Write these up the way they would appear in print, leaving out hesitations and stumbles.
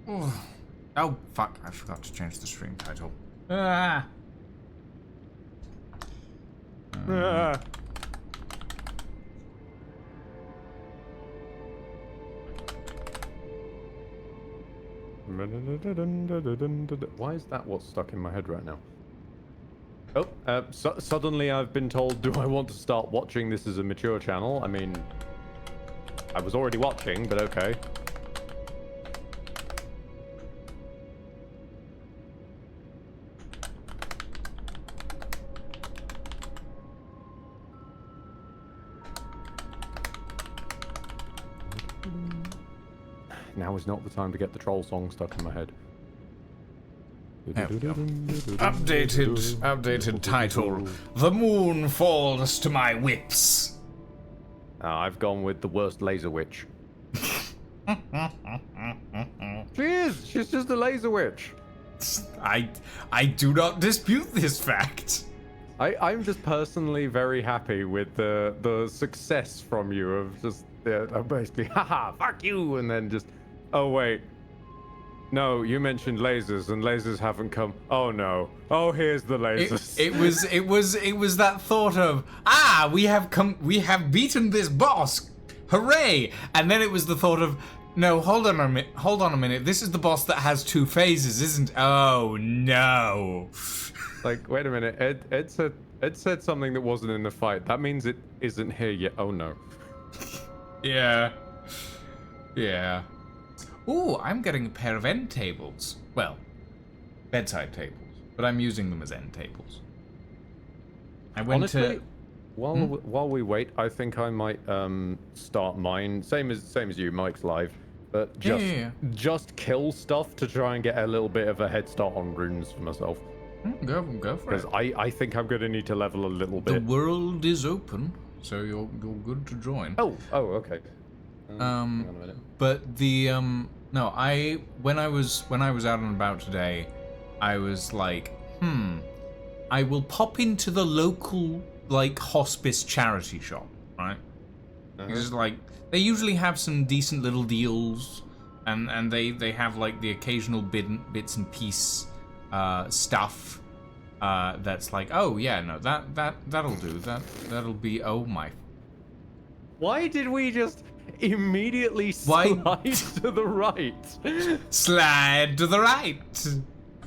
Oh, fuck. I forgot to change the stream title. Ah. Why is that what's stuck in my head right now? Oh, suddenly I've been told, do I want to start watching this as a mature channel? I mean, I was already watching, but okay. Now is not the time to get the troll song stuck in my head. Updated title. The moon falls to my wits. I've gone with the worst laser witch. She's just a laser witch. I do not dispute this fact. I'm just personally very happy with the success from you of just basically, haha, fuck you, and then just, oh wait, no, you mentioned lasers and lasers haven't come. Oh no, oh here's the lasers. It was that thought of, we have beaten this boss, hooray! And then it was the thought of, no, hold on a minute, this is the boss that has 2 phases, isn't? Oh no. Like, wait a minute, Ed said something that wasn't in the fight. That means it isn't here yet. Oh no. Yeah. Ooh, I'm getting a pair of end tables. Well, bedside tables, but I'm using them as end tables. I went Honestly, while we wait, I think I might start mine. Same as you, Mike's live, but just kill stuff to try and get a little bit of a head start on runes for myself. Go for it. Because I think I'm gonna need to level a little bit. The world is open, so you're good to join. Oh, okay. Hang on a minute. But the no, when I was out and about today, I was like, I will pop into the local like hospice charity shop, right? Because like they usually have some decent little deals, and they have like the occasional bits and piece stuff that's like, oh yeah, no, that'll do. That'll be, oh my. Why did we just immediately slide to the right? Slide to the right.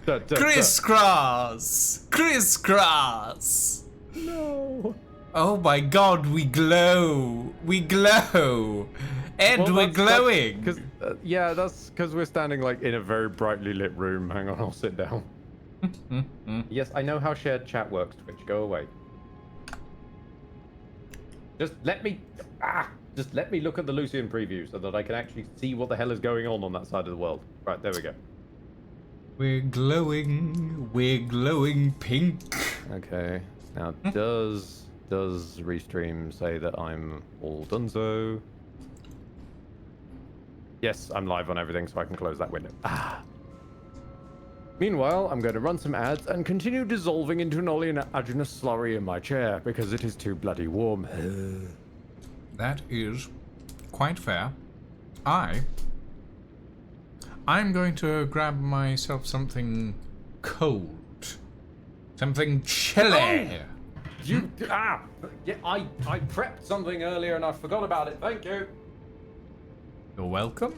Crisscross. Crisscross. No. Oh my god, we glow. We glow. Ed, we're glowing. That's because we're standing like in a very brightly lit room. Hang on, I'll sit down. Yes, I know how shared chat works, Twitch. Go away. Just let me look at the Lucian preview so that I can actually see what the hell is going on that side of the world. Right, there we go. We're glowing pink. Okay. Now, does Restream say that I'm all donezo? Yes, I'm live on everything, so I can close that window. Meanwhile, I'm going to run some ads and continue dissolving into an oleaginous slurry in my chair because it is too bloody warm. That is quite fair. I'm going to grab myself something cold. Something chilly. I prepped something earlier and I forgot about it. Thank you. You're welcome.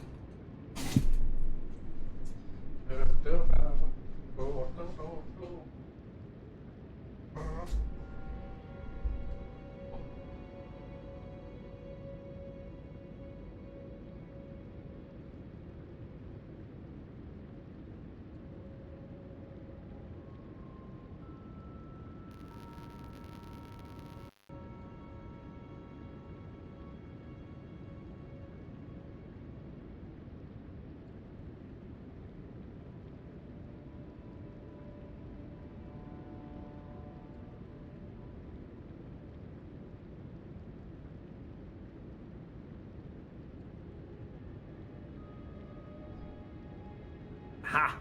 Ha!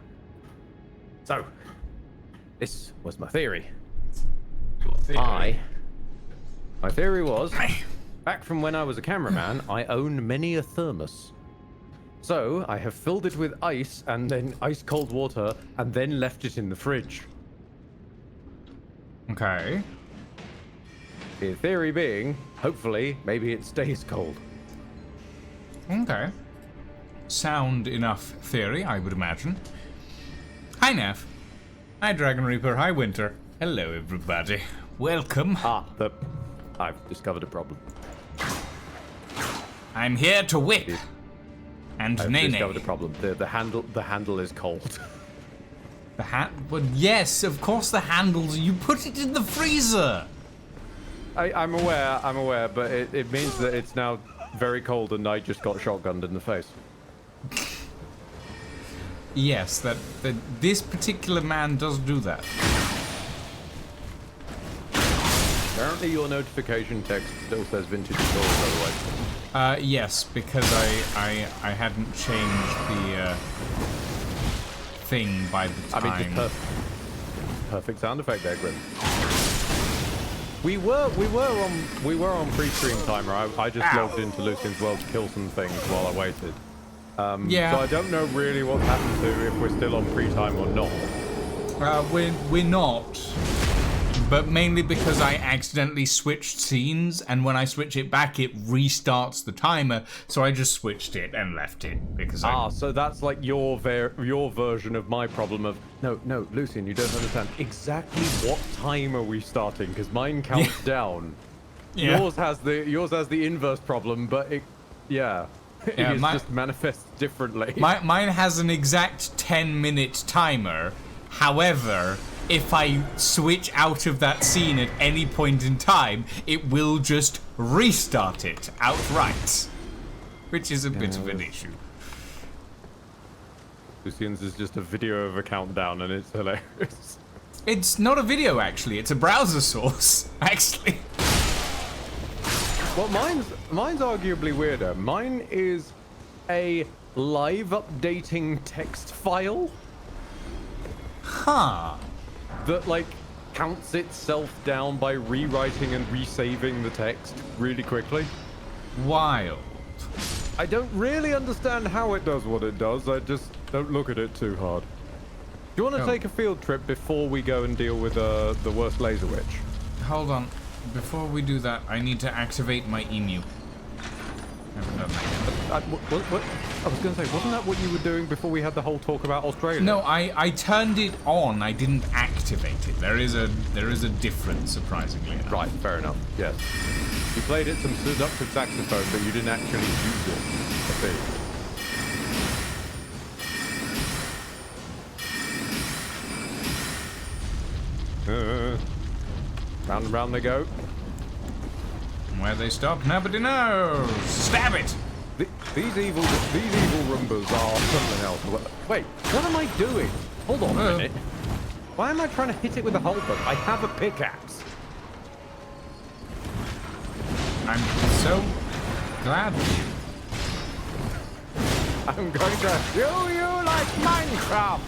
So, this was my theory. My theory was, back from when I was a cameraman, I own many a thermos. So I have filled it with ice and then ice cold water and then left it in the fridge. Okay. The theory being, hopefully, maybe it stays cold. Okay. Sound enough theory, I would imagine. Hi, Neff. Hi, Dragon Reaper. Hi, Winter. Hello, everybody. Welcome. I've discovered a problem. I'm here to whip. And I've nay. discovered a problem. The handle is cold. Well, yes, of course the handles. You put it in the freezer. I'm aware, but it means that it's now very cold and I just got shotgunned in the face. Yes, that this particular man does do that. Apparently your notification text still says vintage stores otherwise. Yes, because I hadn't changed the thing by the time. I mean, just perfect sound effect there, Grim. We were on pre-stream timer. I just logged into Lucian's World to kill some things while I waited. Yeah. So I don't know really what's happened to if we're still on pre-time or not. We're not. But mainly because I accidentally switched scenes, and when I switch it back, it restarts the timer. So I just switched it and left it because So that's like your version of my problem of no, Lucian, you don't understand exactly what time are we starting because mine counts down. Yeah. Yours has the inverse problem, but it just manifests differently. Mine has an exact 10-minute timer. However, if I switch out of that scene at any point in time, it will just restart it outright. Which is a bit of an issue. Lucian's is just a video of a countdown and it's hilarious. It's not a video, actually. It's a browser source, actually. Well, mine's arguably weirder. Mine is a live updating text file. Huh. That, like, counts itself down by rewriting and resaving the text really quickly. Wild. I don't really understand how it does what it does. I just don't look at it too hard. Do you want to take a field trip before we go and deal with the worst laser witch? Hold on. Before we do that, I need to activate my emu. Haven't done that yet. What? I was going to say, wasn't that what you were doing before we had the whole talk about Australia? No, I turned it on. I didn't activate it. There is a difference, surprisingly enough. Right, fair enough. Yes. You played it some seductive saxophone, but you didn't actually use it. I see. Round and round they go. Where they stop, nobody knows. Stab it! These evil Roombas are something else. Wait, what am I doing? Hold on a minute. Why am I trying to hit it with a halberd? I have a pickaxe. I'm so glad for you. I'm going to show you like Minecraft.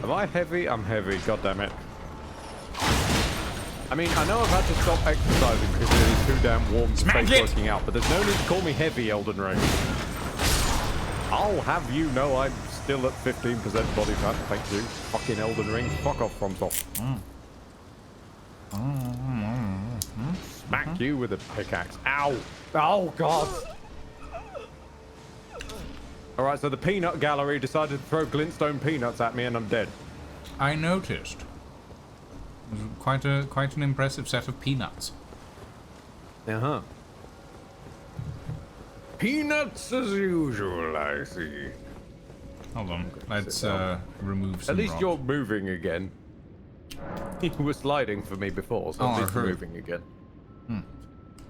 Am I heavy? I'm heavy. God damn it. I mean, I know I've had to stop exercising because it is too damn warm to face working out, but there's no need to call me heavy, Elden Ring. I'll have you know I'm still at 15% body fat, thank you. Fucking Elden Ring. Fuck off, FromSoft. Smack you with a pickaxe. Ow! Oh, God! Alright, so the peanut gallery decided to throw glintstone peanuts at me and I'm dead. I noticed. It was quite an impressive set of peanuts. Uh-huh. Peanuts as usual, I see. Hold on. Let's remove some At least rocks. you're moving again. You were sliding for me before, so at least you're moving again.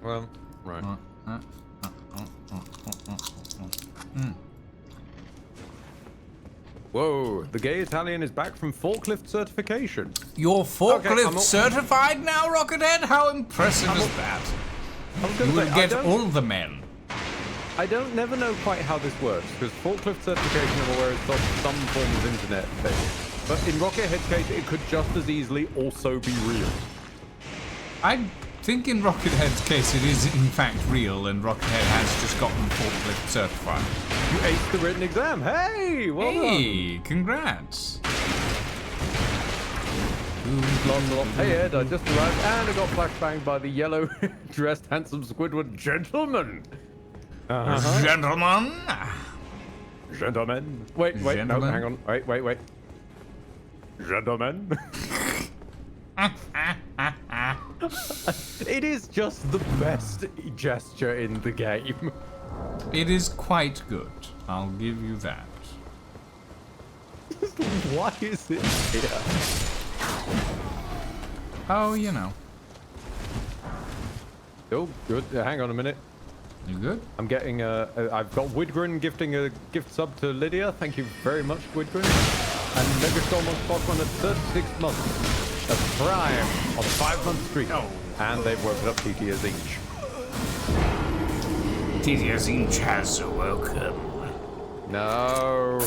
Well, right. Whoa, the gay Italian is back from forklift certification. You're forklift certified now, Rockethead? How impressive is that? You will get all the men. I never know quite how this works, because forklift certification, I'm aware, is some form of internet thing. But in Rockethead's case, it could just as easily also be real. think in Rocket Head's case it is in fact real, and Rocket Head has just gotten forklift certified. You aced the written exam. Hey, well Hey, congrats. Hey Ed, I just arrived and I got flashbanged by the yellow-dressed handsome Squidward gentleman. Gentlemen. Gentlemen. Wait, no, Gentlemen. hang on. Wait. Gentlemen. It is just the best gesture in the game. It is quite good. I'll give you that. Why is it here? Oh, you know. Oh, good. Hang on a minute. You good? I'm getting I've got Widgren gifting a gift sub to Lydia. Thank you very much, Widgren. And Megastorm on Spot at 36 months. A prime on 5-month streak. Oh. And they've woken up TTS each. TTS each has awoken. No.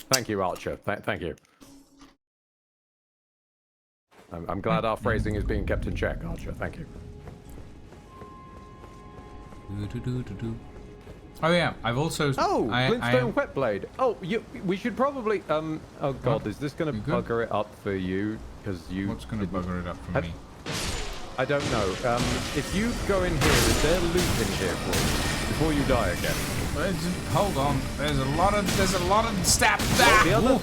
Thank you, Archer. Thank you. I'm glad our phrasing is being kept in check, Archer. Thank you. Oh yeah, I've also. Oh, Glintstone Whetblade. Oh, we should probably. Oh God, What? is this going to bugger it up for you? Because you. What's going to bugger it up for me? I don't know. If you go in here, is there loot in here for you before you die again? Hold on. There's a lot of stab. Well,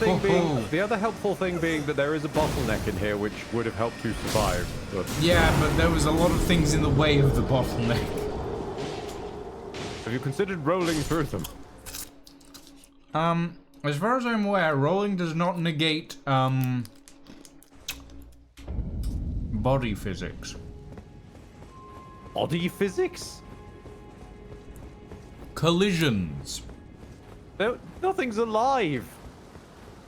the other helpful thing being that there is a bottleneck in here which would have helped you survive. But... Yeah, but there was a lot of things in the way of the bottleneck. Have you considered rolling through them? As far as I'm aware, rolling does not negate body physics. Body physics? Collisions. Nothing's alive.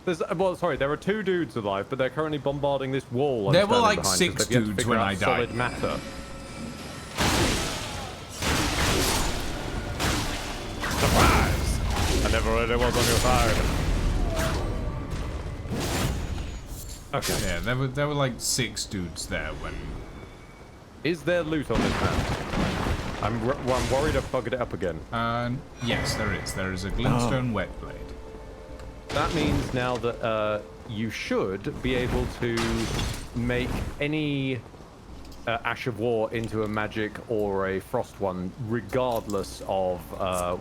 There are 2 dudes alive, but they're currently bombarding this wall. There were like 6 dudes when I died. Solid matter. Surprise! I never really was on your side. Okay. Yeah, there were like 6 dudes there when. Is there loot on this map? I'm worried I've buggered it up again. Yes, there is. There is a glintstone whetblade. That means now that you should be able to make any Ash of War into a magic or a frost one, regardless of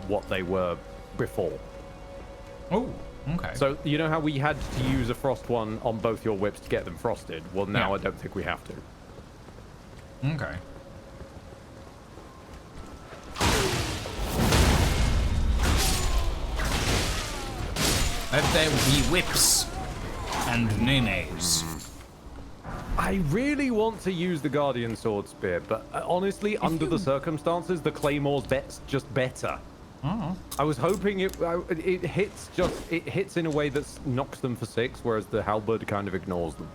what they were before. Oh, okay. So you know how we had to use a frost one on both your whips to get them frosted? Well, now I don't think we have to. Okay. Let there be whips and nenes. I really want to use the Guardian Sword Spear, but honestly, under the circumstances, the Claymore's just better. Oh. I was hoping it hits in a way that knocks them for 6, whereas the Halberd kind of ignores them.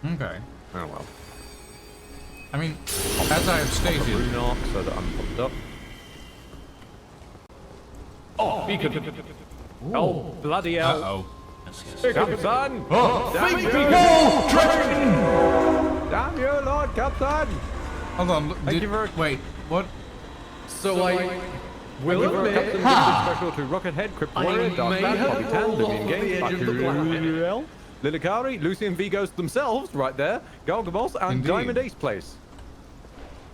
Okay. Oh well. I mean, as I have stated, so that I'm pumped up. Oh, beacon! Oh, bloody hell! uh-oh. Captain! Oh, Damn you! Damn you, Lord Captain! Hold on. Thank you very... Wait, what? So I will admit... Captain special to Rocket Head, Crypt Warrior, Dark Man, Bobby Tan, Lumion Games, Lilikari, Lucy and Vigos themselves, right there, Gargamos, and Indeed. Diamond Ace Place.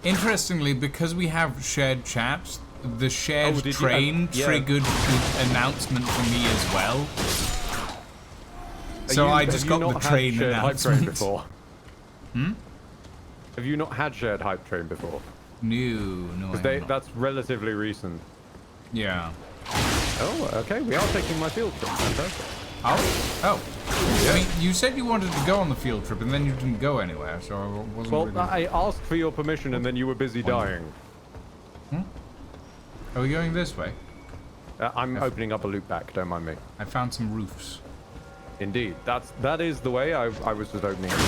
Interestingly, because we have shared chats, the shared train triggered the announcement for me as well. So I just got the train announcement. Hype train before? Have you not had shared hype train before? No, Because that's relatively recent. Yeah. Oh, okay. We are taking my field trip. Fantastic. Oh. Yeah. I mean, you said you wanted to go on the field trip, and then you didn't go anywhere, so I wasn't Well, really... I asked for your permission, and then you were busy dying. Are we going this way? I'm opening up a loop back. Don't mind me. I found some roofs. Indeed. That is the way. I was just opening it.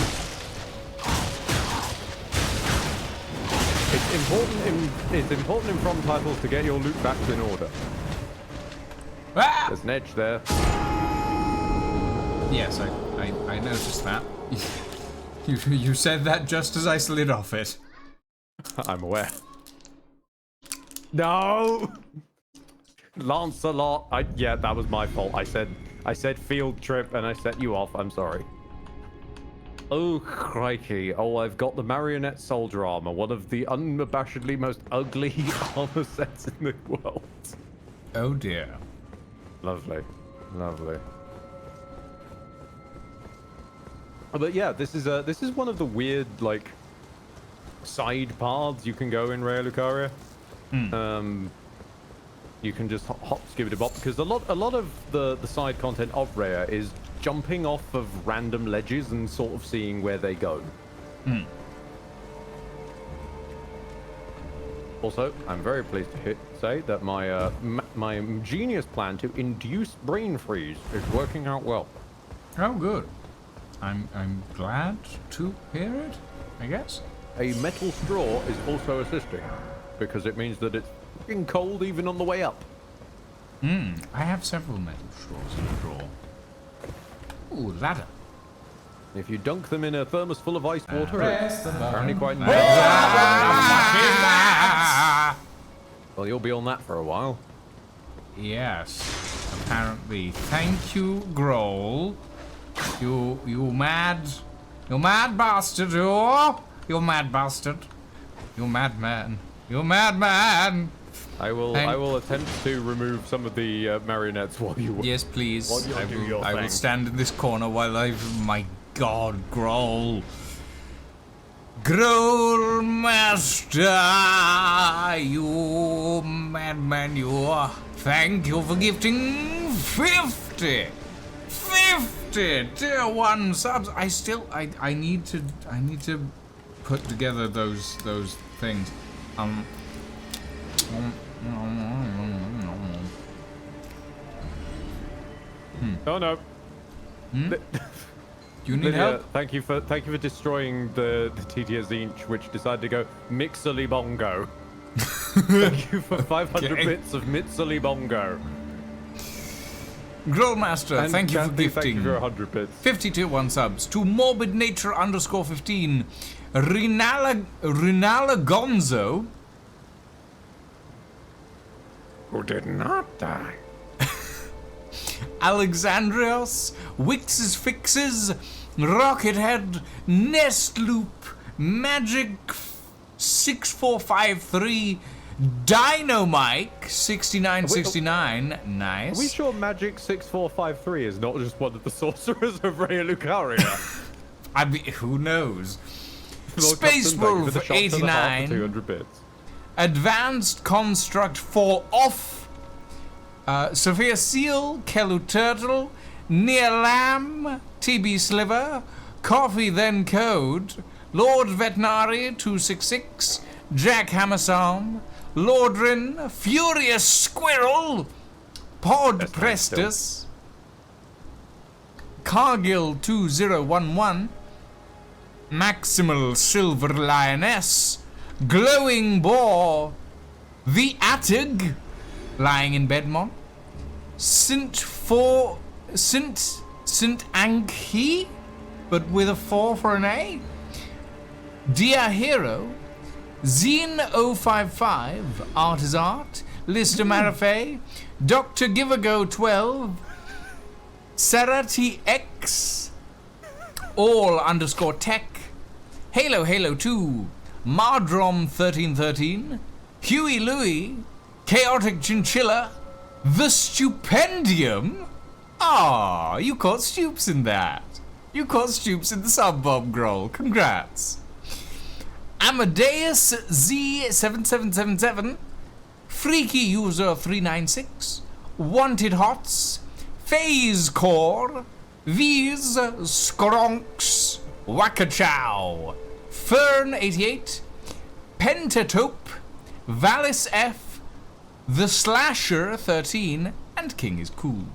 It's important in From titles to get your loot backs in order. Ah! There's an edge there. Yes, I noticed that. You said that just as I slid off it. I'm aware. No! Lancelot, yeah, that was my fault. I said field trip and I set you off. I'm sorry. Oh, crikey. Oh, I've got the marionette soldier armor, one of the unabashedly most ugly armor sets in the world. Oh dear. Lovely. Lovely. But yeah, this is one of the weird, like, side paths you can go in Raya Lucaria. You can just hop, skip it a bop, because a lot of the side content of Raya is jumping off of random ledges and sort of seeing where they go. Also, I'm very pleased to say that my my genius plan to induce brain freeze is working out well. Oh, good. I'm glad to hear it, I guess. A metal straw is also assisting, because it means that it's fucking cold even on the way up. I have several metal straws in the drawer. Ooh, ladder. If you dunk them in a thermos full of ice water, it's apparently quite nice. Well, you'll be on that for a while. Yes, apparently. Thank you, Grohl. You mad bastard, you mad bastard. You madman. You madman. I will attempt to remove some of the marionettes while you. Yes, please. While you I will stand in this corner while my God, Grohl. Grohl Master, you madman, you are. Thank you for gifting 50 tier 1 subs. I need to put together those things. Oh no. You need help? Thank you for destroying the TTS inch, which decided to go Mixily Bongo. Thank you for 500 bits of Mixily Bongo. Grillmaster, And thank you for Kathy, gifting. Thank you for 100 bits. 50 tier 1 subs. To Morbid Nature _15. Rinala Gonzo. Who did not die. Alexandrios, Wix's Fixes, Rockethead, Nest Loop, Magic 6453, Dino Mike 6969. Nice. Are we sure Magic 6453 is not just one of the sorcerers of Raya Lucaria? I mean, who knows? Lord Space Captain, thank you for Wolf the shot to the heart for 89. 200 bits. Advanced Construct 4 off. Sophia Seal, Kelu Turtle, Near Lamb, TB Sliver, Coffee Then Code, Lord Veterinary 266, Jack Hammersalm, Lordrin, Furious Squirrel, Pod Prestus, Cargill 2011, Maximal Silver Lioness, Glowing Boar, The Attig, lying in Bedmont, Sint Ankhi, but with a 4 for an A, Dia Hero, Zine055, Art is Art, Lister Marafay, Dr. Givago 12, Sarati X, All _ Tech, Halo 2, Mardrom 1313, Huey Louie, Chaotic Chinchilla, The Stupendium. Ah, you caught Stoops in that. You caught Stoops in the sub-bomb, Grohl. Congrats. Amadeus Z7777, Freaky User 396, Wanted Hots, Phase Core, V's Skronks, Wakachow, Fern 88, Pentatope, Valis F, The Slasher 13, and King is Cool.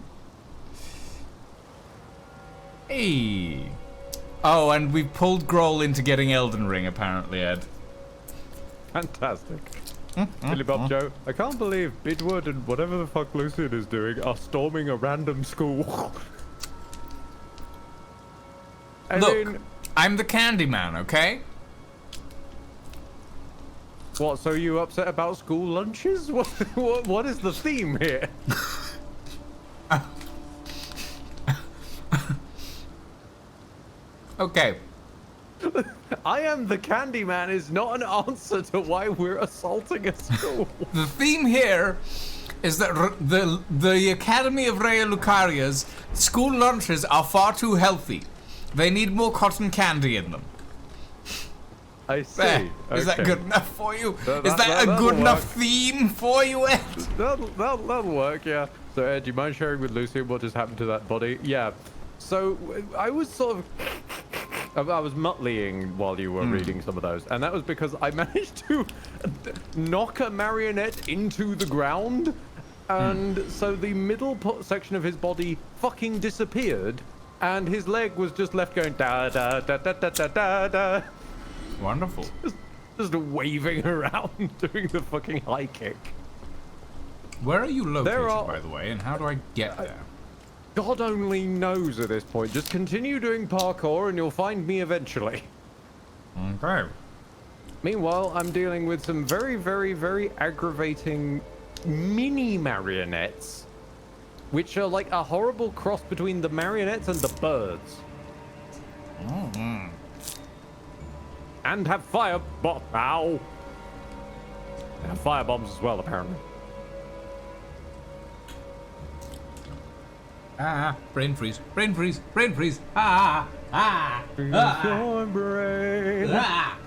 Hey. Oh, and we pulled Grohl into getting Elden Ring, apparently, Ed. Fantastic. Billy Bob Joe, I can't believe Bidwood and whatever the fuck Lucian is doing are storming a random school. I Look, mean, I'm the candy man, okay? What, so you upset about school lunches? What is the theme here? Okay. I am the candy man is not an answer to why we're assaulting a school. The theme here is that the Academy of Raya Lucaria's school lunches are far too healthy. They need more cotton candy in them. I see. There. Is that Okay. good enough for you? Is that a that'll good enough work. theme for you, Ed? That'll work, yeah. So Ed, do you mind sharing with Lucy what just happened to that body? Yeah. So I was sort of I was muttling while you were reading some of those, and that was because I managed to knock a marionette into the ground, and so the middle section of his body fucking disappeared, and his leg was just left going da da da da da da da da. Wonderful. Just waving around, doing the fucking high kick. Where are you located, are- by the way, and how do I get there? God only knows at this point. Just continue doing parkour and you'll find me eventually. Okay. Meanwhile, I'm dealing with some very, very, very aggravating mini marionettes, which are like a horrible cross between the marionettes and the birds. And have fire ow! They have fire bombs as well, apparently. Brain freeze, brain freeze, brain freeze. Ah, Your brain. ah.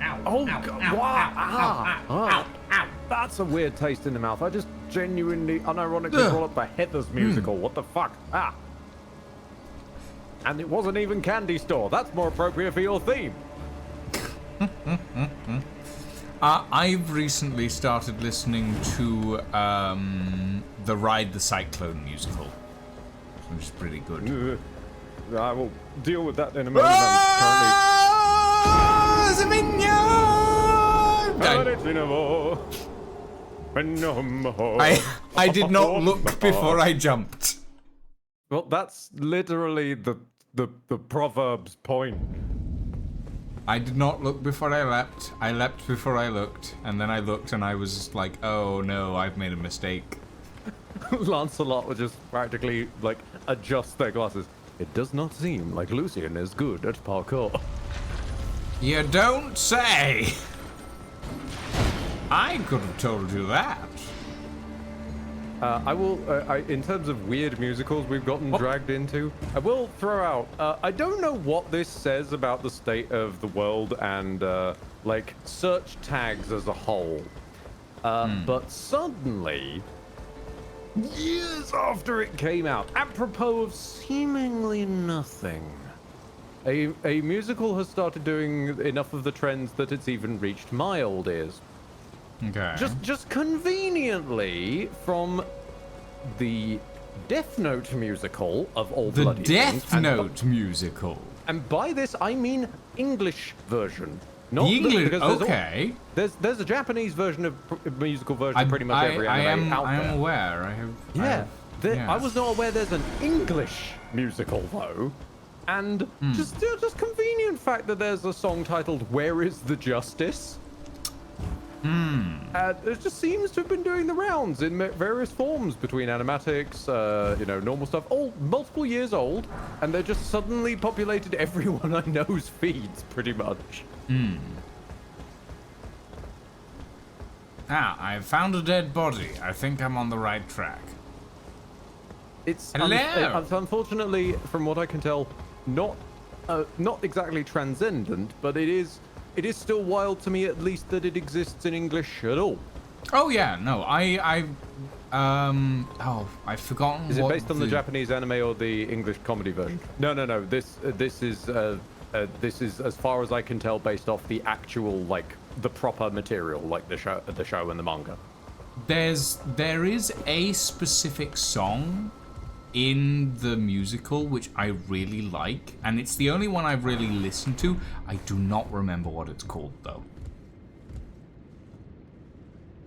Ow, Oh, ow, God, ow, wow, ow, ow, ow, ow. That's a weird taste in the mouth. I just genuinely, unironically brought up the Heathers musical. What the fuck? Ah. And it wasn't even Candy Store. That's more appropriate for your theme. I've recently started listening to the Ride the Cyclone musical, which is pretty good. I will deal with that in a moment. I'm currently... I did not look before I jumped. Well, that's literally the proverb's point. I did not look before I leapt. I leapt before I looked, and then I looked and I was like, oh no, I've made a mistake. Lancelot would just practically, like, adjust their glasses. It does not seem like Lucian is good at parkour. You don't say! I could have told you that. I will, in terms of weird musicals we've gotten dragged into, I will throw out, I don't know what this says about the state of the world and, like, search tags as a whole. But suddenly, years after it came out, apropos of seemingly nothing, a musical has started doing enough of the trends that it's even reached my old ears. Okay. Just conveniently from the Death Note musical of all the bloody things, Death Note musical. and by this I mean English version. Not The English, because okay. There's a Japanese version of musical version of pretty much every anime out I there. am aware. I have. I was not aware there's an English musical though, and just convenient fact that there's a song titled "Where Is the Justice." It just seems to have been doing the rounds in various forms between animatics, normal stuff, all multiple years old, and they're just suddenly populated everyone I know's feeds, pretty much. I've found a dead body. I think I'm on the right track. It's Hello. Unfortunately, from what I can tell, not exactly transcendent, but it is still wild to me, at least, that it exists in English at all. Oh yeah, no, I've forgotten. Is it based on the Japanese anime or the English comedy version? No. This is as far as I can tell based off the actual, like, the proper material, like the show and the manga. There is a specific song in the musical which I really like, and it's the only one I've really listened to. I do not remember what it's called though.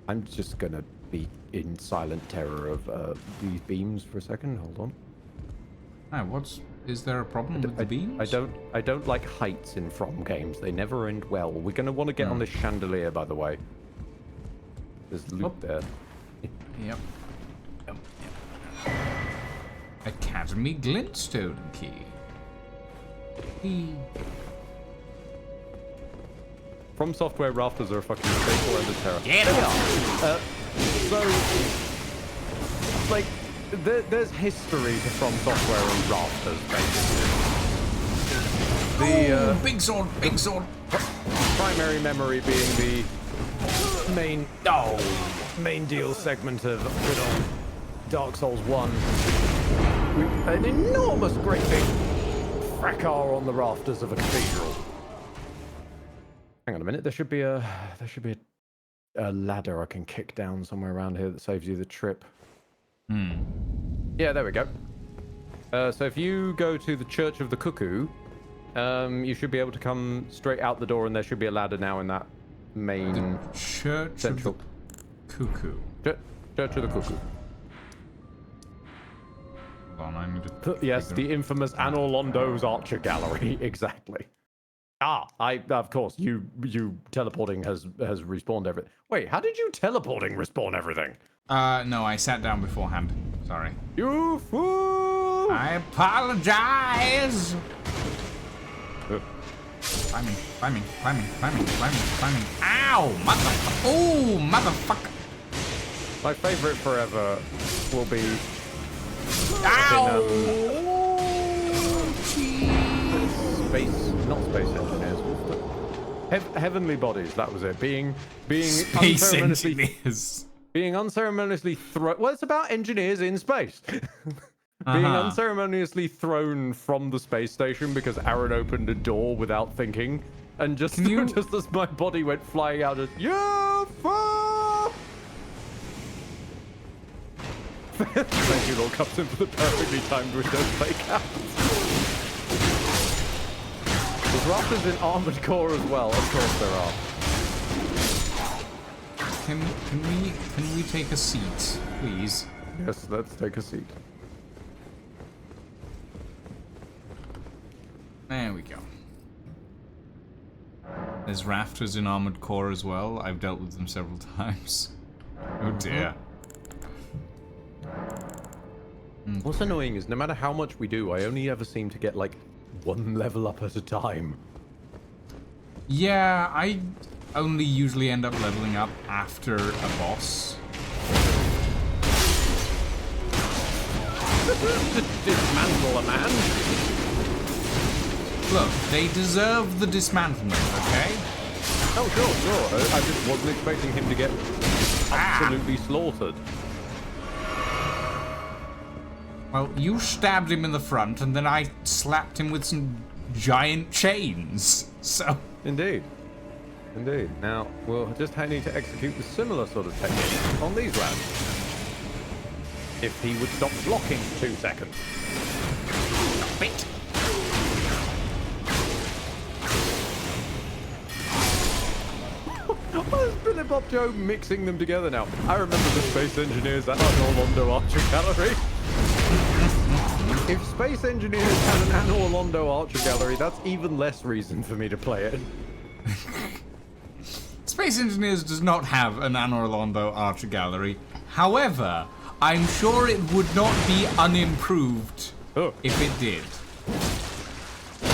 I'm just gonna be in silent terror of these beams for a second. Hold on. Is there a problem with the beams? I don't like heights in From games. They never end well. We're gonna want to get on this chandelier, by the way. There's loot there. Yep. Academy glintstone key. From Software rafters are a fucking staple and a terror. Get off! So, like, there's history to From Software and rafters, basically. Big sword. Primary memory being the main deal segment of good old Dark Souls 1. An enormous, great big fracas on the rafters of a cathedral. Hang on a minute. There should be a ladder I can kick down somewhere around here that saves you the trip. Yeah, there we go. So if you go to the Church of the Cuckoo, you should be able to come straight out the door, and there should be a ladder now in that main Church central of the Cuckoo. Church of the Cuckoo. Hold on, I need to Yes, the infamous Anor Londo's Archer Gallery. Exactly. Of course, you teleporting has respawned everything. Wait, how did you teleporting respawn everything? No, I sat down beforehand. Sorry. You fool! I apologize! Climbing. Ow! Motherfucker! My favorite forever will be... Ow! Not space engineers. Heavenly bodies, that was it. Being Space engineers. Being unceremoniously thrown... Well, it's about engineers in space. Being unceremoniously thrown from the space station because Aaron opened a door without thinking. And just as my body went flying out of... Thank you, Lord Captain, for the perfectly timed window fake out. There's rafters in Armored Core as well. Of course there are. Can we take a seat, please? Yes, let's take a seat. There we go. There's rafters in Armored Core as well. I've dealt with them several times. Oh dear. What's annoying is no matter how much we do, I only ever seem to get like one level up at a time. Yeah, I only usually end up leveling up after a boss. Dismantle a man. Look, they deserve the dismantlement, okay? Oh, sure. I just wasn't expecting him to get absolutely slaughtered. Well, you stabbed him in the front, and then I slapped him with some giant chains, so... Indeed. Now, we'll just need to execute the similar sort of technique on these lads. If he would stop blocking for 2 seconds. Stop it! Why is Billy Bob Joe mixing them together now? I remember the Space Engineers at Anor Londo Archer Gallery. If Space Engineers had an Anor Londo Archer Gallery, that's even less reason for me to play it. Space Engineers does not have an Anor Londo Archer Gallery. However, I'm sure it would not be unimproved if it did.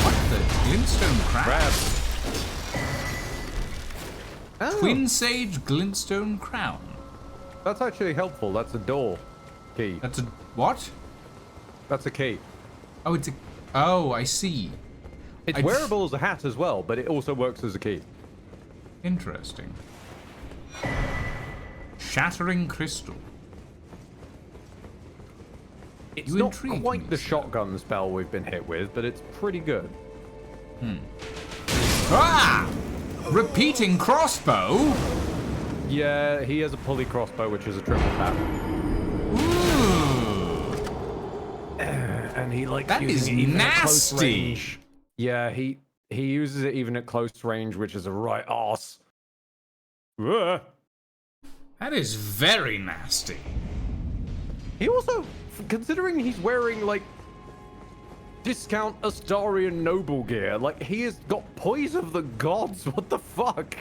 What the? Glintstone crab? Oh. Twin Sage Glintstone Crown. That's actually helpful. That's a door key. That's a... what? That's a key. Oh, it's a... oh, I see. It's wearable as a hat as well, but it also works as a key. Interesting. Shattering Crystal. It's not quite the shotgun spell we've been hit with, but it's pretty good. Ah! Repeating crossbow? Yeah, he has a pulley crossbow, which is a triple tap. Ooh. And he likes that using is it even at close nasty. range. Yeah, he uses it even at close range, which is a right arse. That is very nasty. He also, considering he's wearing like Discount Astarian noble gear. Like, he has got poise of the gods. What the fuck?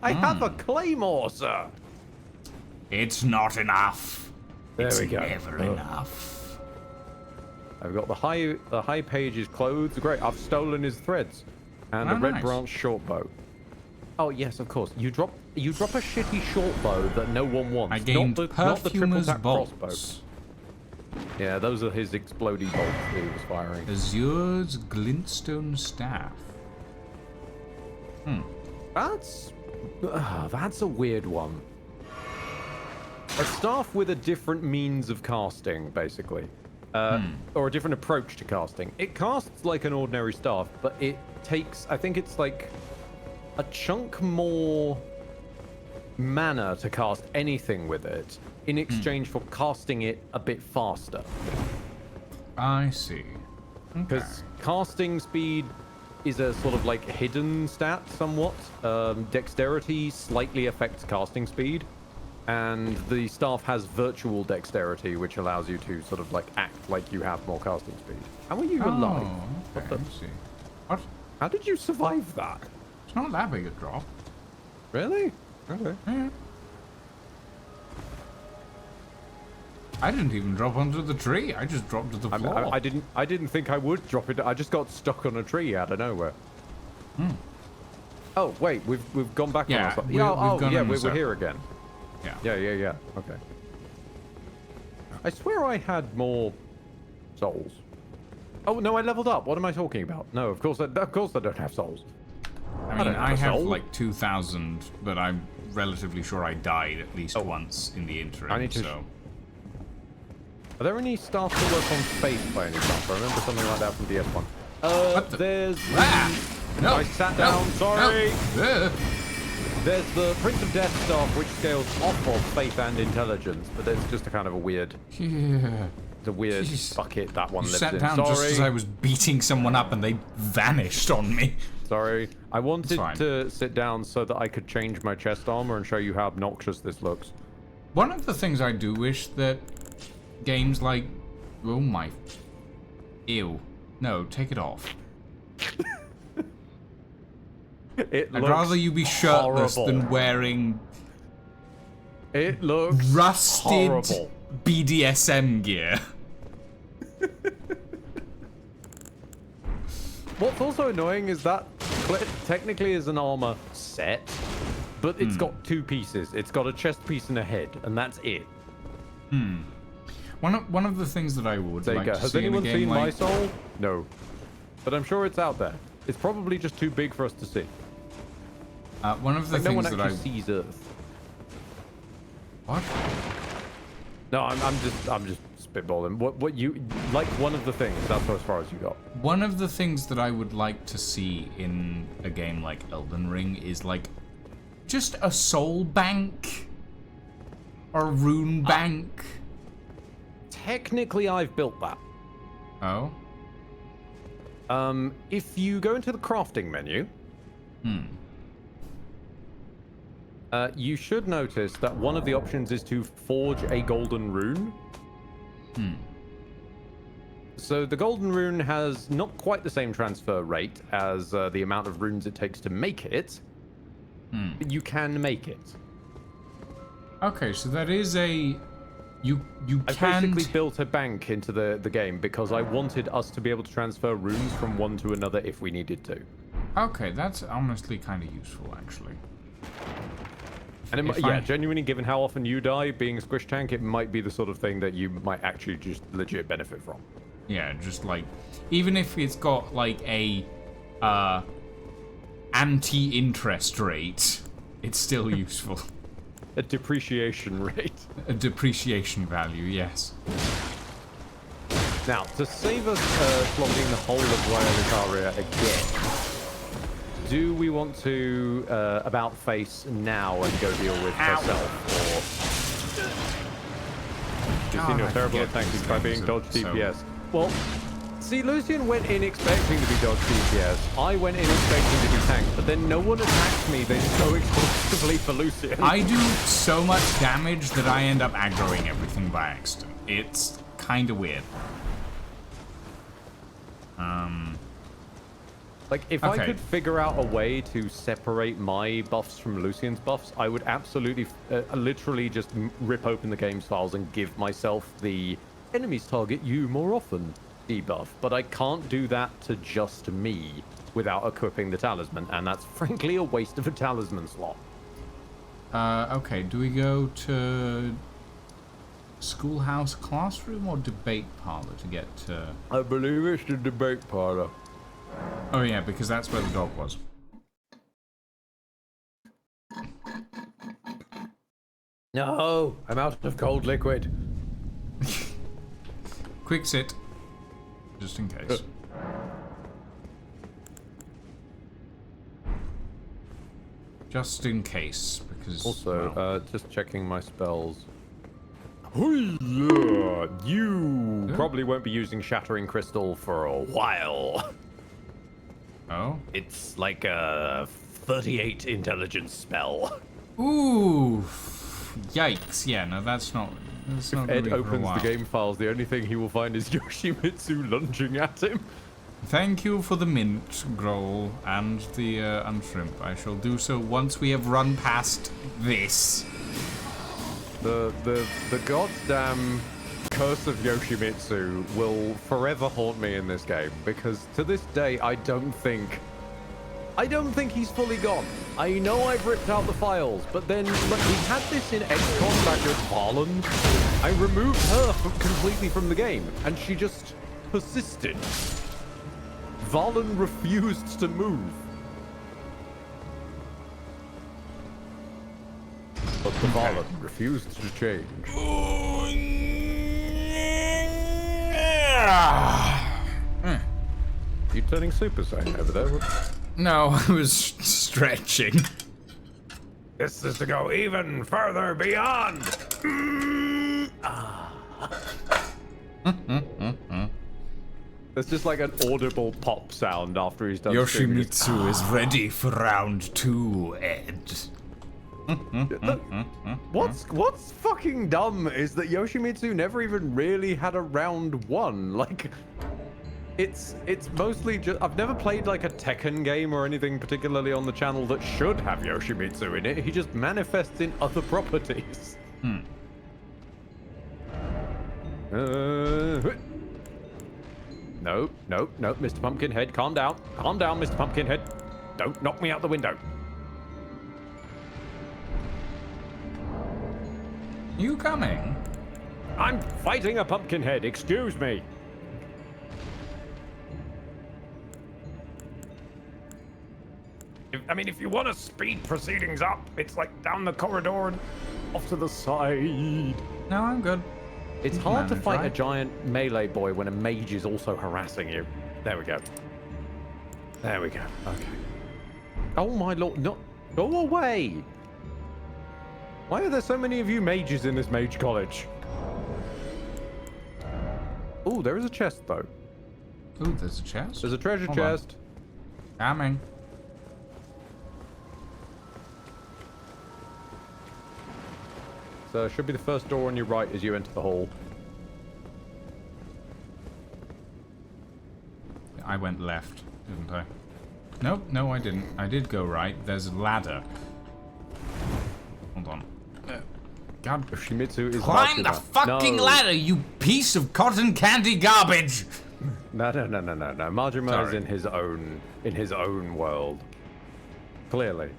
I have a claymore, sir. It's not enough. There it's we go. Never enough. I've got the high page's clothes. Great. I've stolen his threads and a red branch short bow. Oh yes, of course. You drop a shitty short bow that no one wants. I gained not the triple tap bolts. crossbow. Yeah, those are his explodey bolts that he was firing. Azure's glintstone staff. That's a weird one. A staff with a different means of casting, basically. Or a different approach to casting. It casts like an ordinary staff, but it takes, I think it's like a chunk more mana to cast anything with it in exchange for casting it a bit faster. I see. Because casting speed is a sort of like hidden stat somewhat. Dexterity slightly affects casting speed. And the staff has virtual dexterity, which allows you to sort of like act like you have more casting speed. How are you alive? Okay, let's see. What? How did you survive that? It's not that big a drop. Really? Okay. Yeah. I didn't even drop onto the tree. I just dropped to the floor. I didn't think I would drop it. I just got stuck on a tree out of nowhere. Oh wait, we've gone back on ourselves. We're here again. Yeah. Okay. I swear I had more souls. Oh no, I leveled up. What am I talking about? No, of course I don't have souls. I mean, I have like 2,000, but I'm relatively sure I died at least once in the interim. I need to. Are there any staff that work on faith by any chance? I remember something like that from DS1. There's. No. I sat down. Sorry. No. There's the Prince of Death staff, which scales off of faith and intelligence, but it's just a kind of a weird. Yeah. It's a weird bucket that one lives in. Sat down just as I was beating someone up, and they vanished on me. Sorry. I wanted to sit down so that I could change my chest armor and show you how obnoxious this looks. One of the things I do wish that games like... Oh my... Ew. No, take it off. I'd rather you be shirtless than wearing... It looks rusted horrible. BDSM gear. What's also annoying is that technically is an armor set, but it's got two pieces. It's got a chest piece and a head, and that's it. One of the things that I would like to Has see in a anyone game seen like... my soul? No. But I'm sure it's out there. It's probably just too big for us to see. One of the things no one that actually sees Earth. What? No, I'm just spitballing. What you like? One of the things. That's as far as you got. One of the things that I would like to see in a game like Elden Ring is like just a soul bank or a rune bank. Technically, I've built that. Oh. If you go into the crafting menu, you should notice that one of the options is to forge a golden rune. So the golden rune has not quite the same transfer rate as the amount of runes it takes to make it, but you can make it. Okay, so that is a... You I can... basically built a bank into the game because I wanted us to be able to transfer runes from one to another if we needed to. Okay, that's honestly kind of useful, actually. And genuinely, given how often you die being a squish tank, it might be the sort of thing that you might actually just legit benefit from. Yeah, just like... Even if it's got like a anti-interest rate, it's still useful. A depreciation rate. A depreciation value, yes. Now, to save us flogging the whole of Waialitaria again, do we want to about face now and go deal with herself, or... You're terrible at tanking by being dodge DPS. Well, see, Lucian went in expecting to be dodge DPS. I went in expecting to be tanked, but then no one attacked me. They just go exclusively for Lucian. I do so much damage that I end up aggroing everything by accident. It's kind of weird. Like, if I could figure out a way to separate my buffs from Lucian's buffs, I would absolutely, literally just rip open the game's files and give myself the enemies target you more often debuff. But I can't do that to just me without equipping the talisman, and that's frankly a waste of a talisman slot. Okay, do we go to schoolhouse classroom or debate parlor to get to... I believe it's the debate parlor. Oh yeah, because that's where the dog was. No, I'm out of cold liquid. Quick sit, just in case. Just in case, because... Also, well, just checking my spells. You probably won't be using Shattering Crystal for a while. Oh? It's like a 38 intelligence spell. Ooh! Yikes! Yeah, no, that's not. That's not. Ed gonna be for a opens while. the game files, the only thing he will find is Yoshimitsu lunging at him. Thank you for the mint, Growl, and the shrimp. I shall do so once we have run past this. The goddamn curse of Yoshimitsu will forever haunt me in this game, because to this day I don't think he's fully gone. I know I've ripped out the files, but then look, we had this in XCOM back with Harlan. I removed her completely from the game, and she just persisted. Valen refused to move. But the Valen refused to change. You turning Super Saiyan over there? No, I was stretching. This is to go even further beyond. There's just like an audible pop sound after he's done. Yoshimitsu is ready for round 2, Ed. What's fucking dumb is that Yoshimitsu never even really had a round 1. Like, it's mostly just, I've never played like a Tekken game or anything particularly on the channel that should have Yoshimitsu in it. He just manifests in other properties. No, Mr. Pumpkinhead, calm down. Calm down, Mr. Pumpkinhead. Don't knock me out the window. You coming? I'm fighting a Pumpkinhead, excuse me. If you want to speed proceedings up, it's like down the corridor and off to the side. No, I'm good. It's hard to fight a giant melee boy when a mage is also harassing you. There we go. There we go. Okay. Oh my lord, no, go away! Why are there so many of you mages in this mage college? Oh, there is a chest though. Ooh, there's a chest? There's a treasure chest. Coming. So should be the first door on your right as you enter the hall. I went left, didn't I? Nope, no I didn't. I did go right. There's a ladder. Hold on. God. Yoshimitsu is Climb the fucking ladder, you piece of cotton candy garbage! No. Majima is in his own world. Clearly.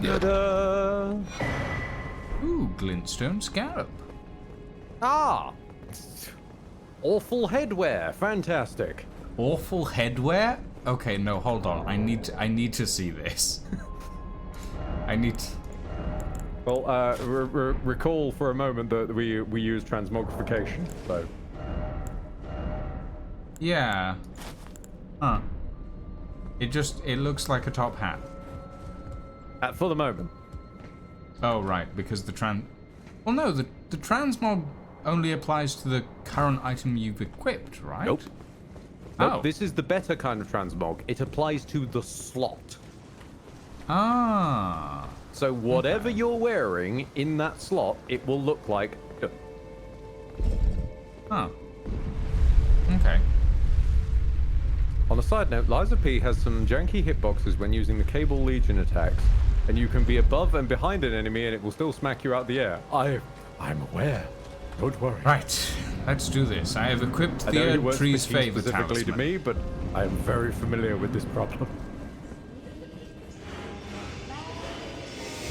Ta-da! Ooh, glintstone scarab. Ah! Awful headwear. Fantastic. Awful headwear? Okay, no, hold on. I need to see this. I need to... Well, recall for a moment that we use transmogrification, so... Yeah. Huh. It looks like a top hat. For the moment. Oh, right, because the well, no, the transmog only applies to the current item you've equipped, right? Nope. Oh. Nope, this is the better kind of transmog. It applies to the slot. Ah. So whatever you're wearing in that slot, it will look like... Oh. Okay. On a side note, Liza P has some janky hitboxes when using the Cable Legion attacks, and you can be above and behind an enemy and it will still smack you out the air. I'm aware. Don't worry. Right. Let's do this. I have equipped I the know you Erd weren't Tree's speaking favor specifically to talisman. me, but I am very familiar with this problem.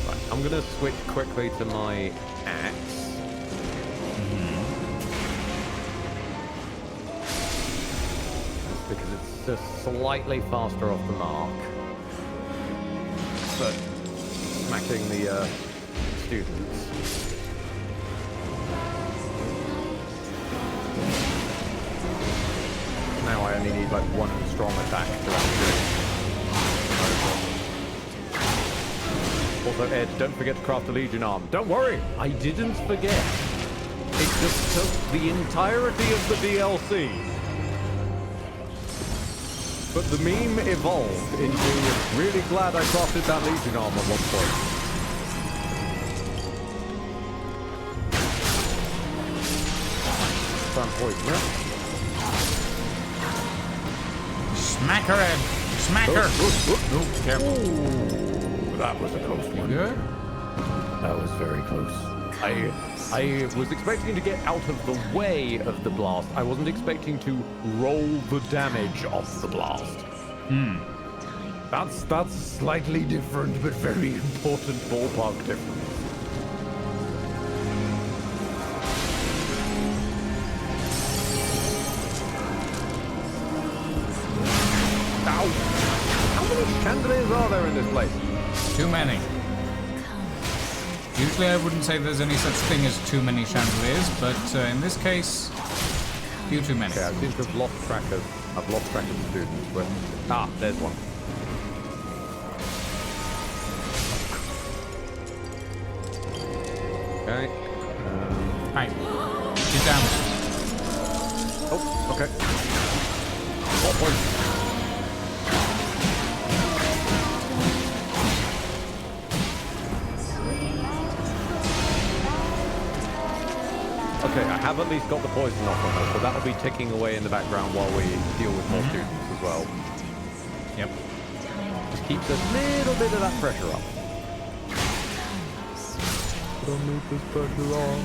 Right, I'm gonna switch quickly to my axe. Because it's just slightly faster off the mark. But smacking the students. Now I only need like one strong attack to actually. Also, Ed, don't forget to craft a Legion arm. Don't worry, I didn't forget. It just took the entirety of the DLC. But the meme evolved into really glad I crafted that Legion arm at one point. Found poison. Smack her, Ed. Smack her. Oh, careful. Ooh, that was a close one. Good. That was very close. I was expecting to get out of the way of the blast. I wasn't expecting to roll the damage off the blast. That's slightly different, but very important ballpark difference. Ow! How many chandeliers are there in this place? Too many. Usually I wouldn't say there's any such thing as too many chandeliers, but in this case, few too many. Okay, I seem to have lost track of the students, but there's one. Okay. Hi. Get down. Oh, okay. Oh, point. Okay, I have at least got the poison off on her, so that'll be ticking away in the background while we deal with more students as well. Yep. Just keeps a little bit of that pressure up. Don't move this pressure on.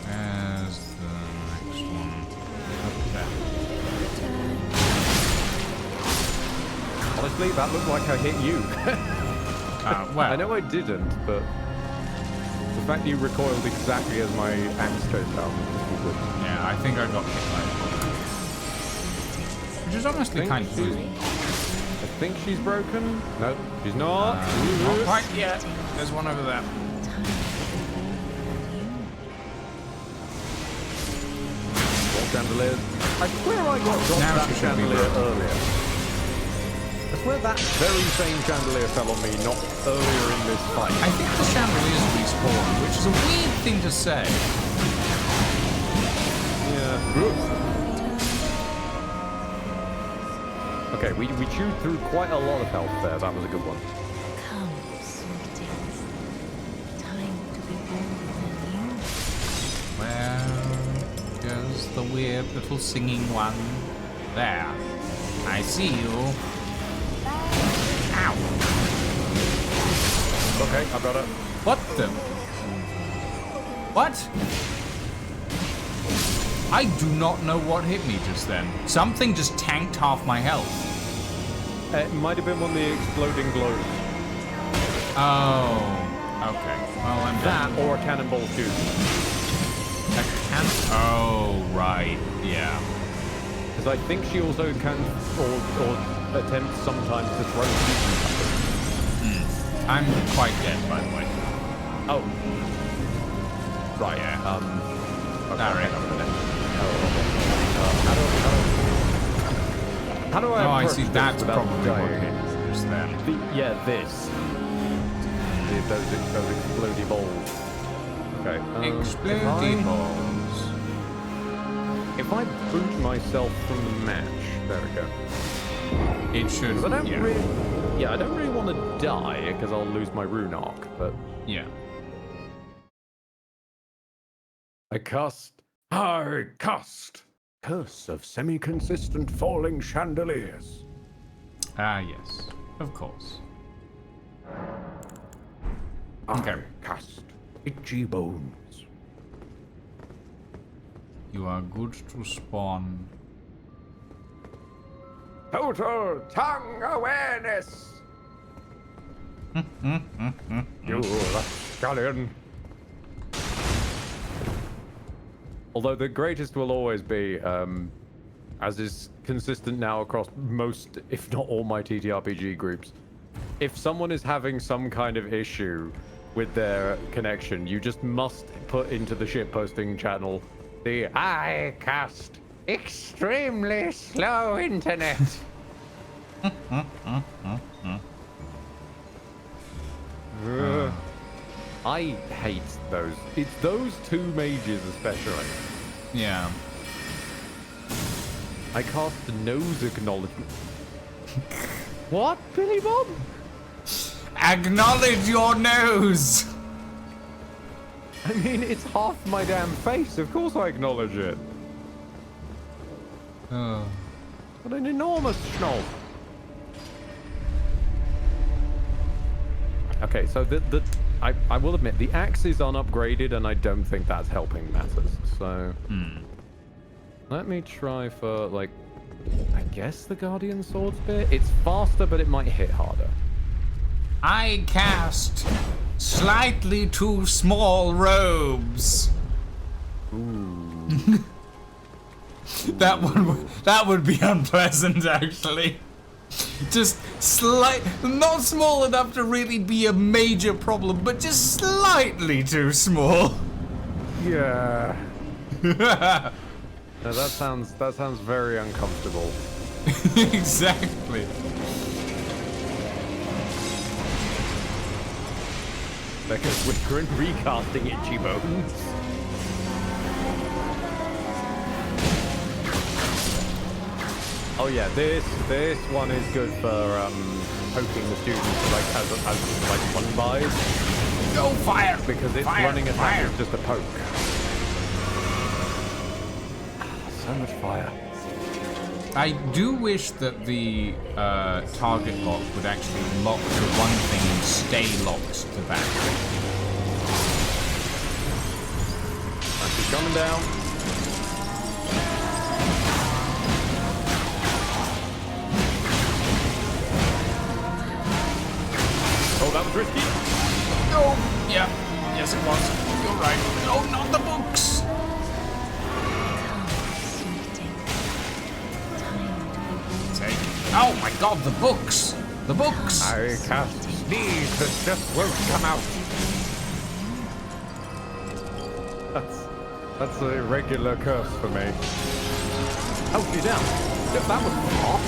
As the next one. Okay. Honestly, that looked like I hit you. Well. I know I didn't, but the fact that you recoiled exactly as my axe goes down was good. Yeah, I think I got hit by it. Which is honestly kind of easy. I think she's broken. No, she's not. Not quite yet. There's one over there. What chandeliers? I swear I got dropped Now that she should be chandelier broken. earlier. I swear that very same chandelier fell on me not earlier in this fight. I think the chandeliers respawn, which is a weird thing to say. Yeah. Okay, we chewed through quite a lot of health there. That was a good one. Come, sweetie. Time to be born anew. Well, there's the weird little singing one. There. I see you. Ow. Okay, I got it. What the? What? I do not know what hit me just then. Something just tanked half my health. It might have been one of the exploding globes. Oh. Okay. Well, I'm That done. or a cannonball shoot. A can. Oh, right. Yeah. Because I think she also can, or attempts sometimes to throw fusion. I'm quite dead, by the way. Oh. Right. Yeah. Okay, All right. hang on a minute. How do I Oh, I approach see. this That's without probably what dying? hit just then. This. Those explodey balls. Okay. Explodey balls. If I boot myself from the match, there we go. It should. 'Cause I don't Yeah. I don't really want to die because I'll lose my rune arc, but Yeah. I cast Curse of Semi-Consistent Falling Chandeliers. Ah, yes. Of course. I cast Itchy Bones. You are good to spawn. Total tongue awareness. You scullion. Although the greatest will always be, as is consistent now across most, if not all, my TTRPG groups, if someone is having some kind of issue with their connection, you just must put into the shitposting channel the I cast extremely slow internet. I hate those. It's those two mages especially. Yeah. I cast the nose acknowledgement. What, Billy Bob? Acknowledge your nose! I mean, it's half my damn face. Of course I acknowledge it. Oh. What an enormous snob. Okay, so I will admit the axe is unupgraded, and I don't think that's helping matters. So let me try for like, I guess the Guardian Swords bit. It's faster, but it might hit harder. I cast slightly too small robes. Ooh. that would be unpleasant, actually. Just not small enough to really be a major problem, but just slightly too small. Yeah. No, that sounds very uncomfortable. Exactly. Because we're recasting Itchy Bones. Oh yeah, this one is good for poking the students like as like one buys. Go fire! Because it's fire, running attack fire. is just a poke. So much fire. I do wish that the target lock would actually lock to one thing and stay locked to that. She's coming down. Oh, that was risky. Oh, yeah. Yes, it was. You're right. Oh, not the books. Oh my god, the books! The books! I cast sneeze that just won't come out. That's a regular curse for me. Oh, she's down. That was hot.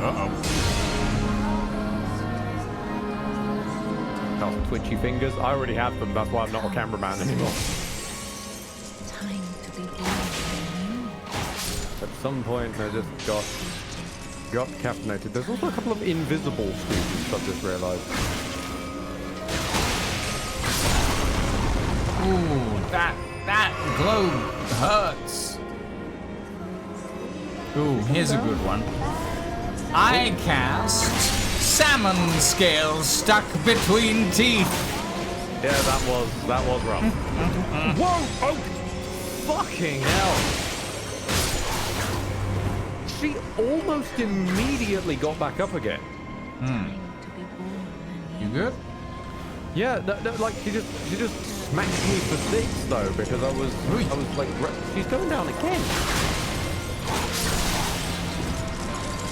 Uh-oh. Oh, twitchy fingers. I already have them. That's why I'm not a cameraman anymore. Time to be born. At some point, I just got caffeinated. There's also a couple of invisible students I've just realized. Ooh, that glow hurts. Ooh, here's a good one. I cast salmon scales stuck between teeth. Yeah, that was rough. Whoa! Oh, fucking hell! She almost immediately got back up again. Time to be born. You good? Yeah, no, like she just smacked me for 6 though because I was like, she's going down again.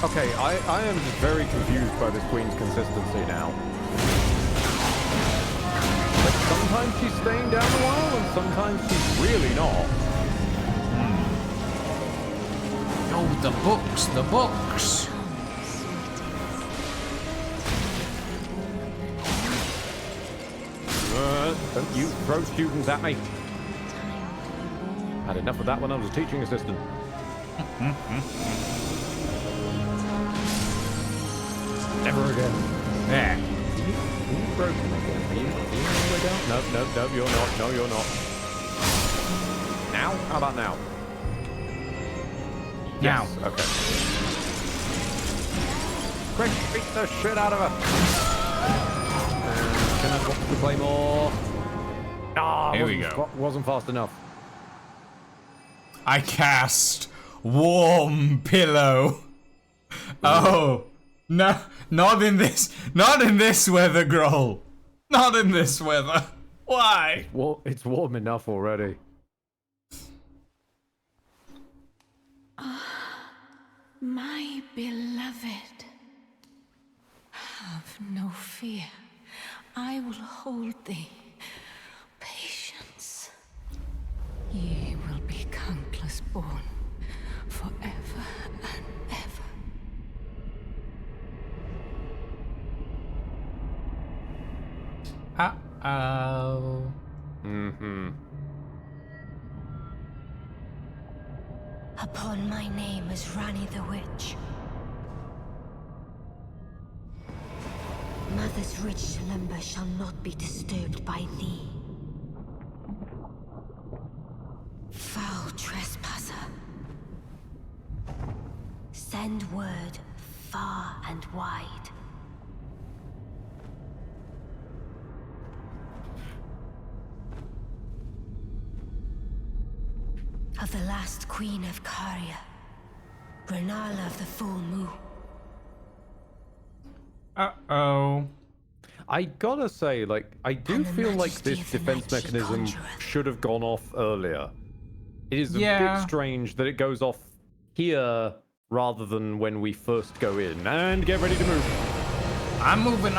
Okay, I am just very confused by this queen's consistency now. Like sometimes she's staying down a while and sometimes she's really not. Oh, the books, the books. Don't you throw students at me. Had enough of that when I was a teaching assistant. Never again. There. Are you broken again? Are you all the way down? No, you're not. No, you're not. Now? How about now? Now. Yes, okay. Quick, beat the shit out of her. And can I swap the claymore? Ah, Here we go. Wasn't fast enough. I cast warm pillow. Oh no! Not in this weather, Grohl. Not in this weather. Why? Well, it's warm enough already. My beloved, have no fear. I will hold thee. Patience. Ye will be countless born, forever and ever. Uh-oh. Mm-hmm. Upon my name as Rani the Witch. Mother's rich slumber shall not be disturbed by thee. Foul trespasser. Send word far and wide. Of the last queen of Caria, Renala of the Full Moon. Uh-oh. I gotta say, like, I do And the feel like majesty this of the defense night she mechanism conjureth. should have gone off earlier. It is a Yeah. bit strange that it goes off here rather than when we first go in. And get ready to move. I'm moving.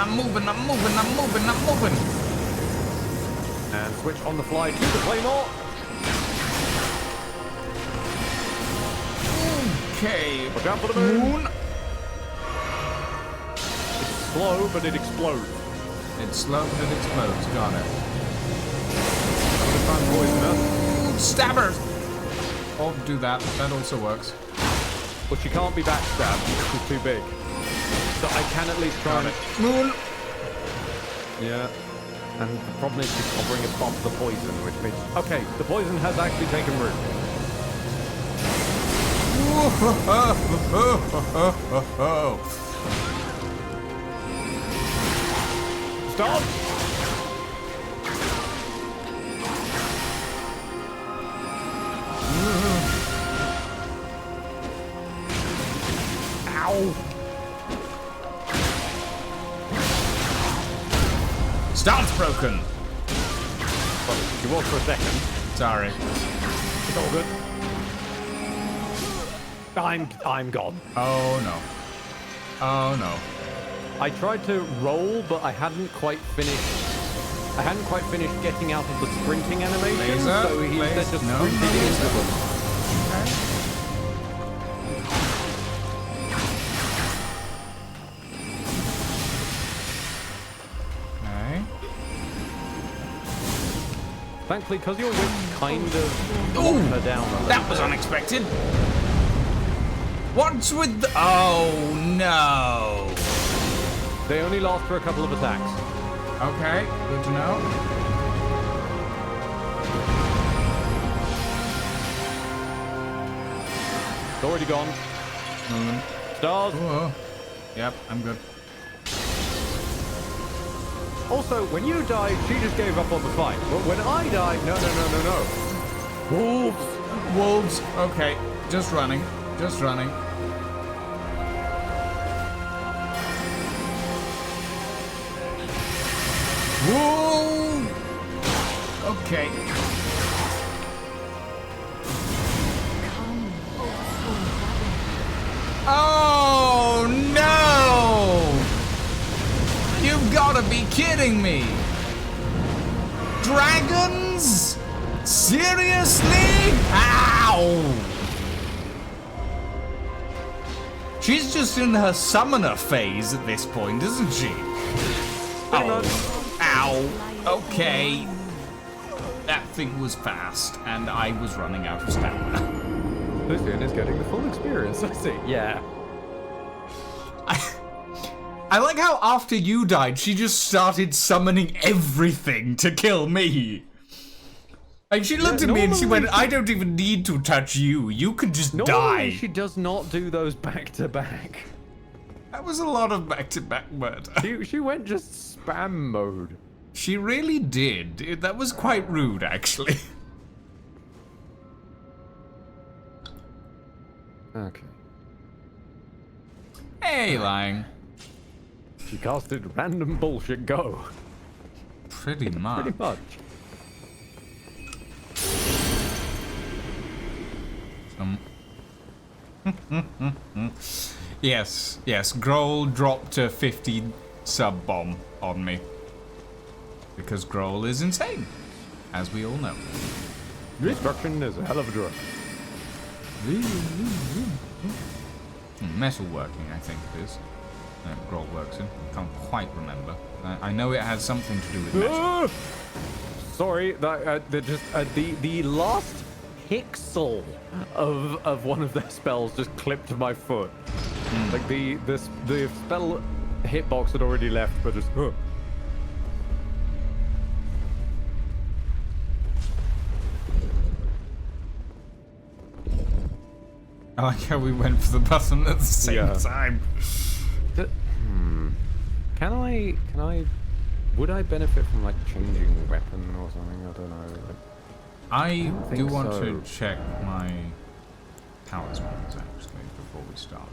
And switch on the fly to the claymore. Okay. Look out for the moon. It's slow, but it explodes. It's slow, but it explodes. Got it. Time poisoner. Stabbers! Oh, do that. That also works. But she can't be backstabbed. She's too big. So I can at least try Got and... it. Moon! Yeah. And the problem is she's hovering above the poison, which means... Okay, the poison has actually taken root. Stop! Ow! Start's broken! Well, she was for a second. Sorry. It's all good. I'm gone. Oh no. Oh no. I tried to roll, but I hadn't quite finished getting out of the sprinting animation, Laser, so he instead laser, just no, sprinted no, into laser. them. Okay. Thankfully, because your witch kind of Ooh, knocked her down a little that was bit. unexpected. What's with the... Oh no. They only last for a couple of attacks. Okay, good to know. It's already gone. Moon. Stars. Ooh. Yep, I'm good. Also, when you died, she just gave up on the fight. But when I died, no. Wolves! Wolves! Okay, just running. Just running. Whoa! Okay. Come, Oh no! You've gotta be kidding me! Dragons? Seriously? Ow! She's just in her summoner phase at this point, isn't she? Oh. Ow. Okay. That thing was fast, and I was running out of stamina. Lucian is getting the full experience, I see. Yeah. I like how after you died, she just started summoning everything to kill me. Like, she looked at me and she went, I don't even need to touch you. You can just die. She does not do those back to back. That was a lot of back-to-back murder. She went just spam mode. She really did. That was quite rude, actually. Okay. Hey, lying. She casted random bullshit go. Pretty much. Pretty much. Yes, Grohl dropped a 50 sub bomb on me. Because Grohl is insane, as we all know. Destruction is a hell of a drug. Metalworking, I think it is. Grohl works in. Can't quite remember. I know it has something to do with metal. Sorry, the last pixel of one of their spells just clipped my foot. Like the spell hitbox had already left, but just. I like how we went for the button at the same time. Can I? Would I benefit from like changing weapon or something? I don't know. I do want so. to check my talismans actually before we start.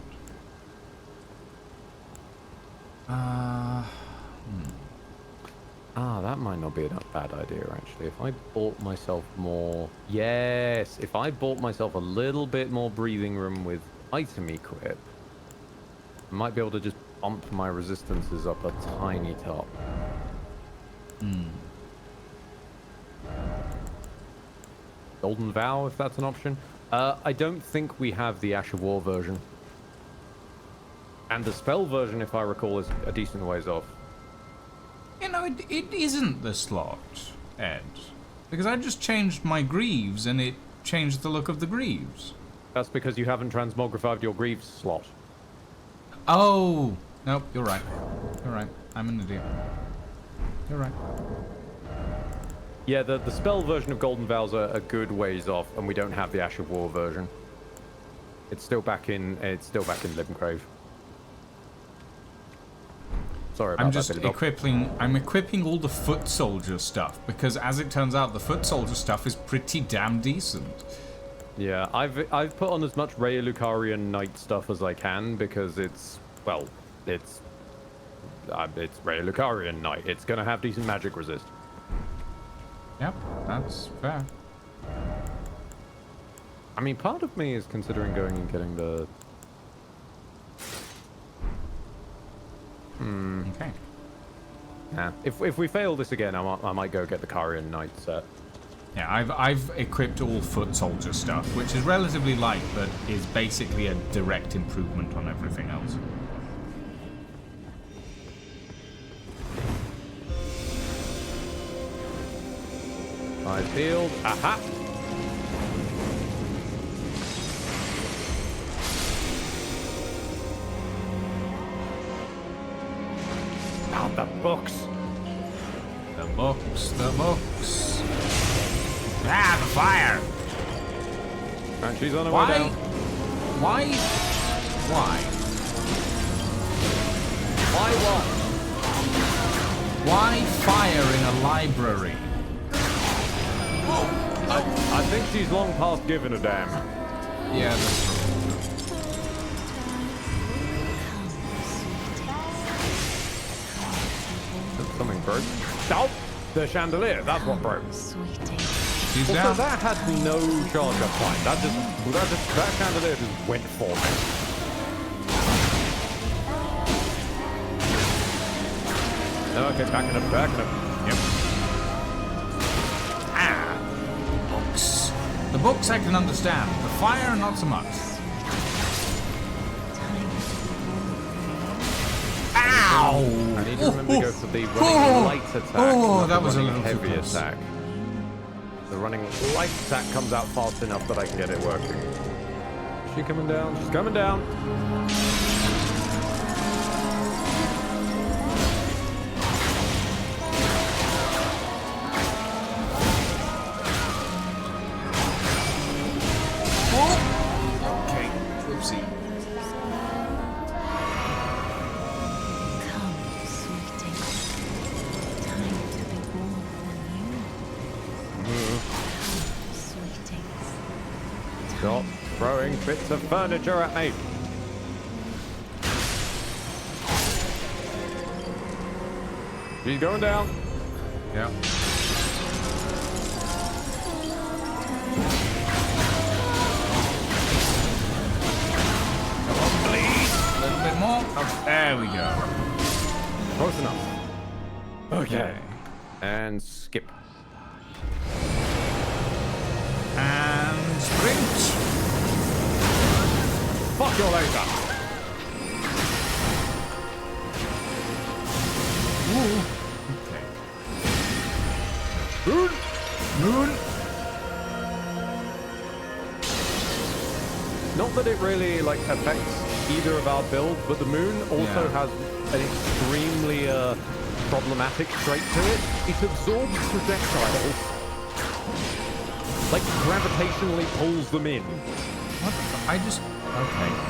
That might not be a bad idea actually. If I bought myself more, yes, if I bought myself a little bit more breathing room with item equip, I might be able to just bump my resistances up a tiny top. Golden Vow, if that's an option. I don't think we have the Ash of War version. And the spell version, if I recall, is a decent ways off. You know, it isn't the slot, Ed. Because I just changed my greaves and it changed the look of the greaves. That's because you haven't transmogrified your greaves slot. Oh! Nope, you're right. You're right. I'm an idiot. You're right. Yeah, the spell version of Golden Vows are a good ways off, and we don't have the Ash of War version. It's still back in Limgrave. Sorry about that. I'm equipping all the foot soldier stuff because, as it turns out, the foot soldier stuff is pretty damn decent. Yeah, I've put on as much Raya Lucarian Knight stuff as I can because it's Raya Lucarian Knight. It's gonna have decent magic resist. Yep, that's fair. I mean, part of me is considering going and getting the. Okay. Yeah. If we fail this again, I might go get the Carian Knight set. Yeah, I've equipped all foot soldier stuff, which is relatively light, but is basically a direct improvement on everything else. Eyes peeled. Aha! Oh, the books! The books. Ah, the fire! And she's on her way down. Why? Why what? Why fire in a library? I think she's long past giving a damn. Yeah, that's true. Something broke. Oh! The chandelier, that's what broke. She's Also, down. that had no charge up time. That chandelier just went for me. Okay, backing up. Yep. Ah! Books. The books I can understand. The fire, not so much. Ow! I need to remember to go for the running light attack. Oh, not that the was a running little too heavy close. attack. The running light attack comes out fast enough that I can get it working. Is she coming down? She's coming down. throwing bits of furniture at me. She's going down. Yeah. Come on, please. A little bit more. Oh, there we go. Close enough. Okay. And skip. And sprint. Fuck your laser. Ooh. Okay. Moon. Moon. Not that it really like affects either of our builds, but the moon also has an extremely problematic trait to it. It absorbs projectiles, like gravitationally pulls them in. What the fuck?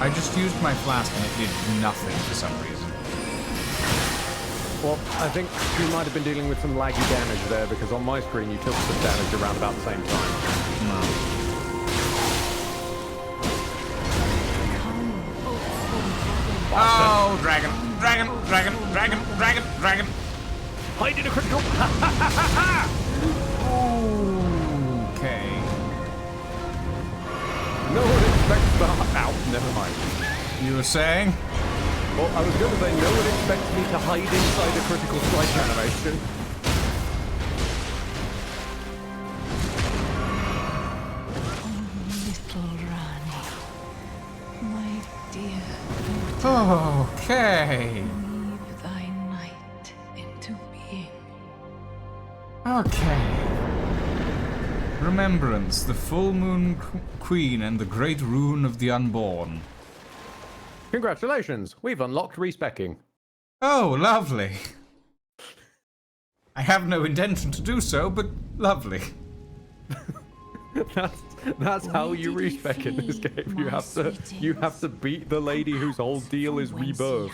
I just used my flask and it did nothing for some reason. Well, I think you might have been dealing with some laggy damage there, because on my screen you took some damage around about the same time. No. Oh, dragon, dragon, dragon, dragon, dragon, dragon. I did a critical. Okay. No one expects that. Ow, never mind. You were saying? Well, I was going to say, no one expects me to hide inside a critical strike animation. Oh, little Rani, my dear, Okay. weave thy night into being. Okay. Remembrance, the full moon queen and the great rune of the unborn. Congratulations, we've unlocked respecking. Oh, lovely. I have no intention to do so, but lovely. That's how you Where did you respec in this flee, game. my You have to beat the lady whose whole deal is rebirth.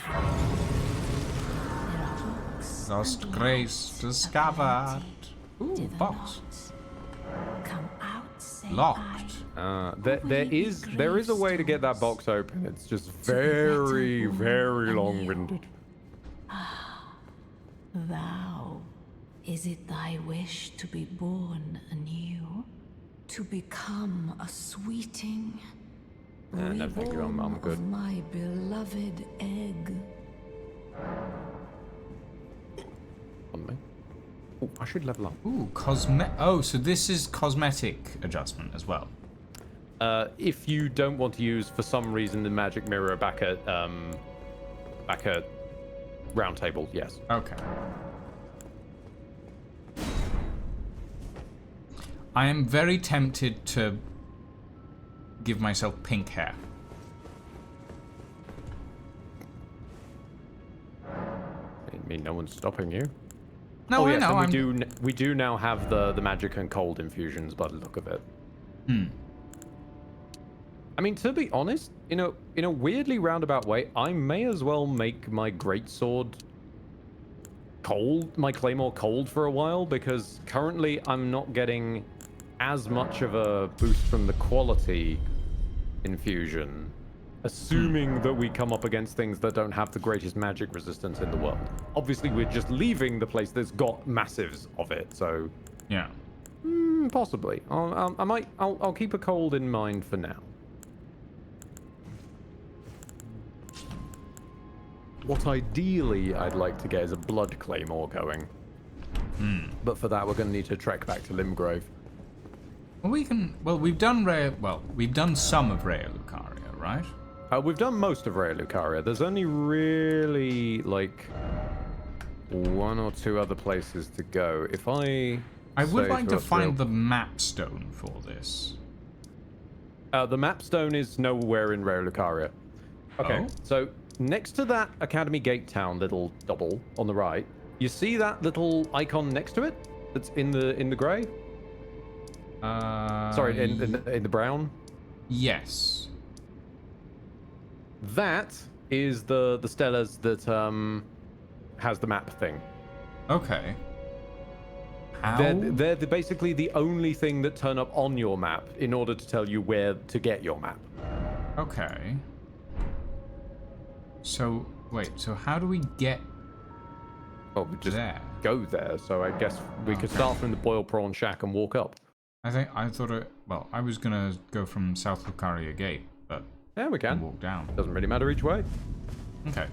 Lost grace discovered. Ooh, box. Come out, say Locked. There is a way to get that box open. It's just very, very long-winded. Thou, is it thy wish to be born anew? To become a sweeting? No, thank you, I'm Reborn good. of my beloved egg. On me. Oh, I should level up. Ooh, so this is cosmetic adjustment as well. If you don't want to use, for some reason, the magic mirror back at round table, yes. Okay. I am very tempted to give myself pink hair. I mean, no one's stopping you. No, Oh I yes, know. and we do now have the magic and cold infusions by the look of it. I mean, to be honest, in a weirdly roundabout way, I may as well make my greatsword cold, my claymore cold for a while, because currently I'm not getting as much of a boost from the quality infusion, assuming that we come up against things that don't have the greatest magic resistance in the world. Obviously, we're just leaving the place that's got massives of it, so Yeah. possibly. I'll keep a cold in mind for now. What ideally I'd like to get is a blood claymore going. But for that, we're going to need to trek back to Limgrave. Well, we can. Well, we've done we've done some of Raya Lucaria, right? We've done most of Raya Lucaria. There's only really like one or two other places to go. If I would say like to us find the map stone for this. the map stone is nowhere in Raya Lucaria. Okay, Oh. so next to that Academy Gate Town little double on the right, you see that little icon next to it that's in the grey? Sorry, in the brown. Yes. That is the Stellas that has the map thing. Okay. How? They're basically the only thing that turn up on your map in order to tell you where to get your map. Okay. So, wait, so how do we get Oh, we just there? go there, so I guess we could start from the boiled prawn shack and walk up. I thought well, I was gonna go from South Lucaria Gate, but Yeah, we can. walk down. Doesn't really matter each way. Okay.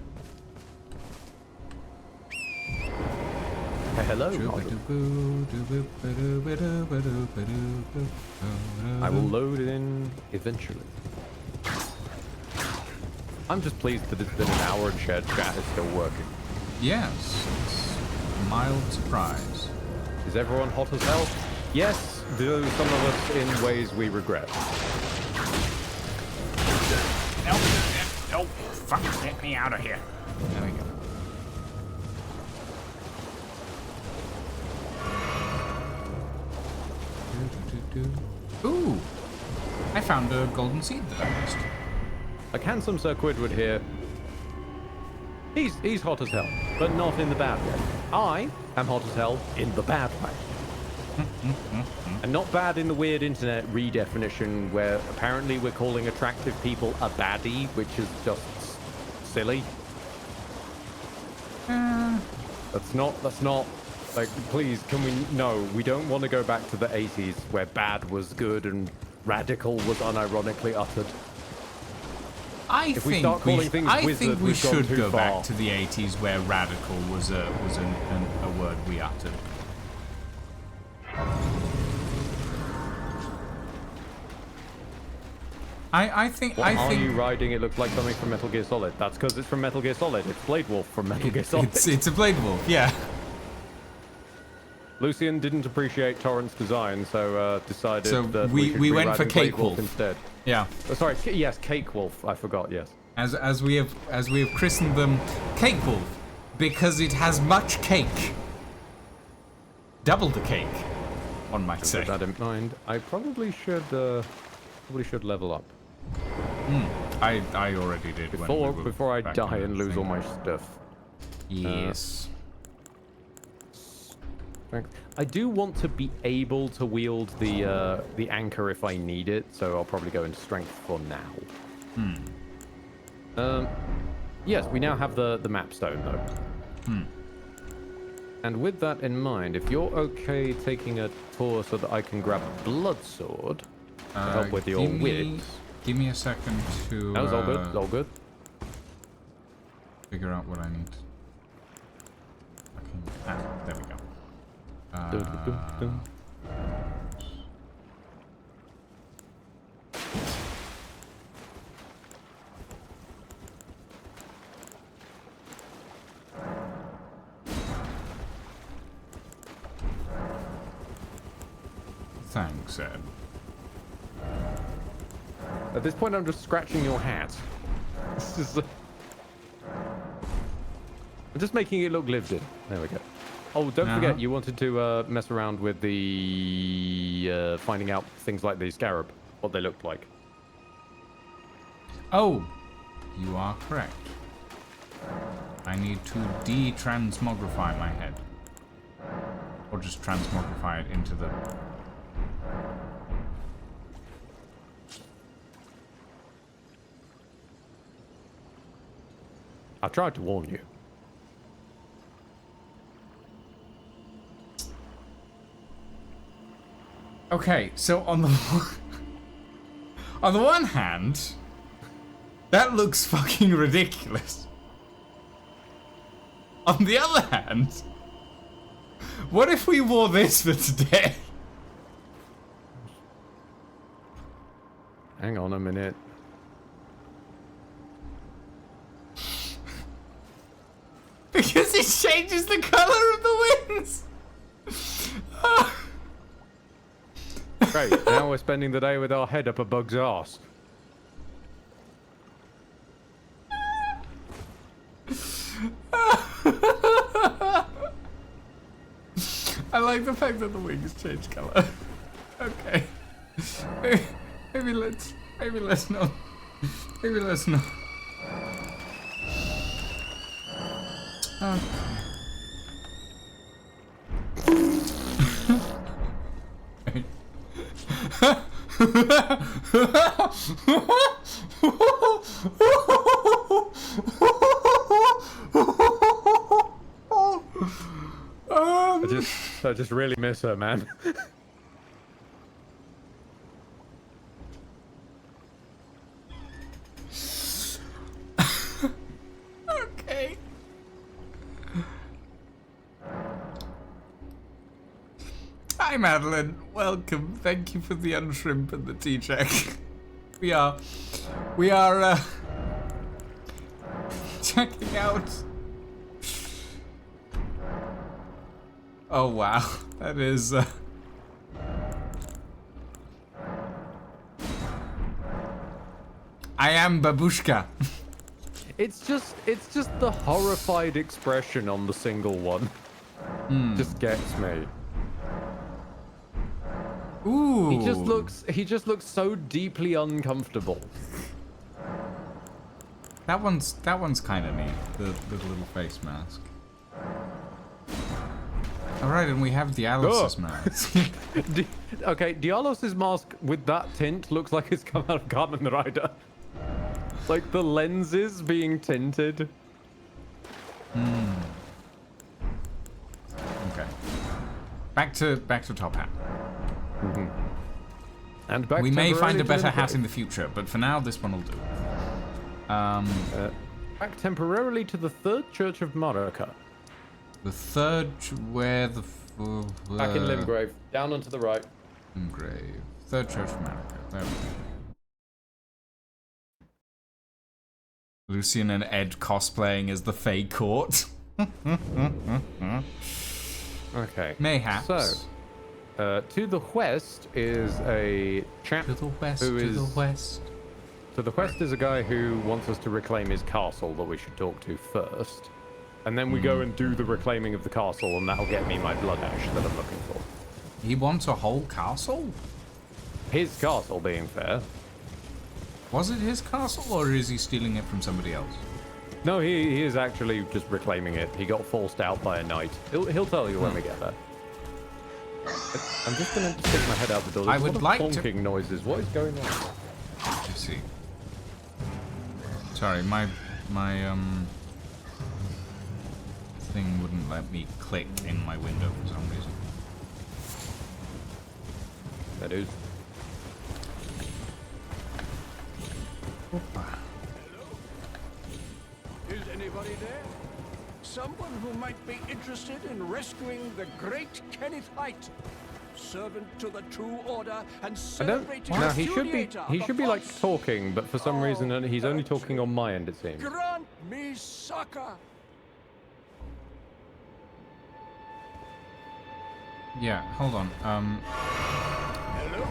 Hello. I will load it in eventually. I'm just pleased that it's been an hour and shared chat is still working. Yes, it's a mild surprise. Is everyone hot as hell? Yes, do some of us in ways we regret. No, fuck, get me out of here. There we go. Ooh, I found a golden seed that I missed. Like handsome Sir Quidwood here. He's hot as hell, but not in the bad way. I am hot as hell in the bad way. And not bad in the weird internet redefinition where apparently we're calling attractive people a baddie, which is just silly. That's not, like, please, can we, no, we don't want to go back to the 80s where bad was good and radical was unironically uttered. I If we start calling things think wizard, we we've gone should too go far. back to the 80s where radical was a word we uttered. I think What are you riding? It looks like something from Metal Gear Solid. That's because it's from Metal Gear Solid. It's Blade Wolf from Metal Gear Solid. it's a Blade Wolf, yeah. Lucian didn't appreciate Torrent's design, so decided So that we should be went for riding Blade Cake Wolf. instead. Yeah. Oh, sorry, yes, Cake Wolf. I forgot. Yes. As we have christened them Cake Wolf because it has much cake. Double the cake, one might say. With that in mind, I probably should level up I already did before I die and lose all my stuff. Yes. I do want to be able to wield the anchor if I need it, so I'll probably go into strength for now. Yes, we now have the map stone though. And with that in mind, if you're okay taking a tour so that I can grab a blood sword to help with your wits. Give me a second to. That was all good. All good. Figure out what I need. There we go. Thanks, Ed. At this point, I'm just scratching your hat. This is. I'm just making it look lived in. There we go. Oh, don't forget, you wanted to mess around with the finding out things like the scarab, what they looked like. Oh, you are correct. I need to de-transmogrify my head. Or just transmogrify it into the... I tried to warn you. Okay, so on the on the one hand, that looks fucking ridiculous. On the other hand, what if we wore this for today? Hang on a minute. Because it changes the color of the wings. Great, now we're spending the day with our head up a bug's arse. I like the fact that the wings change color. Okay. Maybe let's not. Maybe let's not. I just really miss her, man. Okay. Hi, Madeline. Welcome. Thank you for the unshrimp and the tea check. We are checking out. Oh wow, that is. I am babushka. It's just the horrified expression on the single one. Just gets me. Ooh. He just looks so deeply uncomfortable. That one's kind of neat. The little face mask. All right, and we have Dialos's mask. Okay, Dialos's mask with that tint looks like it's come out of Kamen Rider. Like the lenses being tinted. Okay. Back to Top Hat. And back. We may find a better Limgrave. hat in the future, but for now, this one will do. Back temporarily to the Third Church of Marika. The third, where the Back in Limgrave, down and to the right. Limgrave. Third Church of America. There we go. Lucian and Ed cosplaying as the Fey Court. Okay. Mayhaps. So, to the west is a chap To the west, who to is... the west. To the west is a guy who wants us to reclaim his castle that we should talk to first. And then we go and do the reclaiming of the castle, and that'll get me my blood ash that I'm looking for. He wants a whole castle? His castle, being fair. Was it his castle, or is he stealing it from somebody else? No, he is actually just reclaiming it. He got forced out by a knight. He'll tell you when we get there. I'm just going to stick my head out the door. I There's a would lot of like to- honking noises. What is going on? Let's see. Sorry, my thing wouldn't let me click in my window for some reason. That is. Is anybody there? Someone who might be interested in rescuing the great Kenneth Height, servant to the true order and I don't. celebrating No, the he should be. Studiator He of should the be like false. talking, but for some reason he's only talking on my end. It seems. Grant me succor. Yeah, hold on. Hello?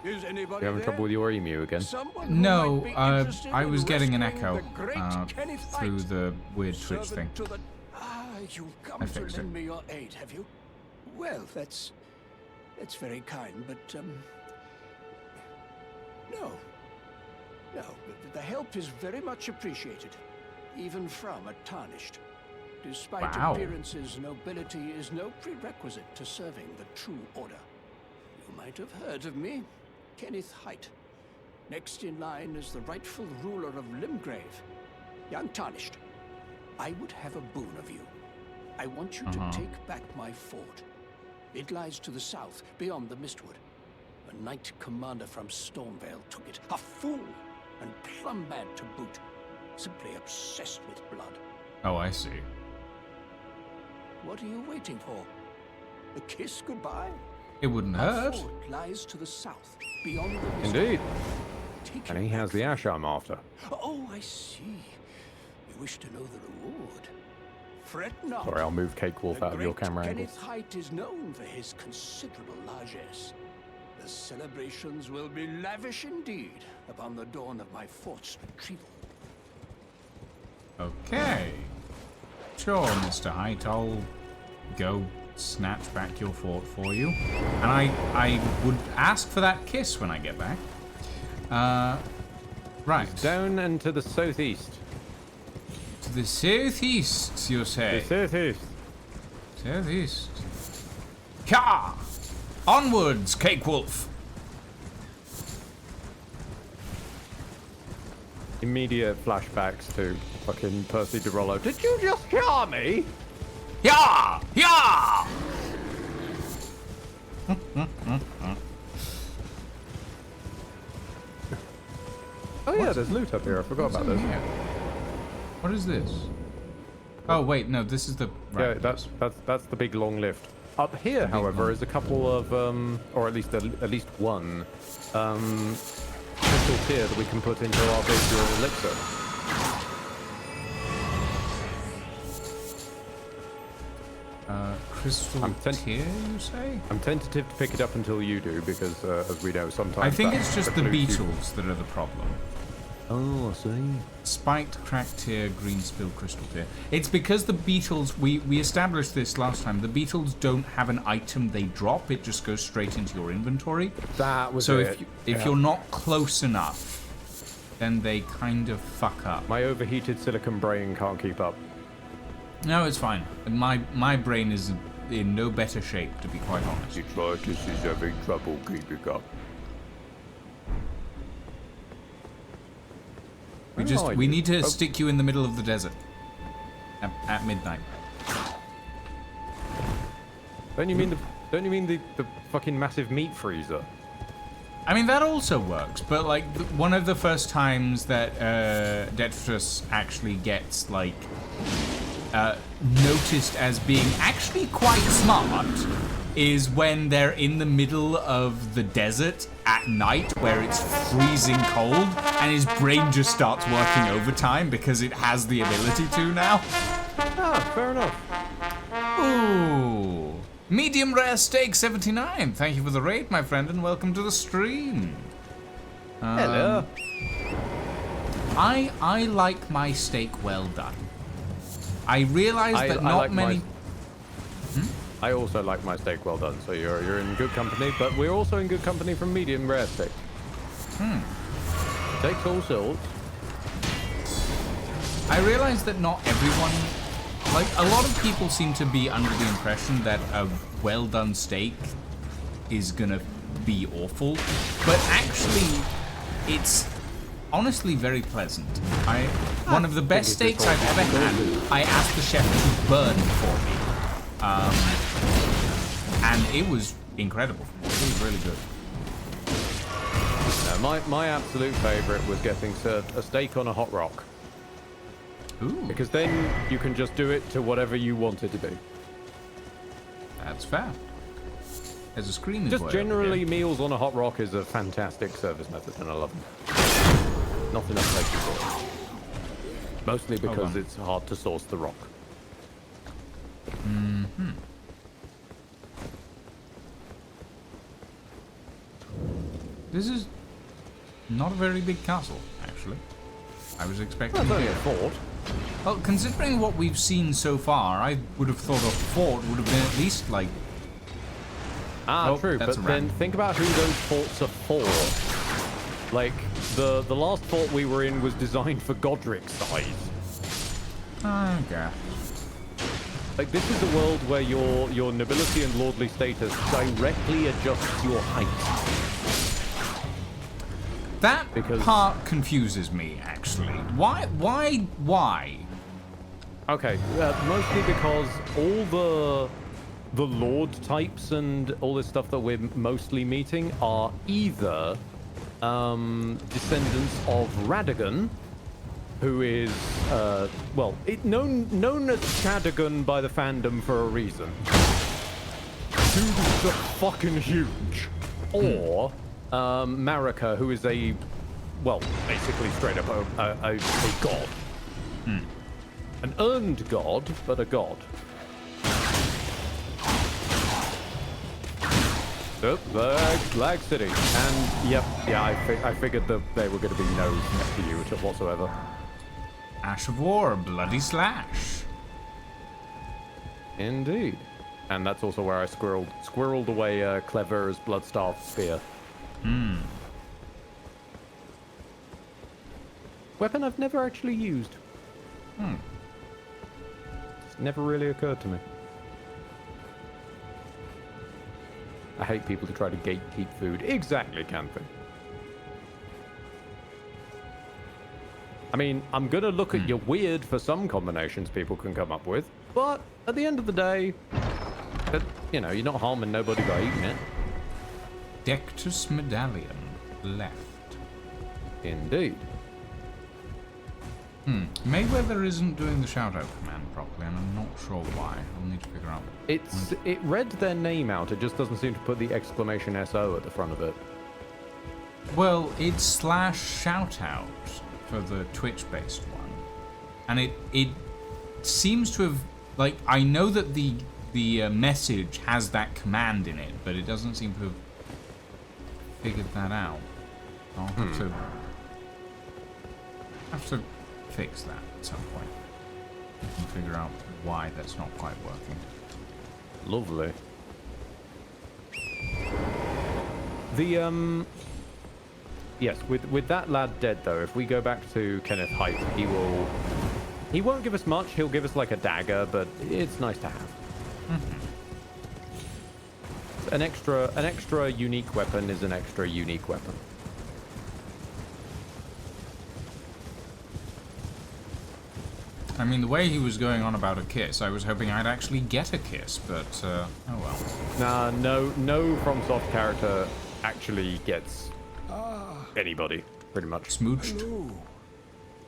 Is anybody You having there? trouble with your emu again? Someone who No, might be interested I in was getting an rescuing echo the great Kenneth through Height, the weird Twitch thing. servant to the... you've come I to fixed lend it. me your aid, have you? Well, that's very kind, but no, the help is very much appreciated, even from a tarnished. Despite Wow. appearances, nobility is no prerequisite to serving the true order. You might have heard of me, Kenneth Height. Next in line is the rightful ruler of Limgrave, young Tarnished. I would have a boon of you. I want you to take back my fort. It lies to the south, beyond the Mistwood. A knight commander from Stormvale took it. A fool, and plumb mad to boot. Simply obsessed with blood. Oh, I see. What are you waiting for? A kiss goodbye? It wouldn't Our hurt. fort lies to the south, beyond the Mistwood. Indeed. Take And it he has back the from ash I'm after. Oh, I see. You wish to know the reward. Fret not. Sorry, I'll move Cake Wolf The out of your great camera Kenneth angles. Height is known for his considerable largesse. The celebrations will be lavish indeed upon the dawn of my fort's retrieval. Okay. Sure, Mr. Height, I'll go snatch back your fort for you. And I would ask for that kiss when I get back. Right. Down and to the southeast. To the southeast, you say? The southeast. Southeast. Ka! Onwards, Cake Wolf! immediate flashbacks to fucking Percy DeRollo. Did you just kill me? Yeah! Yeah! Oh yeah, there's loot up here. I forgot about this. What is this? Oh wait, no, this is the. Yeah, Right, that's the big long lift. Up here, however, is a couple of or at least one crystal tier that we can put into our big elixir. crystal tier, you say? I'm tentative to pick it up until you do because, as we know, sometimes I think that it's just the precludes you. beetles that are the problem. Oh, I see. Spiked, cracked tier, green spill, crystal tier. It's because the beetles, we established this last time, the beetles don't have an item they drop, it just goes straight into your inventory. That was so it. if you're not close enough, then they kind of fuck up. My overheated silicon brain can't keep up. No, it's fine. My brain is in no better shape, to be quite honest. Detritus is having trouble keeping up. We need to stick you in the middle of the desert at midnight. Don't you mean the fucking massive meat freezer? I mean, that also works, but like one of the first times that Detritus actually gets like noticed as being actually quite smart is when they're in the middle of the desert at night where it's freezing cold and his brain just starts working overtime because it has the ability to now. Ah, fair enough. Ooh. Medium rare steak 79. Thank you for the raid, my friend, and welcome to the stream. Hello. I like my steak well done. I realize that not many. I also like my steak well done, so you're in good company, but we're also in good company from medium rare steak. Takes all sorts. I realize that not everyone, like a lot of people seem to be under the impression that a well done steak is gonna be awful, but actually it's honestly very pleasant. One of the best steaks I've ever had, I asked the chef to burn for me. And it was incredible. It was really good. No, my absolute favorite was getting served a steak on a hot rock. Ooh. Because then you can just do it to whatever you want it to be. That's fair. There's a screen. Just generally, meals on a hot rock is a fantastic service method, and I love them. Not enough places for it. Mostly because it's hard to source the rock. Mm-hmm. This is not a very big castle, actually. I was expecting. Well, it's only a fort. Well, considering what we've seen so far, I would have thought a fort would have been at least like. True, but then think about who those forts are for. Like, the last fort we were in was designed for Godric's size. Okay. Like, this is a world where your nobility and lordly status directly adjusts your height. That part confuses me, actually. Why? Okay, mostly because all the lord types and all this stuff that we're mostly meeting are either descendants of Radagon, who is known as Shadagon by the fandom for a reason. Dude is so fucking huge. Or Marika, who is basically straight up a god. An earned god, but a god. Lag City. And, I figured that they were going to be no threat to you whatsoever. Ash of War, bloody slash. Indeed. And that's also where I squirreled away Clever's Bloodstarved Spear. Weapon I've never actually used. It's never really occurred to me. I hate people who try to gatekeep food. Exactly, Canthy. I mean, I'm gonna look at your weird for some combinations people can come up with, but at the end of the day, you know, you're not harming nobody by eating it. Dectus medallion left. Indeed. Mayweather isn't doing the shout out command properly, and I'm not sure why. I'll need to figure out. It read their name out. It just doesn't seem to put the exclamation SO at the front of it. Well, it's /shoutout for the Twitch-based one, and it seems to have, like, I know that the message has that command in it, but it doesn't seem to have figured that out. I'll have to fix that at some point and figure out why that's not quite working. Lovely. The yes, with that lad dead though, if we go back to Kenneth Height, he won't give us much. He'll give us like a dagger, but it's nice to have. An extra unique weapon is an extra unique weapon. I mean, the way he was going on about a kiss, I was hoping I'd actually get a kiss, but oh well. Nah, no FromSoft character actually gets anybody, pretty much. Smooched? Hello.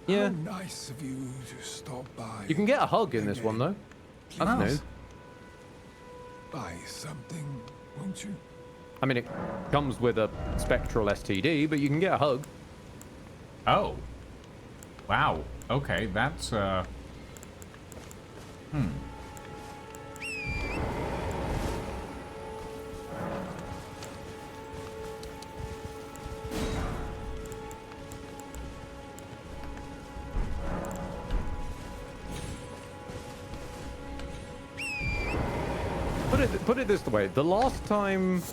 Yeah. How nice of you to stop by. You can get a hug in this one though. That's new. Buy something, won't you? I mean, it comes with a spectral STD, but you can get a hug. Oh. Wow. Okay, that's Put it this way: the last time,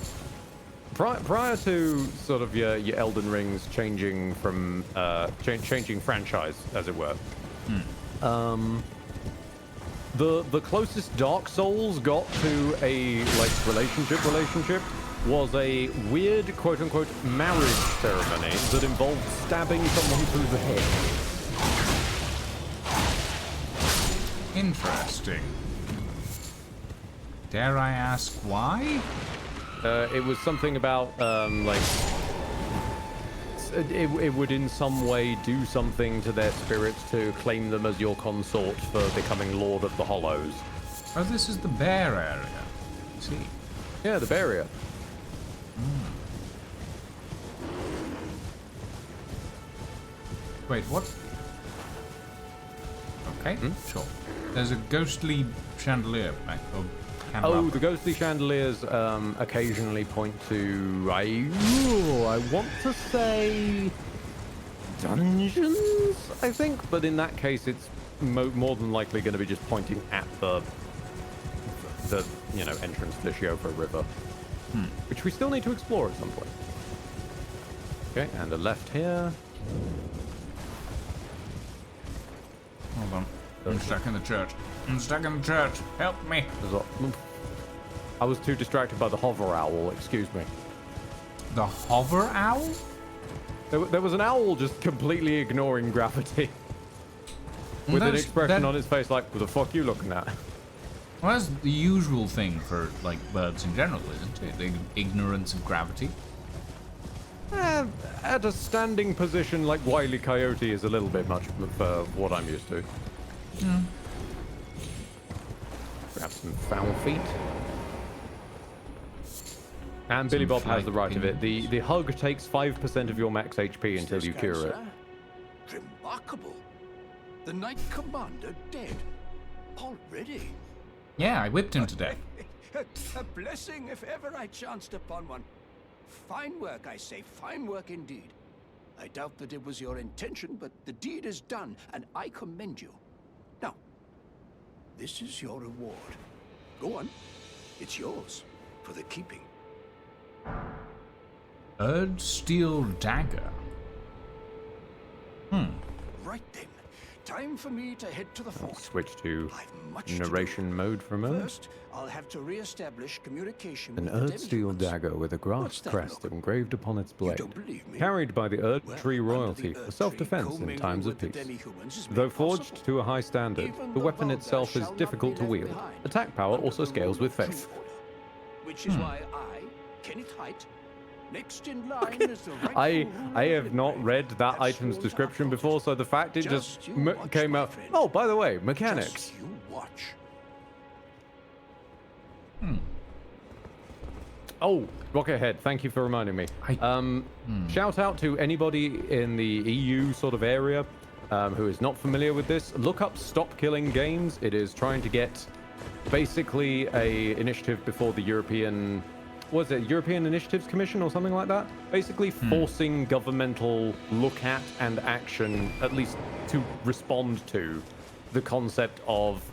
prior to sort of your Elden Rings changing from changing franchise, as it were, the closest Dark Souls got to a like relationship was a weird quote unquote marriage ceremony that involved stabbing someone through the head. interesting. Dare I ask why? It was something about like it would in some way do something to their spirits to claim them as your consort for becoming Lord of the Hollows. Oh, this is the bear area. I see. Yeah, the barrier. Wait, what? Okay, sure. There's a ghostly chandelier back. Oh, candelabra. the ghostly chandeliers occasionally point to I want to say dungeons, I think, but in that case, it's more than likely going to be just pointing at the entrance to the Shiofa River, which we still need to explore at some point. Okay, and a left here. Hold on. I'm stuck in the church. I'm stuck in the church. Help me. I was too distracted by the hover owl. Excuse me. The hover owl? There was an owl just completely ignoring gravity. With an expression on its face like, what the fuck are you looking at? Well, that's the usual thing for, like, birds in general, isn't it? The ignorance of gravity. At a position like Wile E. Coyote is a little bit much for what I'm used to. Grab some foul feet. And Billy Bob has the right of it. The hug takes 5% of your max HP until you cure it. Remarkable. The Knight Commander dead. Already. Yeah, I whipped him to death. A blessing if ever I chanced upon one. Fine work, I say. Fine work indeed. I doubt that it was your intention, but the deed is done, and I commend you. Now, this is your reward. Go on. It's yours for the keeping. Erd steel dagger. Right then, time for me to head to the fort. Switch to I've much to do. narration mode for a moment. First, I'll have to re-establish communication An with the Erd Devi steel humans. dagger with a grass What's that crest look? engraved upon its blade, don't believe me? carried by the Erd Well, tree under the royalty Erd for tree, self-defense in commingling times of with the peace. Devi humans is made Though forged possible. to a high standard, Even the the weapon vulgar itself is shall not difficult be to left wield. behind Attack power under also the scales rule with of true faith. order. Which is why I, Kenneth Height, next in line is the rightful I ruler have of not Limgrave. read that Have item's sworn to description uphold before, it. so the fact it just You watch, came my out. friend. Oh, by the way, mechanics. Just you watch. Oh, Rockhead, thank you for reminding me. Shout out to anybody in the EU sort of area who is not familiar with this. Look up Stop Killing Games. It is trying to get basically a initiative before the European, was it European Initiatives Commission or something like that? Basically forcing governmental look at and action, at least to respond to the concept of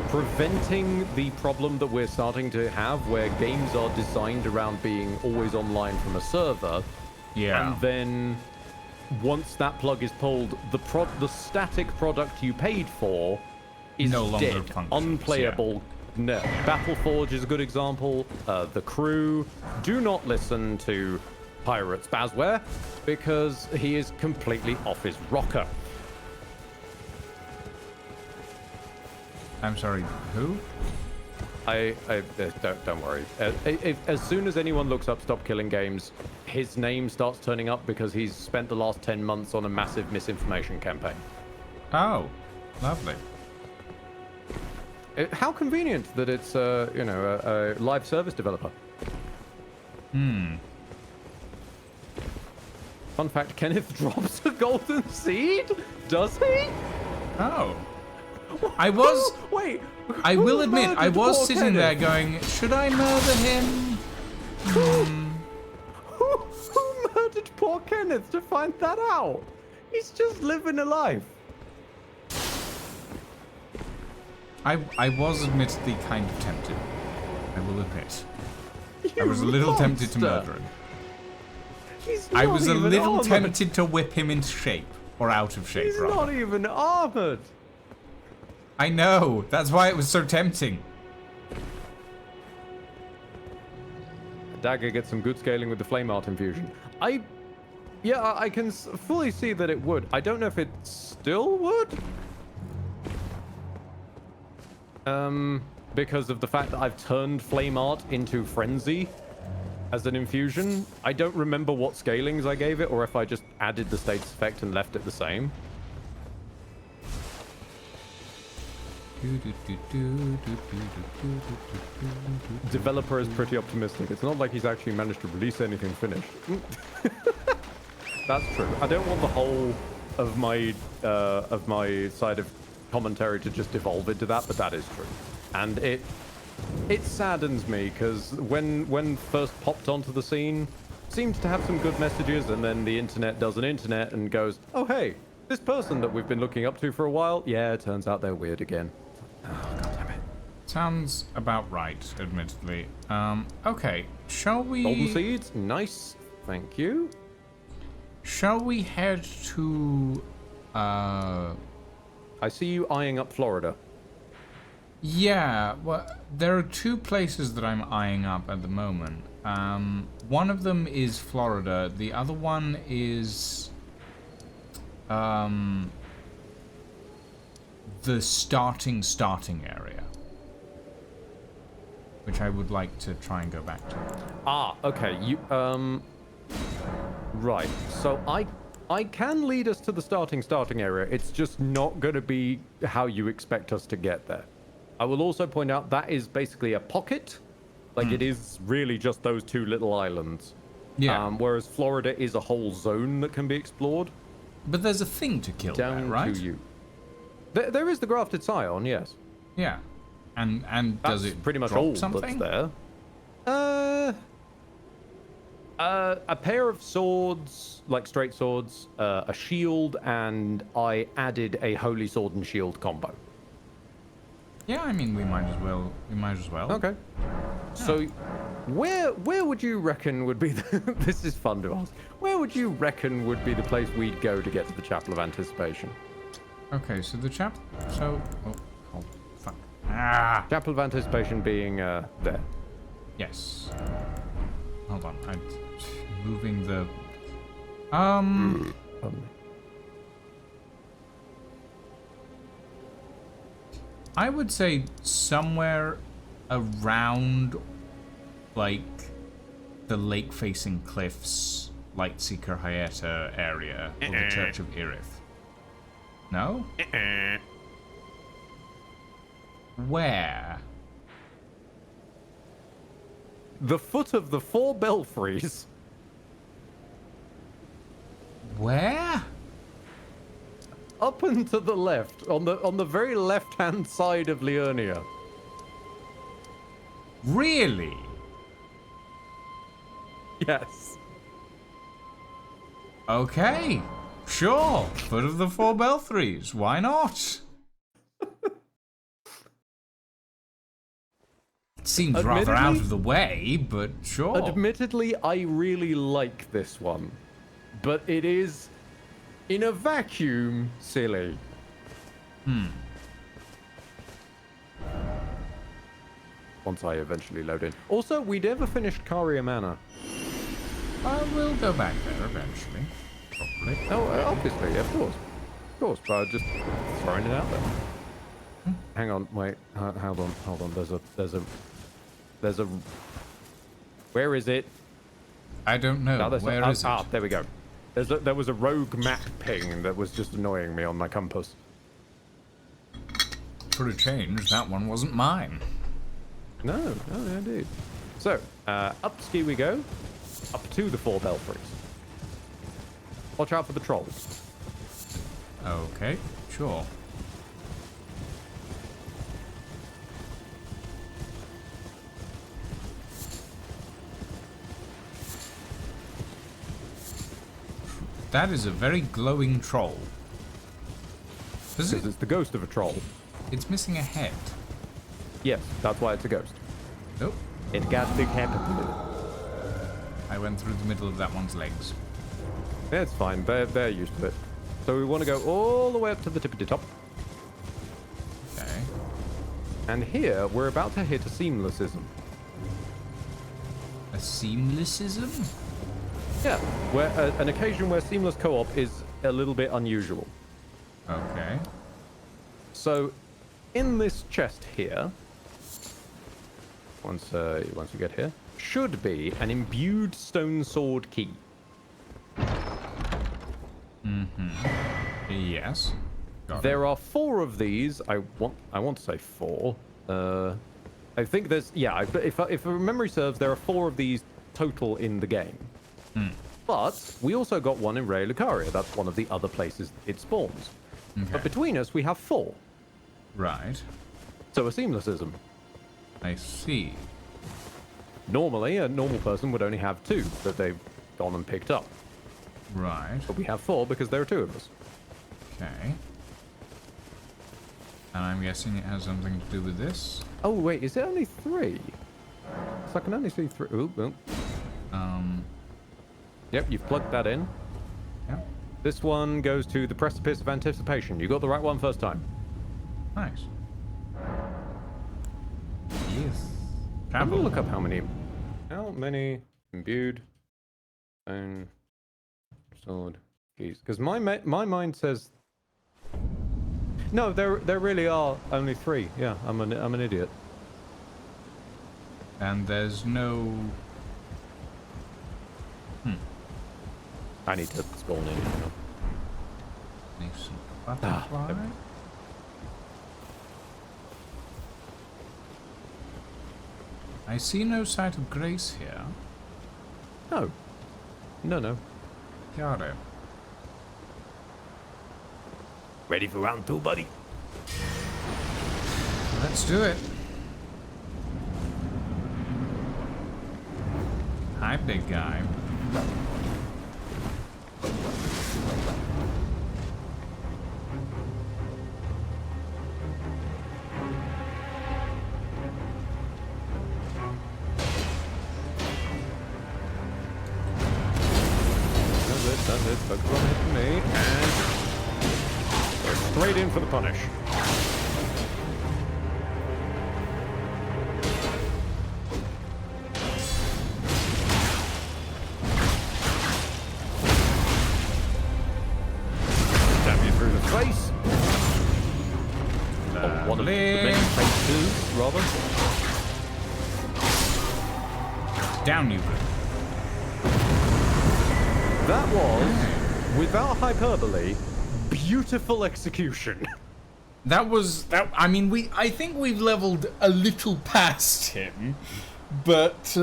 preventing the problem that we're starting to have where games are designed around being always online from a server. Yeah. And then once that plug is pulled, the static product you paid for is No longer dead, functions, unplayable. No. Battleforge is a good example. The Crew. Do not listen to Pirates Bazware because he is completely off his rocker. I'm sorry, who? Don't worry. As soon as anyone looks up Stop Killing Games, his name starts turning up because he's spent the last 10 months on a massive misinformation campaign. Oh, lovely. How convenient that it's, a live service developer. Fun fact, Kenneth drops a golden seed? Does he? Oh. I was... Wait. I who will admit, I murdered was poor sitting there Kenneth? going, should I murder him? Who murdered poor Kenneth to find that out? He's just living a life. I was admittedly kind of tempted. I will admit. I You was a little tempted to monster. murder him. He's I not was a even little armored. tempted to whip him into shape. Or out of shape, He's rather. not even armored. I know. That's why it was so tempting. Dagger gets some good scaling with the flame art infusion. I can fully see that it would. I don't know if it still would. Because of the fact that I've turned flame art into frenzy as an infusion. I don't remember what scalings I gave it, or if I just added the status effect and left it the same. Developer is pretty optimistic. It's not like he's actually managed to release anything finished. That's true. I don't want the whole of my side of commentary to just evolve into that, but that is true. And it saddens me because when first popped onto the scene, seemed to have some good messages, and then the internet does an internet and goes, oh hey, this person that we've been looking up to for a while, yeah, it turns out they're weird again. Oh, God damn it. Sounds about right, admittedly. Okay. Shall we... Golden seeds, nice, thank you. Shall we head to... I see you eyeing up Florida. Yeah, well, there are two places that I'm eyeing up at the moment. One of them is Florida. The other one is... the starting area. Which I would like to try and go back to. Ah, okay, you, right, so I can lead us to the starting area. It's just not going to be how you expect us to get there. I will also point out that is basically a pocket. Like, it is really just those two little islands. Yeah. Whereas Florida is a whole zone that can be explored. But there's a thing to kill Down there, right? to you. There is the grafted scion, yes. Yeah. And That's does it pretty much drop all something? that's there. A pair of swords, like straight swords, a shield, and I added a holy sword and shield combo. Yeah, I mean, we might as well. Okay. So, where would you reckon would be the, this is fun to ask. Where would you reckon would be the place we'd go to get to the Chapel of Anticipation? Okay, so the oh, fuck. Ah! Chapel of Anticipation being there. Yes. Hold on, I'm moving the... Pardon me. I would say somewhere around, like, the lake-facing cliffs, Lightseeker Hyeta area, or the Church of Irith. No? Where? The foot of the 4 belfries. Where? Up and to the left, on the very left-hand side of Liurnia. Really? Yes. Okay. Sure. Foot of the 4 belfries. Why not? It seems rather out of the way, but sure. Admittedly, I really like this one. But it is, in a vacuum, silly. Once I eventually load in. Also, we never finished Caria Manor. I will go back there eventually. Probably. Oh, obviously, of course. Of course, but just throwing it out there. Hang on, wait, hold on. There's a... Where is it? I don't know. Where is it? Ah, there we go. There was a rogue map ping that was just annoying me on my compass. For a change, that one wasn't mine. No, indeed. So, up ski we go. Up to the 4 belfries. Watch out for the trolls. Okay, sure. That is a very glowing troll. Because it's the ghost of a troll. It's missing a head. Yes, that's why it's a ghost. Nope. It got big head. I went through the middle of that one's legs. Yeah, it's fine. They're used to it. So we want to go all the way up to the tippity top. Okay. And here, we're about to hit a seamlessism. A seamlessism? Yeah, where an occasion where seamless co-op is a little bit unusual. Okay. So, in this chest here, once you get here, should be an imbued stone sword key. Yes. There are 4 of these. I want to say 4. I think there's if memory serves, there are 4 of these total in the game. But we also got one in Raya Lucaria. That's one of the other places it spawns. Okay. But between us, we have 4. Right. So a seamlessism. I see. Normally, a normal person would only have 2 that they've gone and picked up. Right. But we have 4 because there are 2 of us. Okay. And I'm guessing it has something to do with this. Oh, wait, is it only 3? So I can only see 3. Ooh. Yep, you've plugged that in. Yeah. This one goes to the Precipice of Anticipation. You got the right one first time. Nice. Yes. I'm gonna look up how many imbued stone sword keys. Because my mind says no. There really are only 3. Yeah, I'm an idiot. And there's no... I need to spawn in. Decent butterfly. I see no sight of Grace here. No. Got it. Ready for round 2, buddy? Let's do it. Hi, big guy. straight in for the punish. Stab you through the face. Or one of the many faces, rather. Down you go. That was, without hyperbole, beautiful execution. That was that. I mean, I think we've leveled a little past him, but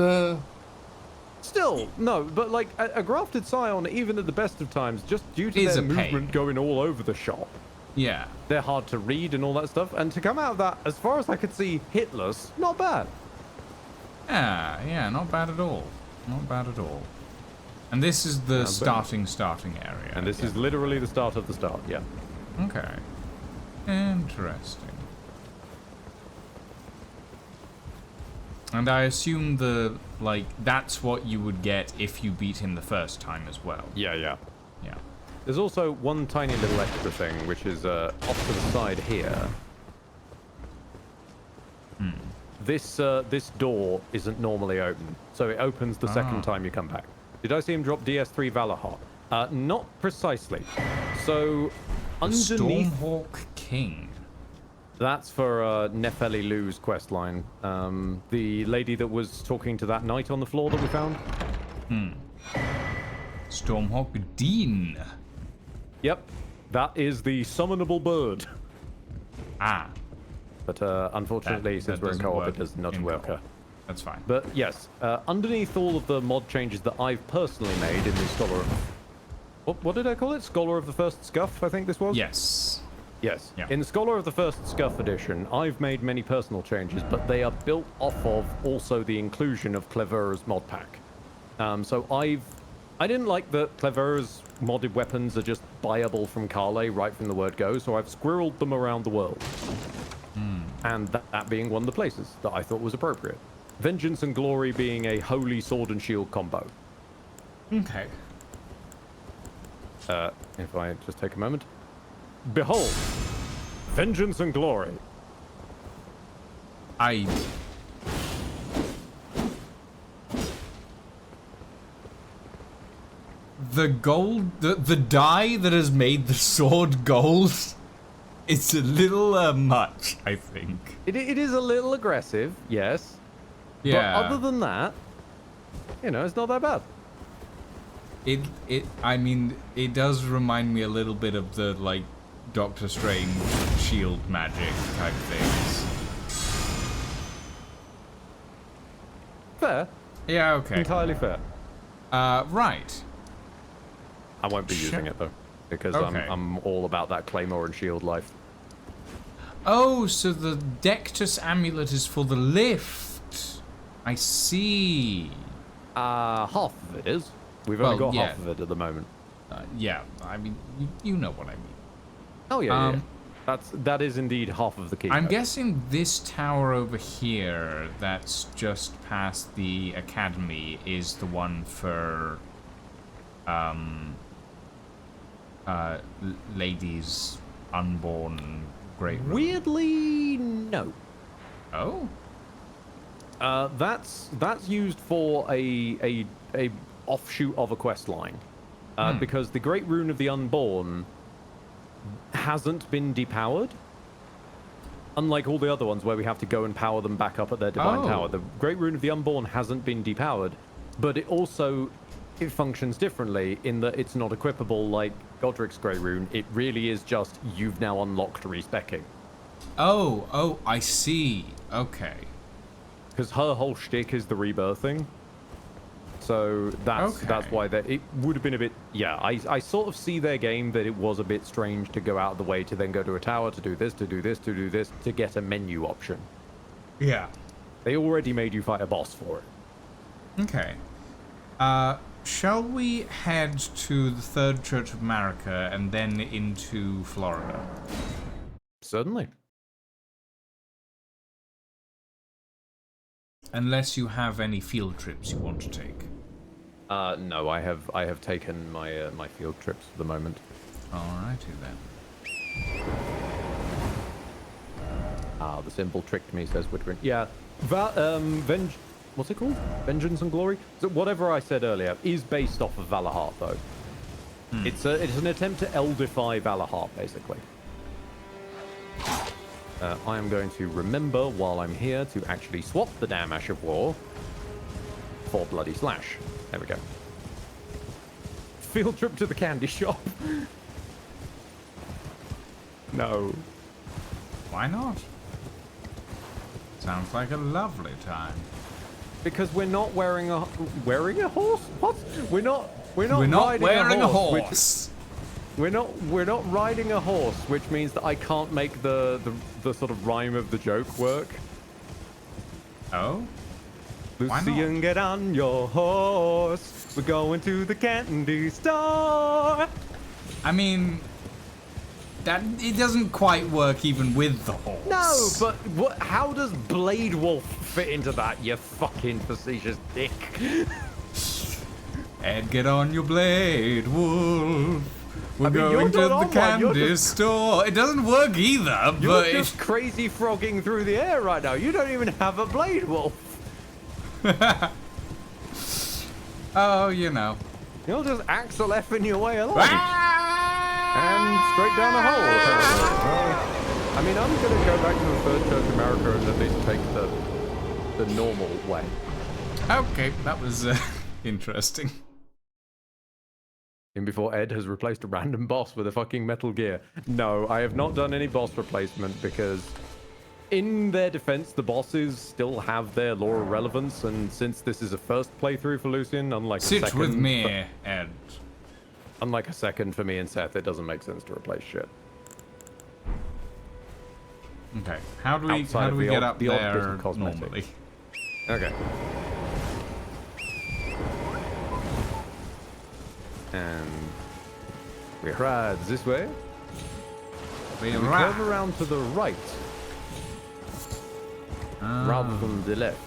Still, no, but like a grafted scion, even at the best of times, just due to Is their a pain. movement going all over the shop, yeah. they're hard to read and all that stuff. And to come out of that, as far as I could see, hitless, not bad. Yeah, not bad at all. Not bad at all. And this is the starting area. And this is literally the start of the start, yeah. Okay. Interesting. And I assume that's what you would get if you beat him the first time as well. Yeah. Yeah. There's also one tiny little extra thing, which is off to the side here. This door isn't normally open, so it opens the second time you come back. Did I see him drop DS3 Valahar? Not precisely. So, underneath... Stormhawk King. That's for Nefeli Lu's questline. The lady that was talking to that knight on the floor that we found. Stormhawk Dean. Yep, that is the summonable bird. Ah, But unfortunately, since we're in doesn't co-op, work it does not in work. co-op. That's fine. But yes, underneath all of the mod changes that I've personally made in the Scholar of... What did I call it? Scholar of the First Scuff, I think this was? Yes. Yes. Yeah. In the Scholar of the First Scuff edition, I've made many personal changes, but they are built off of also the inclusion of Clevera's mod pack. So I didn't like that Clevera's modded weapons are just buyable from Carle right from the word go, so I've squirreled them around the world. And that being one of the places that I thought was appropriate. Vengeance and Glory being a holy sword and shield combo. Okay. If I just take a moment. Behold, Vengeance and Glory. The gold, the dye that has made the sword gold, it's a little much, I think. It is a little aggressive, yes. Yeah. But other than that, you know, it's not that bad. I mean, it does remind me a little bit of the, like, Doctor Strange shield magic type things. Fair. Yeah, okay. Entirely fair. Right. I won't be using it though, because Okay. I'm all about that Claymore and shield life. Oh, so the Dectus amulet is for the lift. I see. Half of it is. We've Well, only got yeah. half of it at the moment. Yeah, I mean, you know what I mean. Oh yeah, yeah. That is indeed half of the key. I'm code. guessing this tower over here that's just past the academy is the one for ladies unborn great room. Weirdly, no. Oh? That's used for a offshoot of a quest line, because the Great Rune of the Unborn hasn't been depowered. Unlike all the other ones where we have to go and power them back up at their divine tower, the Great Rune of the Unborn hasn't been depowered, but it functions differently in that it's not equipable like Godric's Great Rune. It really is just you've now unlocked respecking. Oh, I see. Okay. Because her whole shtick is the rebirthing. So that's why it would have been a bit... Yeah, I sort of see their game that it was a bit strange to go out of the way to then go to a tower to do this, to do this, to do this, to get a menu option. Yeah. They already made you fight a boss for it. Okay. Shall we head to the Third Church of Marika and then into Florida? Certainly. Unless you have any field trips you want to take. No, I have taken my my field trips for the moment. Alrighty then. Ah, the symbol tricked me, says Whitgrin. Yeah, what's it called? Vengeance and Glory? So whatever I said earlier is based off of Valahart, though. It's an attempt to Eldify Valahart, basically. I am going to remember while I'm here to actually swap the damn Ash of War for Bloody Slash. There we go. Field trip to the candy shop. No. Why not? Sounds like a lovely time. Because we're not wearing a horse? What? We're not We're not wearing a horse. We're not riding a horse, which means that I can't make the sort of rhyme of the joke work. Oh? Why Lucian, not? get on your horse. We're going to the candy store. I mean, that it doesn't quite work even with the horse. No, but how does Blade Wolf fit into that, you fucking facetious dick? Ed, get on your blade, Wolf. We're mean, going you're to not the on one, candy you're just- store. It doesn't work either, You're but just crazy frogging through the air right now. You don't even have a Blade Wolf. oh, you know. You're just Axel effing your way along. Ah! And straight down a hole, apparently. I mean, I'm going to go back to the Third Church America and at least take the normal way. Okay, that was interesting. In before Ed has replaced a random boss with a fucking Metal Gear. No, I have not done any boss replacement because in their defense, the bosses still have their lore relevance, and since this is a first playthrough for Lucian, unlike a Sit second... with me, Ed. Unlike a second for me and Seth, it doesn't make sense to replace shit. Okay, how do we Outside of get the up odd bit there of cosmetic. normally? Okay. And we ride this way. We We curve around to the right rather than the left.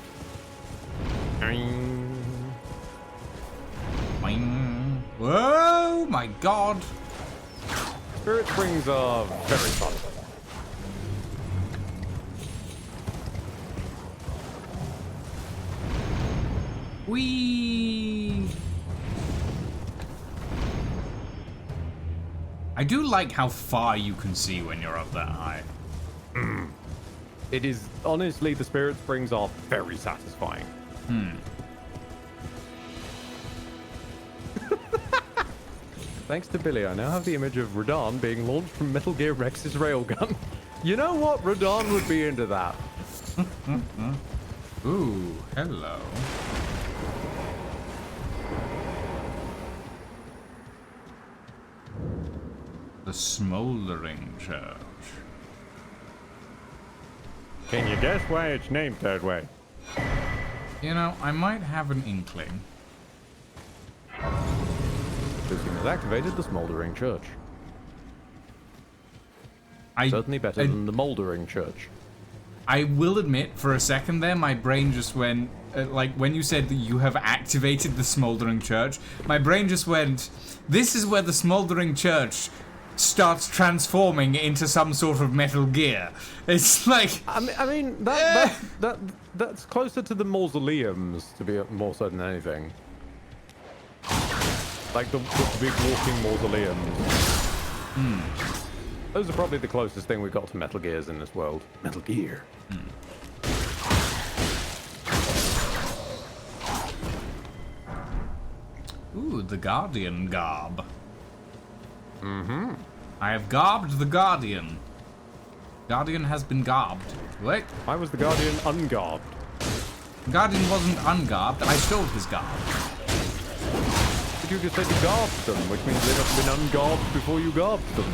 Whoa, my God. Spirit springs are very fun. Whee! I do like how far you can see when you're up that high. It is, honestly, the spirit springs are very satisfying. Thanks to Billy, I now have the image of Radahn being launched from Metal Gear Rex's railgun. You know what? Radahn would be into that. Ooh, hello. The Smoldering Church. Can you guess why it's named that way? You know, I might have an inkling. Lucian has activated the Smoldering Church. Certainly better than the Mouldering Church. I will admit, for a second there, my brain just went, like, when you said that you have activated the Smoldering Church, my brain just went, this is where the Smoldering Church starts transforming into some sort of Metal Gear. It's like... I mean that's closer to the mausoleums, to be more certain than anything. Like the big walking mausoleums. Those are probably the closest thing we've got to Metal Gears in this world. Metal Gear. Ooh, the Guardian garb. I have garbed the Guardian. Guardian has been garbed. Wait, Why was the Guardian ungarbed? the Guardian wasn't ungarbed. I stole his garb. But you just said you garbed them, which means they must have been ungarbed before you garbed them.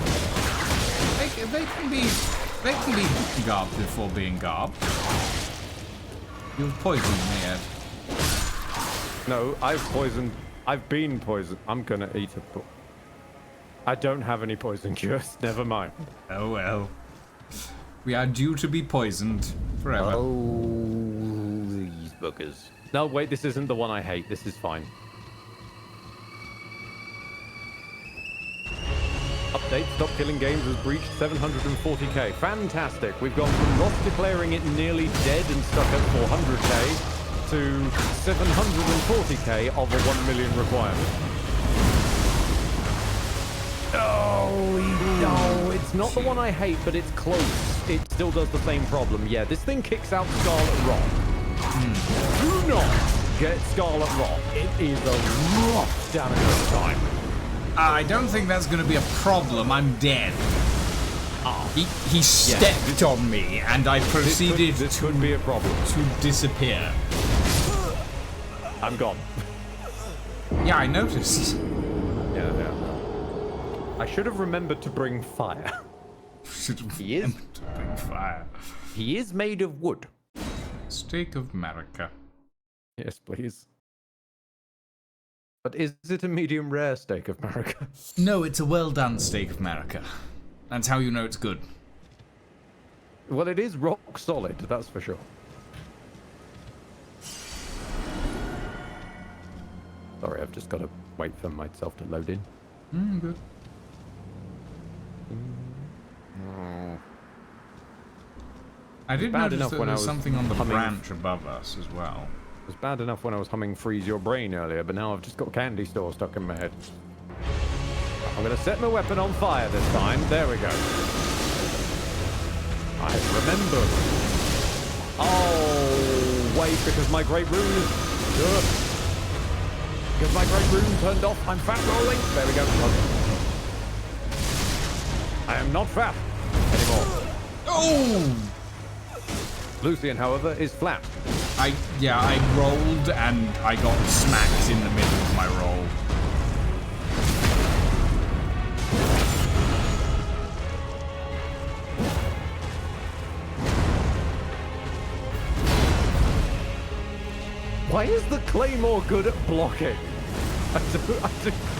They can be garbed before being garbed. You've poisoned me, Ed. No, I've been poisoned. I'm gonna eat a... I don't have any poison cures. Never mind. Oh well. We are due to be poisoned forever. Oh, these bookers. No, wait, this isn't the one I hate. This is fine. Up update. Stop Killing Games has breached 740k. Fantastic. We've gone from Ross declaring it nearly dead and stuck at 400k to 740k of a 1 million requirement. Oh, no, it's not the one I hate, but it's close. It still does the same problem. Yeah, this thing kicks out Scarlet Rot. Do not get Scarlet Rot. It is a rough damage time. I don't think that's going to be a problem. I'm dead. He stepped on me, and I proceeded this could be a problem. to disappear. I'm gone. Yeah, I noticed. Yeah. I should have remembered to bring fire. He is. To bring fire. He is made of wood. Steak of America. Yes, please. But is it a medium rare steak of America? No, it's a well done steak of America. That's how you know it's good. Well, it is rock solid, that's for sure. Sorry, I've just got to wait for myself to load in. Good. Oh. I did bad notice enough that when there I was was something on the humming. branch above us as well. It was bad enough when I was humming Freeze Your Brain earlier, but now I've just got Candy Store stuck in my head. I'm going to set my weapon on fire this time. There we go. I remember. Oh, wait, because my great rune is... Because my great rune turned off, I'm fat rolling. There we go. I am not fat anymore. Oh! Lucian, however, is flat. I rolled and I got smacked in the middle of my roll. Why is the Claymore good at blocking?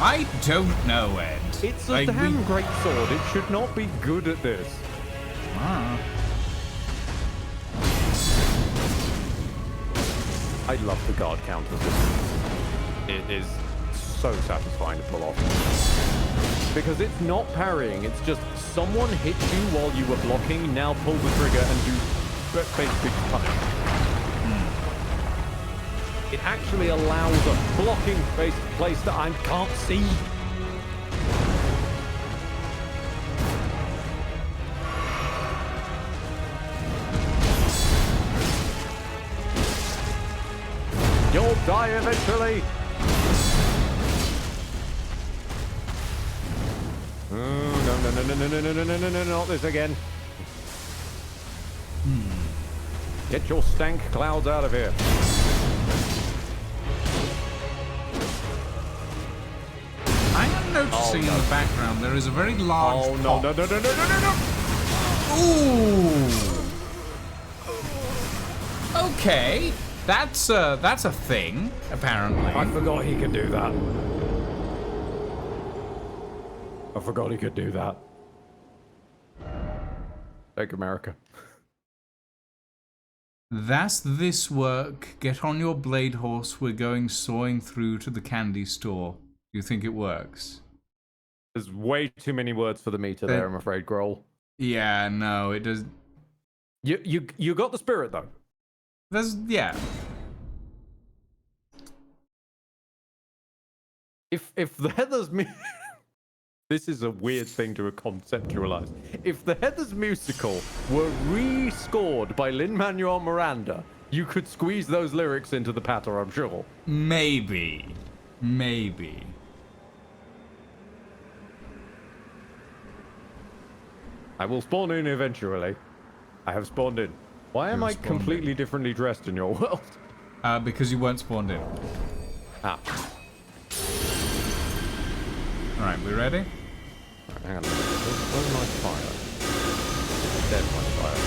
I don't know, Ed. It's a damn great sword. It should not be good at this. I love the guard counter. It is so satisfying to pull off. Because it's not parrying, it's just someone hit you while you were blocking, now pull the trigger and do basically punch. It actually allows a blocking place that I can't see. You'll die eventually. No, not this again. Get your stank clouds out of here. I am noticing in the background there is a very large pot. Ooh. Okay, that's a thing apparently. I forgot he could do that. I forgot he could do that. Take America. That's this work. Get on your blade horse. We're going sawing through to the candy store. Do you think it works? There's way too many words for the meter there, I'm afraid, Grohl. Yeah, no, it does. You got the spirit though. Yeah. If the Heather's this is a weird thing to conceptualize. If the Heather's musical were re-scored by Lin-Manuel Miranda, you could squeeze those lyrics into the patter, I'm sure. Maybe. I will spawn in eventually. I have spawned in. Why am I completely differently dressed in your world? Because you weren't spawned in. Ah. Alright, we ready? Right, hang on a minute. Where's my fire? There's my fire.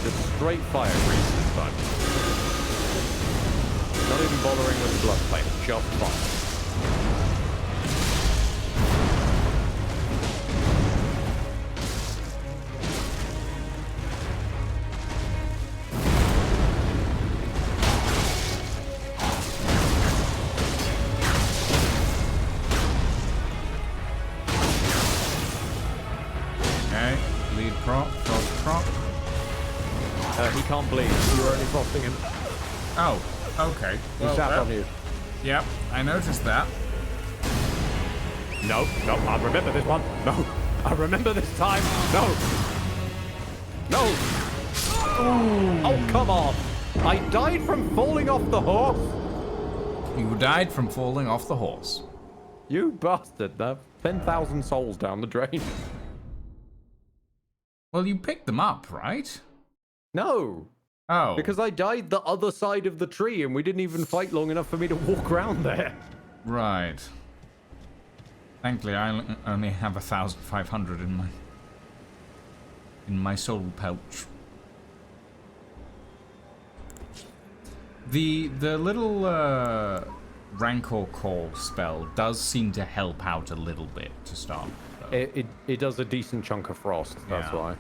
Just straight fire grease this time. Not even bothering with the blood flame, just fire. Bleed prop, frost prop. He can't bleed. You're only frosting him. Oh, okay. He sat on you. Yep, I noticed that. No, I remember this one. No, I remember this time. No. No. Oh, come on. I died from falling off the horse. You died from falling off the horse. You bastard. 10,000 souls down the drain. Well, you picked them up, right? No. Oh. Because I died the other side of the tree and we didn't even fight long enough for me to walk around there. Right. Thankfully, I only have 1,500 in my soul pouch. The little Rancor Call spell does seem to help out a little bit to start. It does a decent chunk of frost, that's Yeah. why.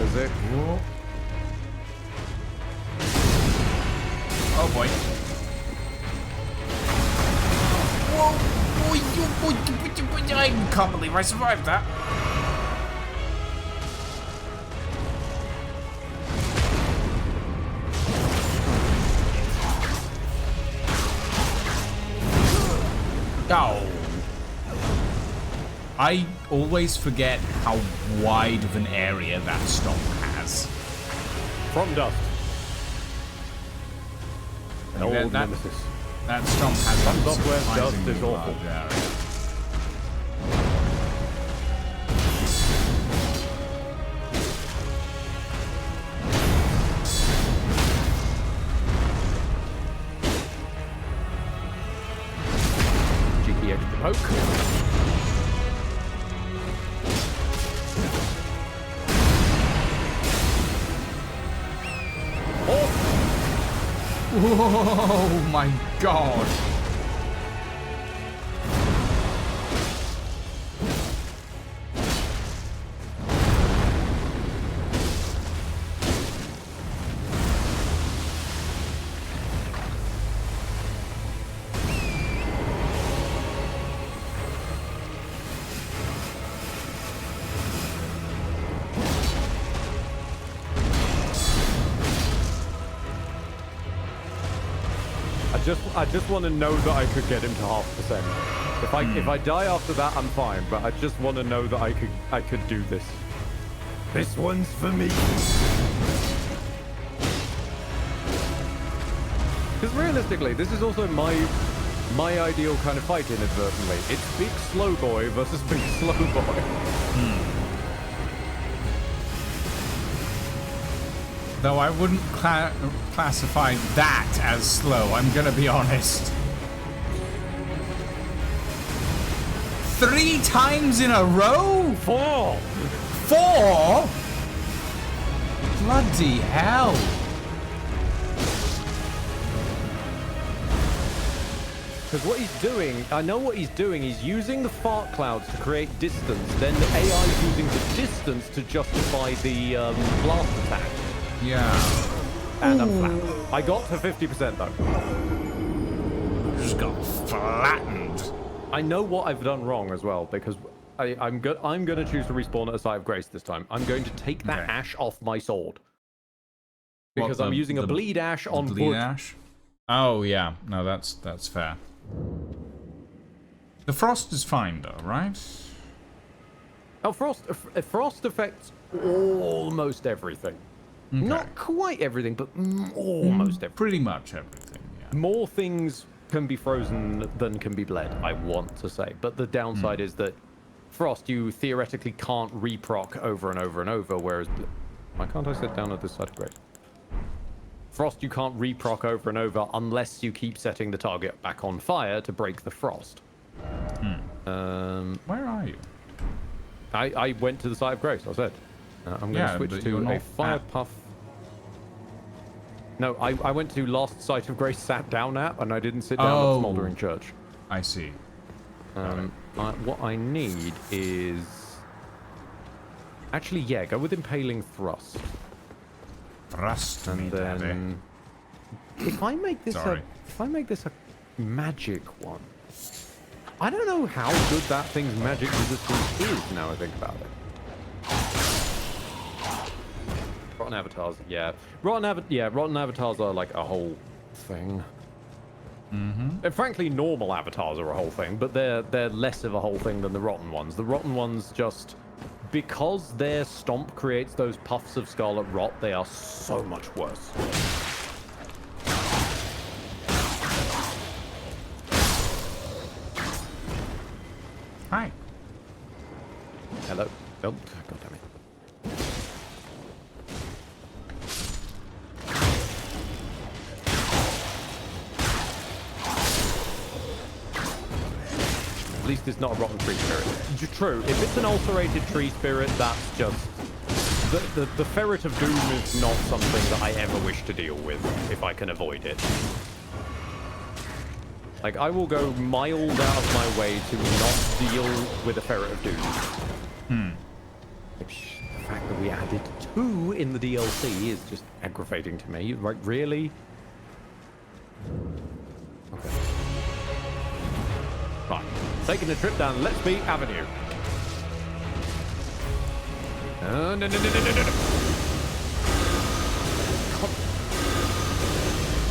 Is it? Oh boy. Whoa! I can't believe I survived that. Oh. I always forget how wide of an area that stomp has. From dust. An old that- nemesis. That stomp has Some a software dust surprisingly is awful. large area. Cheeky extra poke. Oh my god. I just want to know that I could get him to 0.5%. If I die after that, I'm fine. But I just want to know that I could do this. This one's for me. Because realistically, this is also my ideal kind of fight inadvertently. It's big slow boy versus big slow boy. Though I wouldn't classify that as slow, I'm gonna be honest. 3 times in a row? 4! 4? Bloody hell. Because what he's doing, I know what he's doing, he's using the fart clouds to create distance, then the AI is using the distance to justify the blast attack. Yeah. And I'm flat. I got to 50% though. Just got flattened. I know what I've done wrong as well, because I'm going to choose to respawn at a site of grace this time. I'm going to take that ash off my sword. Because I'm using a bleed ash on bleed wood. ash? Oh yeah, no, that's fair. The frost is fine though, right? Oh, frost affects almost everything. Okay. Not quite everything, but almost everything. Pretty much everything, yeah. More things can be frozen than can be bled, I want to say. But the downside is that frost, you theoretically can't reproc over and over and over, whereas... Why can't I sit down at this side of grace? Frost, you can't reproc over and over unless you keep setting the target back on fire to break the frost. Where are you? I went to the site of grace, I said. I'm going to switch to a fire puff. No, I went to last site of grace, sat down at, and I didn't sit down at Smoldering Church. I see. What I need is... Actually, yeah, go with Impaling Thrust. Thrust me, And daddy. then... If I make this Sorry. a magic one... I don't know how good that thing's magic resistance is, now I think about it. Rotten Avatars, yeah. Rotten Avatars are like a whole thing. And frankly, normal avatars are a whole thing, but they're less of a whole thing than the rotten ones. The rotten ones just, because their stomp creates those puffs of scarlet rot, they are so much worse. Hi. Hello. Oh, God damn it. At least it's not a rotten tree spirit. True, if it's an ulcerated tree spirit, that's just... The Ferret of Doom is not something that I ever wish to deal with, if I can avoid it. Like, I will go miles out of my way to not deal with a Ferret of Doom. Which, the fact that we added 2 in the DLC is just aggravating to me. Like, really? Okay. Right. Taking a trip down Let's-Be Avenue. No.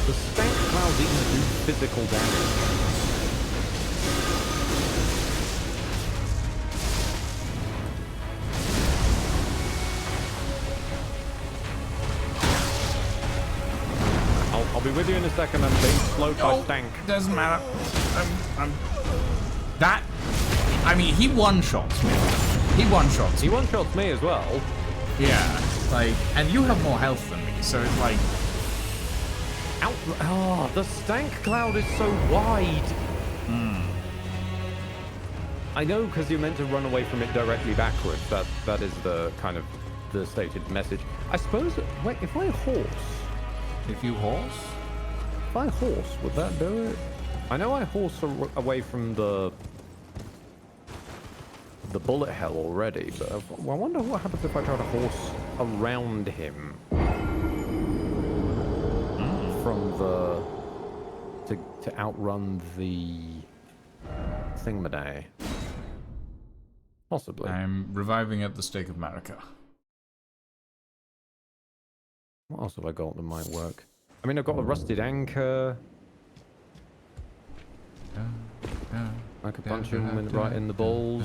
The stank clouds even do physical damage. I'll be with you in a second. I'm being slowed by stank. Doesn't matter. That... I mean, he one-shots me. He one-shots He me. one-shots me as well. Yeah. Like, and you have more health than me, so it's like... Oh, the stank cloud is so wide. I know, because you're meant to run away from it directly backwards. That is the kind of the stated message. I suppose. Wait, if I horse, If you horse? if I horse, would that do it? I know I horse away from the bullet hell already, but I wonder what happens if I try to horse around him. From the to outrun the thingamaday. Possibly. I'm reviving at the Stake of Marika. What else have I got that might work? I mean, I've got a rusted anchor. I could punch him right in the balls.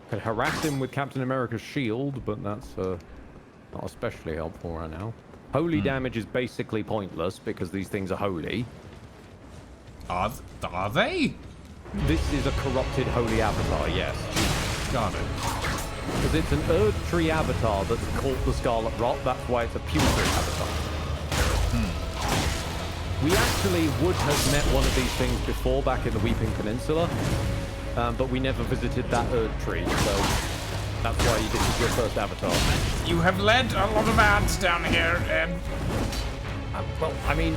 Could harass him with Captain America's shield, but that's not especially helpful right now. Holy damage is basically pointless because these things are holy. Are they? This is a corrupted holy avatar, yes. Got it. Because it's an Earth Tree avatar that's caught the Scarlet Rot, that's why it's a putrid avatar. We actually would have met one of these things before back in the Weeping Peninsula, but we never visited that Earth Tree, so that's why this is your first avatar. You have led a lot of ads down here, and... Well, I mean...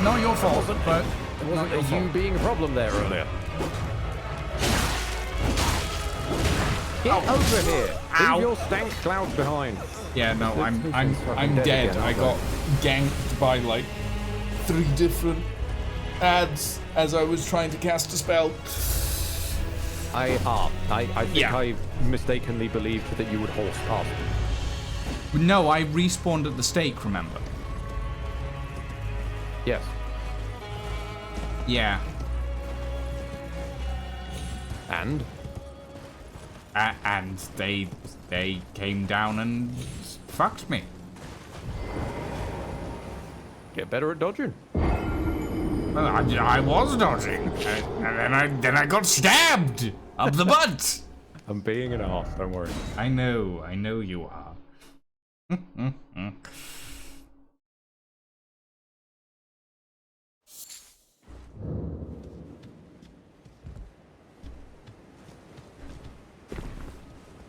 Not your fault, but... It wasn't you being a problem there earlier. Get over here! Ow. Leave your stank clouds behind. Yeah, no, I'm dead dead. again, I got ganked by like 3 different ads as I was trying to cast a spell. I think Yeah. I mistakenly believed that you would horse past. No, I respawned at the stake, remember? Yes. Yeah. And? And they came down and fucked me. Get better at dodging. Well, I was dodging, and then I got stabbed up the butt. I'm being an arse, don't worry. I know you are.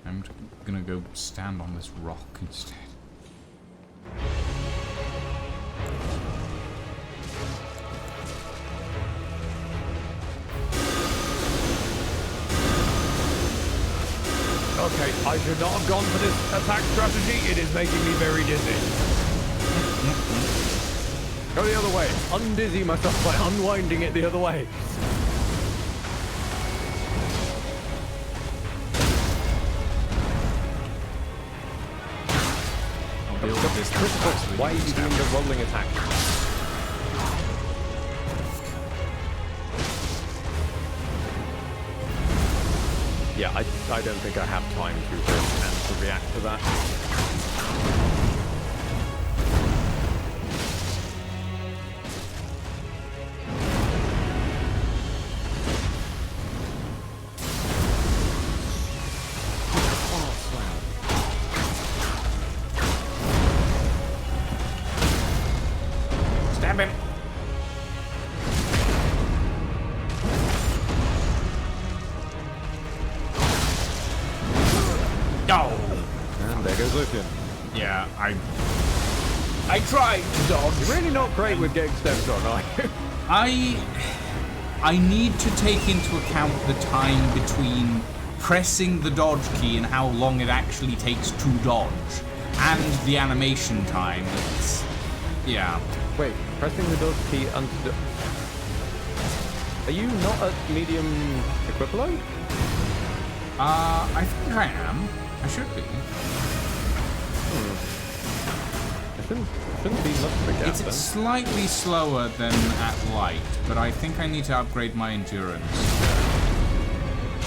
I'm gonna go stand on this rock instead. I should not have gone for this attack strategy. It is making me very dizzy. Go the other way. Undizzy myself by unwinding it the other way. Why are you doing the rolling attack? Yeah, I don't think I have time to react to that. Stab him. And there goes Lucian. Yeah, I tried to dodge. You're really not great with getting steps on, are you? I need to take into account the time between pressing the dodge key and how long it actually takes to dodge, and the animation time. Yeah. Wait, pressing the dodge key under... Are you not at medium equivalent? I think I am. I should be. Shouldn't be much of a gap, It's then. slightly slower than at light, but I think I need to upgrade my endurance.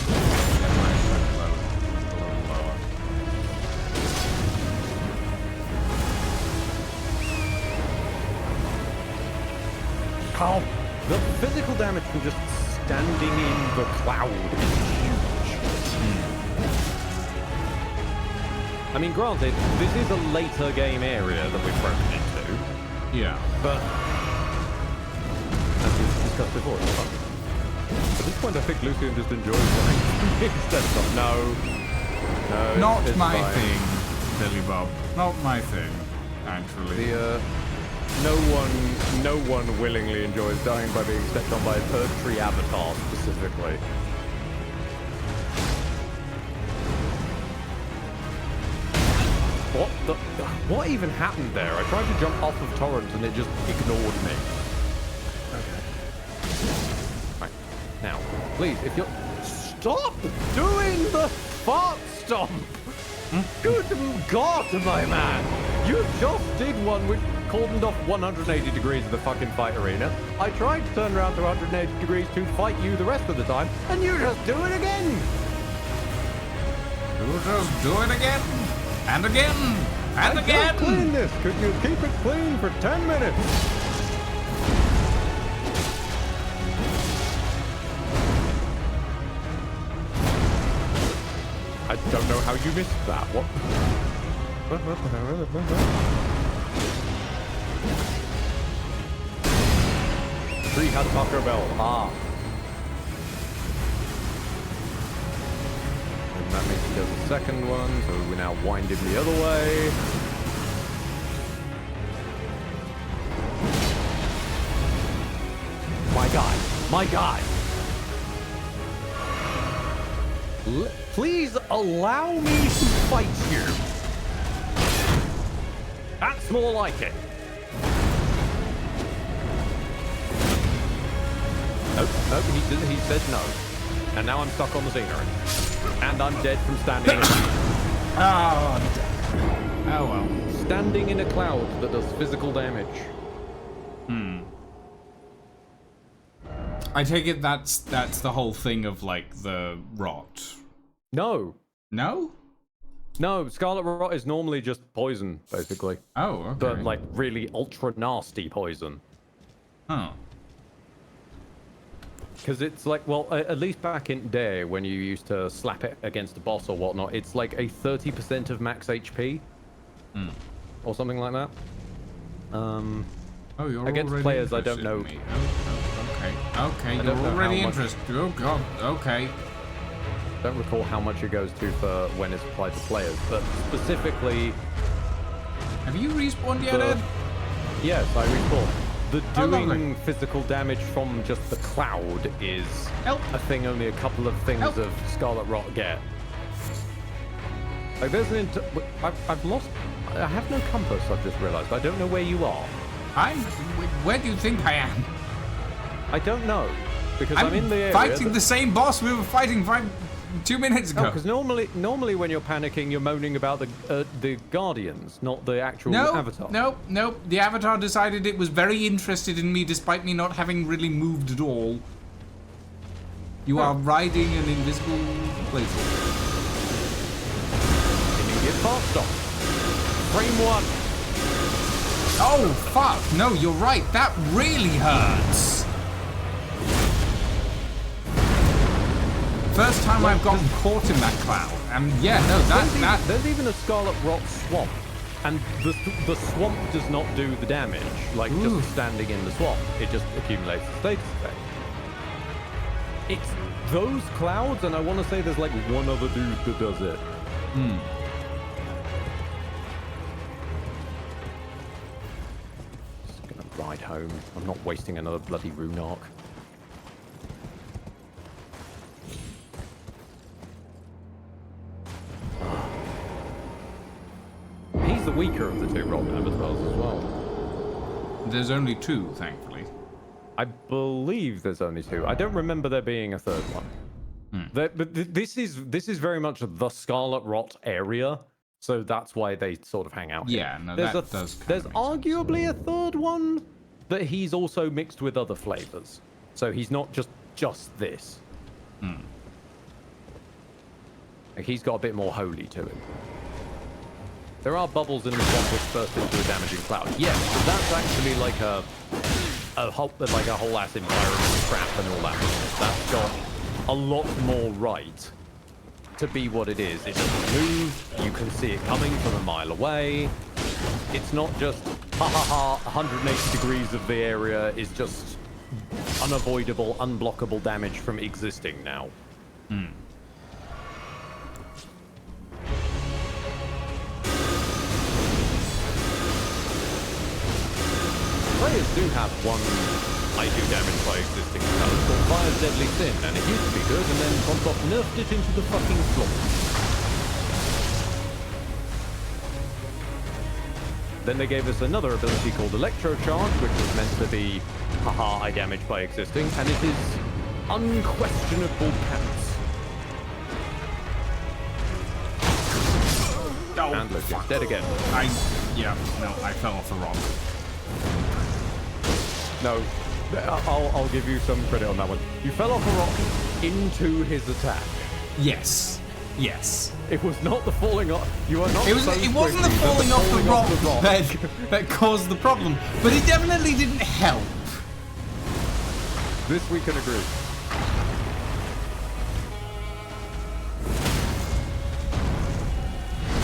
Get my load a little lower. Calm. The physical damage from just standing in the cloud is huge. I mean, granted, this is a later game area that we've broken into, Yeah. but as we've discussed before, it's fun. At this point, I think Lucian just enjoys playing instead of no, Not it's my fine. thing, Billy Bob. Not my thing, actually. No one willingly enjoys dying by being stepped on by a tertiary avatar specifically. What even happened there? I tried to jump off of torrents and it just ignored me. Okay. Right. Now, please, if you're... Stop doing the fart stomp! Good God, my man! You just did one which cordoned off 180 degrees of the fucking fight arena. I tried to turn around to 180 degrees to fight you the rest of the time, and you just do it again! You just do it again, and again, and I again! just clean this! Could you keep it clean for 10 minutes? I don't know how you missed that. What? Tree has Taco Bell. Ah. And that means he does the second one, so we now wind him the other way. My guy. My guy. Please allow me to fight you. That's more like it. Nope, nope, he said no. And now I'm stuck on the scenery. And I'm dead from standing in Oh well. standing in a cloud that does physical damage. I take it that's the whole thing of like the rot. No. No? No, Scarlet Rot is normally just poison, basically. Oh, okay. But like really ultra nasty poison. Oh. Because it's like, well, at least back in day when you used to slap it against a boss or whatnot, it's like a 30% of max HP. Or something like that. Oh, you're Against already players, I don't interested know. in me. Oh, okay. Okay, I you're don't know already how much- interested. Oh god. Okay. Don't recall how much it goes to for when it's applied to players, but specifically, Have you respawned yet, Ed? yes, I recall. The Oh, doing lovely. physical damage from just the cloud is Help. a thing only a couple of things Help. of Scarlet Rot get. Like there's an I've lost. I have no compass. I've just realised. I don't know where you are. Where do you think I am? I don't know because I'm in the area. Fighting the same boss we were fighting 2 minutes ago. Because normally when you're panicking, you're moaning about the Guardians, not the actual Avatar. No. The Avatar decided it was very interested in me despite me not having really moved at all. You are riding an invisible plaything. Immediate fast stop. Frame 1. Oh, fuck. No, you're right. That really hurts. First time I've gotten caught in that cloud. And yeah, no, there's even a Scarlet Rot swamp. And the swamp does not do the damage, like just standing in the swamp. It just accumulates the status effect. It's those clouds, and I want to say there's like one other dude that does it. Just gonna ride home. I'm not wasting another bloody rune arc. He's the weaker of the two rotten avatars as well. There's only 2, thankfully. I believe there's only 2. I don't remember there being a third one. But this is very much the Scarlet Rot area, so that's why they sort of hang out here. Yeah, no, there's that does. There's arguably a third one, but he's also mixed with other flavors, so he's not just this. Like he's got a bit more holy to him. There are bubbles in the swamp which burst into a damaging cloud. Yes, but that's actually like a whole ass environment crap and all that. That's got a lot more right to be what it is. It doesn't move. You can see it coming from a mile away. It's not just 180 degrees of the area is just unavoidable, unblockable damage from existing now. Players do have one I do damage by existing spell. It's called Fire's Deadly Sin, and it used to be good, and then FromSoft nerfed it into the fucking floor. Then they gave us another ability called Electro Charge, which was meant to be, I damage by existing, and it is unquestionable pants. Oh, and look, it's dead again. I fell off the rock. No, I'll give you some credit on that one. You fell off a rock into his attack. Yes. It was not the falling off. You are not. It wasn't the falling off the rock that caused the problem, but it definitely didn't help. This we can agree.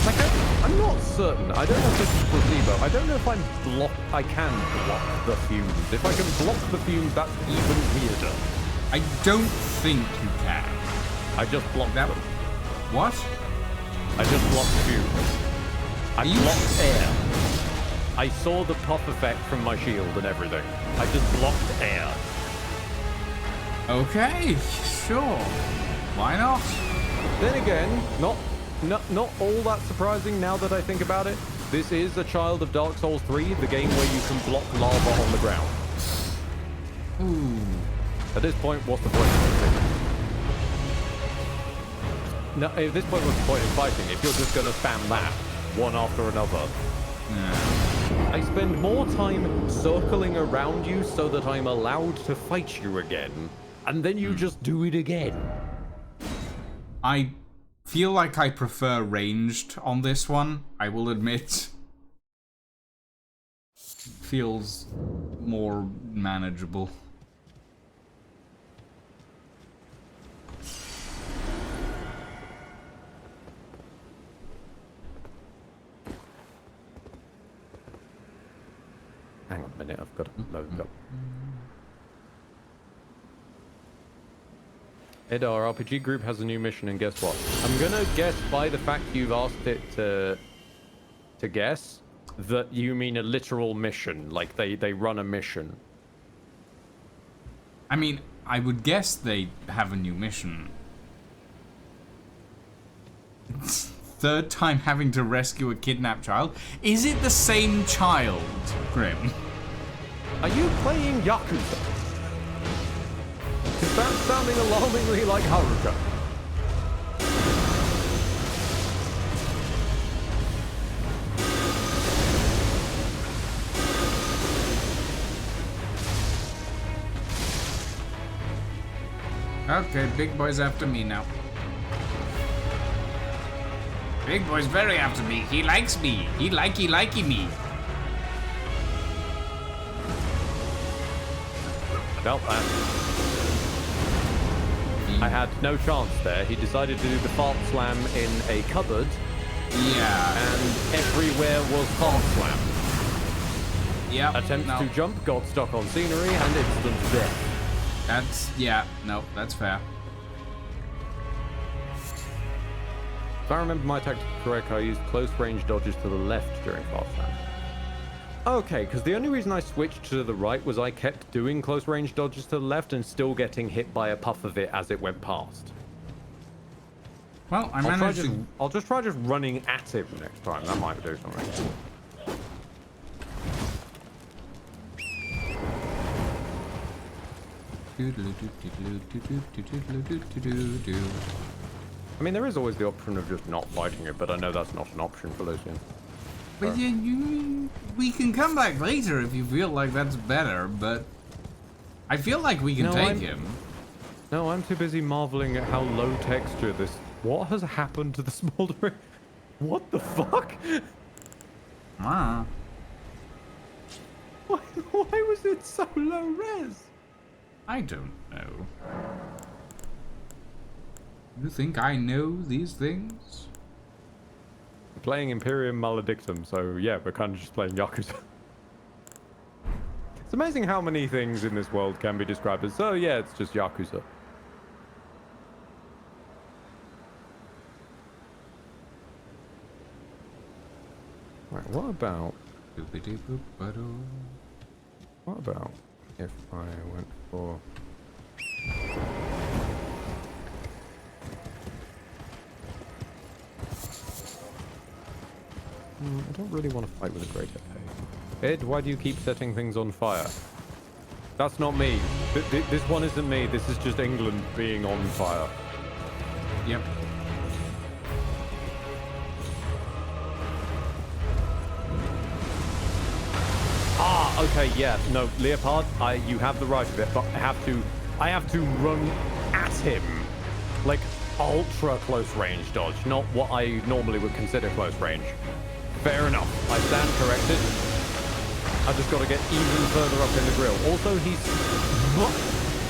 Like I'm not certain. I don't know if this is placebo. I don't know if I can block the fumes. If I can block the fumes, that's even weirder. I don't think you can. I just blocked that. them. What? I just blocked fumes. I blocked air. I saw the pop effect from my shield and everything. I just blocked air. Okay, sure. Why not? Then again, not all that surprising now that I think about it. This is a child of Dark Souls 3, the game where you can block lava on the ground. Ooh. At this point, what's the point of fighting? No, at this point, what's the point in fighting? If you're just going to spam that, one after another. Yeah. I spend more time circling around you so that I'm allowed to fight you again, and then you just do it again. I feel like I prefer ranged on this one, I will admit. Feels more manageable. Hang on a minute, I've got to load up. Ed, our RPG group has a new mission, and guess what? I'm gonna guess by the fact you've asked it to guess that you mean a literal mission, like they run a mission. I mean, I would guess they have a new mission. third time having to rescue a kidnapped child. Is it the same child, Grim? Are you playing Yakuza? Is that sounding alarmingly like Haruka? Okay, big boy's after me now. Big boy's very after me. He likes me. He likey me. Well, I had no chance there. He decided to do the fart slam in a cupboard. Yeah. And everywhere was fart slam. Yep. Attempts to jump, got stuck on scenery, and instant death. That's fair. If I remember my tactic correct, I used close range dodges to the left during fast slam. Okay, because the only reason I switched to the right was I kept doing close range dodges to the left and still getting hit by a puff of it as it went past. Well, I'll just try running at him next time. That might do something. I mean, there is always the option of just not fighting it, but I know that's not an option for Lucian. But we can come back later if you feel like that's better, but I feel like we can take him. No, I'm too busy marveling at how low texture this... What has happened to the smoldering? What the fuck? Ah. Why was it so low res? I don't know. You think I know these things? I'm playing Imperium Maledictum, so yeah, we're kind of just playing Yakuza. It's amazing how many things in this world can be described as, oh yeah, it's just Yakuza. Right, what about if I went for... I don't really want to fight with a great FA. Ed, why do you keep setting things on fire? That's not me. This one isn't me. This is just England being on fire. Yep. Ah, okay, yeah. No, Leopard, you have the right of it, but I have to run at him. Like, ultra close range dodge, not what I normally would consider close range. Fair enough. I stand corrected. I've just got to get even further up in the grill. Also, he's...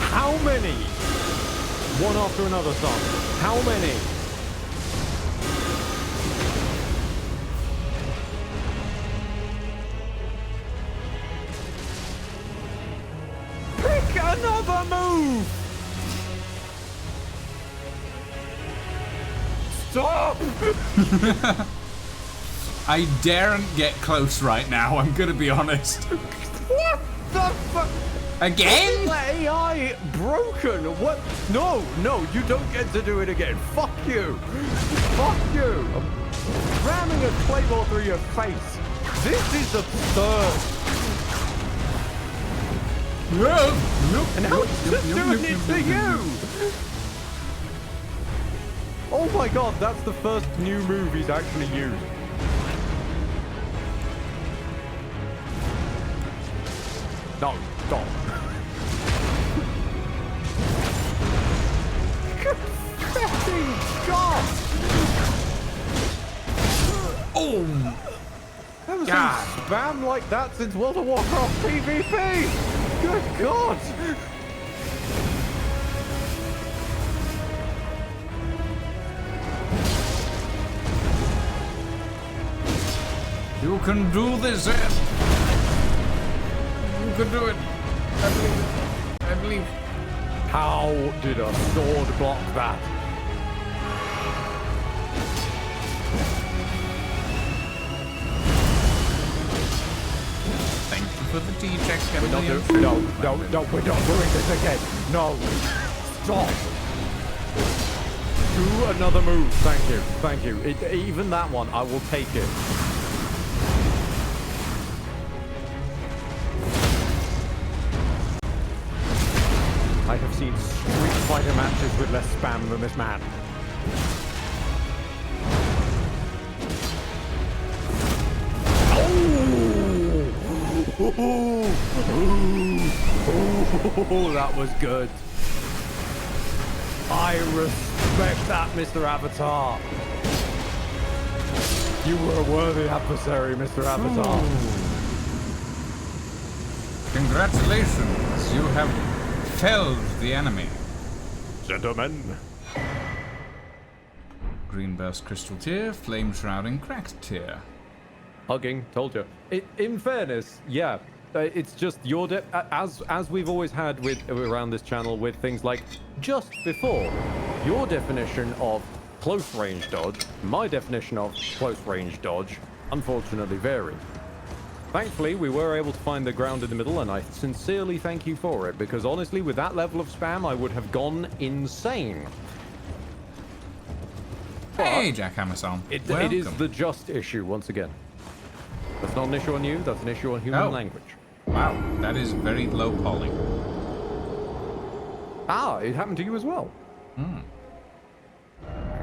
How many? One after another, son. How many? Pick another move! Stop! I daren't get close right now, I'm gonna be honest. What the fuck? Again? AI broken? What? No, you don't get to do it again. Fuck you. Fuck you. I'm ramming a claymore through your face. This is absurd. And how is just doing it to you? Oh my god, that's the first new move he's actually used. No, stop. Good fucking god! Oh! Haven't seen spam like that since World of Warcraft PvP! Good god! You can do this, Ed. You can do it. I believe it. I believe. How did a sword block that? Thank you for the T-check. We're not doing this again. No. Stop. Do another move. Thank you. Thank you. Even that one, I will take it. I have seen Street Fighter matches with less spam than this man. Oh, that was good. I respect that, Mr. Avatar. You were a worthy adversary, Mr. Avatar. Congratulations, you have felled the enemy. Gentlemen. Green burst crystal tear, flame shrouding cracked tear. Hugging, told you. In fairness, yeah, it's just your as we've always had with around this channel with things like just before. Your definition of close range dodge, my definition of close range dodge, unfortunately varied. Thankfully, we were able to find the ground in the middle, and I sincerely thank you for it, because honestly, with that level of spam, I would have gone insane. Hey, Jackhammer-san. It is the just issue, once again. That's not an issue on you, that's an issue on human language. Wow, that is very low poly. Ah, it happened to you as well. Hang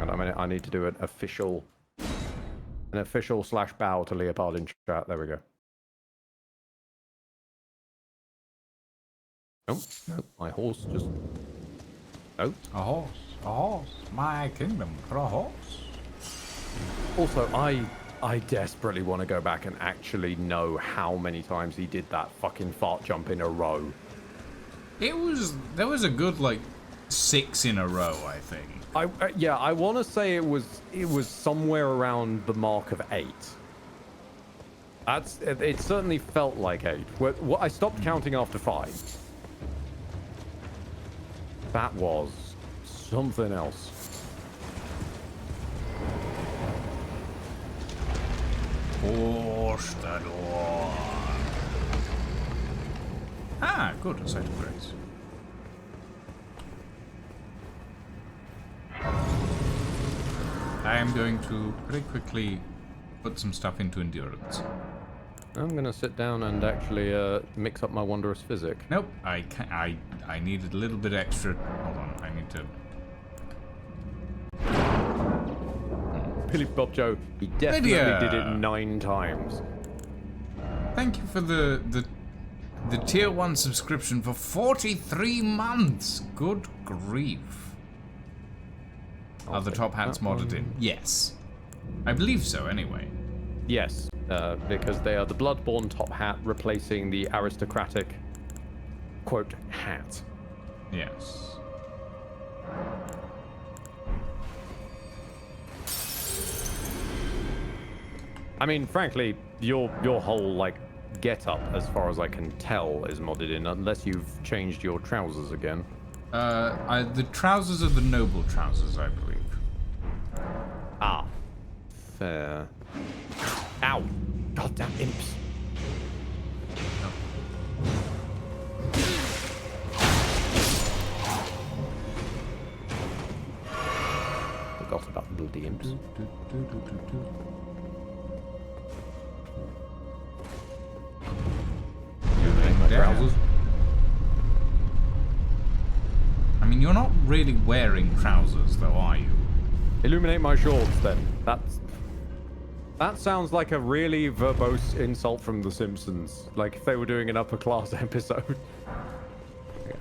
on a minute, I need to do an official / bow to Leopard in chat. There we go. Oh, no, my horse just... Oh. A horse, my kingdom for a horse. Also, I desperately want to go back and actually know how many times he did that fucking fart jump in a row. There was a good, like, 6 in a row, I think. Yeah, I want to say it was somewhere around the mark of 8. It certainly felt like 8. I stopped counting after 5. That was something else. Force the door. Ah, good, a sight of grace. I am going to very quickly put some stuff into endurance. I'm gonna sit down and actually mix up my wondrous physic. Nope, I needed a little bit extra. Hold on, I need to. Billy Bob Joe, he definitely did it 9 times. Thank you for the tier 1 subscription for 43 months. Good grief. Are the top hats modded in? Yes. I believe so, anyway. Yes, because they are the Bloodborne top hat replacing the aristocratic, quote, hat. Yes. I mean, frankly, your whole, like, get-up, as far as I can tell, is modded in, unless you've changed your trousers again. The trousers are the noble trousers, I believe. Ah. Fair. Ow. Goddamn imps. Forgot about the bloody imps. Trousers. I mean, you're not really wearing trousers, though, are you? Illuminate my shorts, then. That sounds like a really verbose insult from The Simpsons. Like if they were doing an upper class episode.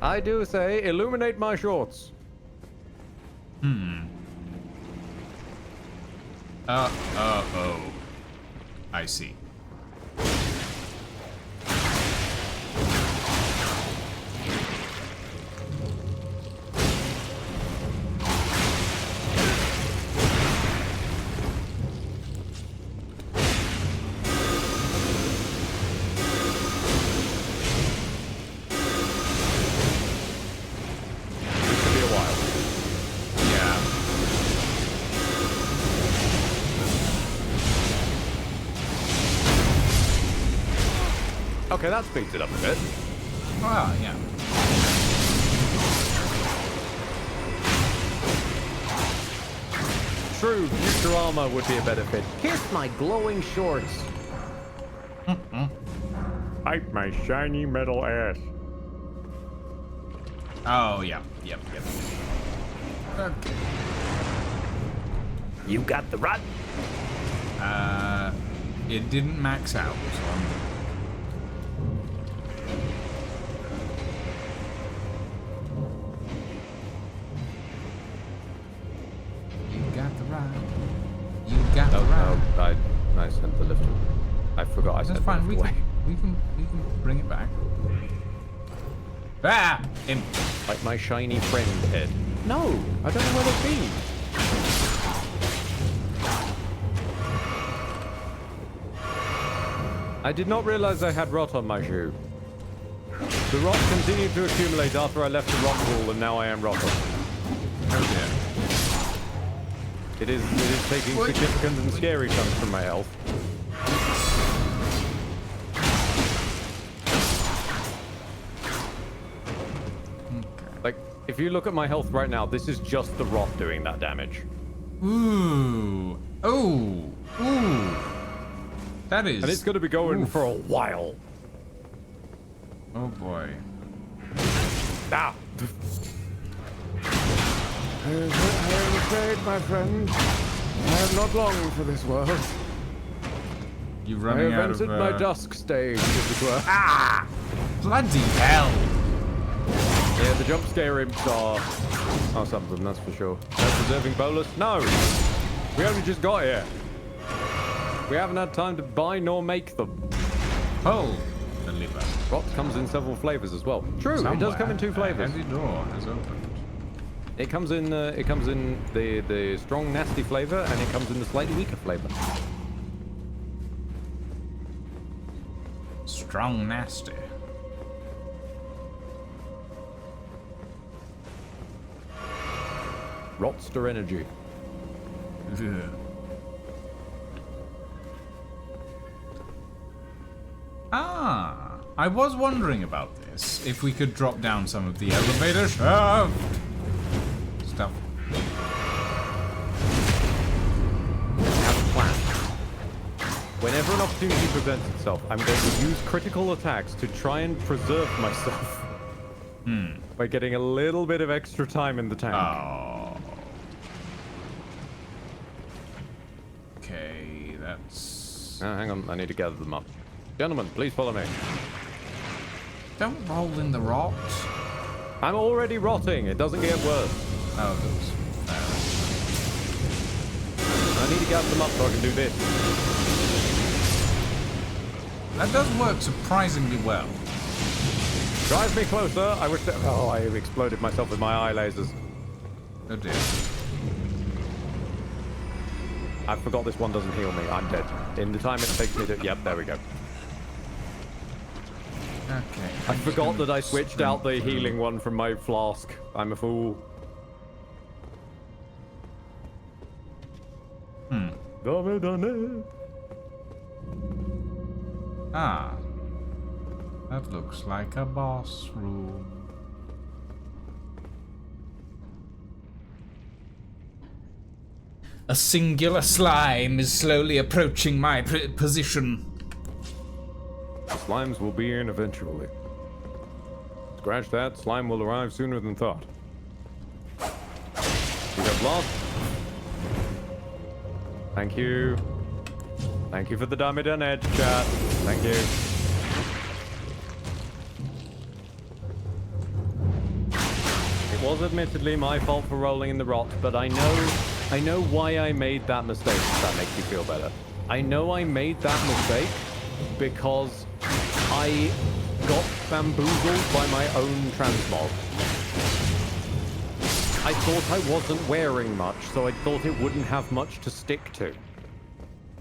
I do say, illuminate my shorts. Oh. I see. Okay, that speeds it up a bit. Ah, yeah. true, future armor would be a better fit. Kiss my glowing shorts. Fight my shiny metal ass. Oh, yeah. Yep. Okay. You got the rod? It didn't max out, so I'm... You got the rod. You got the rod. No, I sent the lift. I forgot I sent That's fine. the lift away. We can bring it back. Ah! Him. Like my shiny friend, Ed. No, I don't know where they've been. I did not realize I had rot on my shoe. The rot continued to accumulate after I left the rot pool, and now I am rotten. Oh dear. It is taking significant and scary chunks from my health. Like, if you look at my health right now, this is just the rot doing that damage. Ooh. Oh. Ooh. That is... And it's going to be going for a while. Oh boy. Ah! I am afraid, my friend, I am not long for this world. You're I running have out of... entered my dusk stage, as it were. Ah! Bloody hell! Yeah, the jump scare imps are something, that's for sure. No preserving bolus? No! We only just got here. We haven't had time to buy nor make them. Pull the lever. Rot comes in several flavors as well. True, it does come in 2 flavors. Every door has opened. It comes in the strong nasty flavor, and it comes in the slightly weaker flavor. Strong nasty. Rotster energy. Ugh. Ah, I was wondering about this. If we could drop down some of the elevator shaft stuff. Have a plan. Whenever an opportunity presents itself, I'm going to use critical attacks to try and preserve myself. By getting a little bit of extra time in the tank. Oh. Okay, that's... Oh, hang on, I need to gather them up. Gentlemen, please follow me. Don't roll in the rot. I'm already rotting. It doesn't get worse. Oh, those. I need to gather them up so I can do this. That does work surprisingly well. Drive me closer. I wish that... Oh, I exploded myself with my eye lasers. Oh dear. I forgot this one doesn't heal me. I'm dead. In the time it takes me to... Yep, there we go. Okay. I forgot that I switched out the healing one from my flask. I'm a fool. Done. Ah. That looks like a boss room. A singular slime is slowly approaching my position. The slimes will be in eventually. Scratch that, slime will arrive sooner than thought. You got lost? Thank you. Thank you for the dummy done edge, chat. Thank you. It was admittedly my fault for rolling in the rot, but I know why I made that mistake, if that makes you feel better. I know I made that mistake because I got bamboozled by my own transmog. I thought I wasn't wearing much, so I thought it wouldn't have much to stick to.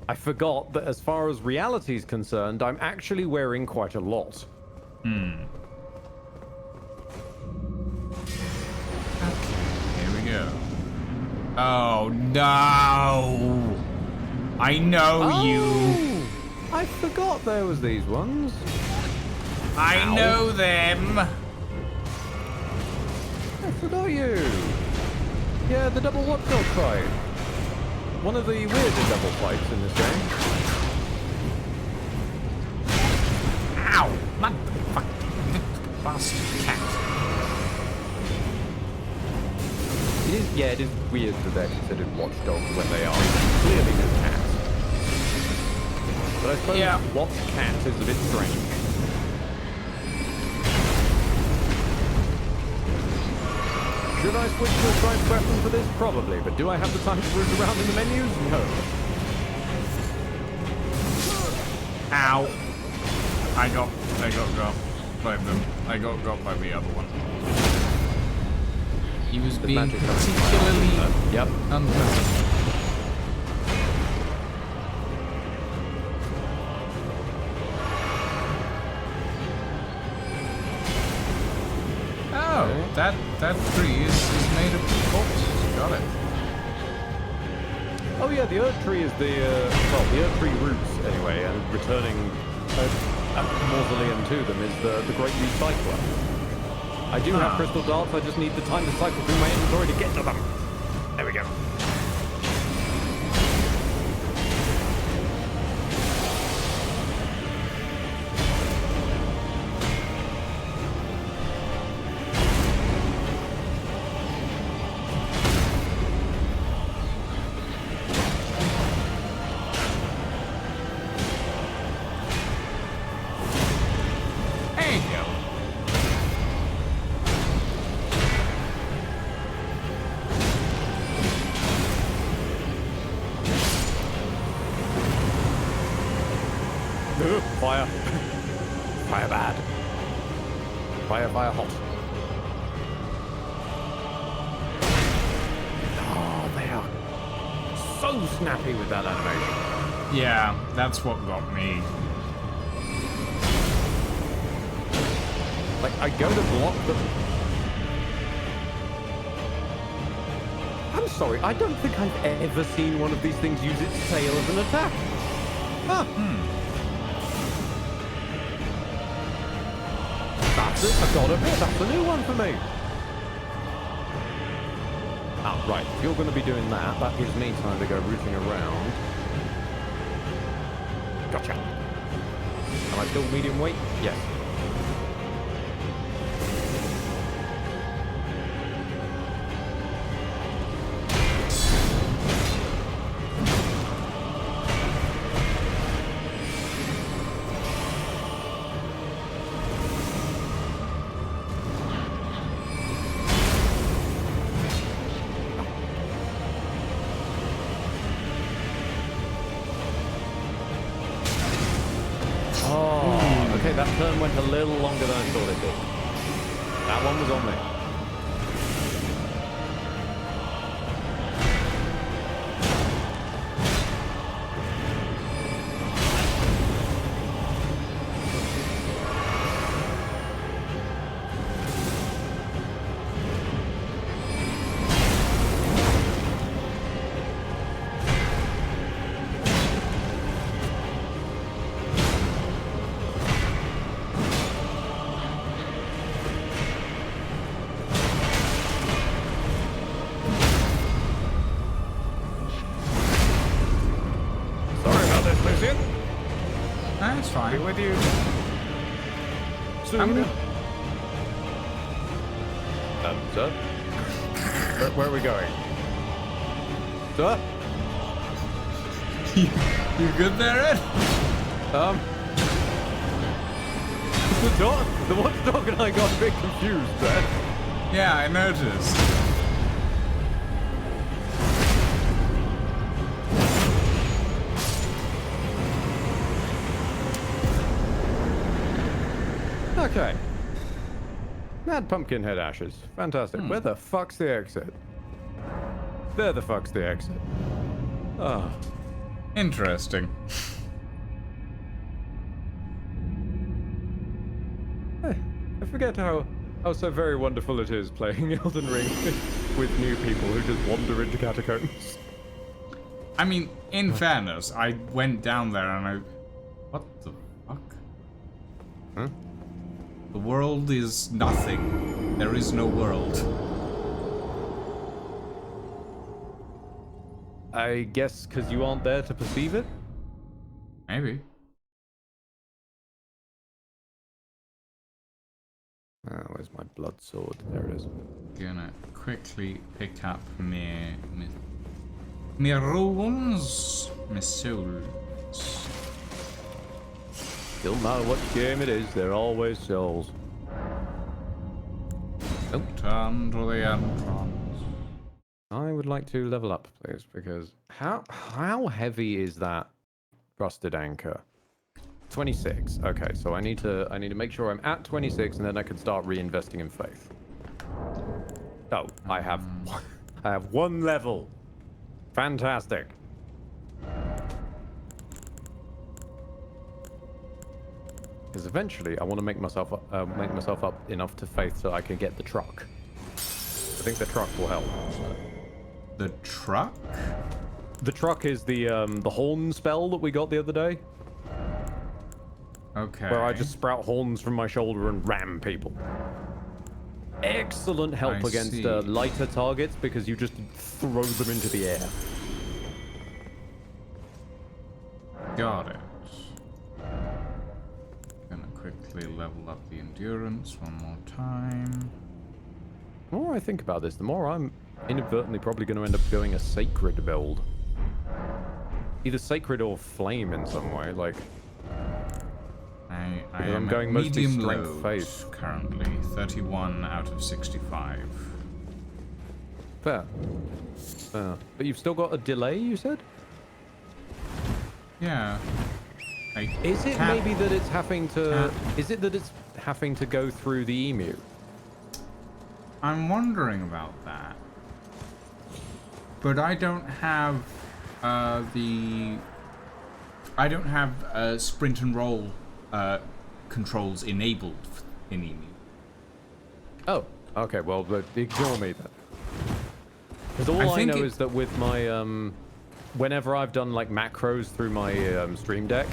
I forgot that as far as reality is concerned, I'm actually wearing quite a lot. Here we go. Oh no! I know you. I forgot there was these ones. I know them. I forgot you. Yeah, the double watchdog fight. one of the weirder double fights in this game. Ow! Motherfucking bastard cat. It is weird that they're considered watchdogs when they are clearly no cats. But I suppose what's cat is a bit strange. Should I switch to a striped weapon for this? Probably, but do I have the time to root around in the menus? No. Ow! I got got by them. I got by the other one. He was being magic particularly Yep. unpleasant. Oh, that tree is made of corpses. Got it. Oh yeah, the Earth Tree is the Earth Tree roots anyway, and returning a mausoleum to them is the Great Recycler. I do have crystal darts, I just need the time to cycle through my inventory to get to them. There we go. Fire. Fire bad. Fire hot. Oh, they are so snappy with that animation. Yeah, that's what got me. Like, I go to block them. I'm sorry, I don't think I've ever seen one of these things use its tail as an attack. Huh. That's it, I've got a bit. That's a new one for me. Ah, right. If you're going to be doing that, that gives me time to go rooting around. Gotcha. Am I still medium weight? Yes. Okay, that turn went a little longer than I thought it did. That one was on me. That's fine. Be with you. Soon. Sir? Where are we going? Sir? You good there, Ed? The watchdog and I got a bit confused there. Yeah, I noticed. Okay. Mad Pumpkinhead ashes. Fantastic. Where the fuck's the exit? There the fuck's the exit. Ah. Interesting. I forget how so very wonderful it is playing Elden Ring with new people who just wander into catacombs. I mean, in fairness, I went down there and I... What the fuck? Huh? The world is nothing. There is no world. I guess because you aren't there to perceive it? Maybe. Where's my blood sword? There it is. Gonna quickly pick up my runes, my souls. Don't matter what game it is, they're always souls. Oh. Turn to the entrance. I would like to level up, please, because how heavy is that rusted anchor? 26. Okay, so I need to make sure I'm at 26, and then I can start reinvesting in faith. Oh, I have one level. Fantastic. Because eventually I want to make myself up enough to faith so I can get the truck. I think the truck will help. The truck? The truck is the horn spell that we got the other day. Okay. Where I just sprout horns from my shoulder and ram people. Excellent help against lighter targets because you just throw them into the air. Got it. Gonna quickly level up the endurance one more time. The more I think about this, the more I'm inadvertently probably going to end up going a sacred build. Either sacred or flame in some way, like... I am going at mostly medium strength load faith. currently. 31 out of 65. Fair. But you've still got a delay, you said? Yeah. Is it maybe that it's having to... Is it that it's having to go through the emu? I'm wondering about that. But I don't have I don't have sprint and roll controls enabled in emu. Oh, okay, well, ignore me then. Because all I know is that with my, whenever I've done like macros through my Stream Deck,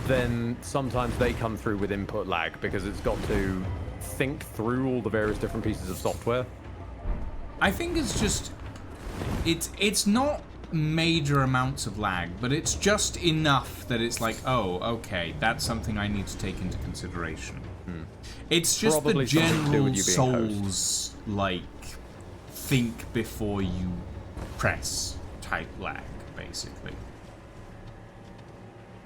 then sometimes they come through with input lag because it's got to think through all the various different pieces of software. I think it's just, it's not major amounts of lag, but it's just enough that it's like, oh, okay, that's something I need to take into consideration. It's just Probably the general you Souls, like, think before you press type lag, basically.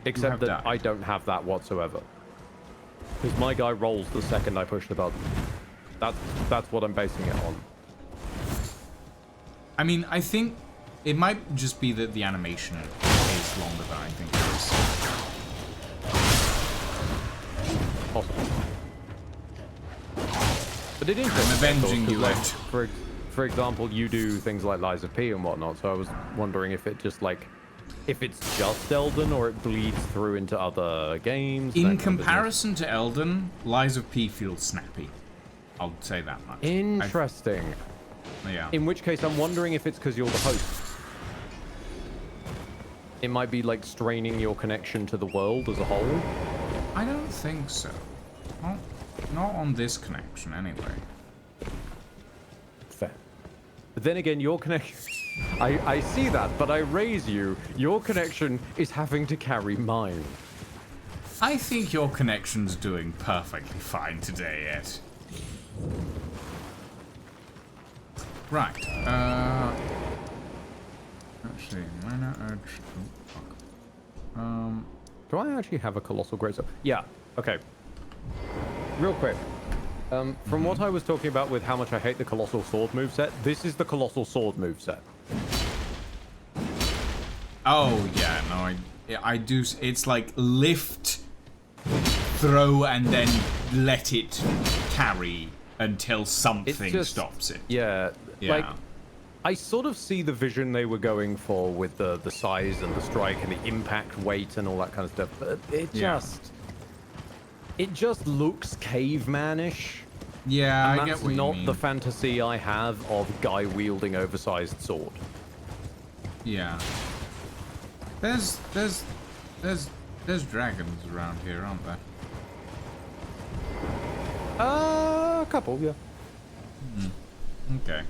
Except that I don't have that whatsoever. Because my guy rolls the second I push the button. That's what I'm basing it on. I mean, I think it might just be that the animation is longer than I think it is. Possible. But it is. I'm avenging you, like, Ed. for example, you do things like Lies of P and whatnot, so I was wondering if it just like... If it's just Elden or it bleeds through into other games. In comparison to Elden, Lies of P feels snappy. I'll say that much. Interesting. Yeah. In which case, I'm wondering if it's because you're the host. It might be like straining your connection to the world as a whole. I don't think so. Not on this connection, anyway. Fair. But then again, your connection... I see that, but I raise you. Your connection is having to carry mine. I think your connection's doing perfectly fine today, Ed. Right. Actually, minor urge. Oh, fuck. Do I actually have a colossal greatsword? Yeah. Okay. Real quick. From what I was talking about with how much I hate the colossal sword moveset, this is the colossal sword moveset. Oh yeah, no, I do. It's like lift, throw, and then let it carry until something stops it. Yeah. Yeah. Like, I sort of see the vision they were going for with the size and the strike and the impact weight and all that kind of stuff, but it just looks cavemanish. Yeah, and I get what you mean. That's not the fantasy I have of guy wielding oversized sword. Yeah. There's dragons around here, aren't there? A couple, yeah. Okay.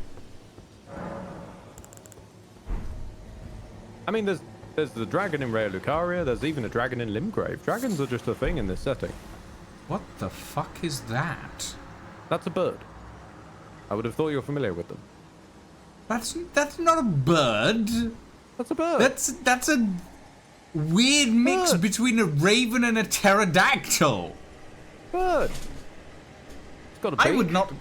I mean, there's the dragon in Rhea Lucaria. There's even a dragon in Limgrave. Dragons are just a thing in this setting. What the fuck is that? That's a bird. I would have thought you were familiar with them. That's not a bird. That's a bird. That's a weird mix Bird. between a raven and a pterodactyl. Bird. It's got a beak. I would not.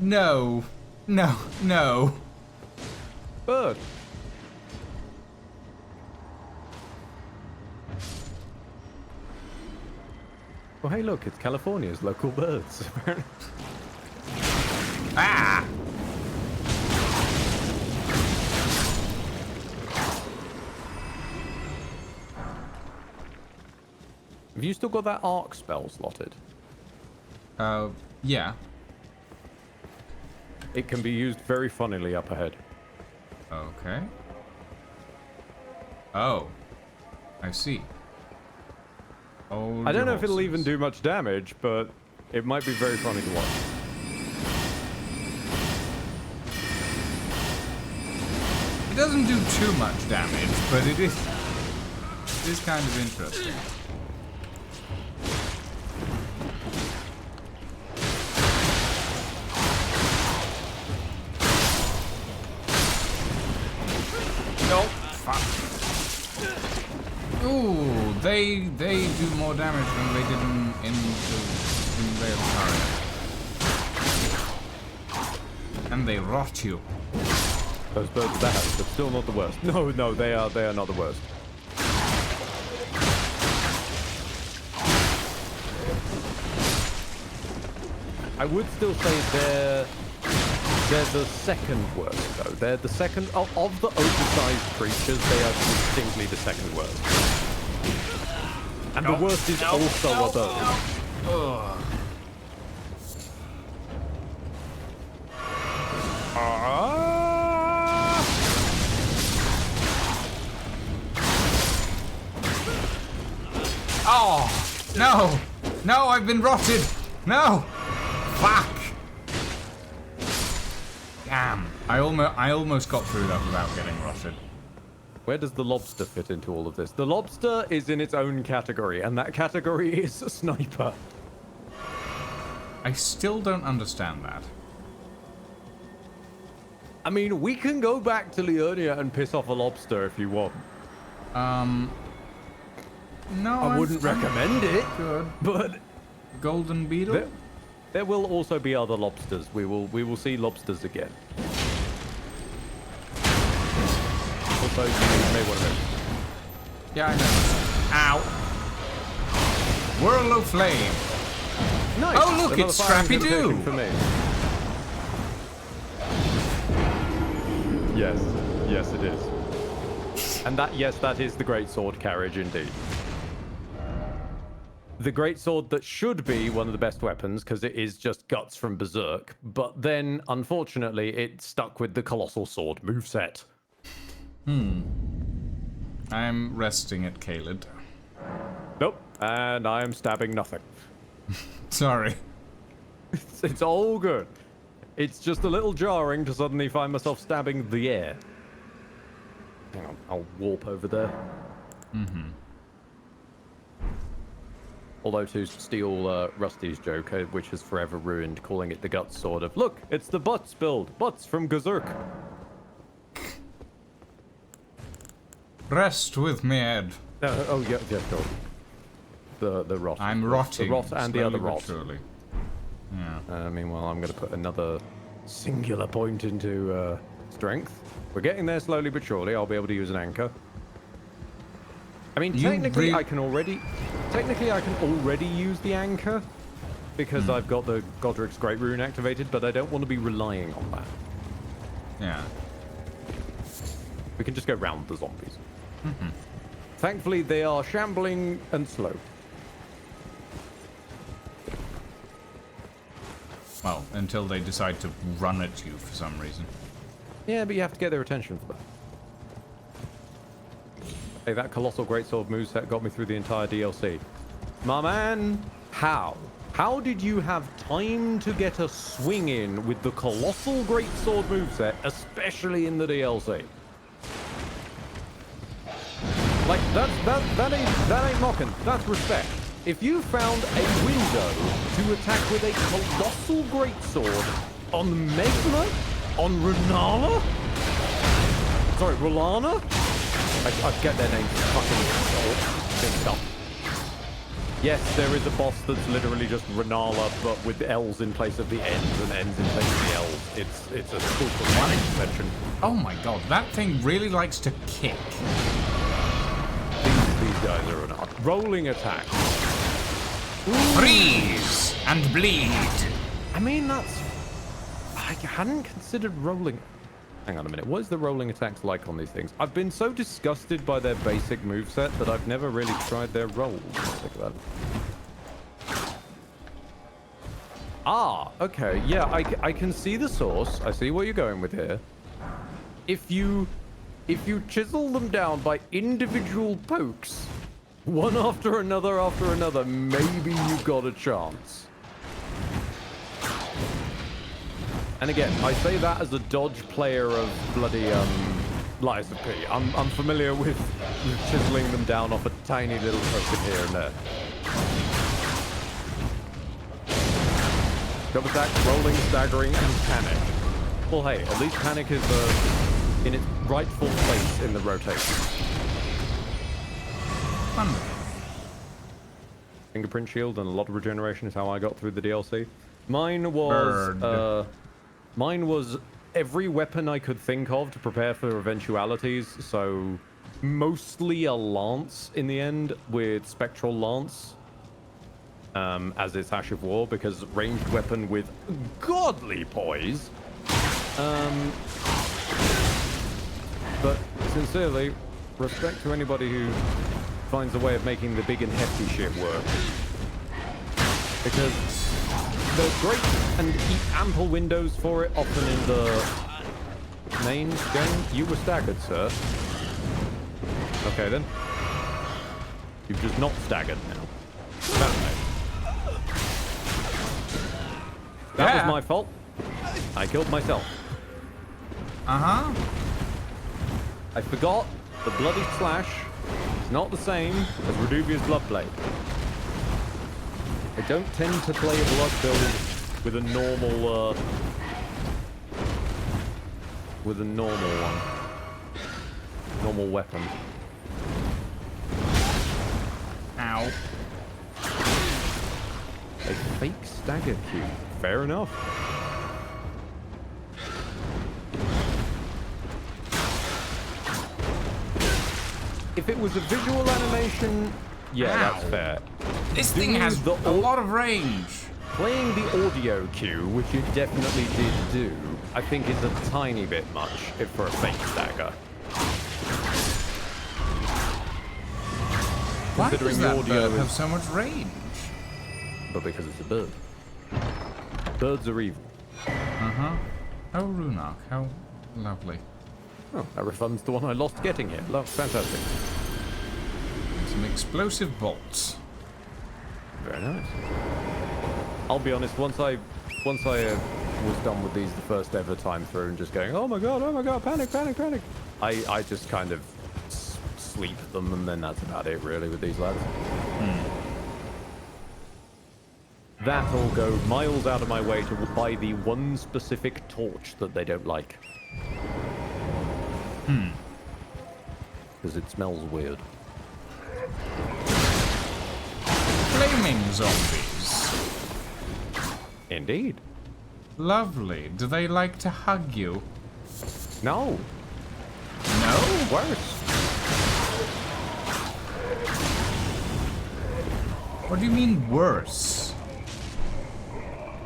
No. No. No. Bird. Well, hey, look, it's California's local birds. Ah! Have you still got that arc spell slotted? Yeah. It can be used very funnily up ahead. Okay. Oh. I see. I don't know if it'll even do much damage, but it might be very funny to watch. It doesn't do too much damage, but it is kind of interesting. No, fuck. Ooh, they do more damage than they did in Veil Target. And they rot you. Those birds are bad, but still not the worst. No, they are not the worst. I would still say they're the second worst, though. They're the second of the oversized creatures. They are distinctly the second worst. And the worst is also a bird. Oh no! No, I've been rotted! No! Fuck! Damn! I almost got through that without getting rotted. Where does the lobster fit into all of this? The lobster is in its own category, and that category is a sniper. I still don't understand that. I mean, we can go back to Liurnia and piss off a lobster if you want. No, I wouldn't recommend it, Good. but Golden beetle. there will also be other lobsters. We will see lobsters again. Also, you may want to. Yeah, I know. Ow! Whirl of flame. Nice. Oh, look, Another it's firing Scrappy-Doo. invitation for me. Yes, it is. And that is the great sword carriage indeed. The great sword that should be one of the best weapons because it is just guts from Berserk, but then unfortunately it stuck with the colossal sword moveset. I'm resting at Caled. Nope, and I am stabbing nothing. Sorry. It's all good. It's just a little jarring to suddenly find myself stabbing the air. Hang on, I'll warp over there. Although to steal Rusty's joke, which has forever ruined calling it the guts sword of, look, it's the butts build. Butts from Berserk. Rest with me, Ed. Oh, yeah, go. The rot. I'm rotting. The rot and the other slowly but rot. surely. Yeah. Meanwhile, I'm going to put another singular point into strength. We're getting there slowly but surely. I'll be able to use an anchor. I mean, technically, I can already use the anchor because I've got the Godric's Great Rune activated, but I don't want to be relying on that. Yeah. We can just go round the zombies. Thankfully, they are shambling and slow. Well, until they decide to run at you for some reason. Yeah, but you have to get their attention for that. Hey, that Colossal Greatsword moveset got me through the entire DLC. My man, how? How did you have time to get a swing in with the colossal greatsword moveset, especially in the DLC? Like, that ain't mocking. That's respect. If you found a window to attack with a colossal greatsword on Megna, on Renala, sorry, Rolana, I get their names fucking mixed up. Yes, there is a boss that's literally just Renala, but with L's in place of the N's and N's in place of the L's. It's a super one extension. Oh my god, that thing really likes to kick. These guys are not. Rolling attack. Freeze and bleed. I mean, that's... I hadn't considered rolling... Hang on a minute. What is the rolling attacks like on these things? I've been so disgusted by their basic moveset that I've never really tried their rolls. Think about it. Ah, okay. Yeah, I can see the source. I see where you're going with here. If you chisel them down by individual pokes, one after another, maybe you've got a chance. And again, I say that as a dodge player of bloody Lies of P. I'm familiar with chiseling them down off a tiny little poke here and there. Double attack, rolling, staggering, and panic. Well, hey, at least panic is in its rightful place in the rotation. Wonderful. Fingerprint shield and a lot of regeneration is how I got through the DLC. Mine was every weapon I could think of to prepare for eventualities. So mostly a lance in the end with spectral lance as its Ash of War, because ranged weapon with godly poise. But sincerely, respect to anybody who finds a way of making the big and hefty shit work. Because there's great and ample windows for it, often in the main game. You were staggered, sir. Okay then. You've just not staggered now. That was my fault. I killed myself. Uh-huh. I forgot the bloody slash is not the same as Reduvia's Bloodblade. I don't tend to play a blood build with a normal normal weapon. Ow. A fake stagger cube. Fair enough. If it was a visual animation, yeah, Ow. that's fair. This thing Doing has a lot of range. Playing the audio cue, which it definitely did do, I think is a tiny bit much for a fake stagger. Why does Considering that the audio bird have is, so much range? but because it's a bird. Birds are evil. Uh-huh. Oh, Runak, how lovely. Oh, that refunds the one I lost getting here. Fantastic. Some explosive bolts. Very nice. I'll be honest, once I was done with these the first ever time through and just going, oh my god, panic, I just kind of sleep them, and then that's about it really with these lads. That or go miles out of my way to buy the one specific torch that they don't like. Because it smells weird. Flaming zombies. Indeed. Lovely. Do they like to hug you? No. No? Worse. What do you mean worse?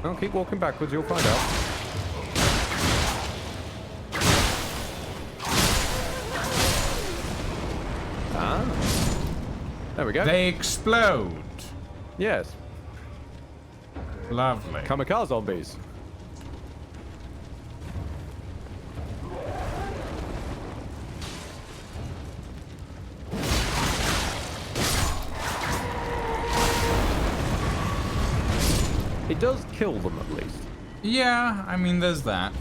No, keep walking backwards, you'll find out. Ah. There we go. They explode. Yes. Lovely. Kamikaze zombies. It does kill them at least. Yeah, I mean, there's that.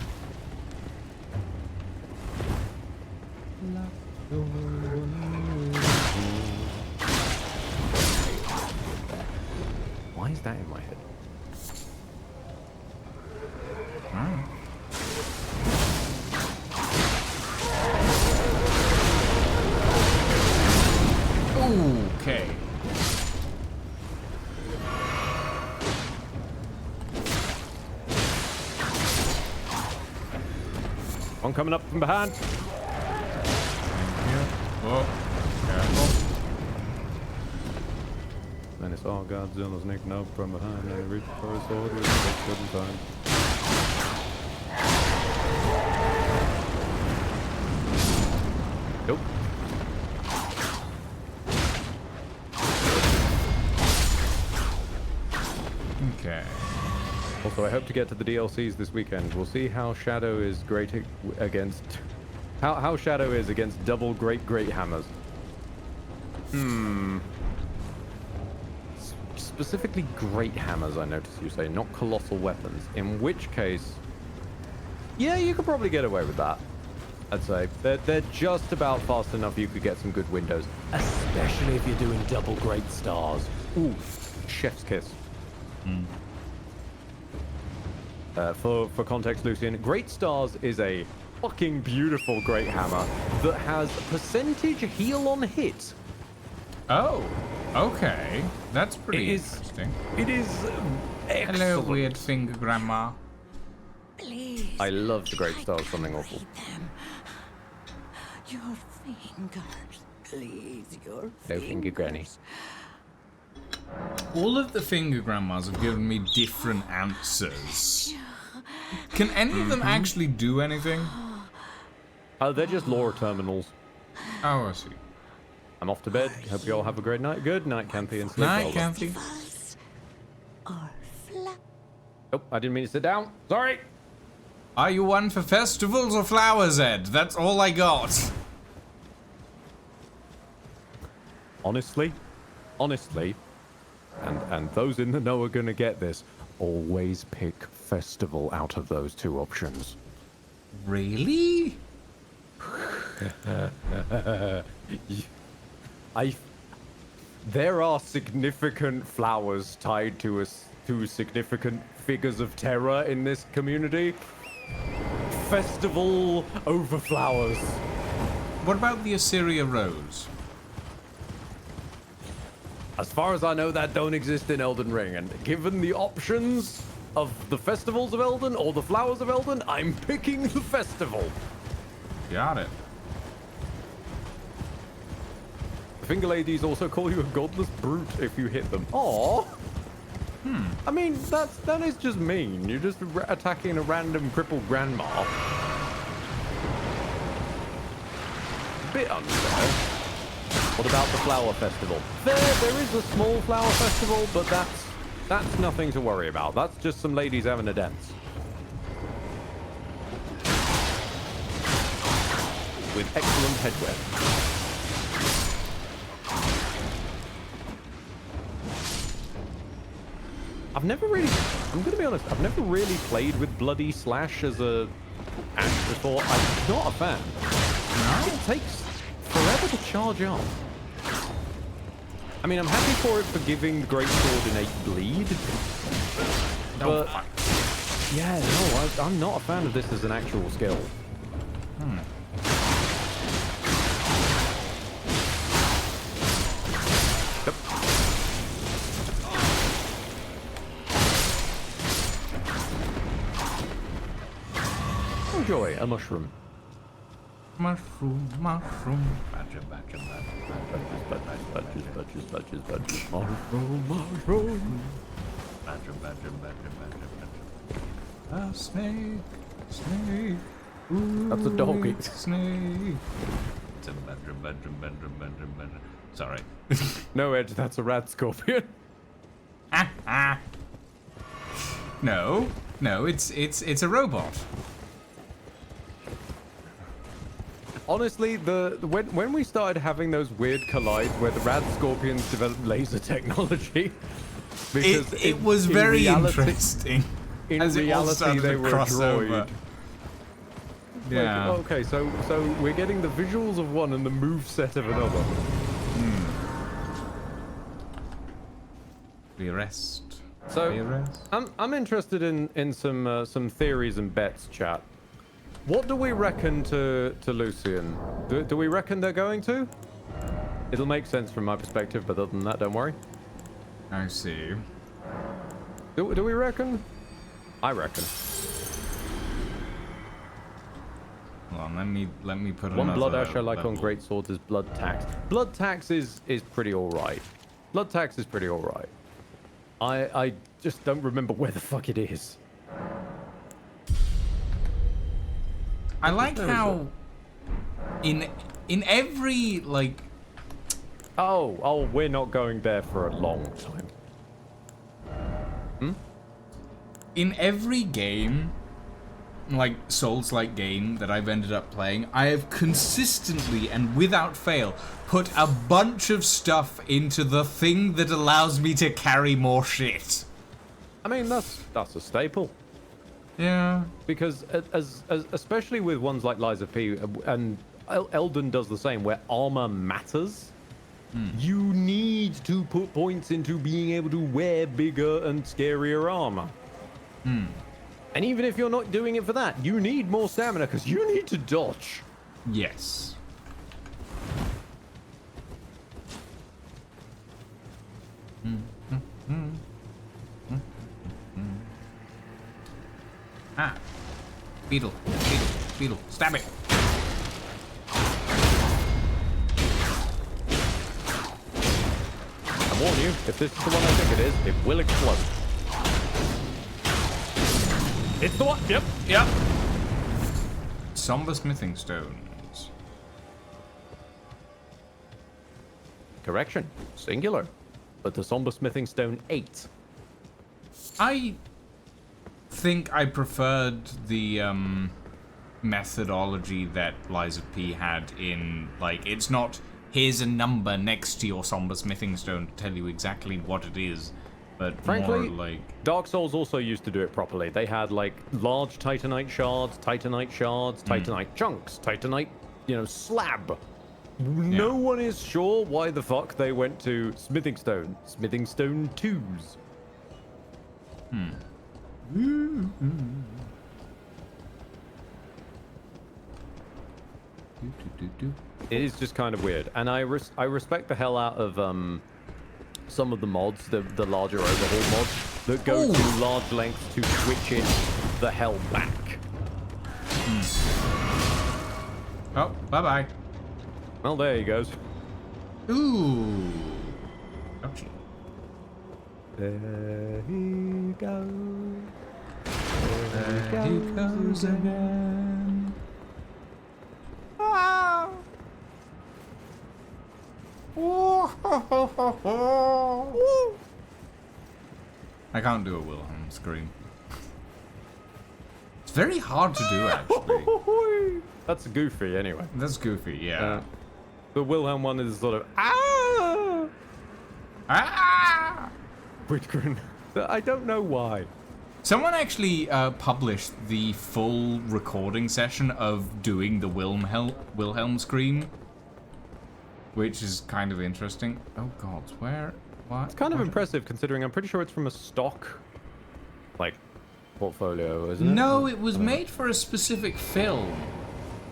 Why is that in my head? Okay. One coming up from behind. Oh, careful. Then it's all Godzilla's sneaking up from behind and he reaches for his sword with a good time. Nope. Okay. Also, I hope to get to the DLCs this weekend. We'll see how Shadow is great against... How Shadow is against double great hammers. Specifically great hammers, I notice you say, not colossal weapons. In which case... Yeah, you could probably get away with that. I'd say. They're just about fast enough you could get some good windows. Especially if you're doing double great stars. Ooh, chef's kiss. For context, Lucian, Great Stars is a fucking beautiful great hammer that has percentage heal on hit. Oh, okay. That's pretty It is- interesting. It is excellent. Hello, weird finger grandma. Please. I love the Great Stars, something awful. Them. Your fingers, please. Your No fingers. finger granny. All of the finger grandmas have given me different answers. Can any of them actually do anything? Oh, they're just lore terminals. Oh, I see. I'm off to bed. Hope you all have a great night. Good night, Campy, and sleep Night, well. Kathy. Festivals or flowers. Oh, I didn't mean to sit down. Sorry. Are you one for festivals or flowers, Ed? That's all I got. Honestly, and those in the know are gonna get this. Always pick festival out of those two options. Really? There are significant flowers tied to significant figures of terror in this community. Festival over flowers. What about the Assyria Rose? As far as I know, that don't exist in Elden Ring, and given the options of the festivals of Elden or the flowers of Elden, I'm picking the festival. Got it. The Finger Ladies also call you a godless brute if you hit them. Aww. I mean, that is just mean. You're just attacking a random crippled grandma. Bit unfair. What about the flower festival? There is a small flower festival, but that's nothing to worry about. That's just some ladies having a dance. With excellent headwear. I'm gonna be honest, I've never really played with Bloody Slash as a axe before. I'm not a fan. No? It takes forever to charge up. I mean, I'm happy for it for giving the Great Sword innate bleed. But, yeah, no, I'm not a fan of this as an actual skill. Yep. Enjoy a mushroom. Mushroom. Badger. Mushroom. A snake. Ooh, That's a doggy. it's a snake. It's a bedroom. Sorry. No, Ed, that's a rat scorpion. No, it's a robot. Honestly, when we started having those weird collides where the rad scorpions developed laser technology, because it was in very reality, interesting. In as it all reality, started they to were a cross droid. over. Yeah. Like, okay, so we're getting the visuals of one and the move set of another. The arrest. So The arrest. I'm interested in some theories and bets, chat. What do we reckon to Lucian? Do we reckon they're going to? It'll make sense from my perspective, but other than that, don't worry. I see. Do we reckon? I reckon. Hold on, let me put One blood another ash I like on level. great swords is blood tax. Blood tax is pretty alright. Blood tax is pretty alright. I just don't remember where the fuck it is. I like how in every like Oh, we're not going there for a long time. in every game, like Souls-like game that I've ended up playing, I have consistently and without fail put a bunch of stuff into the thing that allows me to carry more shit. I mean, that's a staple. Yeah. Because as especially with ones like Lies of P, and Elden does the same, where armor matters. You need to put points into being able to wear bigger and scarier armor. And even if you're not doing it for that, you need more stamina because you need to dodge. Yes. Ah. Beetle. Beetle. Beetle. Stab it. I warn you, if this is the one I think it is, it will explode. It's the one. Yep. Yep. Somber smithing stones. Correction. Singular. But the Somber Smithing Stone 8. I think I preferred the methodology that Lies of P had in, like, it's not here's a number next to your somber smithing stone to tell you exactly what it is, but Frankly, more like Dark Souls also used to do it properly. They had like large Titanite shards, Titanite chunks, Titanite, slab. No one is sure why the fuck they went to Smithing Stone 2s. It is just kind of weird, and I respect the hell out of some of the mods, the larger overhaul mods that go to large lengths to switch it the hell back. oh, bye-bye. Well, there he goes. Ooh. Ouchie. There he goes. There he goes again. Ah. I can't do a Wilhelm scream. It's very hard to do, actually. That's goofy, anyway. That's goofy, yeah. The Wilhelm one is sort of ah, Ah! Whitgren. I don't know why. Someone actually published the full recording session of doing the Wilhelm scream, which is kind of interesting. Oh god, where? What? It's kind of impressive considering I'm pretty sure it's from a stock, like, portfolio, isn't it? No, it was made for a specific film.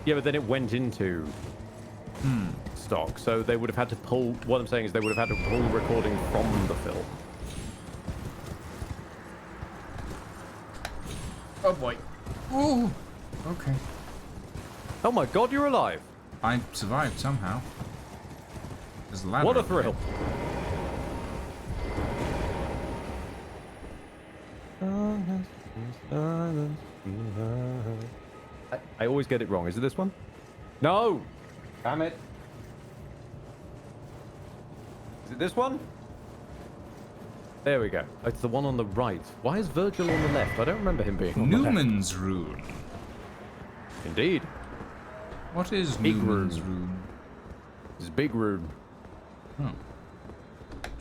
Yeah, but then it went into stock, so they would have had to pull. What I'm saying is they would have had to pull recording from the film. Oh boy. Ooh. Okay. Oh my god, you're alive! I survived somehow. There's a ladder. What a up there. thrill! I always get it wrong. Is it this one? No! Damn it. Is it this one? There we go. It's the one on the right. Why is Virgil on the left? I don't remember him being on the left. Newman's rune. Indeed. What is Big Newman's rune. rune? It's a big rune. Oh.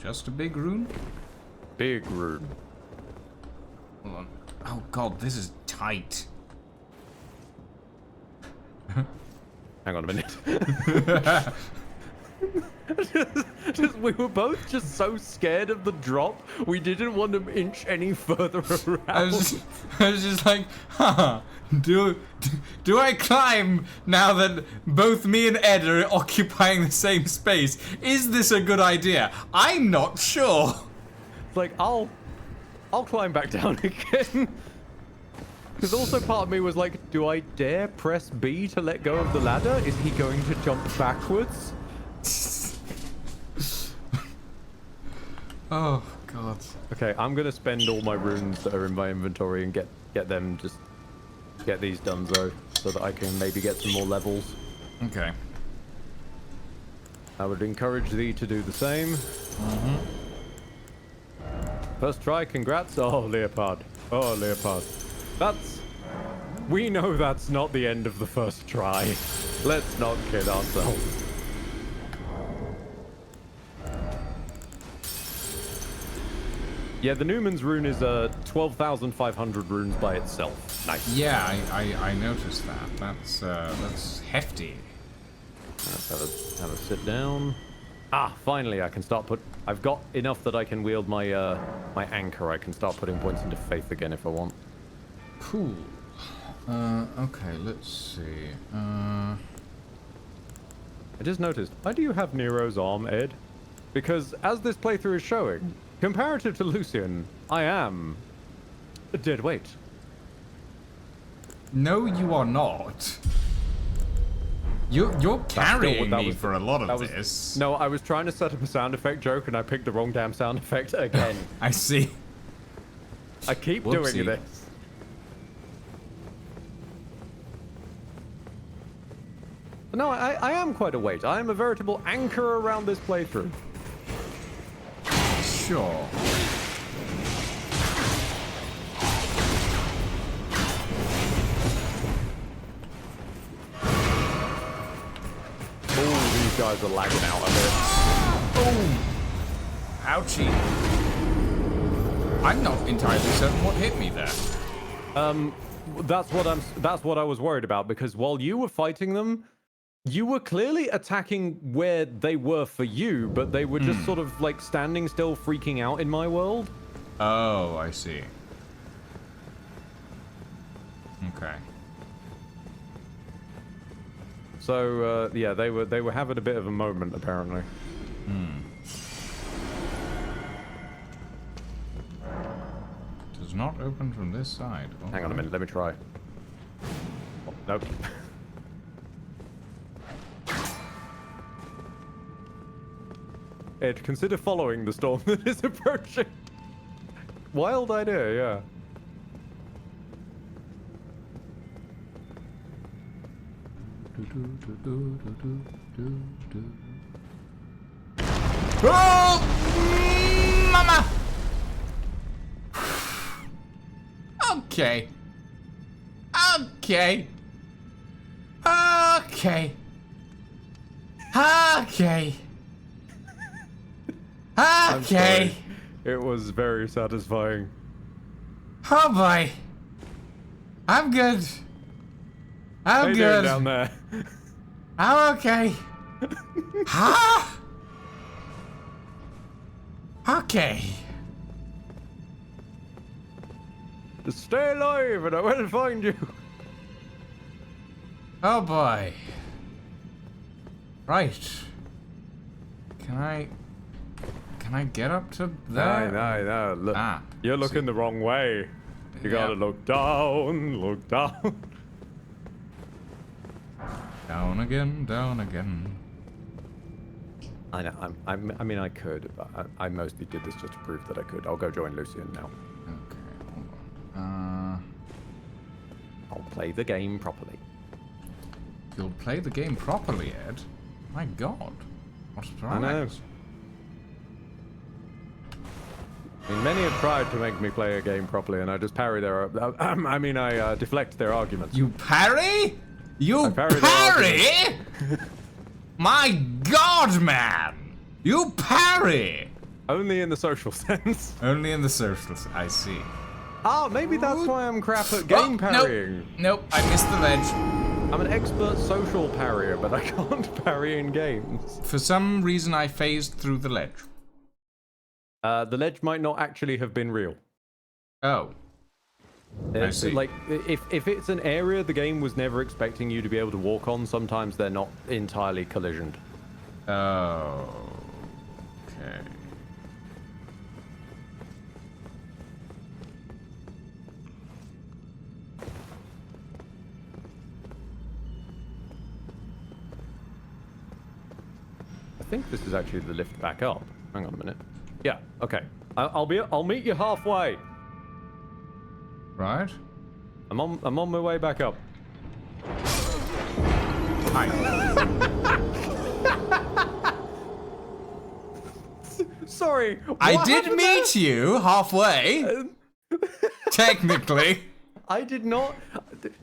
Just a big rune? Big rune. Hold on. Oh god, this is tight. Hang on a minute. We were both just so scared of the drop, we didn't want to inch any further around. I was just like, huh, do I climb now that both me and Ed are occupying the same space? Is this a good idea? I'm not sure. It's like, I'll climb back down again. Because also part of me was like, do I dare press B to let go of the ladder? Is he going to jump backwards? Oh god. Okay, I'm gonna spend all my runes that are in my inventory and get them, just get these done though, so that I can maybe get some more levels. Okay. I would encourage thee to do the same. First try, congrats. Oh, Leopard. Oh, Leopard. We know that's not the end of the first try. Let's not kid ourselves. Yeah, the Newman's rune is 12,500 runes by itself. Nice. Yeah, I noticed that. That's hefty. Let's have a sit down. Ah, finally I can start I've got enough that I can wield my my anchor. I can start putting points into faith again if I want. Cool. Okay, let's see. I just noticed, why do you have Nero's arm, Ed? Because as this playthrough is showing, comparative to Lucian, I am a dead weight. No, you are not. You're carrying me for a lot of this. No, I was trying to set up a sound effect joke and I picked the wrong damn sound effect again. I see. I keep Whoopsie. doing this. No, I am quite a weight. I am a veritable anchor around this playthrough. Sure. Oh, these guys are lagging out a bit. Oh! Ouchie. I'm not entirely certain what hit me there. That's what I was worried about, because while you were fighting them, you were clearly attacking where they were for you, but they were just sort of like standing still, freaking out in my world. Oh, I see. Okay. So yeah, they were having a bit of a moment apparently. Does not open from this side. Oh, Hang on a minute, let me try. Oh, nope. Ed, consider following the storm that is approaching. Wild idea, yeah. Oh! Mama! Okay. Okay. Okay. Okay. I'm Okay. sorry. It was very satisfying. Oh boy. I'm good. How I'm you doing good. down there? I'm okay. Huh? Okay. Just stay alive and I will find you. Oh boy. Right. Can I get up to there? No. Look, Ah, you're looking the wrong way. You gotta Yep. look down, look down. Down again, down again. I know. I mean, I could, but I mostly did this just to prove that I could. I'll go join Lucian now. Okay, hold on. I'll play the game properly. You'll play the game properly, Ed. My God. What a surprise. I know. I mean, many have tried to make me play a game properly, and I just parry their. I deflect their arguments. You parry? You I parry the parry? My God, man! You parry! Only in the social sense. Only in the social. I see. Ah, maybe that's why I'm crap at game parrying. Nope, I missed the ledge. I'm an expert social parrier, but I can't parry in games. For some reason, I phased through the ledge. The ledge might not actually have been real. Oh. I see. Like, if it's an area the game was never expecting you to be able to walk on, sometimes they're not entirely collisioned. Oh. Okay. I think this is actually the lift back up. Hang on a minute. Yeah, okay. I'll meet you halfway. Right. I'm on my way back up. Hi. Sorry. I did meet you halfway. Technically. I did not.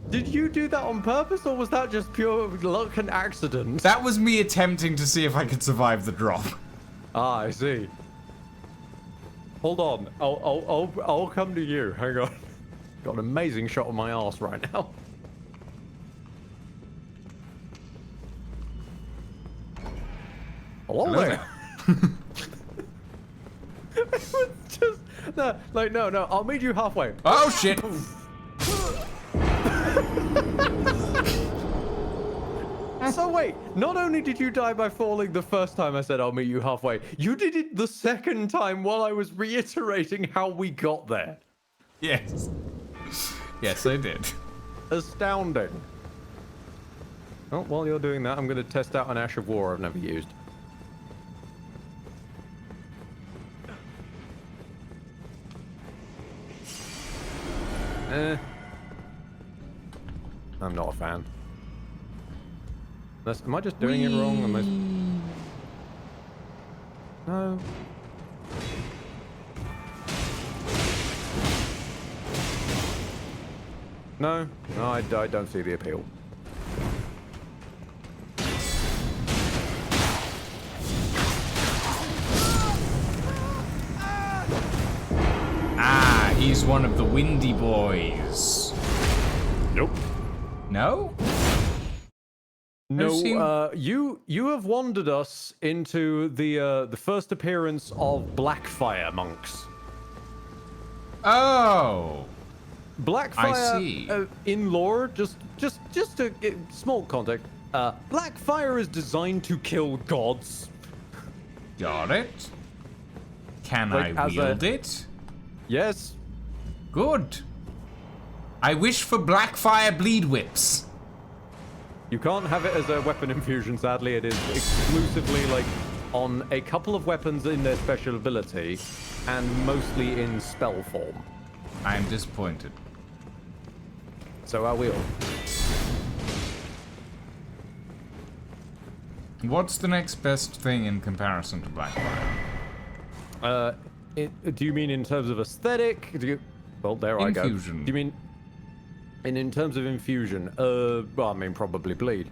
Did you do that on purpose, or was that just pure luck and accident? That was me attempting to see if I could survive the drop. Ah, I see. Hold on. I'll come to you. Hang on. Got an amazing shot of my ass right now. Hello there. It was just no. I'll meet you halfway. Oh shit. So wait, not only did you die by falling the first time I said I'll meet you halfway, you did it the second time while I was reiterating how we got there. Yes. Yes, I did. Astounding. Oh, while you're doing that, I'm going to test out an Ash of War I've never used. I'm not a fan. Am I just doing it wrong? No. No, I don't see the appeal. Ah, he's one of the windy boys. Nope. No? No, you have wandered us into the first appearance of Blackfire monks. Oh. Blackfire, I see. In lore, just a small context. Blackfire is designed to kill gods. Got it. Can Like, I as wield it? Yes. Good. I wish for Blackfire bleed whips. You can't have it as a weapon infusion, sadly. It is exclusively, like, on a couple of weapons in their special ability, and mostly in spell form. I am disappointed. So I will. What's the next best thing in comparison to Blackfire? Do you mean in terms of aesthetic? Well, there I go. Infusion. Do you mean in terms of infusion? Well, I mean probably bleed,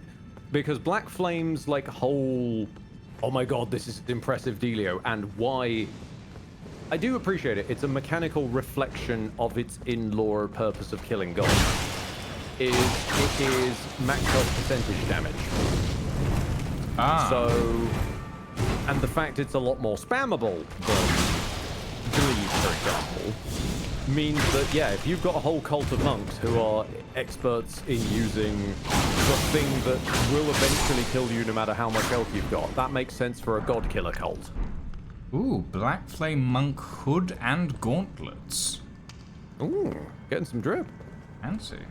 because Black Flame's like whole. Oh my God, this is impressive dealio, and why? I do appreciate it. It's a mechanical reflection of its in-lore purpose of killing gods. It is max health percentage damage. Ah. So, and the fact it's a lot more spammable than bleed, for example, means that, yeah, if you've got a whole cult of monks who are experts in using the thing that will eventually kill you no matter how much health you've got, that makes sense for a god killer cult. Ooh, Black Flame Monk Hood and Gauntlets. Ooh, getting some drip. Fancy.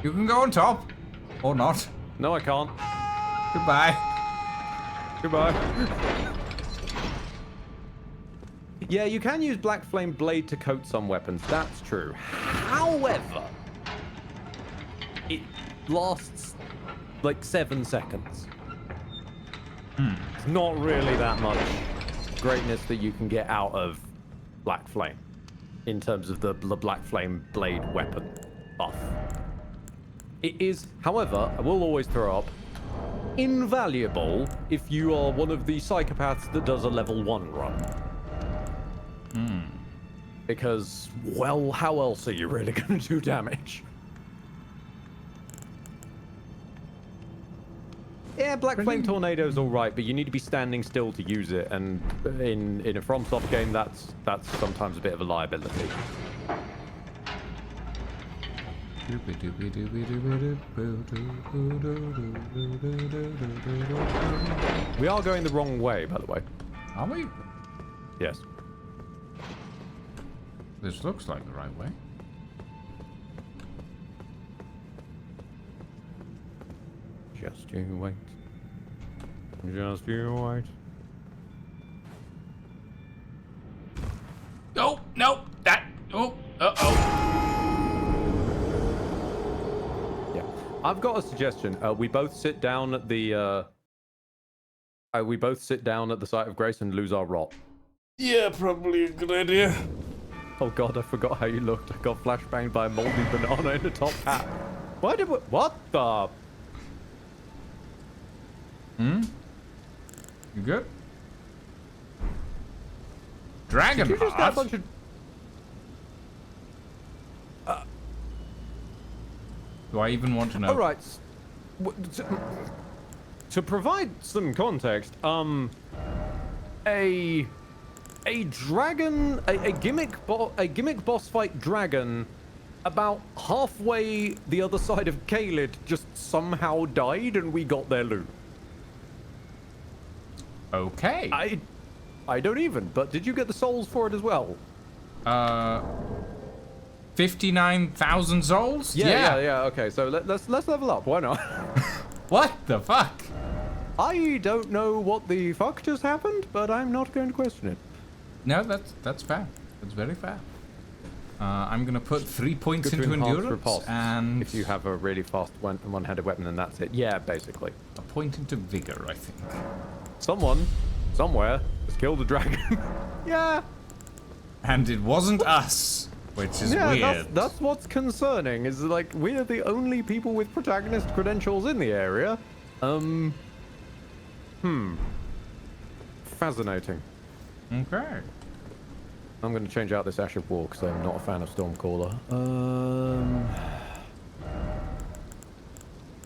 You can go on top. Or not. No, I can't. Goodbye. Goodbye. Yeah, you can use Black Flame Blade to coat some weapons. That's true. However, it lasts like 7 seconds. It's not really that much greatness that you can get out of Black Flame. in terms of the Black Flame Blade weapon buff. It is, however, I will always throw up, invaluable if you are one of the psychopaths that does a level 1 run. Because, well, how else are you really going to do damage? Yeah, Black Flame Tornado's alright, but you need to be standing still to use it, and in a FromSoft game, that's sometimes a bit of a liability. We are going the wrong way, by the way. Are we? Yes. This looks like the right way. Just you wait. Just you wait. Oh, no, that, oh, uh-oh. Yeah. I've got a suggestion. We both sit down at the, site of grace and lose our rot. Yeah, probably a good idea. Oh god, I forgot how you looked. I got flashbanged by a moldy banana in a top hat. Why did we... What the... You good? Dragon Did you just get a heart? bunch of... Do I even want to know? Alright. To provide some context, a dragon, a gimmick boss fight dragon, about halfway the other side of Caelid just somehow died and we got their loot. Okay. I don't even, but did you get the souls for it as well? 59,000 souls? Yeah, okay, so let's level up, why not? What the fuck? I don't know what the fuck just happened, but I'm not going to question it. No, that's fair. That's very fair. I'm gonna put 3 points Good to into enhance endurance riposte. and If you have a really fast one-handed weapon, then that's it. Yeah, basically. a point into vigor, I think. Someone, somewhere, has killed a dragon. Yeah. And it wasn't us, which is Yeah, weird. that's what's concerning, is like, we are the only people with protagonist credentials in the area. Fascinating. Okay. I'm going to change out this Ash of War because I'm not a fan of Stormcaller.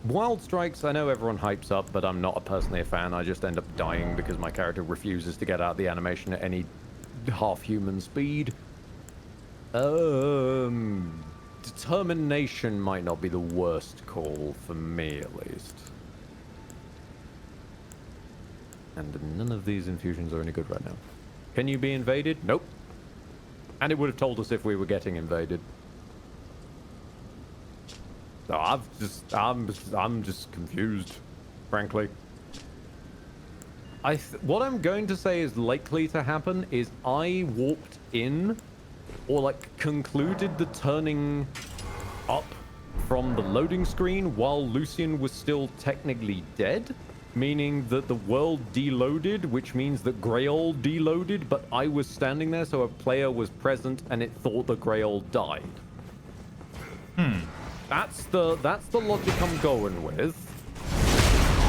Wild Strikes, I know everyone hypes up, but I'm not personally a fan. I just end up dying because my character refuses to get out the animation at any half-human speed. Determination might not be the worst call for me, at least. And none of these infusions are any good right now. Can you be invaded? Nope. And it would have told us if we were getting invaded. So I'm just confused, frankly. What I'm going to say is likely to happen is I walked in, or like concluded the turning up from the loading screen while Lucian was still technically dead, meaning that the world deloaded, which means that Grail deloaded, but I was standing there, so a player was present and it thought the Grail died. That's the logic I'm going with.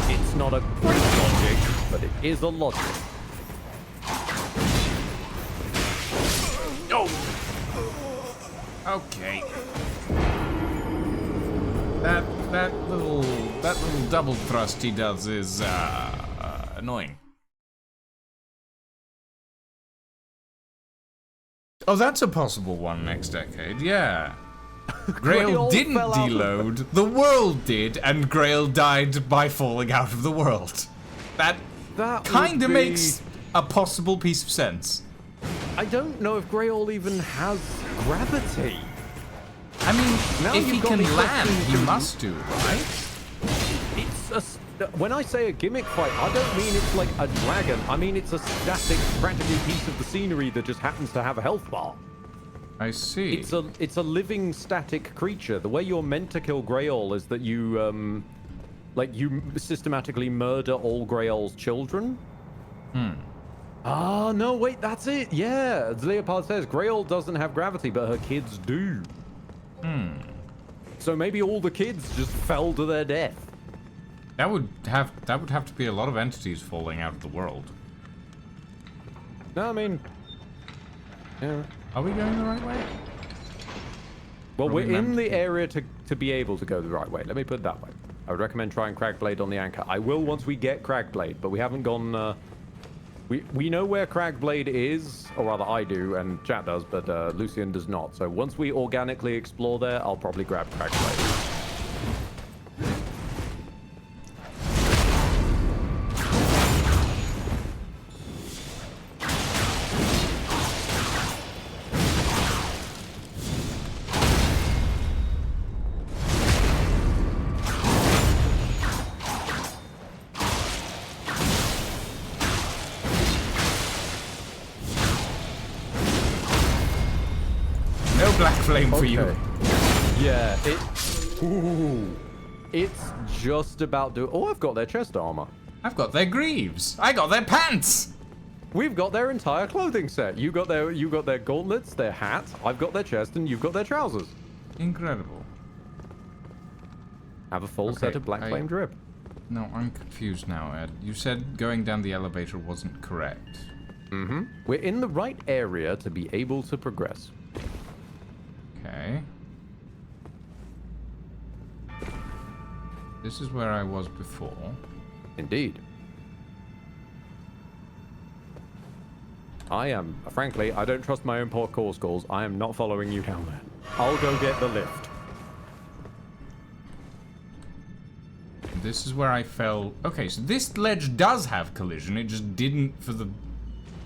It's not a great logic, but it is a logic. Oh. Okay. That little double thrust he does is annoying. Oh, that's a possible one next decade. Yeah. Grail didn't deload, the world did, and Grail died by falling out of the world. That kind of makes a possible piece of sense. I don't know if Grail even has gravity. I mean, Now if he you've got can me land, he questioning- must do, right? When I say a gimmick fight, I don't mean it's like a dragon. I mean it's a static, practically piece of the scenery that just happens to have a health bar. I see. It's a living static creature. The way you're meant to kill Grail is that you you systematically murder all Grail's children. Ah, no, wait, that's it. Yeah, as Leopard says, Grail doesn't have gravity, but her kids do. So maybe all the kids just fell to their death. That would have to be a lot of entities falling out of the world. No, I mean, yeah. Are we going the right way? Well, Probably we're in meant the to. area to be able to go the right way. Let me put it that way. I would recommend trying Cragblade on the anchor. I will once we get Cragblade, but we haven't gone... We know where Cragblade is, or rather I do, and chat does, but Lucian does not. So once we organically explore there, I'll probably grab Cragblade. No black flame for you. Yeah, it's just about to... Oh, I've got their chest armor. I've got their greaves. I got their pants. We've got their entire clothing set. You got their gauntlets, their hat. I've got their chest, and you've got their trousers. Incredible. Have a full Okay, set of black flame drip. No, I'm confused now, Ed. You said going down the elevator wasn't correct. Mm-hmm. We're in the right area to be able to progress. Okay. This is where I was before. Indeed. Frankly, I don't trust my own poor core scores. I am not following you down there. I'll go get the lift. This is where I fell. Okay, so this ledge does have collision. It just didn't for the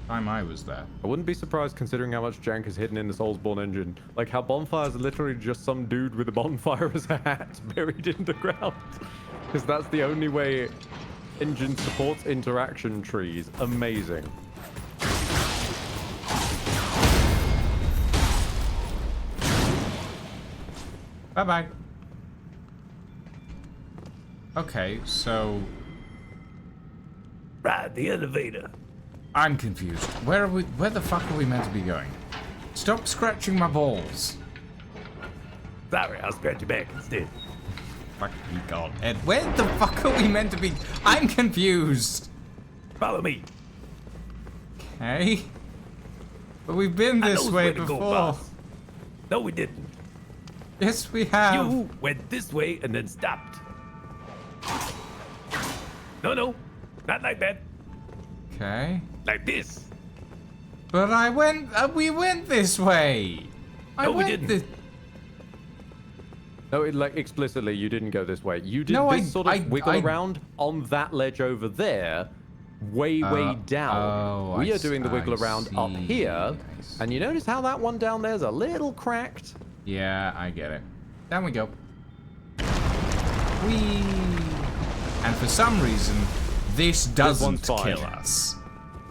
time I was there. I wouldn't be surprised considering how much jank is hidden in the Soulsborne engine. Like how bonfire's literally just some dude with a bonfire as a hat buried in the ground. Because that's the only way engine supports interaction trees. Amazing. Bye-bye. Okay, so... Ride the elevator. I'm confused. Where the fuck are we meant to be going? Stop scratching my balls. Sorry, I'll scratch your back instead. Fucking god. Ed, where the fuck are we meant to be? I'm confused. Follow me. Okay. But we've been I this knows way where to before. go, boss. No, we didn't. Yes, we have. You went this way and then stopped. No, not like that. Okay. Like this. But we went this way. No, we didn't. No, like explicitly, you didn't go this way. You did No, this sort of wiggle I- around on that ledge over there, way down. oh, We I are doing the wiggle I around up see, here, I and you notice how that one down there's a little cracked? Yeah, I get it. Down we go. Whee! And for some reason, this doesn't one's fine. kill us.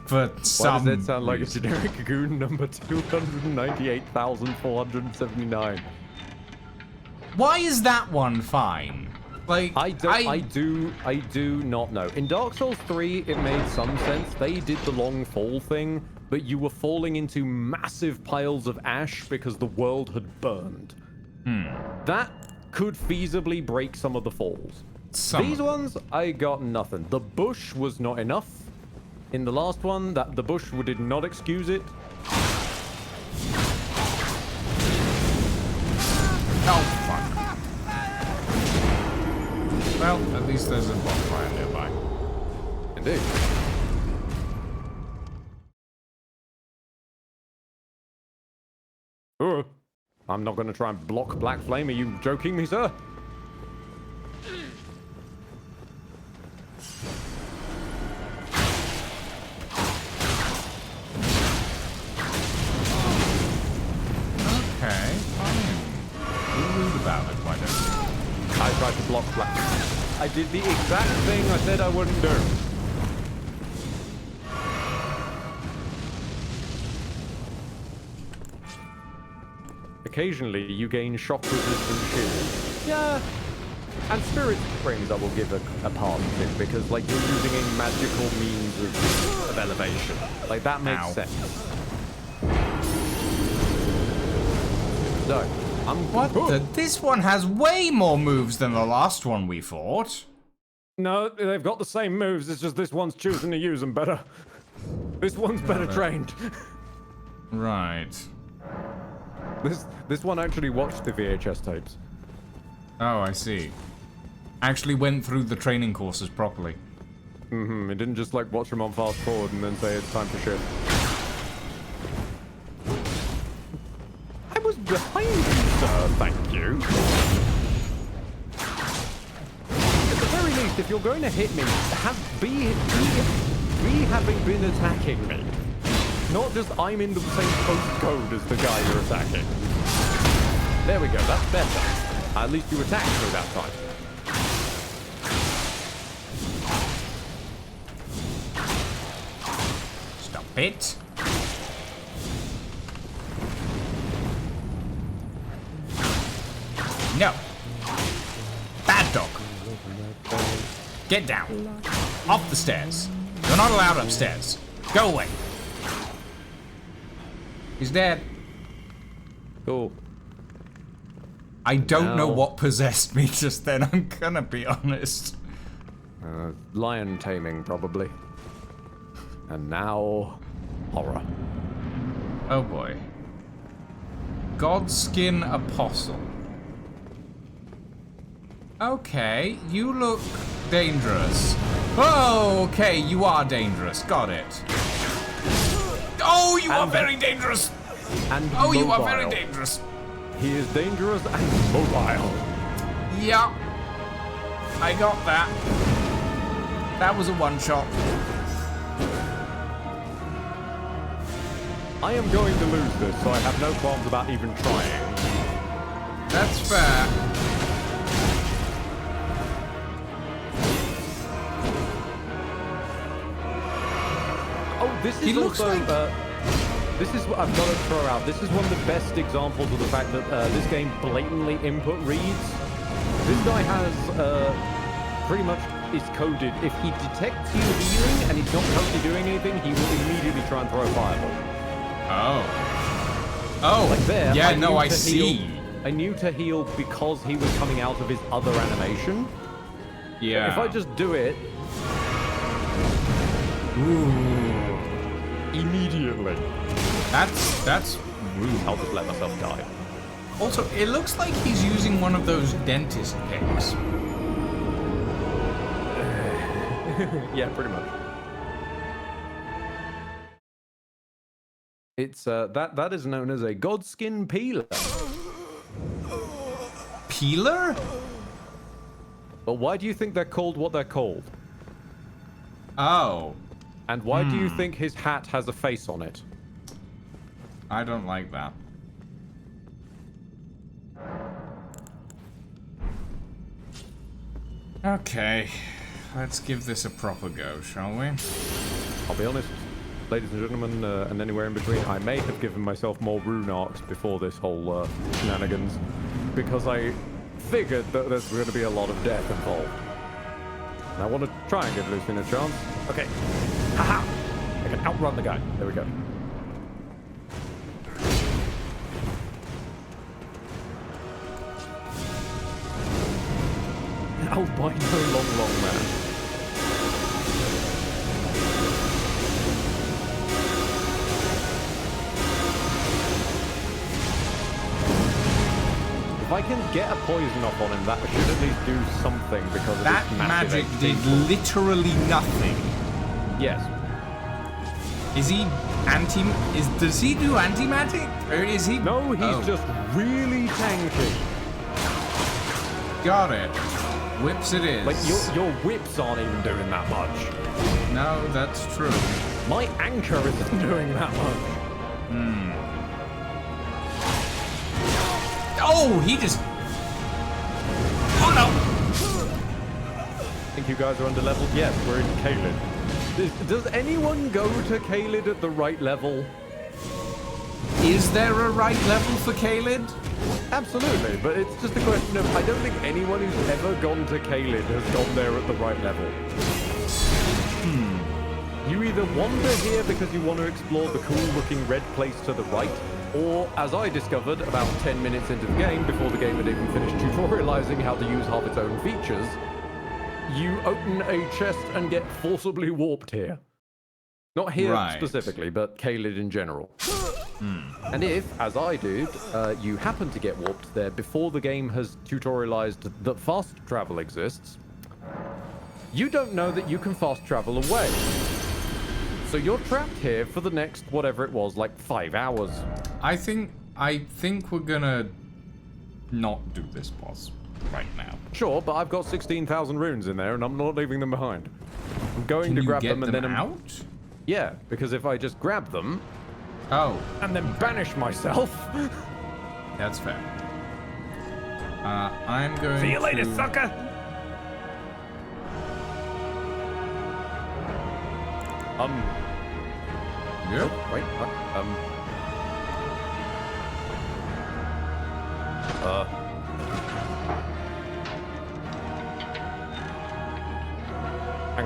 For Why some does it sound like a reason. generic goon number 298,479? Why is that one fine? Like, I do not know. In Dark Souls 3, it made some sense. They did the long fall thing, but you were falling into massive piles of ash because the world had burned. That could feasibly break some of the falls. These ones, I got nothing. The bush was not enough. In the last one, the bush did not excuse it. Oh, fuck. Well, at least there's a bonfire nearby. Indeed. I'm not going to try and block Black Flame. Are you joking me, sir? Okay, fine. Be rude about it, why don't you? I tried to block Black Flame. I did the exact thing I said I wouldn't do. Occasionally, you gain shock resistant shield. Yeah. And spirit springs I will give a pass to, because like you're using a magical means of elevation. Like that makes Ow. sense. So, What the? This one has way more moves than the last one we fought. No, they've got the same moves, it's just this one's choosing to use them better. This one's better trained. Right. This one actually watched the VHS tapes. Oh, I see. Actually went through the training courses properly. It didn't just like watch them on fast forward and then say it's time for shit. I was behind you, sir, thank you. At the very least, if you're going to hit me, be having been attacking me. Not just I'm in the same postcode as the guy you're attacking. There we go, that's better. At least you attacked me that time. Stop it. No. Bad dog. Get down. Off the stairs. You're not allowed upstairs. Go away. He's dead. Cool. I don't know Now- what possessed me just then, I'm gonna be honest. Lion taming, probably. And now, horror. Oh boy. Godskin Apostle. Okay, you look dangerous. Oh, okay, you are dangerous. Got it. Oh, you are very dangerous. And Oh, you are mobile. very dangerous. He is dangerous and mobile. Yeah. I got that. That was a one-shot. I am going to lose this, so I have no qualms about even trying. That's fair. Oh, this He is looks also... like- this is what I've got to throw out. This is one of the best examples of the fact that this game blatantly input reads. This guy has pretty much is coded. If he detects you healing and he's not currently doing anything, he will immediately try and throw a fireball. Oh. Oh. Like there. Yeah, knew no, I to see. heal- I knew to heal because he was coming out of his other animation. Yeah. If I just do it immediately, That's rude. I'll just let myself die. Also, it looks like he's using one of those dentist picks. Yeah, pretty much. It's that is known as a godskin peeler. Peeler? But why do you think they're called what they're called? Oh. And why do you think his hat has a face on it? I don't like that. Okay. Let's give this a proper go, shall we? I'll be honest, ladies and gentlemen, and anywhere in between, I may have given myself more rune arcs before this whole shenanigans, because I figured that there's going to be a lot of death involved. And I want to try and give Lucien a chance. Okay. Haha! I can outrun the guy. There we go. Albino long man. If I can get a poison off on him, that should at least do something because of That its massive magic HP. did literally nothing. Yes. Is he does he do anti-magic? Or is he? No, he's Oh, just really tanky. got it. Whips it is. Like your whips aren't even doing that much. No, that's true. My anchor isn't doing that much. Oh, he just. Oh no! Think you guys are under leveled? Yes, we're in Caelid. Does anyone go to Caelid at the right level? Is there a right level for Caelid? Absolutely, but it's just a question of I don't think anyone who's ever gone to Caelid has gone there at the right level. You either wander here because you want to explore the cool-looking red place to the right, or, as I discovered about 10 minutes into the game, before the game had even finished tutorializing how to use half its own features, you open a chest and get forcibly warped here. Not here specifically, but Caelid in general. And if, as I did, you happen to get warped there before the game has tutorialized that fast travel exists, you don't know that you can fast travel away. So you're trapped here for the next, whatever it was, like 5 hours. I think we're gonna not do this boss right now. Sure, but I've got 16,000 runes in there, and I'm not leaving them behind. I'm going to grab them and then out? Yeah, because if I just grab them... Oh. And then banish myself... That's fair. I'm going to... See you later, sucker! Yep. Wait, hang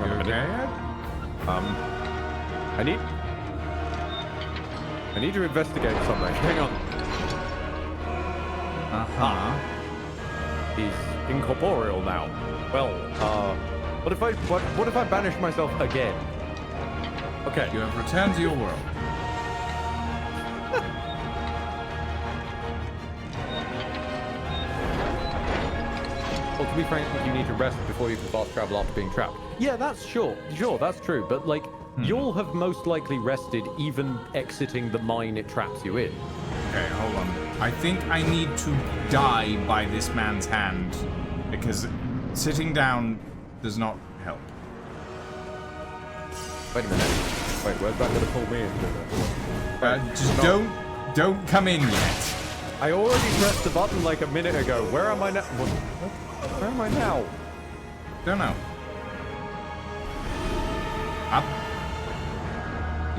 on a minute. Okay. I need to investigate something. Hang on. He's incorporeal now. Well, what if I banish myself again? Okay. You have returned to your world. Well, to be frank, you need to rest before you can fast travel after being trapped. Yeah, that's sure, that's true. But like, you'll have most likely rested even exiting the mine it traps you in. Okay, hold on. I think I need to die by this man's hand because sitting down does not help. Wait a minute. Wait, where's that gonna pull me into? Just don't come in yet. I already pressed the button like a minute ago. Where am I now? Where am I now? Don't know. Up.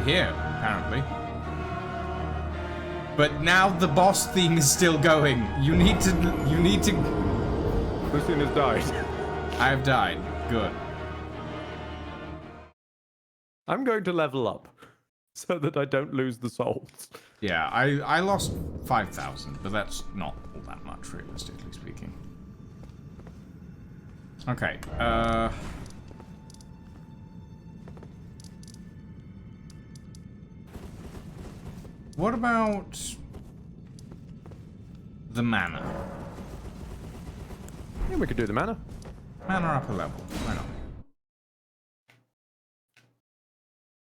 Here, apparently. But now the boss thing is still going. You need to. Lucien has died. I have died. Good. I'm going to level up so that I don't lose the souls. Yeah, I lost 5,000, but that's not all that much, realistically speaking. Okay, what about the mana? Yeah, we could do the mana. Mana up a level. Why not?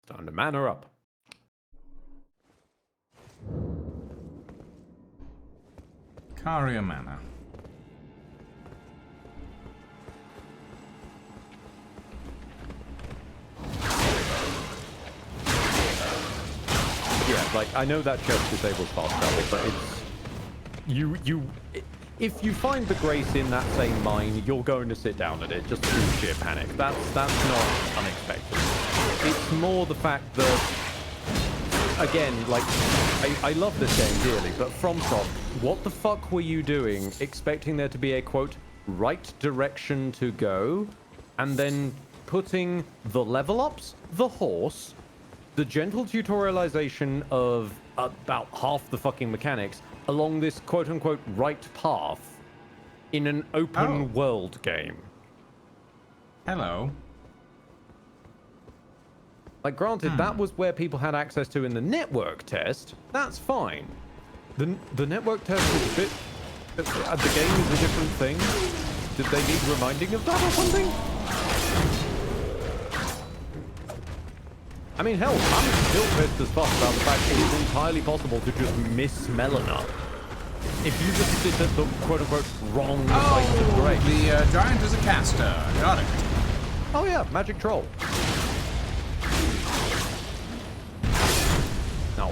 Time to mana up. Caria mana. Yeah, like, I know that chest disables fast travel, but it's... If you find the grace in that same mine, you're going to sit down at it just through sheer panic. That's not unexpected. It's more the fact that, again, like, I love this game dearly, but FromSoft, what the fuck were you doing expecting there to be a, quote, right direction to go, and then putting the level ups, the horse, the gentle tutorialization of about half the fucking mechanics along this quote-unquote right path in an open world game? Hello. Like, granted, that was where people had access to in the network test. That's fine. The network test is a bit... the game is a different thing. Did they need reminding of that or something? I mean, hell, I'm still pissed as fuck about the fact it is entirely possible to just miss Melina. If you just sit at the quote-unquote wrong place of grace. The giant is a caster. Got it. Oh yeah, magic troll. No.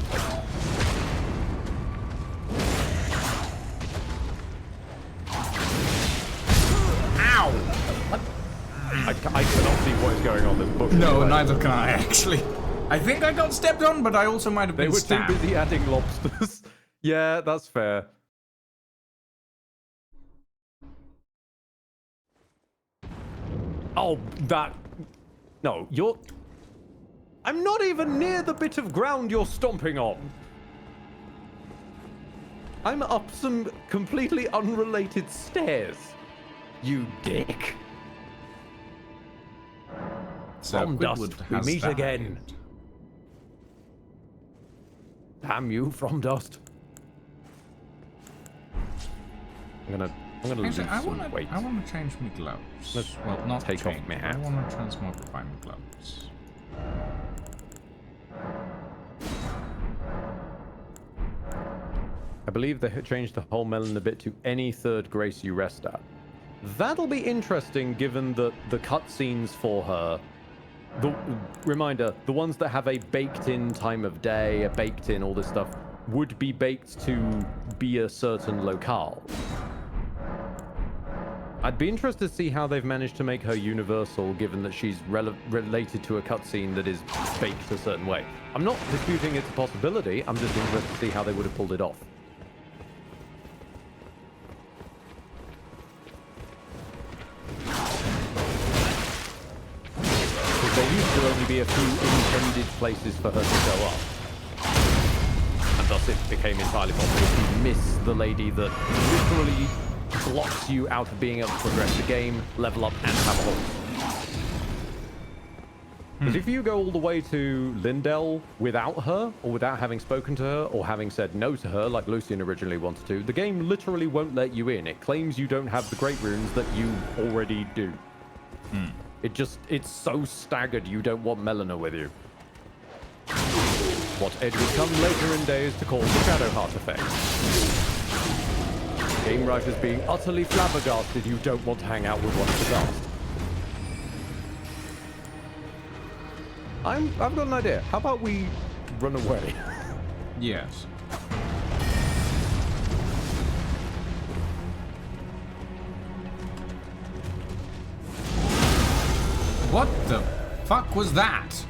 Ow! I cannot see what is going on this bush. No, neither can I, actually. I think I got stepped on, but I also might have been stabbed. They were too busy adding lobsters. Yeah, that's fair. Oh, that... No, you're... I'm not even near the bit of ground you're stomping on. I'm up some completely unrelated stairs. You dick. So From dust, Quidwood we has meet died. again. Damn you, From Dust. I'm gonna lose Actually, some weight. I wanna change my gloves. Let's well, not take change. off my I hat. wanna transmogrify my gloves. I believe they changed the whole melon a bit to any third grace you rest at. That'll be interesting given that the cutscenes for her, the ones that have a baked-in time of day, a baked-in all this stuff, would be baked to be a certain locale. I'd be interested to see how they've managed to make her universal, given that she's related to a cutscene that is baked a certain way. I'm not disputing it's a possibility, I'm just interested to see how they would have pulled it off. There used to only be a few intended places for her to show up. And thus it became entirely possible to miss the lady that literally blocks you out of being able to progress the game, level up, and have a horse. Because if you go all the way to Lindell without her, or without having spoken to her, or having said no to her, like Lucian originally wanted to, the game literally won't let you in. It claims you don't have the Great Runes that you already do. It's so staggered you don't want Melina with you. What Ed would come later in days to call the Shadowheart effect. Game writers being utterly flabbergasted you don't want to hang out with one of the dust. I've got an idea. How about we run away? Yes. What the fuck was that?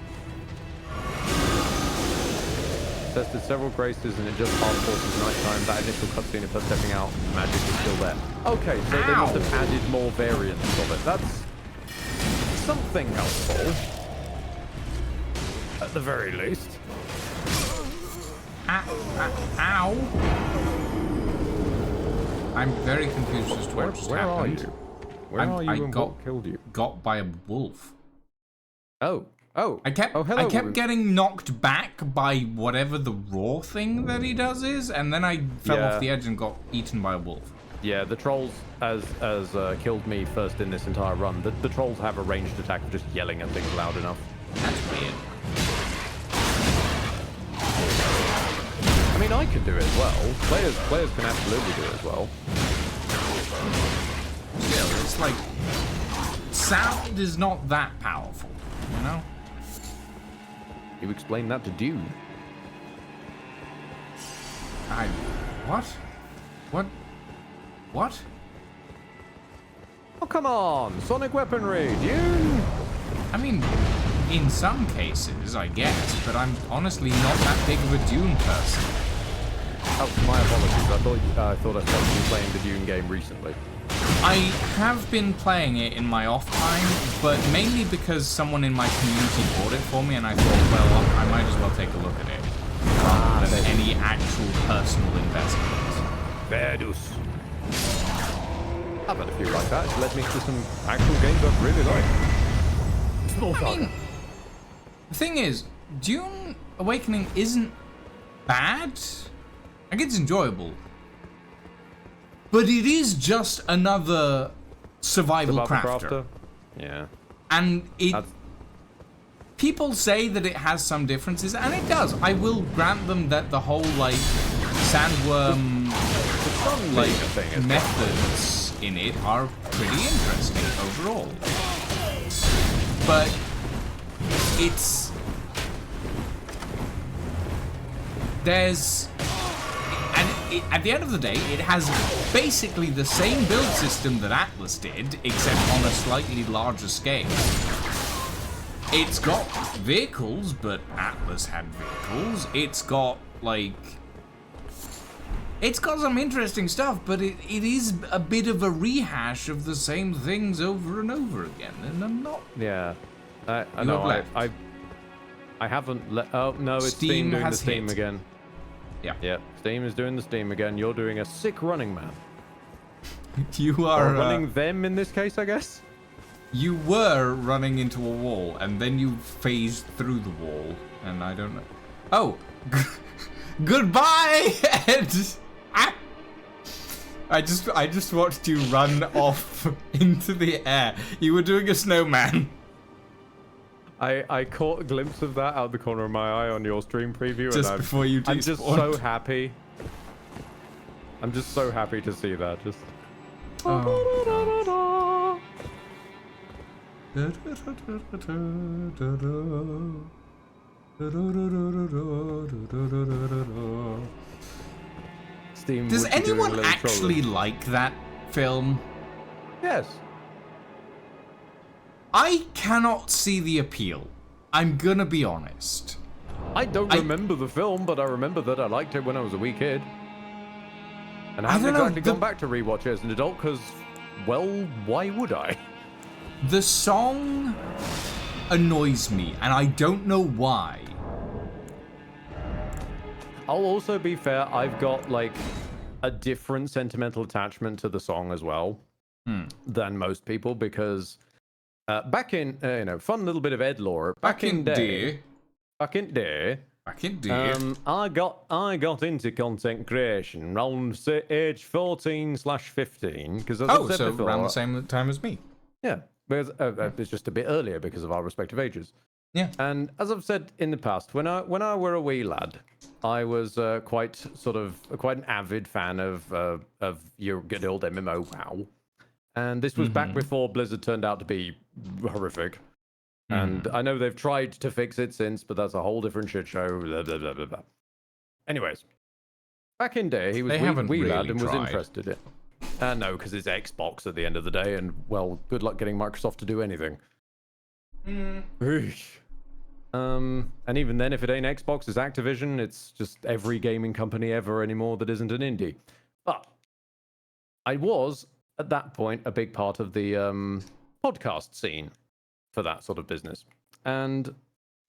Tested several graces and it just passed forces nighttime. That initial cutscene of her stepping out, magic is still there. Okay, so they must have added more variants of it. That's something helpful. At the very least. Ow. I'm very confused as to what just Where are happened. you? Where are you and what killed you? Got by a wolf. Oh. I kept getting knocked back by whatever the raw thing that he does is, and then I fell off the edge and got eaten by a wolf. Yeah, the trolls as killed me first in this entire run. The trolls have a ranged attack of just yelling at things loud enough. That's weird. I mean, I can do it as well. Players can absolutely do it as well. Still, it's like sound is not that powerful, you know? You explain that to Dune. What? Oh, come on! Sonic weaponry, Dune! I mean, in some cases, I guess, but I'm honestly not that big of a Dune person. Oh, my apologies. I thought I started you playing the Dune game recently. I have been playing it in my off time, but mainly because someone in my community bought it for me, and I thought, well, I might as well take a look at it, rather than any actual personal investment. Verdus. I've had a few like that. It's led me to some actual games I've really liked. I mean, the thing is, Dune Awakening isn't bad. Like, it's enjoyable. But it is just another survival crafter. Yeah. And people say that it has some differences, and it does. I will grant them that the whole, like, sandworm, like, methods in it are pretty interesting overall. But it's... at the end of the day, it has basically the same build system that Atlas did, except on a slightly larger scale. It's got vehicles, but Atlas had vehicles. It's got, like, It's got some interesting stuff, but it is a bit of a rehash of the same things over and over again, and I'm not... Yeah. I You know, have left. I haven't oh, no, it's Steam Steam doing the has Steam hit. again. Yeah. Yeah, Steam is doing the Steam again. You're doing a sick running man. You Or are... running them in this case, I guess? You were running into a wall, and then you phased through the wall, and I don't know... Oh! Goodbye, Ed! Ah! I just watched you run off into the air. You were doing a snowman. I caught a glimpse of that out the corner of my eye on your stream preview. Just and before you I'm just despawned. so happy. I'm just so happy to see that. Just. Steam Does would be doing a anyone little actually trolling. like that film? Yes. I cannot see the appeal. I'm gonna be honest. I don't remember the film, but I remember that I liked it when I was a wee kid. And I haven't don't know, exactly gone back to rewatch it as an adult because, well, why would I? The song annoys me, and I don't know why. I'll also be fair, I've got like a different sentimental attachment to the song as well than most people because back in, fun little bit of Ed lore. Back in day, Back in day. I got into content creation around say, age 14/15 because as Oh, I said so before, around the same time as me. yeah, because it's just a bit earlier because of our respective ages. Yeah. And as I've said in the past, when I were a wee lad, I was quite an avid fan of your good old MMO WoW, and this was back before Blizzard turned out to be horrific. And I know they've tried to fix it since, but that's a whole different shit show. Blah, blah, blah, blah, blah. Anyways, back in day, he was wee lad and was tried. interested in. No, because it's Xbox at the end of the day, and well, good luck getting Microsoft to do anything. Eesh. And even then, if it ain't Xbox, it's Activision. It's just every gaming company ever anymore that isn't an indie. But I was at that point a big part of the podcast scene for that sort of business, and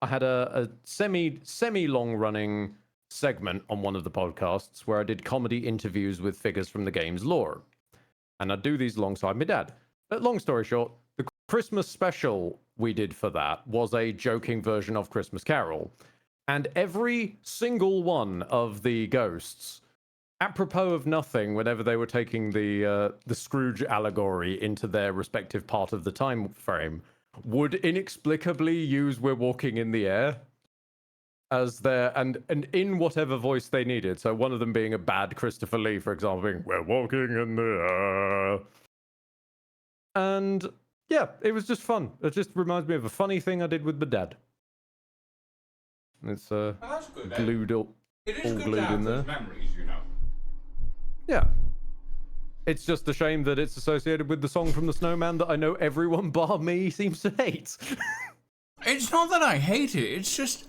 I had a semi long running segment on one of the podcasts where I did comedy interviews with figures from the game's lore, and I'd do these alongside my dad. But long story short, the Christmas special we did for that was a joking version of Christmas Carol, and every single one of the ghosts, apropos of nothing, whenever they were taking the Scrooge allegory into their respective part of the time frame, would inexplicably use "We're Walking in the Air" as their and in whatever voice they needed. So one of them being a bad Christopher Lee, for example, being "We're walking in the air." And yeah, it was just fun. It just reminds me of a funny thing I did with my dad. It's That's good. glued all glued in there. memories, you know. Yeah. It's just a shame that it's associated with the song from the Snowman that I know everyone bar me seems to hate. It's not that I hate it. It's just,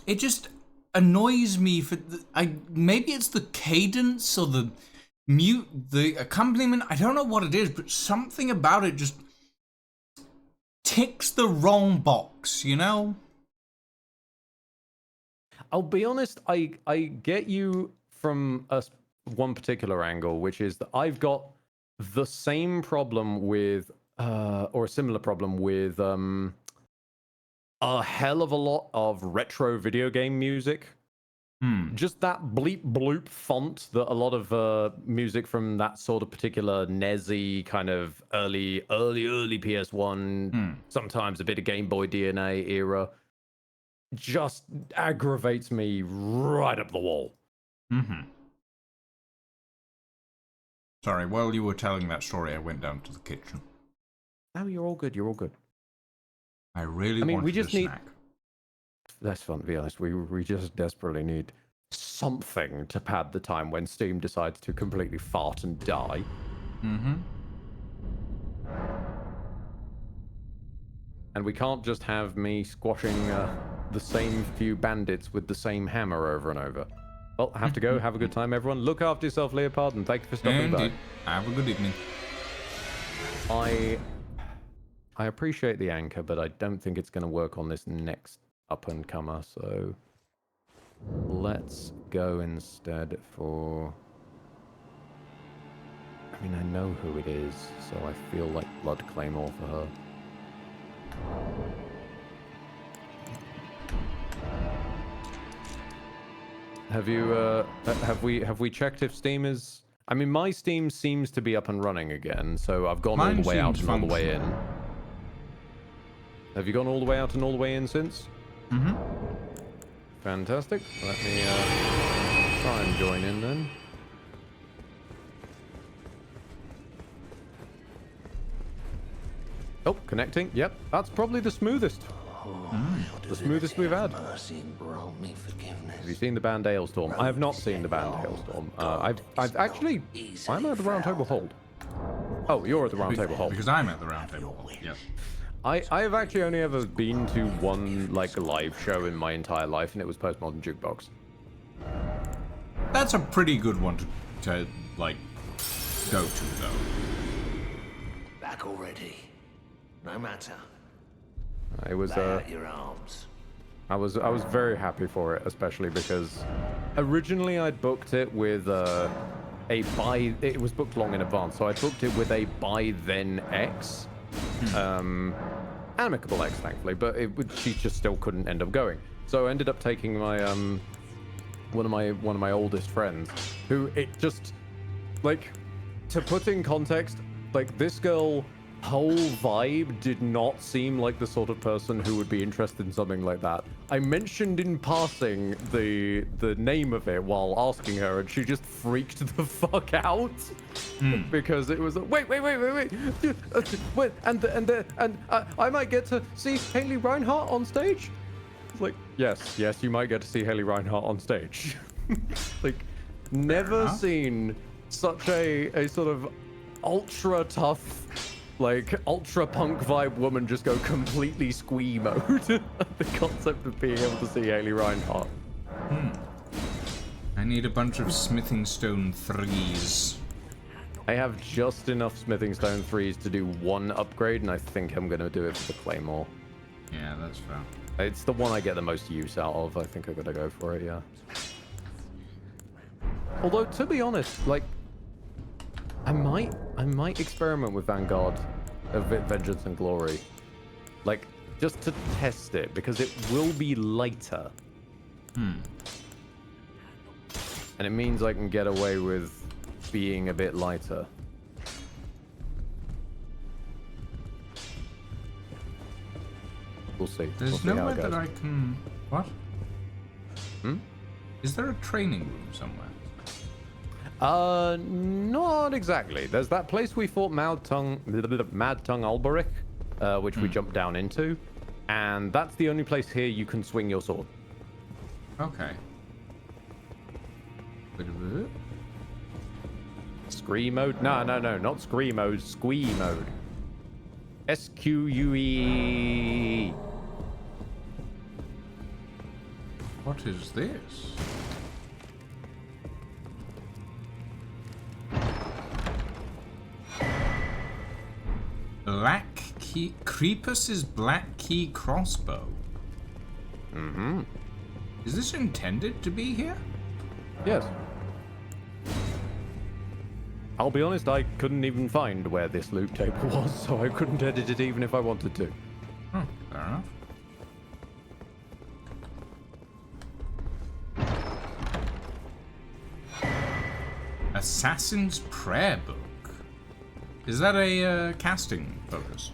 it just annoys me for maybe it's the cadence or the the accompaniment. I don't know what it is, but something about it just ticks the wrong box, you know? I'll be honest, I get you from one particular angle, which is that I've got the same problem with, or a similar problem with, a hell of a lot of retro video game music. Just that bleep bloop font that a lot of music from that sort of particular NES-y kind of early PS1, sometimes a bit of Game Boy DNA era, just aggravates me right up the wall. Sorry, while you were telling that story, I went down to the kitchen. Oh, you're all good. You're all good. I really we wanted just a need. snack. That's fun, to be honest. We just desperately need something to pad the time when Steam decides to completely fart and die. And we can't just have me squashing the same few bandits with the same hammer over and over. Well, I have to go. Have a good time, everyone. Look after yourself, Leopard, and thank you for stopping by. Have a good evening. I appreciate the anchor, but I don't think it's going to work on this next up-and-comer, so let's go instead for... I mean, I know who it is, so I feel like Blood Claymore for her. Have you, have we checked if Steam is... I mean, my Steam seems to be up and running again, so I've gone all the way out and all the way in. Have you gone all the way out and all the way in since? Mm-hmm. Fantastic. Let me try and join in then. Oh, connecting. Yep, that's probably the smoothest. The smoothest we've had. Have you seen the band Hailstorm? I have not seen the band Hailstorm. I've actually... Why am I at the round table hold? Oh, you're at the round table hold. Because I'm at the round table hold, yes. I have actually only ever been to one, like, live show in my entire life, and it was Postmodern Jukebox. That's a pretty good one to like, go to, though. Back already. No matter. It was your arms. I was very happy for it, especially because originally I'd booked it with it was booked long in advance, so I booked it with a by then X, amicable X, thankfully, but she just still couldn't end up going. So I ended up taking my one of my oldest friends, who it just, like, to put in context, like, this girl. Whole vibe did not seem like the sort of person who would be interested in something like that. I mentioned in passing the name of it while asking her, and she just freaked the fuck out because it was wait, and I might get to see Haley Reinhart on stage. It's like, yes, you might get to see Haley Reinhart on stage. Like, never seen such a sort of ultra tough, like, ultra punk vibe woman just go completely squee mode. The concept of being able to see Haley Reinhart. I need a bunch of smithing stone 3s. I have just enough smithing stone 3s to do one upgrade, and I think I'm going to do it for the Claymore. Yeah, that's fair. It's the one I get the most use out of. I think I got to go for it, yeah. Although, to be honest, like, I might experiment with Vanguard of Vengeance and Glory. Like, just to test it, because it will be lighter. And it means I can get away with being a bit lighter. We'll see. There's nowhere that I can... What? Hmm? Is there a training room somewhere? Not exactly. There's that place we fought Mad Tongue Alberic, which we jumped down into, and that's the only place here you can swing your sword. Okay. Scree mode? No, not scree mode. Squee mode. SQUE. What is this? Black Key... Creepus's Black Key crossbow. Mm-hmm. Is this intended to be here? Yes. I'll be honest, I couldn't even find where this loot table was, so I couldn't edit it even if I wanted to. Oh, fair enough. Assassin's Prayer Book. Is that a casting focus?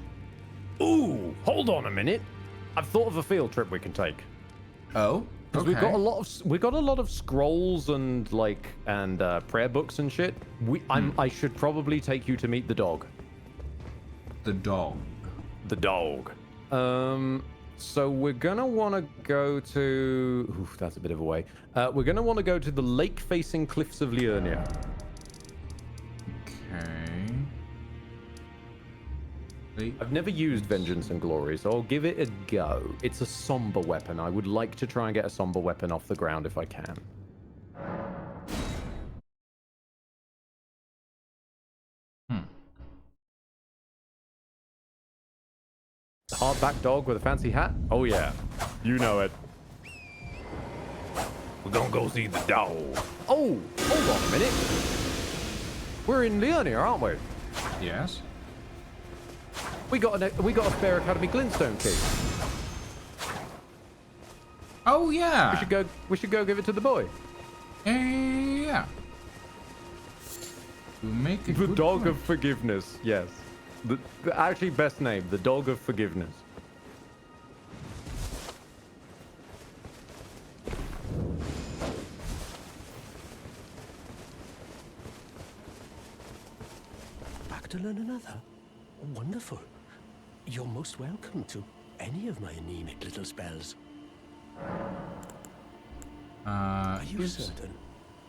Ooh, hold on a minute. I've thought of a field trip we can take. Oh, because we've got a lot of scrolls and prayer books and shit. I should probably take you to meet the dog. The dog. The dog. So we're gonna want to go to. Oof, that's a bit of a way. We're gonna want to go to the lake-facing cliffs of Liurnia. Okay. I've never used Vengeance and Glory, so I'll give it a go. It's a somber weapon. I would like to try and get a somber weapon off the ground if I can. hardback dog with a fancy hat? Oh yeah, you know it. We're gonna go see the dog. Oh, hold on a minute. We're in Leon here, aren't we? Yes. We got a spare Academy Glintstone key. Oh yeah. We should go give it to the boy. Yeah. You make a The good Dog point. of Forgiveness. Yes. The actually best name, the Dog of Forgiveness. Back to learn another? Wonderful. You're most welcome to any of my anemic little spells. Are you certain?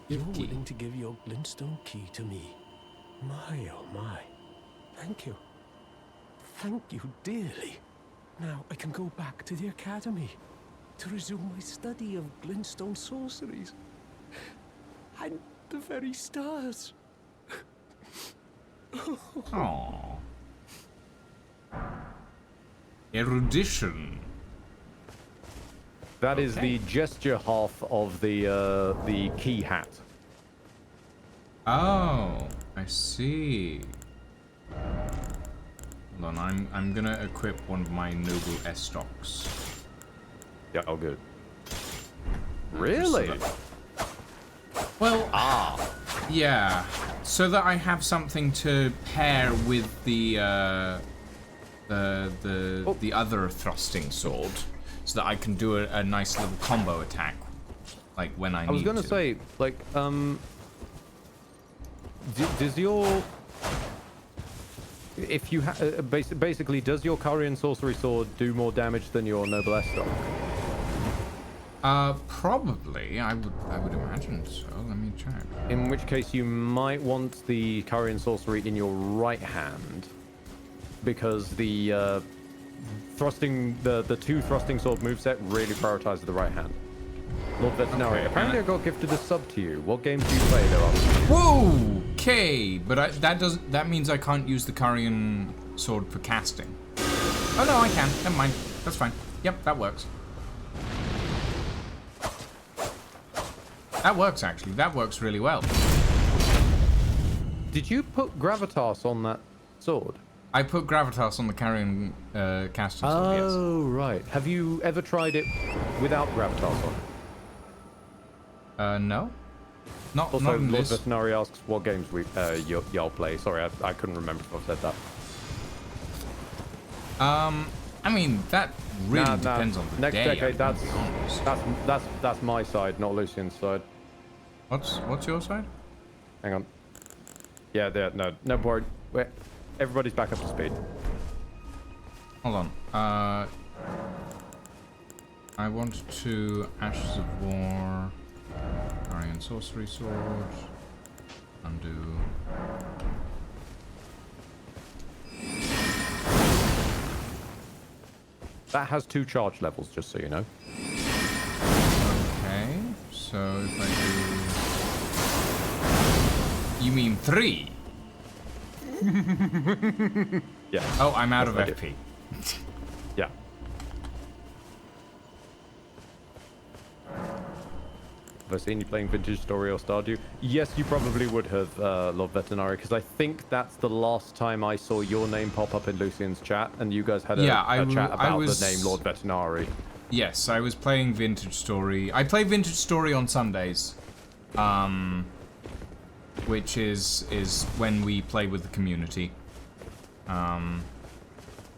You're key. willing to give your glintstone key to me? My, oh my. Thank you. Thank you dearly. Now I can go back to the academy to resume my study of glintstone sorceries. And the very stars. Aww. Erudition. That is Okay. the gesture half of the key hat. Oh, I see. Hold on, I'm gonna equip one of my noble stocks. Yeah, oh good. Really? Well, yeah, so that I have something to pair with the other thrusting sword, so that I can do a nice little combo attack, like when I need to. I was gonna say, like, does your if you basically does your Korean sorcery sword do more damage than your noble stock? Probably. I would imagine so. Let me check. In which case you might want the Korean sorcery in your right hand, because the two thrusting sword moveset really prioritizes the right hand. Lord Veterinary, Okay, apparently I got gifted a sub to you. What games do you play? There are. Whoa! Okay, but that means I can't use the Korean sword for casting. Oh no, I can. Never mind. That's fine. Yep, that works. That works actually. That works really well. Did you put gravitas on that sword? I put gravitas on the Korean casting sword. Yes. Oh, right. Have you ever tried it without gravitas on? No. Not Also, in Lord this. Veterinary asks what games y'all play. Sorry, I couldn't remember if I've said that. I mean that really depends on the Next day. decade, I'm gonna be honest. that's my side, not Lucian's side. What's your side? Hang on. Yeah, no worry. Everybody's back up to speed. Hold on. I want to Ashes of War, Korean Sorcery Sword, undo. That has 2 charge levels, just so you know. Okay, so if I do... You mean 3? Yeah. Oh, I'm out of Yes, I FP. Yeah. Have I seen you playing Vintage Story or Stardew? Yes, you probably would have, Lord Veterinary, because I think that's the last time I saw your name pop up in Lucian's chat, and you guys had a chat about the name Lord Veterinary. Yes, I was playing Vintage Story. I play Vintage Story on Sundays, which is when we play with the community.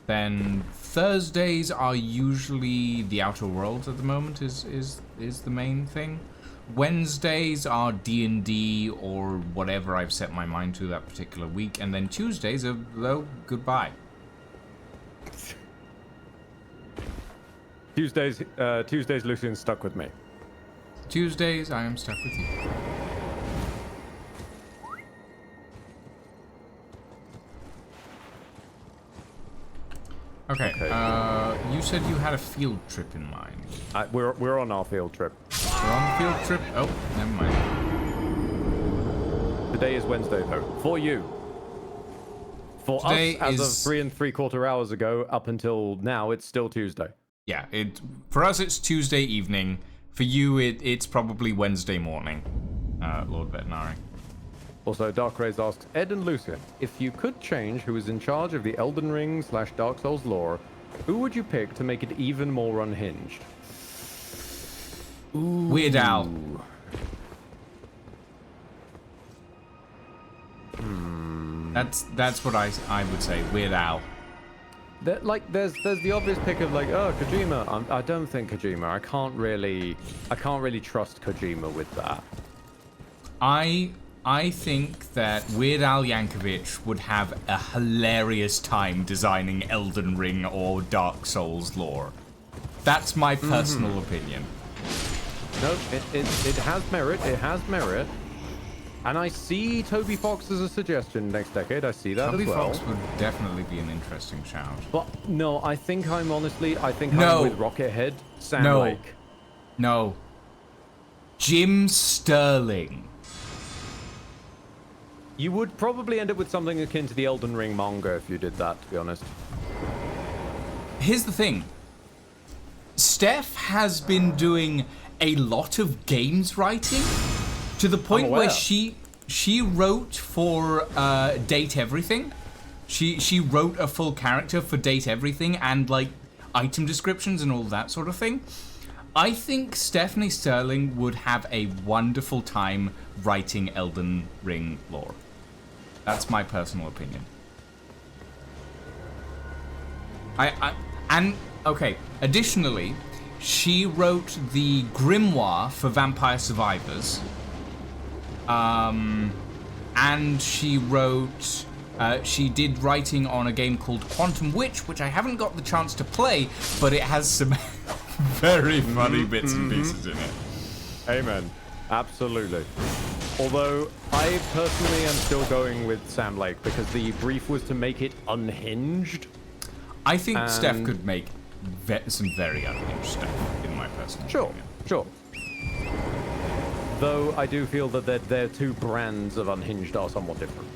Then Thursdays are usually the Outer Worlds at the moment is the main thing. Wednesdays are D&D or whatever I've set my mind to that particular week, and then Tuesdays are goodbye. Tuesdays, Lucian's stuck with me. Tuesdays, I am stuck with you. Okay. You said you had a field trip in mind. We're on our field trip. We're on the field trip. Oh, never mind. Today is Wednesday, though. For you. For Today us, as of is- 3 3/4 hours ago, up until now, it's still Tuesday. Yeah, for us it's Tuesday evening. For you, it's probably Wednesday morning, Lord Vetinari. Also, Dark Rays asks, Ed and Lucian, if you could change who is in charge of the Elden Ring / Dark Souls lore, who would you pick to make it even more unhinged? Weird Al. That's what I would say. Weird Al. There's the obvious pick of like, oh, Kojima. I don't think Kojima. I can't really trust Kojima with that. I think that Weird Al Yankovic would have a hilarious time designing Elden Ring or Dark Souls lore. That's my personal opinion. No, it has merit. It has merit. And I see Toby Fox as a suggestion next decade. I see that Toby as well. Fox would definitely be an interesting shout. But no, I think I'm No. with Rocket Head, Sam No. Lake. No. Jim Sterling. You would probably end up with something akin to the Elden Ring manga if you did that, to be honest. Here's the thing. Steph has been doing a lot of games writing to the point where she wrote for Date Everything. She wrote a full character for Date Everything and like item descriptions and all that sort of thing. I think Stephanie Sterling would have a wonderful time writing Elden Ring lore. That's my personal opinion. Okay, additionally, she wrote the grimoire for Vampire Survivors. And she wrote, she did writing on a game called Quantum Witch, which I haven't got the chance to play, but it has some very funny bits and pieces in it. Amen. Absolutely. Although, I personally am still going with Sam Lake because the brief was to make it unhinged. I think Steph could make some very unhinged stuff, in my personal opinion. Sure. Though I do feel that their two brands of unhinged are somewhat different.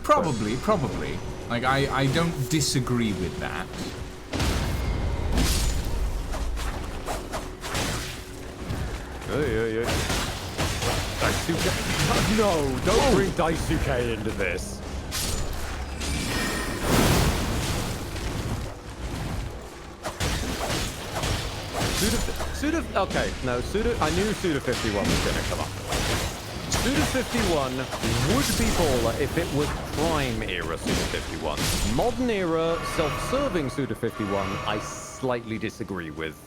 Probably. Like, I don't disagree with that. Yeah. Daisuke. No, don't bring Daisuke into this. Okay, no, I knew Suda 51 was going to come up. Suda 51 would be baller if it was Prime era Suda 51. Modern era, self-serving Suda 51, I slightly disagree with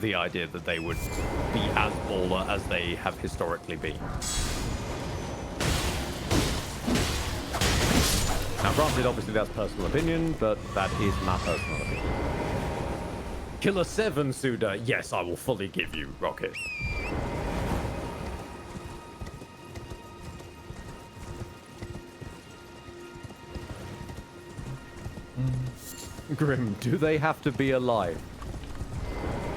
the idea that they would be as baller as they have historically been. Now, granted, obviously that's personal opinion, but that is my personal opinion. Killer 7 Suda, yes, I will fully give you, Rocket. Grim, do they have to be alive?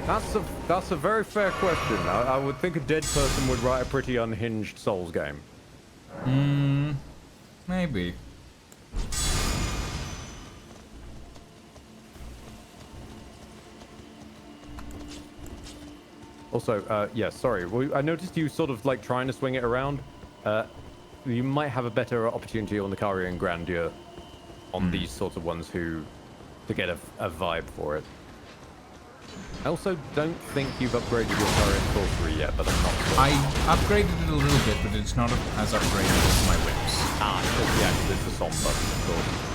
That's a very fair question. I would think a dead person would write a pretty unhinged Souls game. Maybe. Also, yeah, sorry. I noticed you sort of like trying to swing it around. You might have a better opportunity on the Carian Grandeur on these sorts of ones to get a vibe for it. I also don't think you've upgraded your Carian Sorcery yet, but I'm not sure. I upgraded it a little bit, but it's not as upgraded as my whips. Yeah, because it's the Som button, of course.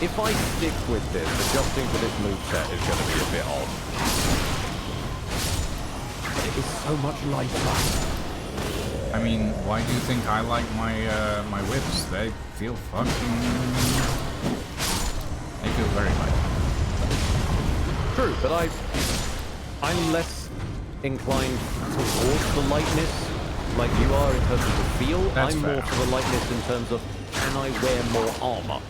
If I stick with this, adjusting for this moveset is going to be a bit odd. But it is so much lighter. I mean, why do you think I like my my whips? They feel fucking... They feel very light. True, but I'm less inclined towards the lightness like you are in terms of the feel. That's I'm fair. more for the lightness in terms of, can I wear more armor?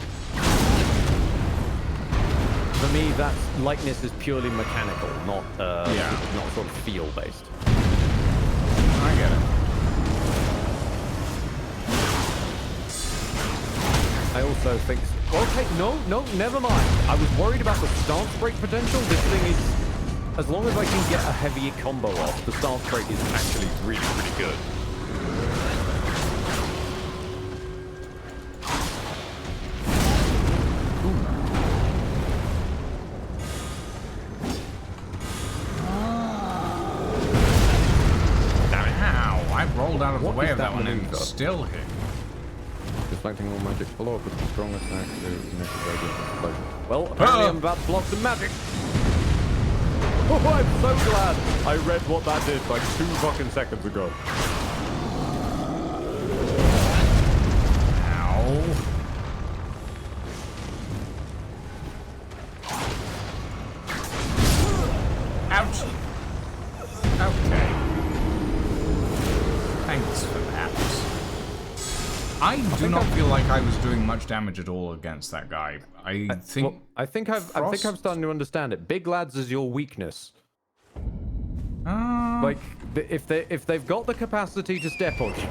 for me, that lightness is purely mechanical, not not sort of feel based. I get it. I also think. Okay, no, never mind. I was worried about the stance break potential. This thing is, as long as I can get a heavy combo off, the stance break is actually really, really good. Rolled out of the way of that one and maneuver? still hit. Deflecting all magic follow up with the strong attack to initial radiant explosion. Well, apparently I'm about to block some magic. Oh, I'm so glad I read what that did like 2 fucking seconds ago. Ow. Ouch. Okay. Thanks for that. I do not feel like I was doing much damage at all against that guy. I think I'm starting to understand it. Big lads is your weakness. Like if they've got the capacity to step on you,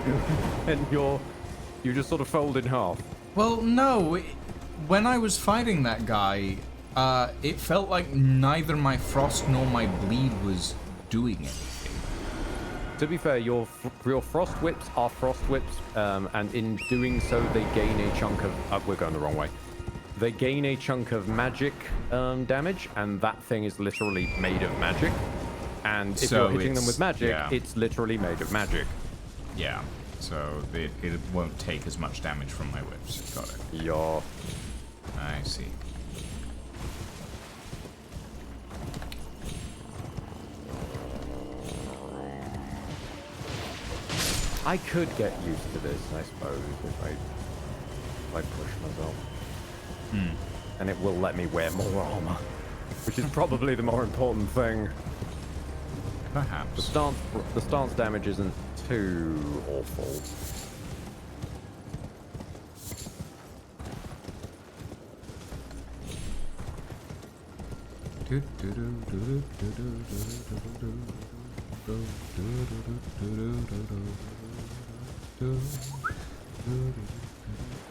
and you just sort of fold in half. Well, no. When I was fighting that guy, it felt like neither my frost nor my bleed was doing it. To be fair, your frost whips are frost whips, and in doing so, they gain a chunk of. We're going the wrong way. They gain a chunk of magic damage, and that thing is literally made of magic. And if So you're hitting them with magic, yeah. it's literally made of magic. Yeah. So it won't take as much damage from my whips. Got it. Yeah. I see. I could get used to this, I suppose, if I push myself. And it will let me wear more armor, which is probably the more important thing. Perhaps. The stance damage isn't too awful.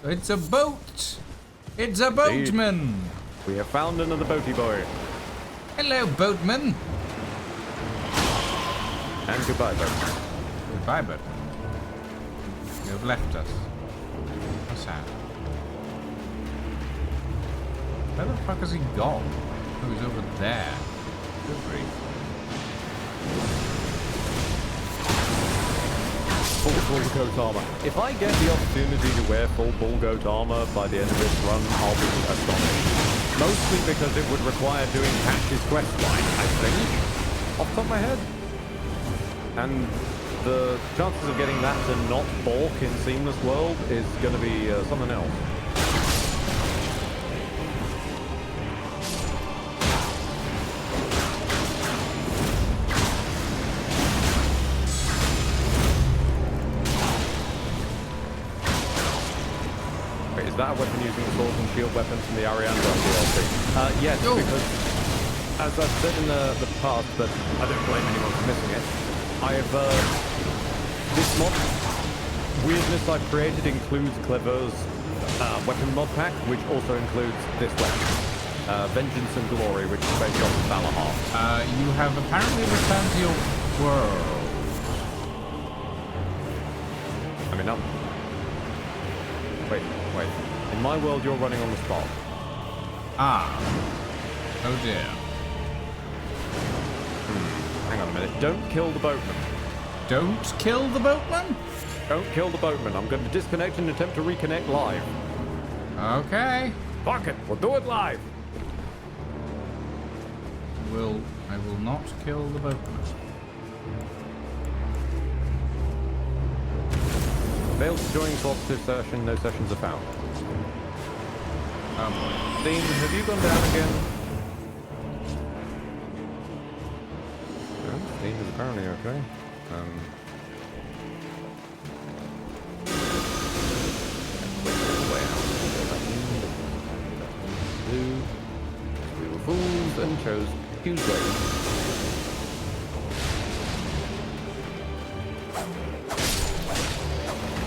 It's a boat! It's a boatman! We have found another boaty boy. Hello, boatman! And goodbye, boatman. Goodbye, boatman. You've left us. How sad. Where the fuck has he gone? Oh, he's over there. Good grief. Full goat armor. If I get the opportunity to wear full bull goat armor by the end of this run, I'll be astonished. Mostly because it would require doing Patch's questline, I think, off the top of my head. And the chances of getting that to not balk in Seamless World is going to be something else. Is that a weapon using the sword and shield weapons from the Arianda DLC? Yes, because as I've said in the past, but I don't blame anyone for missing it. I have this mod weirdness I've created includes Clever's weapon mod pack, which also includes this weapon, Vengeance and Glory, which is based off of Valahar. You have apparently returned to your world. I mean, Wait. In my world, you're running on the spot. Ah. Oh dear. Hang on a minute. Don't kill the boatman. Don't kill the boatman? Don't kill the boatman. I'm going to disconnect and attempt to reconnect live. Okay. Fuck it. We'll do it live. I will not kill the boatman. Failed to join cooperative session. No sessions are found. Oh boy. Dean, have you gone down again? No, Dean is apparently okay. We will chose Tuesday.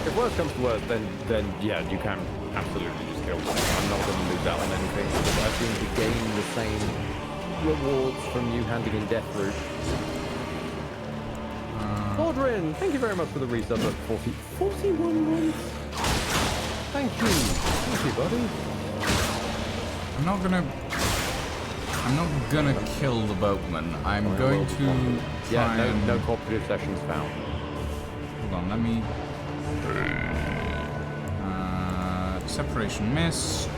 If worst comes to worst, then yeah, you can absolutely just kill them. I'm not going to lose out on anything because I seem to gain the same rewards from you handing in Death Root. Audrin, thank you very much for the resub at 41 months. Thank you, buddy. I'm not gonna kill the boatman. I'm going to try and... no cooperative sessions found. Hold on, let me... separation missed.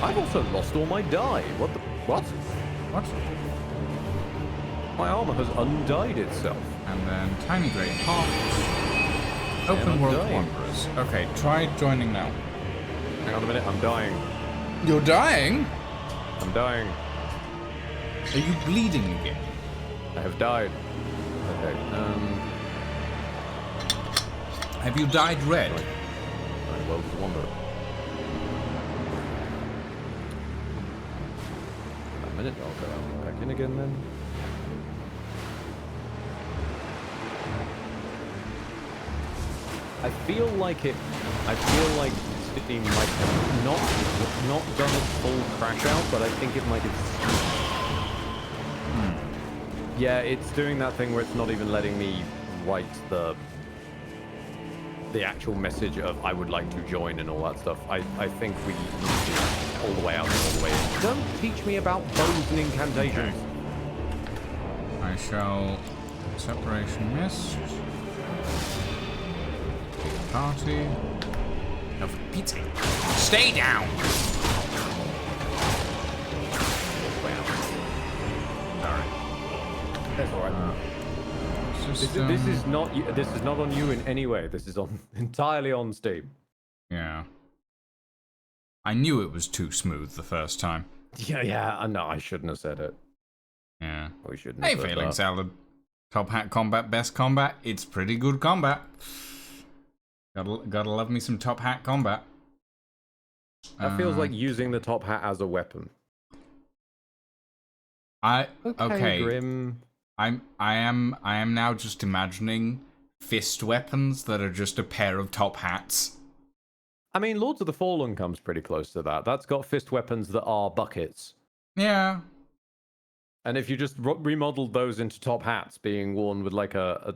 I've also lost all my dye. What? What? My armor has undyed itself. And then tiny great heart. Open world wanderers. Okay, try joining now. Hang on a minute, I'm dying. You're dying? I'm dying. Are you bleeding again? I have died. Okay, Have you dyed red? My world is a wanderer. A minute, I'll go back in again then. I feel like Steam might have not done its full crash out, but I think it might have. Yeah, it's doing that thing where it's not even letting me write the actual message of I would like to join and all that stuff. I think we need to all the way out and all the way in. Don't teach me about bows and incantations. I shall separation mist. Party. No, for Pete's sake. Stay down! Sorry. That's alright. This is not on you in any way. This is entirely on Steam. Yeah. I knew it was too smooth the first time. Yeah. I know I shouldn't have said it. Yeah. We shouldn't. Hey, Failing Salad. Top hat combat, best combat. It's pretty good combat. Gotta love me some top hat combat. That feels like using the top hat as a weapon. Okay. Grim. I am now just imagining fist weapons that are just a pair of top hats. I mean, Lords of the Fallen comes pretty close to that. That's got fist weapons that are buckets. Yeah. And if you just remodeled those into top hats being worn with like a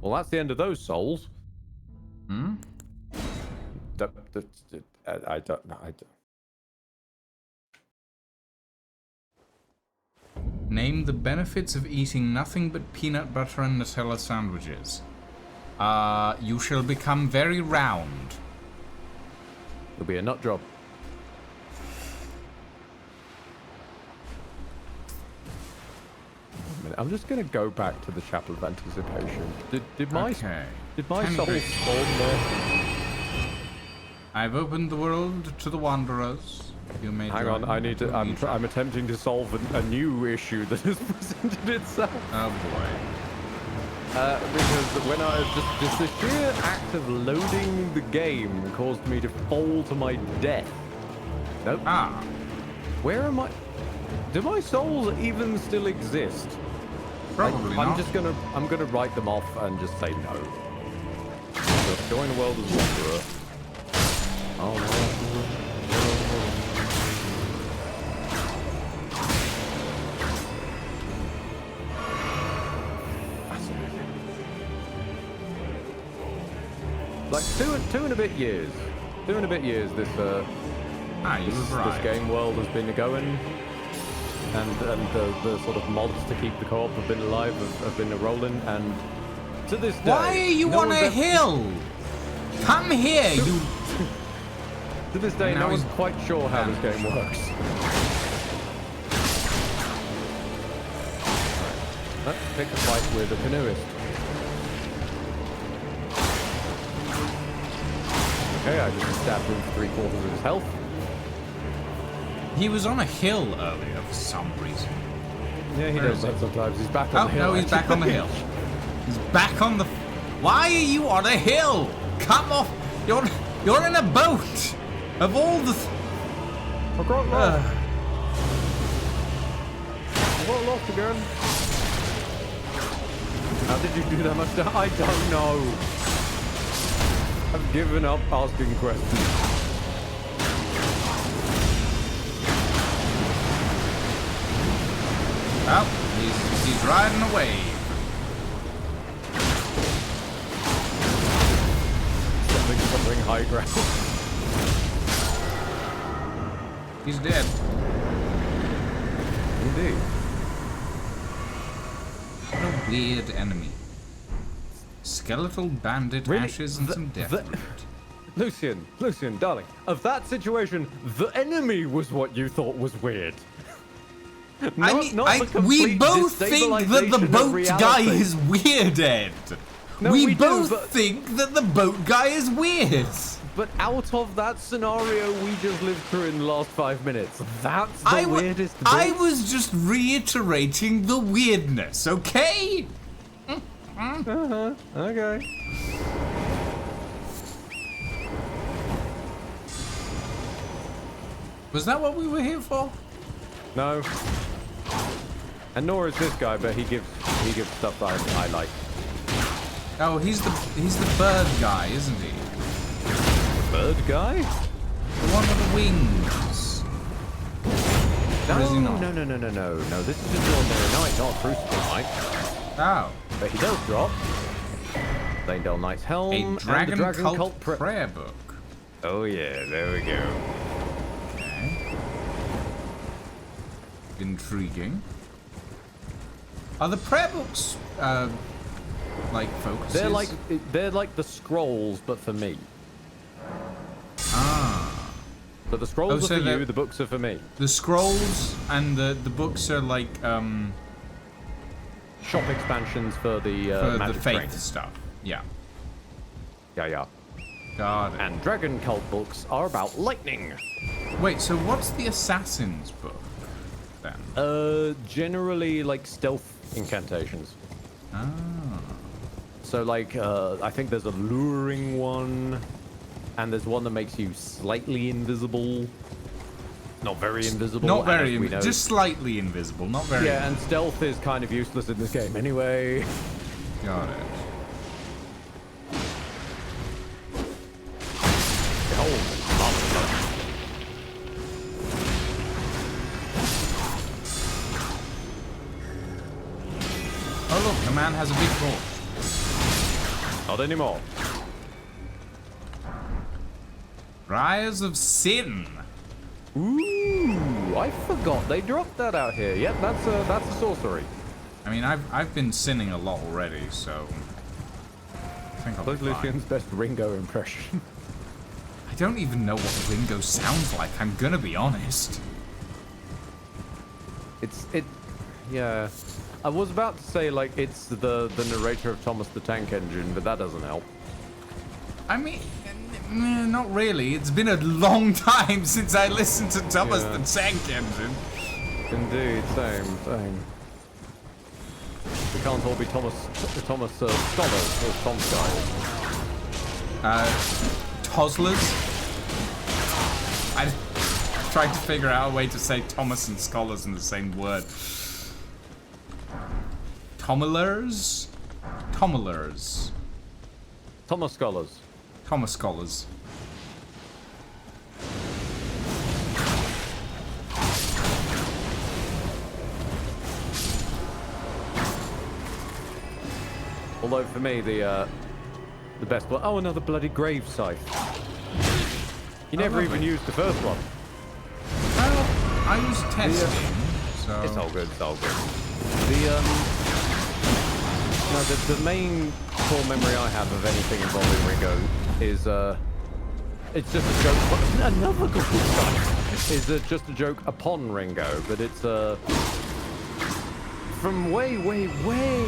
well, that's the end of those souls. Hmm? I don't know. Name the benefits of eating nothing but peanut butter and Nutella sandwiches. You shall become very round. It'll be a nut job. I'm just going to go back to the Chapel of Anticipation. Did my soul spawn there? I've opened the world to the wanderers. You may hang on. I need to. I'm attempting to solve a new issue that has presented itself. Oh boy. Because when I just the sheer act of loading the game caused me to fall to my death. Nope. Ah. Where am I? Do my souls even still exist? Probably not. I'm gonna write them off and just say no. So join the world as wanderer. Oh no. Fascinating. Like two and a bit years. 2 and a bit years this this game world has been going. And the sort of mods to keep the co-op have been alive, have been rolling, and to this day... Why are you on a hill? Come here, you... To this day, no one's quite sure how this game works. Let's pick a fight with a canoeist. Okay, I just stabbed him for 3/4 of his health. He was on a hill earlier for some reason. Yeah, he does that sometimes. He's back on the hill. No, he's back on the hill. He's back on the... Why are you on a hill? Come off. You're in a boat. Of all the... I got lost. I got lost again. How did you do that much damage? I don't know. I've given up asking questions. Oh, he's riding away. Something high ground. He's dead. Indeed. What a weird enemy. Skeletal bandit, Really? ashes, and some death root. Lucian, darling, of that situation, the enemy was what you thought was weird. We both think that the boat guy is weird, Ed. No, we do, both think that the boat guy is weird. But out of that scenario we just lived through in the last 5 minutes, that's the weirdest bit. I was just reiterating the weirdness, okay? Okay. Was that what we were here for? No. And nor is this guy, but he gives stuff that I like. Oh, he's the bird guy, isn't he? Bird guy? The one with the wings. Or is he not? No. This is just an ordinary knight, not a crucible knight. Oh. But he does drop Thane Knight's helm A dragon, and the Dragon Cult prayer book. Oh yeah, there we go. Okay. Intriguing. Are the prayer books like focuses? They're like the scrolls, but for me. Ah. But the scrolls are for you, the books are for me. The scrolls and the books are like shop expansions for the magic faith train stuff. Yeah. Yeah. Got it. And Dragon Cult books are about lightning. Wait, so what's the Assassin's book then? Generally like stealth incantations. Ah. So like, I think there's a luring one, and there's one that makes you slightly invisible. Not very invisible. Not very invisible. Just slightly invisible. Not very. Yeah, and stealth is kind of useless in this game anyway. Got it. Oh look, the man has a big torch. Not anymore. Rise of Sin. Ooh, I forgot they dropped that out here. Yep, that's a sorcery. I mean, I've been sinning a lot already, so I think I'll be fine. Lucian's best Ringo impression. I don't even know what Ringo sounds like. I'm gonna be honest. Yeah. I was about to say like it's the narrator of Thomas the Tank Engine, but that doesn't help. I mean, not really. It's been a long time since I listened to Thomas the Tank Engine. Indeed, same. We can't all be Thomas Scholars or Tom Skies. Toslers. I tried to figure out a way to say Thomas and Scholars in the same word. Thomas Scholars. Thomas Scholars. Although for me the best one. Oh, another bloody grave scythe. You never even used the first one. Well, I was testing, so it's all good. The main core memory I have of anything involving Ringo is it's just a joke. Another good scythe is just a joke upon Ringo, but it's from way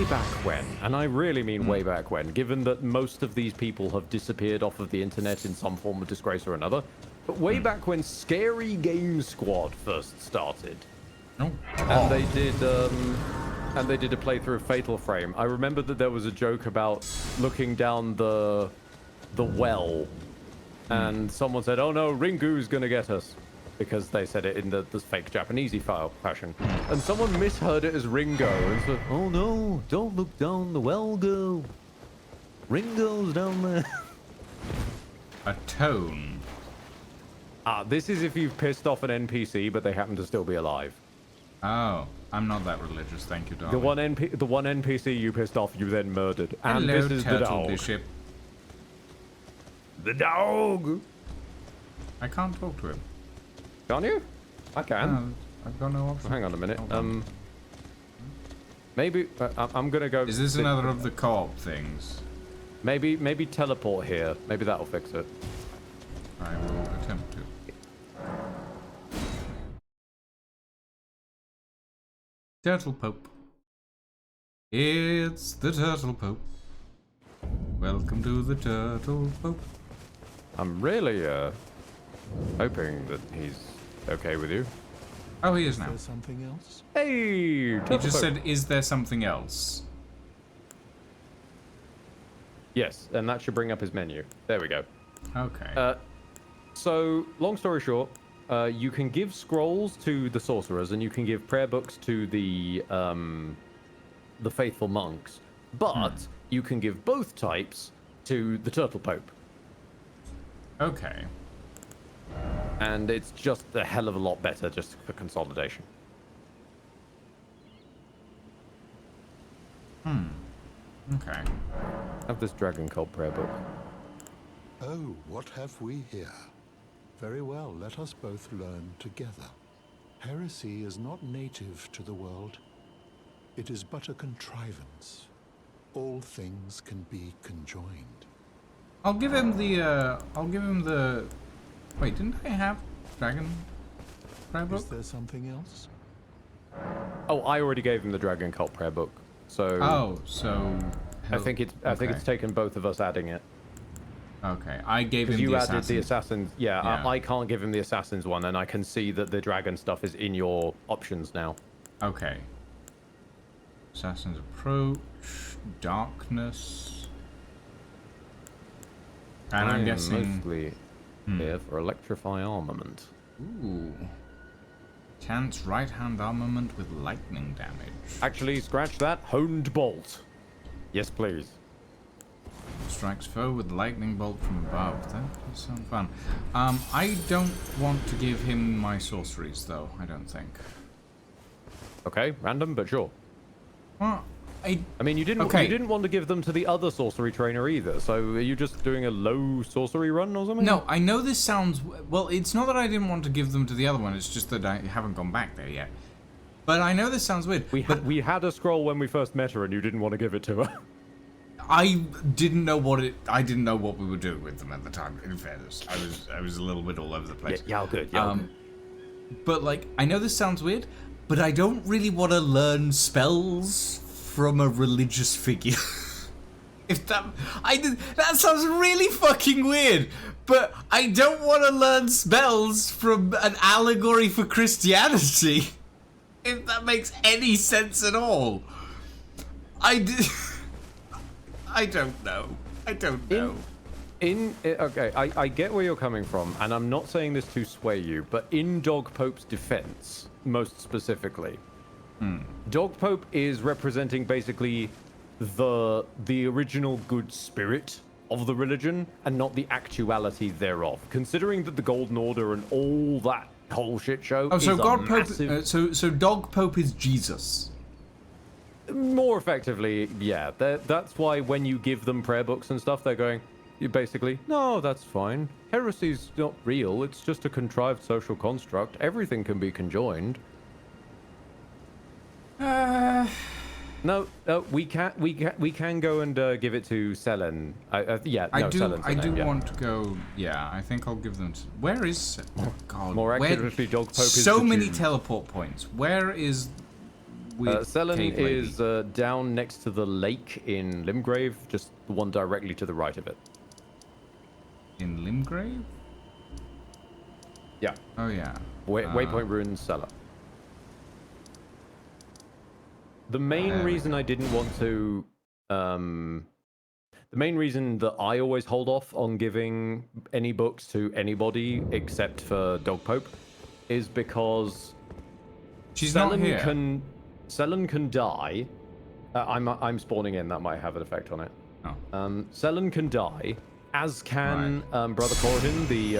back when, and I really mean way back when, given that most of these people have disappeared off of the internet in some form of disgrace or another, but way back when Scary Game Squad first started. Oh, and they did and they did a playthrough of Fatal Frame, I remember that there was a joke about looking down the well, and someone said, "Oh no, Ringu's gonna get us," because they said it in the fake Japanesey fashion, and someone misheard it as Ringo and said, "Oh no, don't look down the well, girl. Ringo's down there." A tone. This is if you've pissed off an NPC, but they happen to still be alive. Oh, I'm not that religious, thank you, darling. The one NPC you pissed off, you then murdered. And Hello, this is the Turtle dog. Bishop. The dog! I can't talk to him. Can't you? I can. No, I've got no option. Hang on a minute. Hold on. Maybe I'm gonna go. Is this another of the co-op things? Maybe teleport here. Maybe that'll fix it. I will attempt to. Turtle Pope. It's the Turtle Pope. Welcome to the Turtle Pope. I'm really hoping that he's okay with you. Oh, he is now. There's something else? Hey, Turtle He just Pope. said, is there something else? Yes, and that should bring up his menu. There we go. Okay. So, long story short, you can give scrolls to the sorcerers, and you can give prayer books to the faithful monks, but you can give both types to the Turtle Pope. Okay. And it's just a hell of a lot better just for consolidation. Okay. Have this Dragon Cult prayer book. Oh, what have we here? Very well, let us both learn together. Heresy is not native to the world. It is but a contrivance. All things can be conjoined. I'll give him the, wait, didn't I have Dragon Prayer Book? Is there something else? Oh, I already gave him the Dragon Cult prayer book. So Oh, so... I think it's taken both of us adding it. Okay, I gave him Because you the added the Assassin's. Assassins. Yeah, Yeah. I can't give him the Assassin's one, and I can see that the Dragon stuff is in your options now. Okay. Assassin's Approach, Darkness. And I'm guessing... Mostly here for Electrify Armament. Ooh. Chance right-hand armament with lightning damage. Actually, scratch that. Honed Bolt. Yes, please. Strikes foe with lightning bolt from above. That does sound fun. I don't want to give him my sorceries, though. I don't think. Okay, random, but sure. Well, I mean, you didn't want to give them to the other sorcery trainer either. So are you just doing a low sorcery run or something? No, I know this sounds... Well, it's not that I didn't want to give them to the other one. It's just that I haven't gone back there yet. But I know this sounds weird. We had a scroll when we first met her, and you didn't want to give it to her. I didn't know what we were doing with them at the time. In fairness, I was a little bit all over the place. Yeah, good. Yeah, good. But like, I know this sounds weird, but I don't really want to learn spells from a religious figure. That sounds really fucking weird. But I don't want to learn spells from an allegory for Christianity. If that makes any sense at all. I don't know. Okay, I get where you're coming from, and I'm not saying this to sway you, but in Dog Pope's defense, most specifically, Dog Pope is representing basically the original good spirit of the religion and not the actuality thereof. Considering that the Golden Order and all that whole shit show is so a massive... massive... so Dog Pope is Jesus. More effectively, yeah. That's why when you give them prayer books and stuff, they're going, you basically, no, that's fine. Heresy's not real. It's just a contrived social construct. Everything can be conjoined. No, we can go and give it to Selen. I do Selen's name, want to go. Yeah, I think I'll give them. Where is? Oh God. More accurately, Dog Pope is so the many June. teleport points. Where is? Selen Cave Lady? is down next to the lake in Limgrave, just the one directly to the right of it. In Limgrave? Yeah. Oh yeah. Waypoint Ruins cellar. The main reason I didn't want to, the main reason that I always hold off on giving any books to anybody except for Dog Pope is because she's not here. Selen can die. I'm spawning in. That might have an effect on it. Oh. Selen can die, as can Brother Corridon, the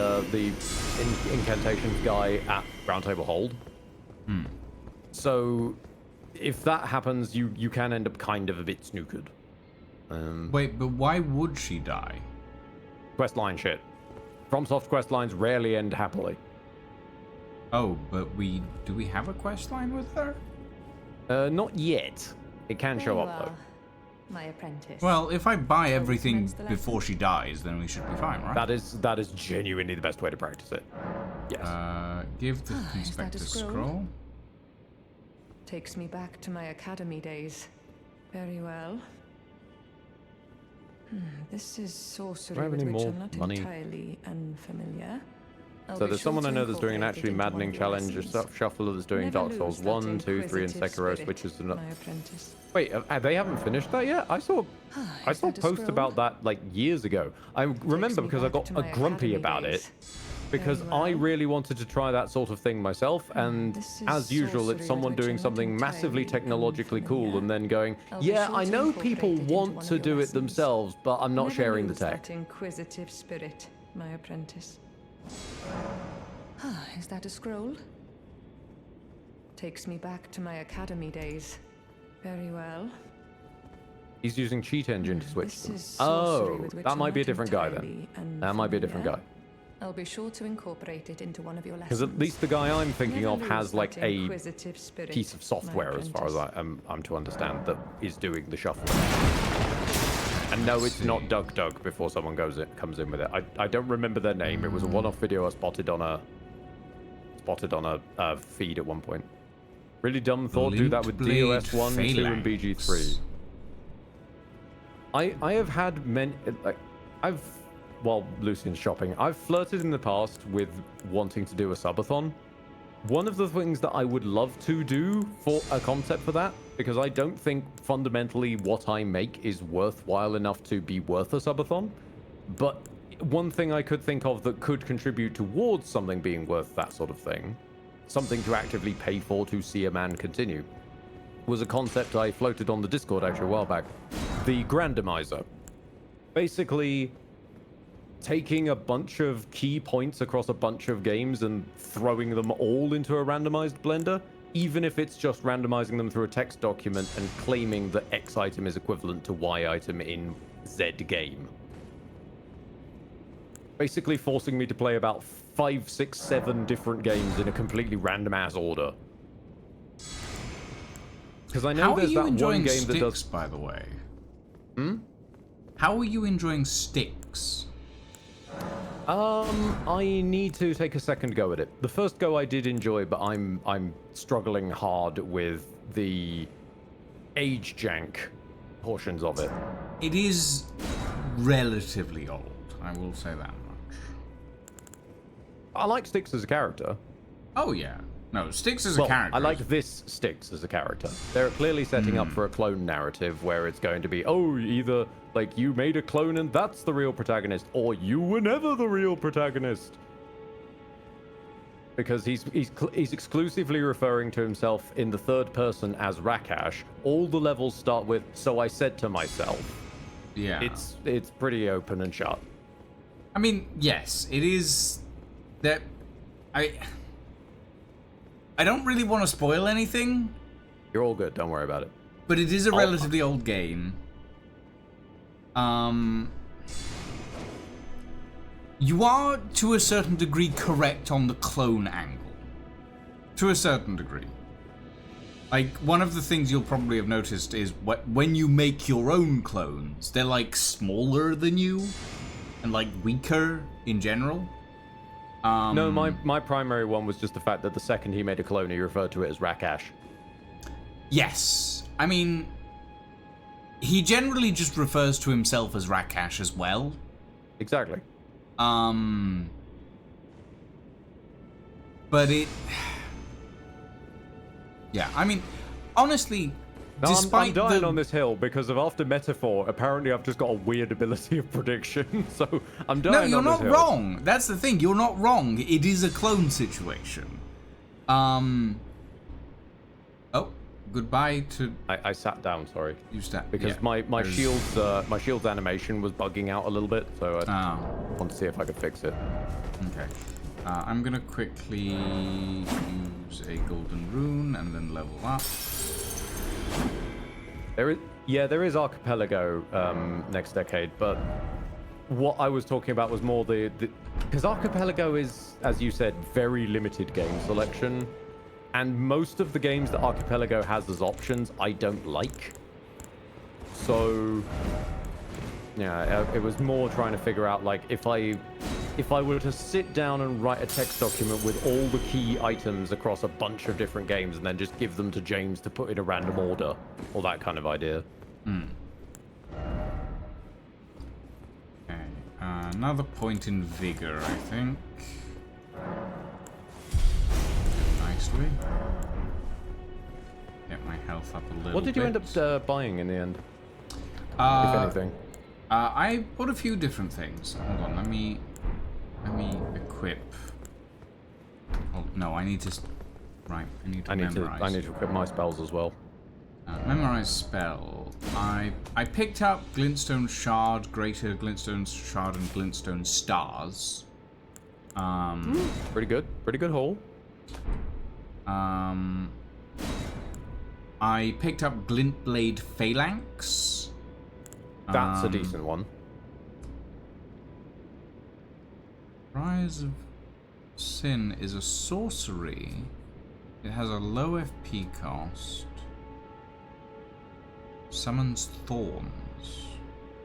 incantations guy at Round Table Hold. So, if that happens, you can end up kind of a bit snookered. Wait, but why would she die? Questline shit. FromSoft questlines rarely end happily. Oh, but do we have a questline with her? Not yet. It can show up though. My apprentice. Well, if I buy everything before she dies, then we should be fine, right? That is genuinely the best way to practice it. Yes. Give the inspector scroll. Takes me back to my academy days. Very well. This is sorcery Do I have with any which more I'm not money? entirely unfamiliar. So there's someone I know that's doing an actually maddening challenge, a shuffler that's doing Dark Souls 1, 2, 3, and Sekiro, which is another. Wait, they haven't finished that yet? I saw posts about that like years ago. I remember because I got grumpy about it because I really wanted to try that sort of thing myself, and as usual, it's someone doing something massively technologically cool and then going, yeah, I know people want to do it themselves, but I'm not sharing the tech. Inquisitive spirit, my apprentice. Is that a scroll? Takes me back to my academy days. Very well. He's using cheat engine to switch them. Oh, that might be a different guy then. That might be a different guy. I'll be sure to incorporate it into one of your lessons. Because at least the guy I'm thinking of has like a piece of software, as far as I'm to understand, that is doing the shuffling. And no, it's not Doug before someone comes in with it. I don't remember their name. It was a one-off video I spotted on a feed at one point. Really dumb thought. Do that with DOS 1, 2, and BG3. I have had many. While Lucian's shopping, I've flirted in the past with wanting to do a subathon. One of the things that I would love to do for a concept for that, because I don't think fundamentally what I make is worthwhile enough to be worth a subathon, but one thing I could think of that could contribute towards something being worth that sort of thing, something to actively pay for to see a man continue, was a concept I floated on the Discord actually a while back. The Grandomizer. Basically, taking a bunch of key points across a bunch of games and throwing them all into a randomized blender, even if it's just randomizing them through a text document and claiming that X item is equivalent to Y item in Z game. Basically forcing me to play about 5, 6, 7 different games in a completely random ass order. Because I know there's that one game that does. By the way, how are you enjoying sticks? I need to take a second go at it. The first go I did enjoy, but I'm struggling hard with the age jank portions of it. It is relatively old, I will say that much. I like Styx as a character. Oh yeah. No, Styx as a character. I like this Styx as a character. They're clearly setting up for a clone narrative where it's going to be, oh, either like you made a clone and that's the real protagonist, or you were never the real protagonist. Because he's exclusively referring to himself in the third person as Rakash. All the levels start with, so I said to myself. Yeah. It's pretty open and shut. I mean, yes, it is that I don't really want to spoil anything. You're all good, don't worry about it. But it is a relatively old game. You are, to a certain degree, correct on the clone angle. To a certain degree. Like, one of the things you'll probably have noticed is when you make your own clones, they're, like, smaller than you. And, like, weaker in general. No, my primary one was just the fact that the second he made a clone, he referred to it as Rakash. Yes. I mean, he generally just refers to himself as Rakash as well. Exactly. But it... Yeah, I mean, honestly, No, despite I'm dying the on this hill because of after metaphor. Apparently, I've just got a weird ability of prediction, so I'm dying. No, you're on this not hill. wrong. That's the thing. You're not wrong. It is a clone situation. Oh, goodbye to I sat down. Sorry. you. Because my shield's animation was bugging out a little bit, so I want to see if I could fix it. Okay. I'm gonna quickly use a golden rune and then level up. There is Archipelago next decade, but what I was talking about was more because Archipelago is, as you said, very limited game selection, and most of the games that Archipelago has as options I don't like. So yeah, it was more trying to figure out, like, if I were to sit down and write a text document with all the key items across a bunch of different games and then just give them to James to put in a random order, or that kind of idea. Okay. Another point in vigor, I think. Nicely. Get my health up a little bit. What did you end up buying in the end? If anything. I bought a few different things. Hold on, let me equip. Oh no, I need to. Right, I need to memorize. I need to equip my spells as well. Memorize spell. I picked up Glintstone Shard, Greater Glintstone Shard, and Glintstone Stars. Pretty good haul. I picked up Glintblade Phalanx. That's a decent one. Rise of Sin is a sorcery. It has a low FP cost. Summons Thorns.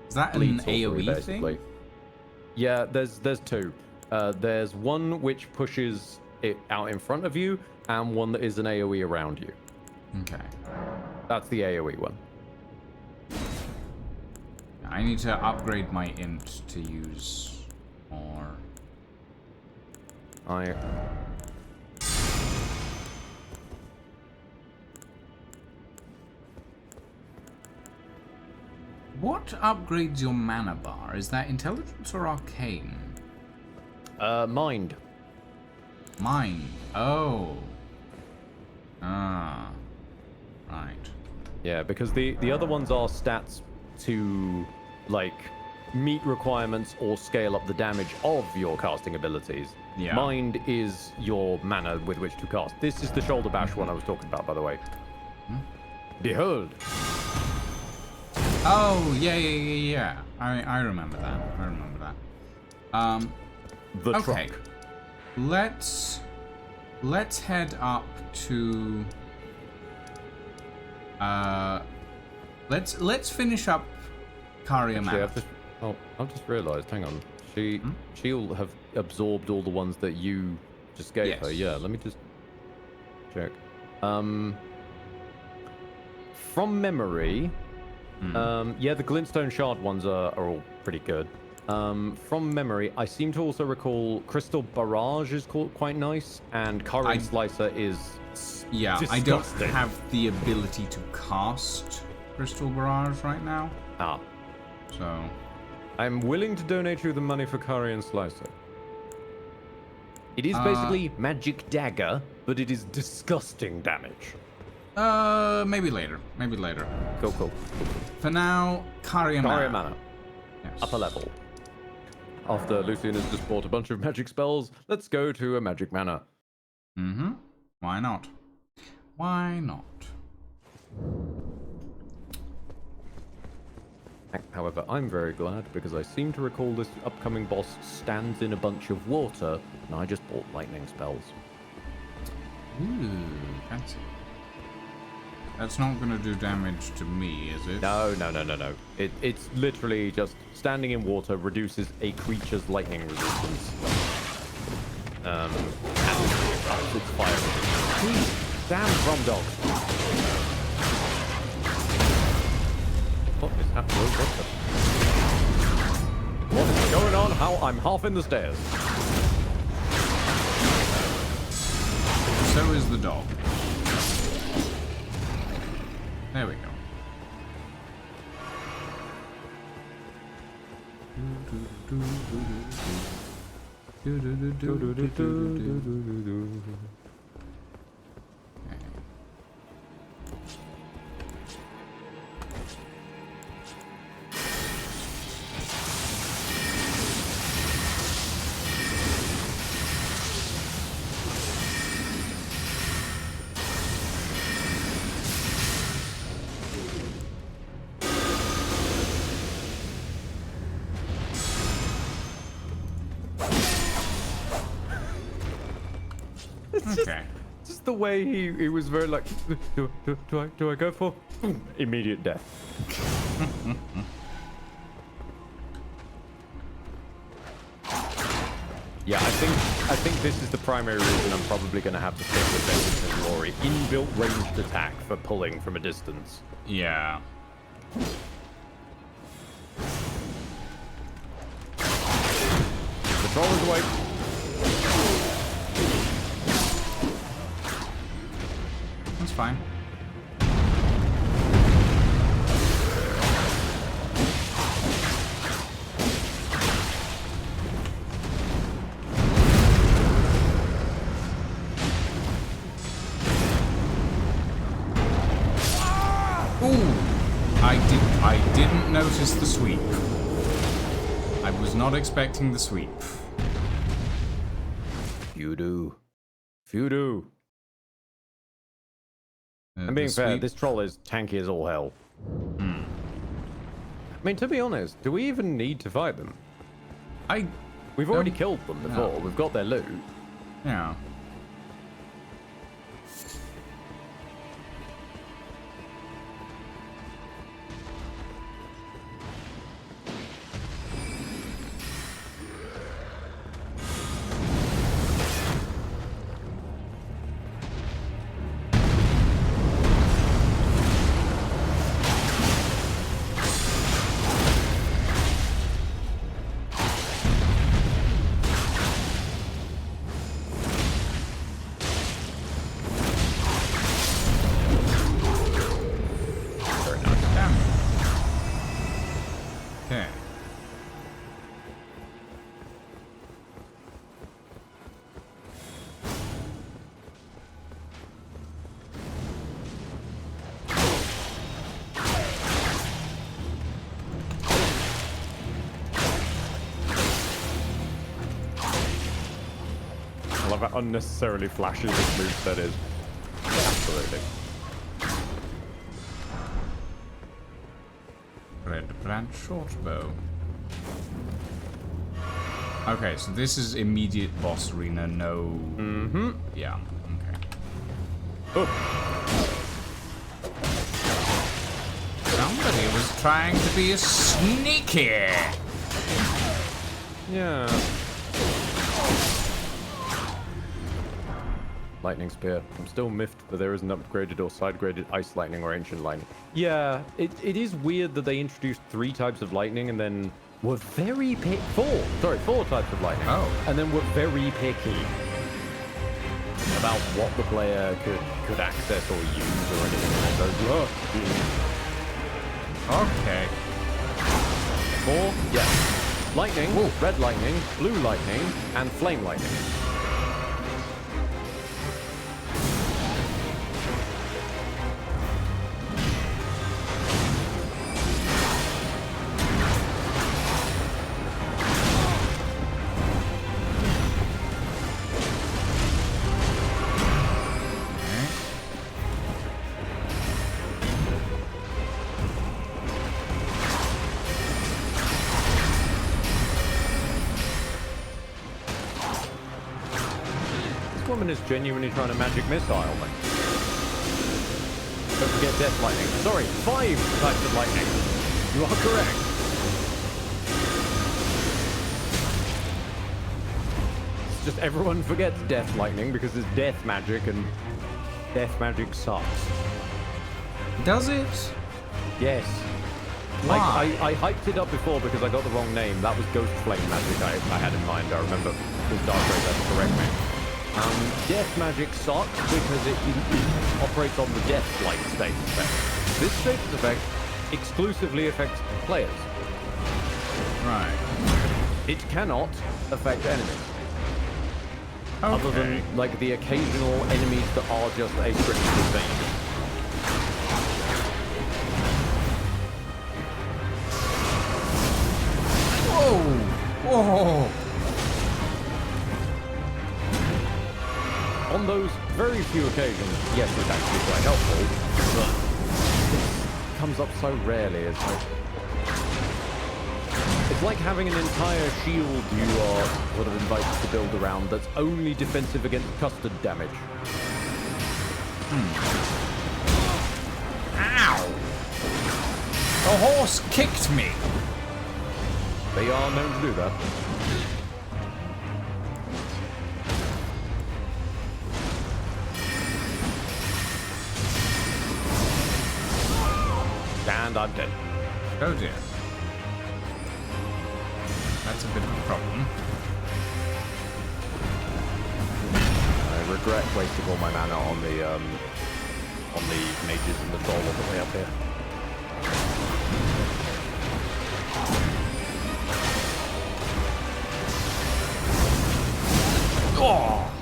Is that an AoE thing? Yeah, there's two. There's one which pushes it out in front of you, and one that is an AoE around you. Okay. That's the AoE one. I need to upgrade my int to use more. What upgrades your mana bar? Is that intelligence or arcane? Mind. Mind. Oh. Ah. Right. Yeah, because the other ones are stats to, like, meet requirements or scale up the damage of your casting abilities. Yeah. Mind is your mana with which to cast. This is the shoulder bash one I was talking about, by the way. Behold. Oh, yeah. I remember that. The okay. truck. Let's head up to let's finish up Karia Manor. I've just realized, hang on. She'll have absorbed all the ones that you just gave her. Yeah, let me just check. From memory, yeah, the Glintstone Shard ones are all pretty good. From memory, I seem to also recall Crystal Barrage is quite nice, and Current Slicer is disgusting. I don't have the ability to cast Crystal Barrage right now. So I'm willing to donate you the money for Curry and Slicer. It is basically magic dagger, but it is disgusting damage. Maybe later. Cool. For now, Karia Manor. Yes. Upper level. After Lucian has just bought a bunch of magic spells, let's go to a magic manor. Why not? However, I'm very glad because I seem to recall this upcoming boss stands in a bunch of water, and I just bought lightning spells. Ooh, fancy. That's not going to do damage to me, is it? No. It's literally just standing in water reduces a creature's lightning resistance. And it's fire resistance. Damn drum dog. What is happening? What is going on? How I'm half in the stairs. So is the dog. There we go. Okay. Just the way he was very like, do I go for immediate death? Yeah, I think this is the primary reason I'm probably going to have to stick with Vengeance and Glory. Inbuilt ranged attack for pulling from a distance. Yeah. The troll is awake. That's fine. I didn't notice the sweep. I was not expecting the sweep. Few I'm being fair, this troll is tanky as all hell. I mean, to be honest, do we even need to fight them? We've already killed them before. No. We've got their loot. Yeah. I love how unnecessarily flashy this moveset is. Absolutely. Red branch short bow. Okay, so this is immediate boss arena, no... Mm-hmm. Yeah, okay. Oh. Somebody was trying to be a sneaky! Yeah. Lightning Spear. I'm still miffed that there isn't upgraded or side-graded Ice Lightning or Ancient Lightning. Yeah, it is weird that they introduced 3 types of lightning and then were very picky. 4 types of lightning. Oh. And then were very picky about what the player could access or use or anything like those. Okay. 4? Yeah. Lightning, red lightning, blue lightning, and flame lightning. Is genuinely trying to magic missile me. Don't forget Death Lightning. Sorry, 5 types of lightning. You are correct. It's just everyone forgets Death Lightning because it's death magic and death magic sucks. Does it? Yes. Why? I hyped it up before because I got the wrong name. That was Ghost Flame magic I had in mind. I remember the Dark Raid had to correct me. Death magic sucks because it operates on the death light state effect. This status effect exclusively affects players. Right. It cannot affect enemies. Okay. Other than, like, the occasional enemies that are just a critical danger. Whoa! Whoa! On those very few occasions, yes, it's actually quite helpful, but it comes up so rarely. It's like having an entire shield you are sort of invited to build around that's only defensive against custard damage. Ow! The horse kicked me! They are known to do that. And I'm dead. Oh dear. That's a bit of a problem. I regret wasting all my mana on the mages and the troll all the way up here. Oh!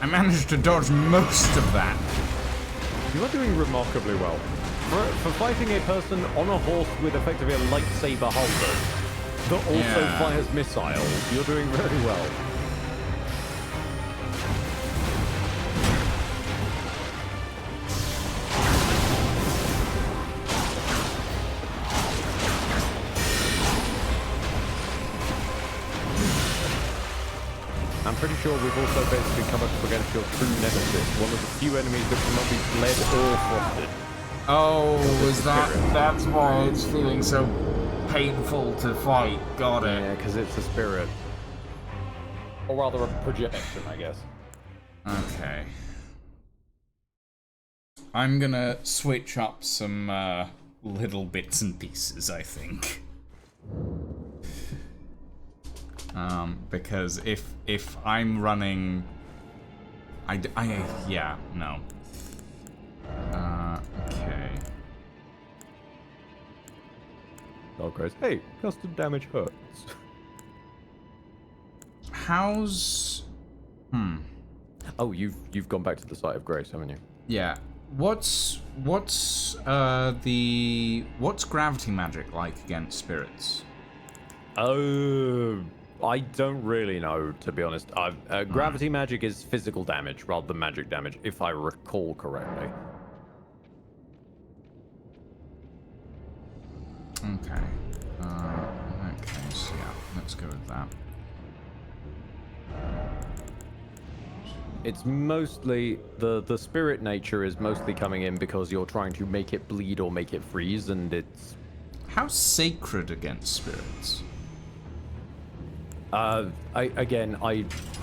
I managed to dodge most of that. You are doing remarkably well. For fighting a person on a horse with effectively a lightsaber holder that also fires missiles, you're doing very well. I'm pretty sure we've also basically come up against your true nemesis, one of the few enemies that cannot be bled or frosted. Oh, was that? That's why it's feeling so painful to fight. Got it. Yeah, because it's a spirit. Or rather a projection, I guess. Okay. I'm gonna switch up some little bits and pieces, I think. Because if I'm running, yeah, no. Okay. Dog goes, hey, custom damage hurts. How's... Oh, you've gone back to the site of grace, haven't you? Yeah. What's gravity magic like against spirits? Oh, I don't really know, to be honest. Gravity magic is physical damage rather than magic damage, if I recall correctly. Okay. In that case, yeah, let's go with that. It's mostly the spirit nature is mostly coming in because you're trying to make it bleed or make it freeze, and it's How sacred against spirits? I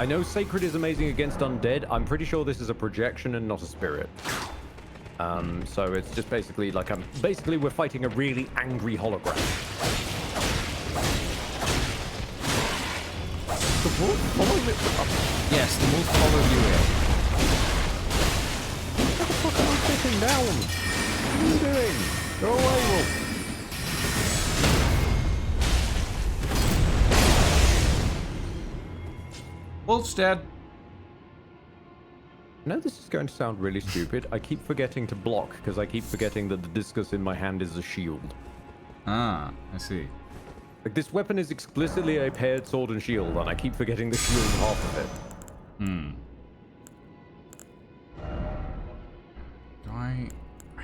know sacred is amazing against undead. I'm pretty sure this is a projection and not a spirit. So it's just basically like we're fighting a really angry hologram. The wolf followed me. Yes, the wolf followed you in. What the fuck am I sitting down? What are you doing? Go away, wolf. Wolf's dead. I know this is going to sound really stupid. I keep forgetting to block because I keep forgetting that the discus in my hand is a shield. Ah, I see. Like, this weapon is explicitly a paired sword and shield, and I keep forgetting the shield half of it. I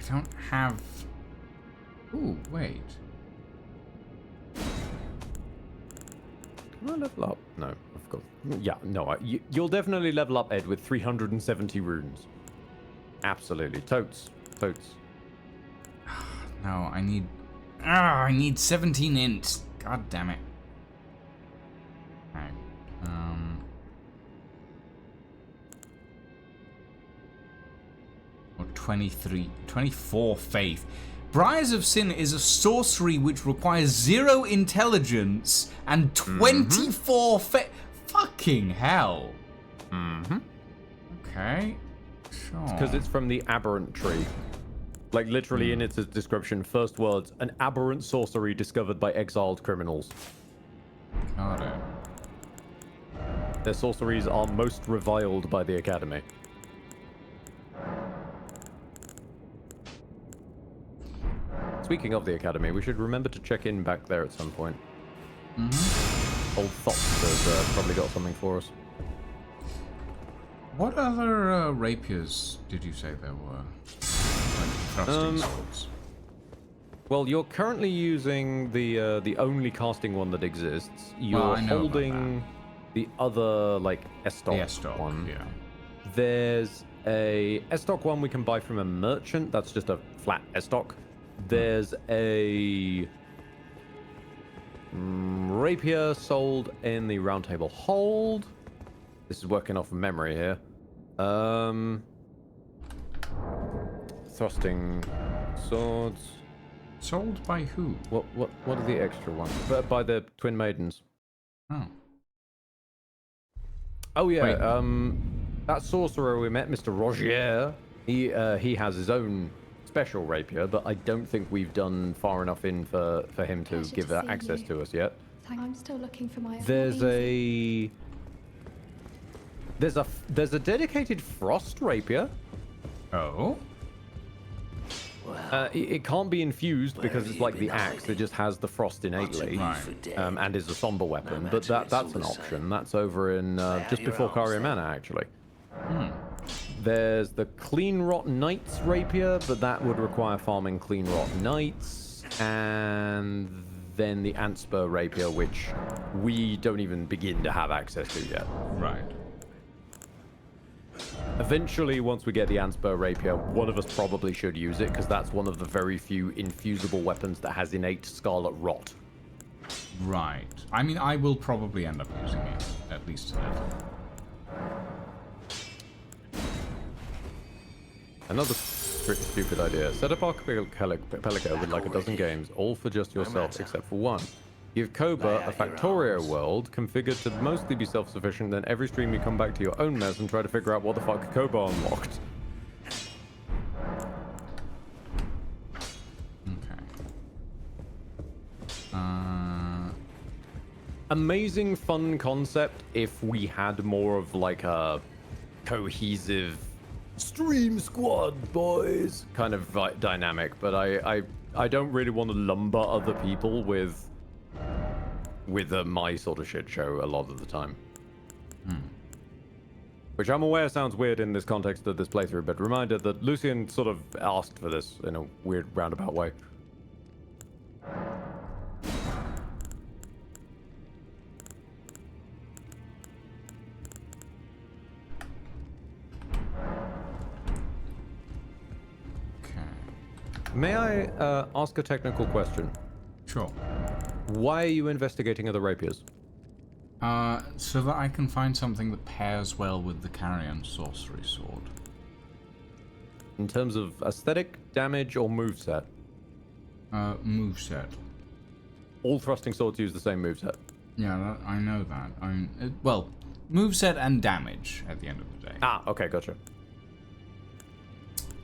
don't have... Ooh, wait. Can I level up? No, of course. Yeah, no, you'll definitely level up, Ed, with 370 runes. Absolutely. Totes. No, I need 17 int. God damn it. Alright. Or 24 faith. Briars of Sin is a sorcery which requires 0 intelligence and 24 faith. Fucking hell. Okay. Sure. Because it's from the aberrant tree. Like literally in its description, first words, an aberrant sorcery discovered by exiled criminals. Got it. Their sorceries are most reviled by the Academy. Speaking of the Academy, we should remember to check in back there at some point. Old Fox has probably got something for us. What other rapiers did you say there were? Like thrusting swords. Well, you're currently using the only casting one that exists. You're I know about holding the other like Estoc Estoc one. yeah. There's a Estoc one we can buy from a merchant. That's just a flat Estoc. There's a rapier sold in the Round Table Hold. This is working off of memory here. Thrusting swords. Sold by who? What are the extra ones? By the Twin Maidens. Oh. Oh yeah. Wait. That sorcerer we met, Mr. Rogier. He has his own special rapier, but I don't think we've done far enough in for him to Pleasure give to see access you. to us yet. I'm still looking for my. There's a dedicated frost rapier. Oh. It can't be infused because it's like the been axe. It just has the frost innately, Right. and is a somber weapon. But matter, that's it's an all the option. same. That's over in just your before arms Caria then. Manor, actually. There's the Clean Rot Knights rapier, but that would require farming Clean Rot Knights, and then the Antspur rapier, which we don't even begin to have access to yet. Right. Eventually, once we get the Antspur rapier, one of us probably should use it, because that's one of the very few infusible weapons that has innate Scarlet Rot. Right. I mean, I will probably end up using it, at least a little. Another stupid idea. Set up Archipelago with like a dozen games, all for just yourself, except for one. Give Koba a Factorio world configured to mostly be self-sufficient, then every stream you come back to your own mess and try to figure out what the fuck Koba unlocked. Okay. Amazing fun concept if we had more of like a cohesive stream squad boys kind of dynamic, but I don't really want to lumber other people with my sort of shit show a lot of the time. Which I'm aware sounds weird in this context of this playthrough, but reminder that Lucian sort of asked for this in a weird roundabout way. May I ask a technical question? Sure. Why are you investigating other rapiers? So that I can find something that pairs well with the Carrion Sorcery Sword. In terms of aesthetic, damage, or moveset? Moveset. All thrusting swords use the same moveset. Yeah, I know that. Well, moveset and damage at the end of the day. Ah, okay, gotcha.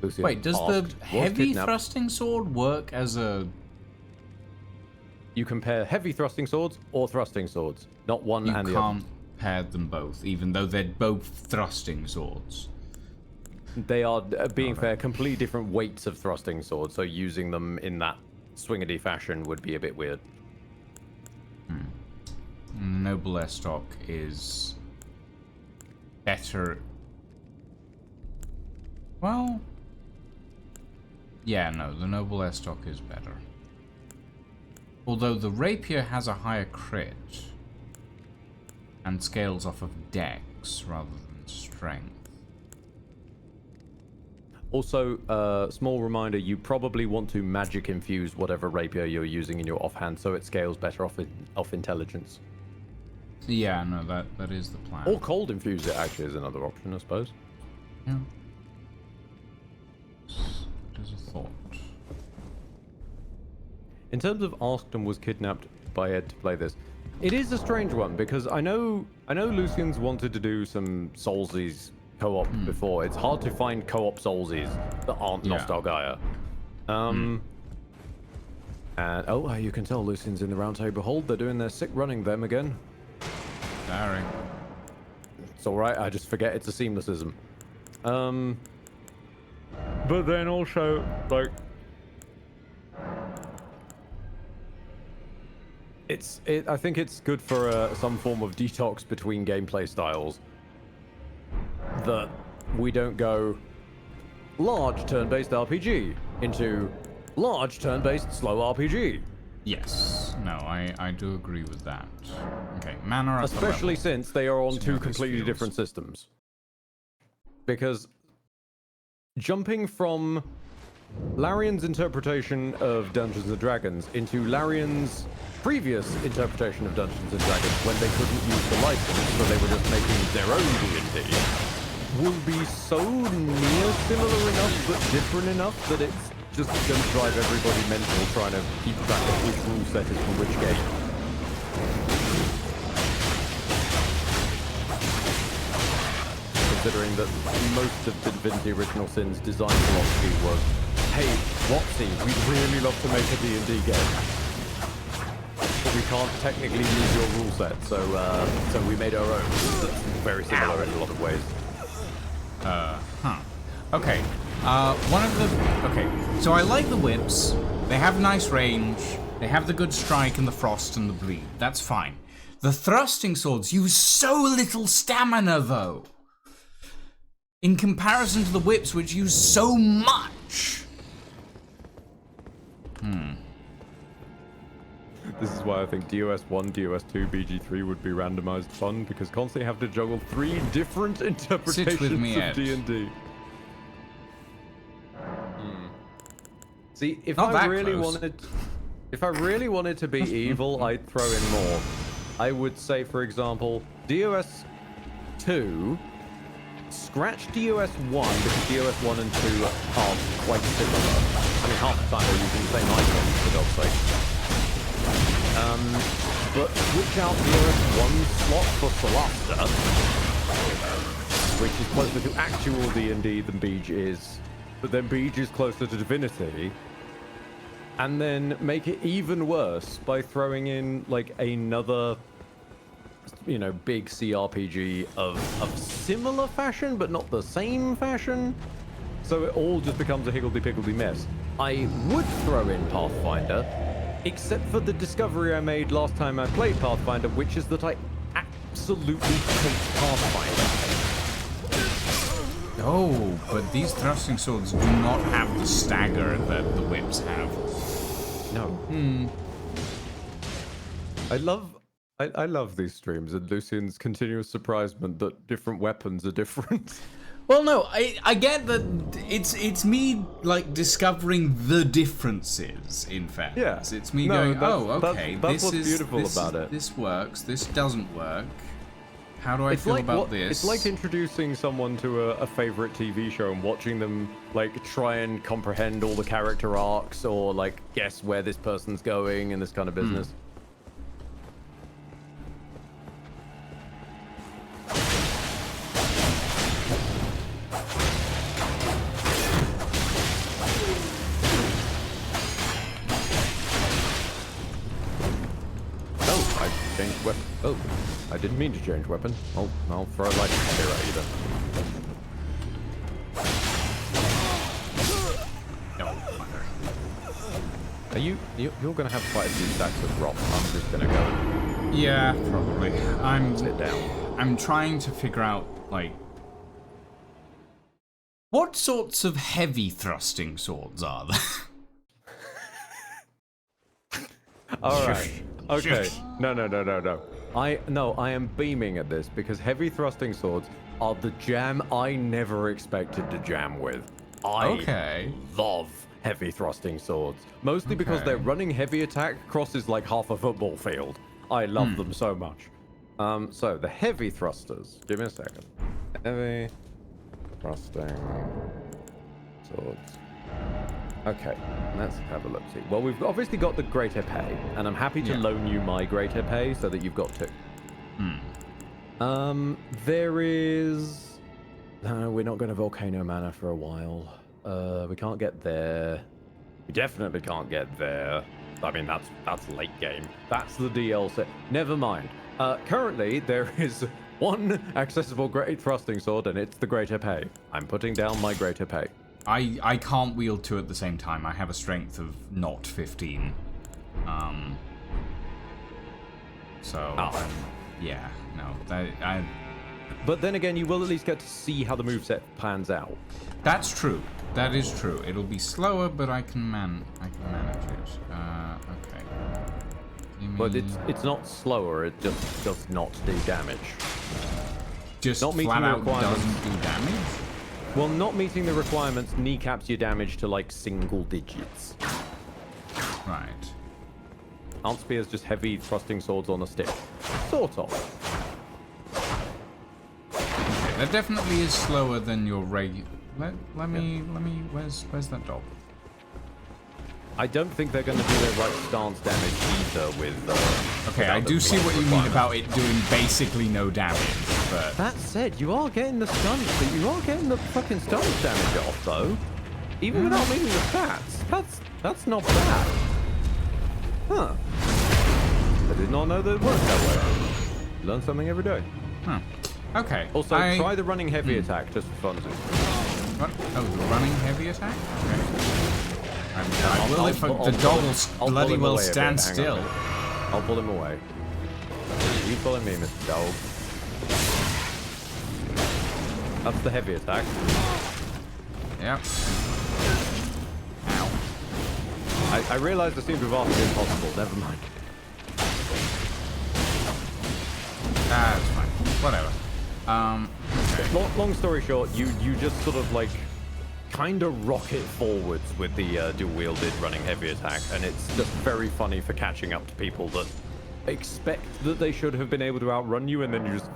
Lucian Wait, does the asked, heavy kidnapped? thrusting sword work as a... You compare heavy thrusting swords or thrusting swords, not one You and the other. can't pair them both, even though they're both thrusting swords. They are, being fair, completely different weights of thrusting swords, so using them in that swingity fashion would be a bit weird. Noble Estoc is better. Well, yeah, no, the Noble Estoc is better. Although the rapier has a higher crit and scales off of dex rather than strength. Also, small reminder, you probably want to magic infuse whatever rapier you're using in your offhand so it scales better off intelligence. Yeah, no, that is the plan. Or cold infuse it actually is another option, I suppose. Yeah. There's a thought. In terms of Askton was kidnapped by Ed to play this, it is a strange one because I know Lucian's wanted to do some Soulsies co-op before. It's hard to find co-op Soulsies that aren't Yeah. Nostalgaia. And oh, you can tell Lucian's in the round table hold. They're doing their sick running them again. Sorry. It's all right. I just forget it's a seamlessism. But then also like I think it's good for some form of detox between gameplay styles. That we don't go large turn-based RPG into large turn-based slow RPG. Yes. No, I do agree with that. Okay, mana up Especially the level. since they are on See two how this completely feels. different systems. Because jumping from Larian's interpretation of Dungeons and Dragons into Larian's previous interpretation of Dungeons and Dragons when they couldn't use the license, so they were just making their own D&D, will be so near similar enough but different enough that it's just going to drive everybody mental trying to keep track of which rule set is from which game. Considering that most of the Divinity Original Sin's design philosophy was, hey, Watsy, we'd really love to make a D&D game, but we can't technically use your rule set, so we made our own. That's very similar in a lot of ways. Okay. Okay. So I like the whips. They have nice range. They have the good strike and the frost and the bleed. That's fine. The thrusting swords use so little stamina, though. In comparison to the whips, which use so much. This is why I think DOS 1, DOS 2, BG3 would be randomized fun, because constantly have to juggle 3 different interpretations with me, of Ed. D&D. See, if Not I that really close. wanted to be evil, I'd throw in more. I would say, for example, DOS 2, scratch DOS 1 because DOS 1 and 2 are quite similar. I mean, half the time they're using the same icons, for God's sake. But switch out DOS 1 slot for Solasta, which is closer to actual D&D than Beej is, but then Beej is closer to Divinity. And then make it even worse by throwing in like another, you know, big CRPG of similar fashion, but not the same fashion. So it all just becomes a higgledy-piggledy mess. I would throw in Pathfinder, except for the discovery I made last time I played Pathfinder, which is that I absolutely hate Pathfinder. Oh, but these thrusting swords do not have the stagger that the whips have. No. I love these streams and Lucian's continuous surprisement that different weapons are different. Well, no, I get that it's me like discovering the differences in fairness. Yeah. It's me No, going, that's- oh, okay, that's this what's is beautiful this about is- it. This works. This doesn't work. How do I feel about this? It's like introducing someone to a favorite TV show and watching them like try and comprehend all the character arcs or like guess where this person's going and this kind of business. Oh, I changed weapon. Oh, I didn't mean to change weapon. I'll throw a lightning spear at you then. No, mother. Are you're gonna have quite a few stacks of rock. I'm just gonna go Yeah, probably. and sit down. I'm trying to figure out like what sorts of heavy thrusting swords are there? All right. Okay. Shush. No. I am beaming at this because heavy thrusting swords are the jam I never expected to jam with. I love heavy thrusting swords, mostly because their running heavy attack crosses like half a football field. I love them so much. So the heavy thrusters. Give me a second. Heavy thrusting swords. Okay, let's have a look. See. Well, we've obviously got the Great Epee, and I'm happy to loan you my Great Epee so that you've got two. There is... No, we're not going to Volcano Manor for a while. We can't get there. You definitely can't get there. I mean, that's late game. That's the DLC. Never mind. Currently, there is one accessible great thrusting sword, and it's the Great Epee. I'm putting down my Great Epee. I can't wield two at the same time. I have a strength of not 15. Yeah, no. But then again, you will at least get to see how the moveset pans out. That's true. That is true. It'll be slower, but I can manage it. Okay. But it's not slower. It just does not do damage. Just not meeting flat the out requirements. doesn't do damage? Well, not meeting the requirements kneecaps your damage to like single digits. Right. Aren't spears just heavy thrusting swords on a stick? Sort of. Okay, that definitely is slower than your regular. Let me. Where's that dog? I don't think they're going to do their right stance damage either with. Okay, I do see what you mean about it doing basically no damage, but. That said, you are getting the stun, but you are getting the fucking stance damage off though, even without meeting the stats. That's not bad. Huh. I did not know that it worked that way. Learn something every day. Huh. Okay. Also, try the running heavy attack just for funsies. What? Oh, the running heavy attack? Okay. I will if the dog will bloody well stand still. I'll pull him away. You follow me, Mr. Dog. That's the heavy attack. Yep. Ow. I realized I seem to have asked it impossible. Never mind. That's fine. Whatever. Okay. Long story short, you just sort of like kind of rocket forwards with the dual-wielded running heavy attack, and it's just very funny for catching up to people that expect that they should have been able to outrun you, and then you just.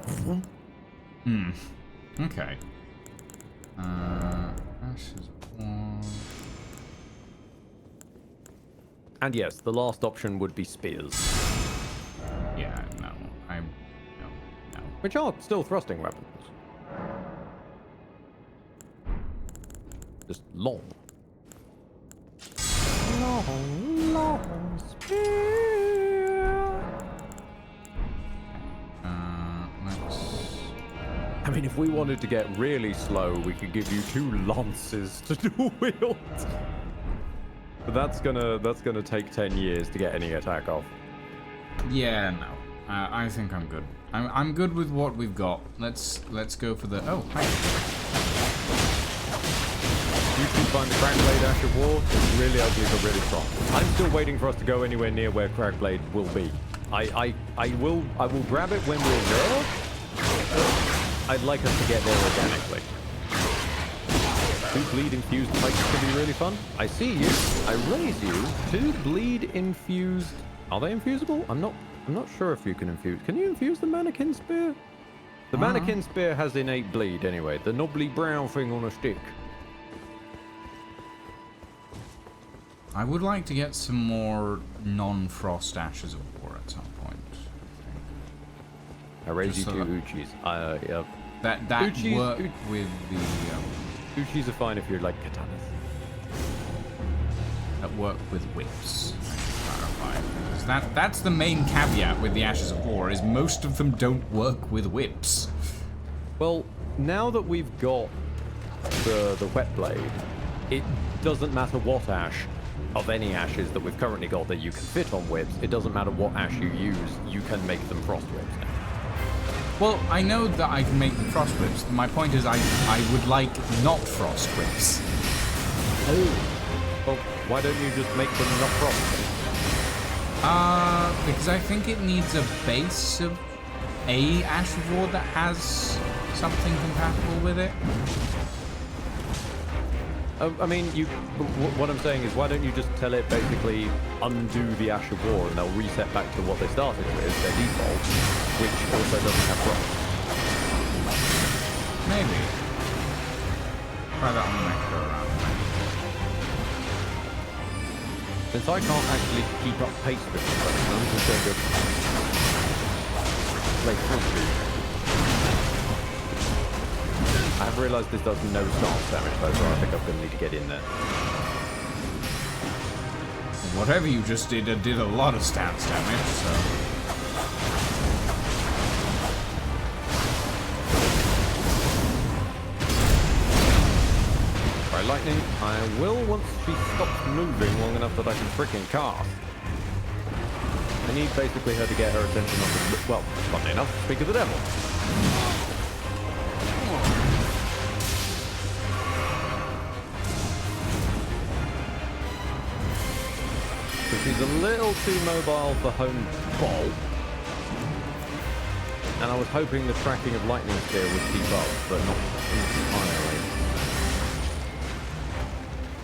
Okay. Ashes War. And yes, the last option would be spears. Yeah, no. No. Which are still thrusting weapons. Just long. Long spear. I mean, if we wanted to get really slow, we could give you 2 lances to dual wield. But that's gonna take 10 years to get any attack off. Yeah, no. I think I'm good. I'm good with what we've got. Let's go for the. Oh, hi. You can find the Crackblade Ash of War. It's really ugly but really strong. I'm still waiting for us to go anywhere near where Crackblade will be. I will grab it when we're there. I'd like us to get there organically. 2 bleed infused pikes could be really fun. I see you. I raise you. 2 bleed infused. Are they infusable? I'm not sure if you can infuse. Can you infuse the mannequin spear? The mannequin spear has innate bleed anyway. The knobbly brown thing on a stick. I would like to get some more non-frost Ashes of War at some point. I raise you Just 2 so Uchis. Yeah. That Uchis- work with the Uchis are fine if you're like katanas. that work with whips. Because that's the main caveat with the Ashes of War is most of them don't work with whips. Well, now that we've got the wet blade, it doesn't matter what ash of any ashes that we've currently got that you can fit on whips. It doesn't matter what ash you use, you can make them frost whips now. Well, I know that I can make them frost whips. My point is I would like not frost whips. Oh. Well, why don't you just make them not frost whips? Because I think it needs a base of a Ash of War that has something compatible with it. I mean, what I'm saying is, why don't you just tell it basically undo the Ash of War and they'll reset back to what they started with, their default, which also doesn't have frost. Maybe. Try that on the next go around. Since I can't actually keep up pace with them, I'm just going to play through. I have realised this does no stance damage though, so I think I'm going to need to get in there. whatever you just did a lot of stats damage, so... By lightning, I will once she stops moving long enough that I can frickin' cast. I need basically her to get her attention on the... Well, funnily enough, speak of the devil. She's a little too mobile for home ball. And I was hoping the tracking of lightning spear would keep up, but not entirely.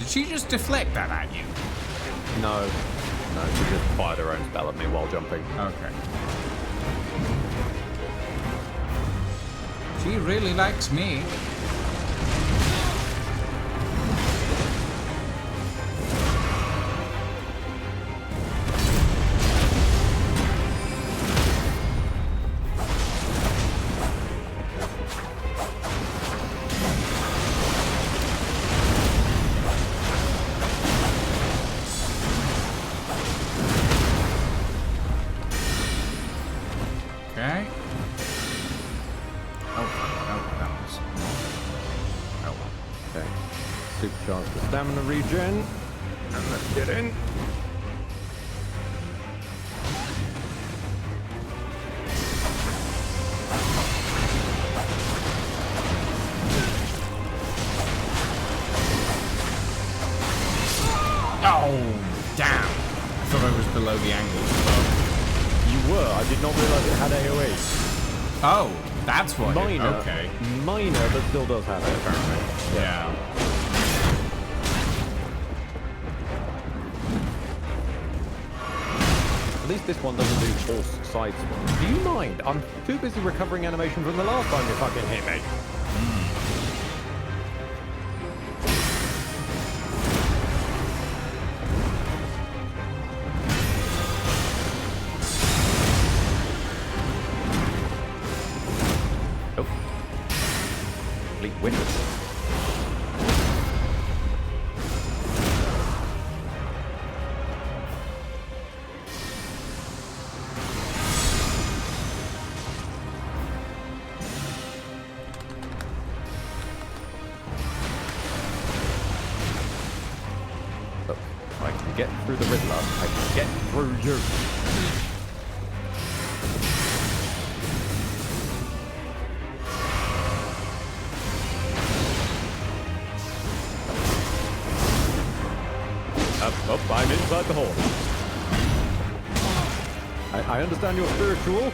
Did she just deflect that at you? No. No, she just fired her own spell at me while jumping. Okay. She really likes me. Stamina regen, and let's get in. Oh, damn. I thought I was below the angle as well. You were. I did not realize it had AoE. Oh, that's what Minor. Okay. Minor, but still does have it, apparently. Yeah. At least this one doesn't do force side spin. Do you mind? I'm too busy recovering animation from the last time you fucking hit me. Oh. Complete witness. Get through the Riddler, I can get through you. Up, I'm inside the hole. I understand you're spiritual.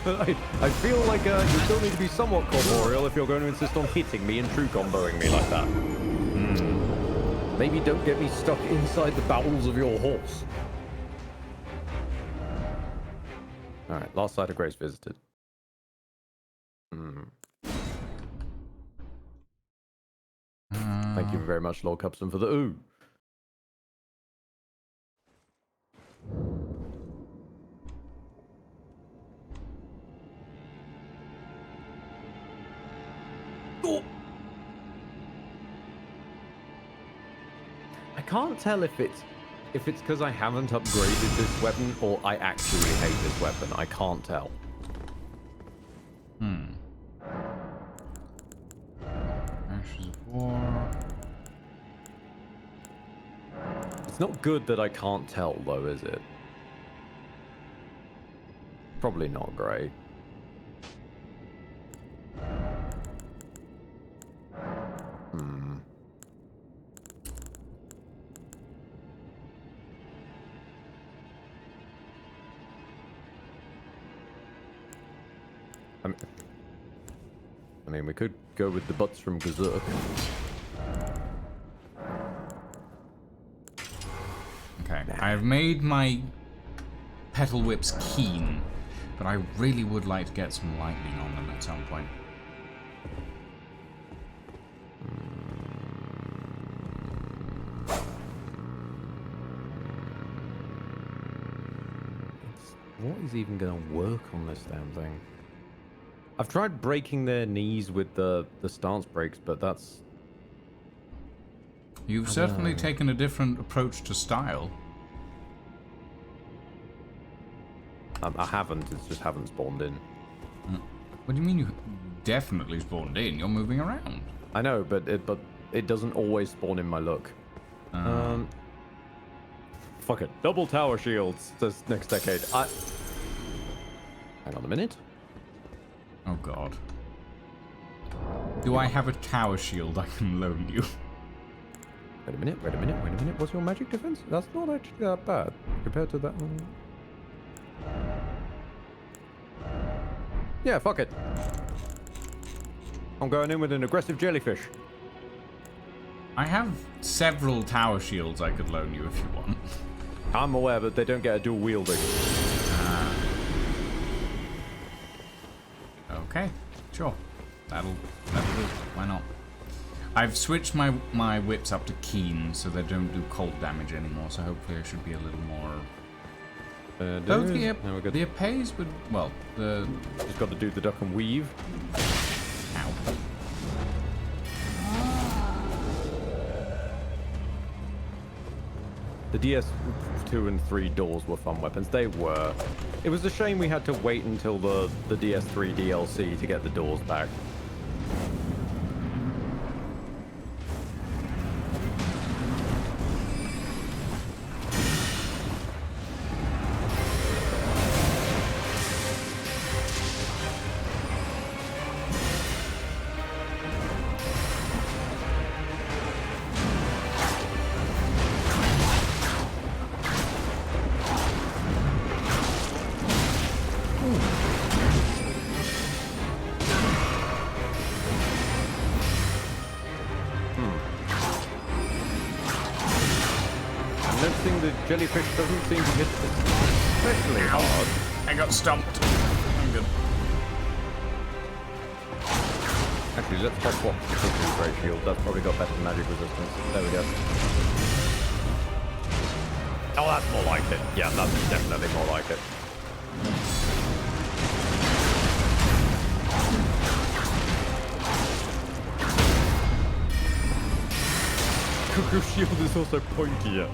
I feel like you still need to be somewhat corporeal if you're going to insist on hitting me and true comboing me like that. Maybe don't get me stuck inside the bowels of your horse. Alright, last site of grace visited. Thank you very much, Lord Cupson, for the ooh. Oh. I can't tell if it's because I haven't upgraded this weapon or I actually hate this weapon. I can't tell. Ashes of War. It's not good that I can't tell, though, is it? Probably not great. I mean, we could go with the butts from Berserk. Okay, I've made my petal whips keen, but I really would like to get some lightning on them at some point. What is even going to work on this damn thing? I've tried breaking their knees with the stance breaks, but that's... You've certainly taken a different approach to style. I haven't. It's just haven't spawned in. What do you mean you definitely spawned in? You're moving around. I know, but it doesn't always spawn in my look. Fuck it. Double tower shields this next decade. Hang on a minute. Oh god. Do I have a tower shield I can loan you? Wait a minute. What's your magic defense? That's not actually that bad compared to that one. Yeah, fuck it. I'm going in with an aggressive jellyfish. I have several tower shields I could loan you if you want. I'm aware, but they don't get a dual wielding. Okay, sure. That'll do. Why not? I've switched my whips up to keen, so they don't do cold damage anymore. So hopefully I should be a little more. Though the Apays would, well, the just got to do the duck and weave. Ow. The DS2 and 3 doors were fun weapons. They were. It was a shame we had to wait until the DS3 DLC to get the doors back. Jellyfish doesn't seem to hit especially hard. I got stumped. I'm good. Actually, let's pop swap the Great Shield. That's probably got better magic resistance. There we go. Oh, that's more like it. Yeah, that's definitely more like it. Cuckoo's shield is also pointier.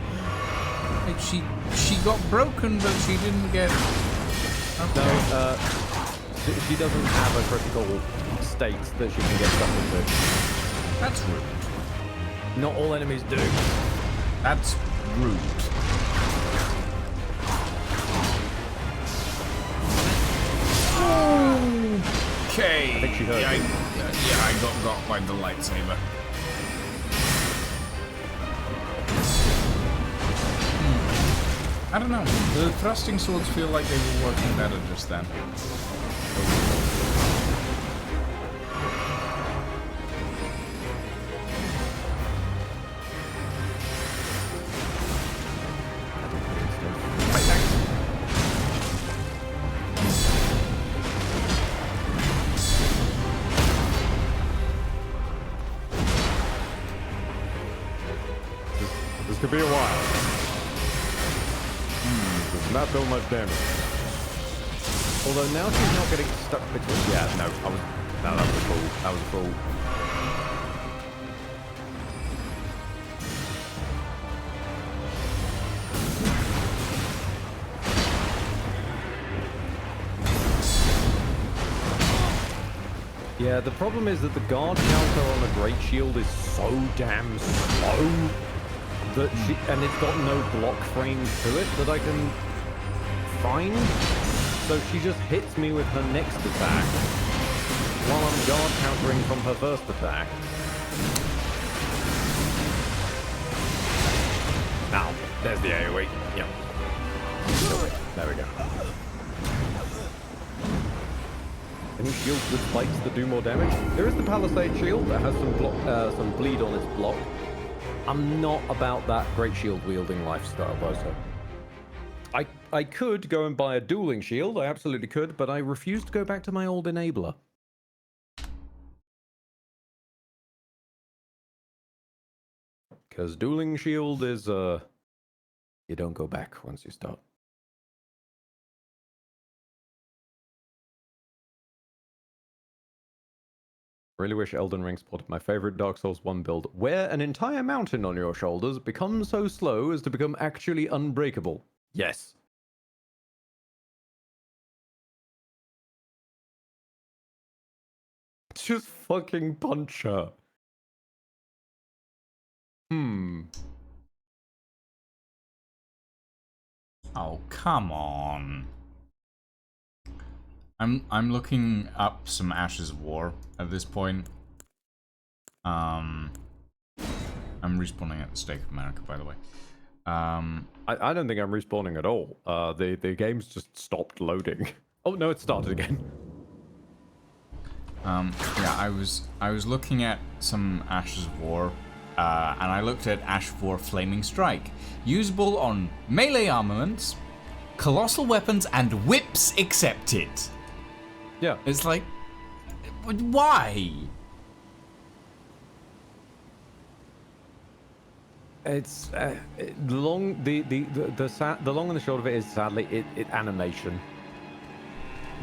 She got broken, but she didn't get. Okay. No, she doesn't have a critical state that she can get stuck into. That's rude. Not all enemies do. That's rude. Okay. I think she heard me. Yeah, I got by the lightsaber. I don't know. The thrusting swords feel like they were working better just then. This could be a while. Not so much damage. Although now she's not getting stuck between. Yeah, no, that was a fool. That was a fool. Yeah, the problem is that the guard counter on the Great Shield is so damn slow that and it's got no block frames to it that I can find, so she just hits me with her next attack while I'm guard countering from her first attack. Now, there's the AoE. Yep. There we go. Any shields with spikes that do more damage? There is the Palisade shield that has some bleed on its block. I'm not about that Great Shield wielding lifestyle though, so. I could go and buy a dueling shield, I absolutely could, but I refuse to go back to my old enabler. Because dueling shield is, you don't go back once you start. Really wish Elden Ring supported my favorite Dark Souls 1 build, where an entire mountain on your shoulders becomes so slow as to become actually unbreakable. Yes. Just fucking punch her. Oh, come on. I'm looking up some Ashes of War at this point. I'm respawning at the Stake of America, by the way. I don't think I'm respawning at all. The game's just stopped loading. Oh no, it started again. Yeah, I was looking at some Ashes of War, and I looked at Ash of War Flaming Strike, usable on melee armaments, colossal weapons, and whips accepted. Yeah, it's like, why? It's the long and the short of it is sadly it animation.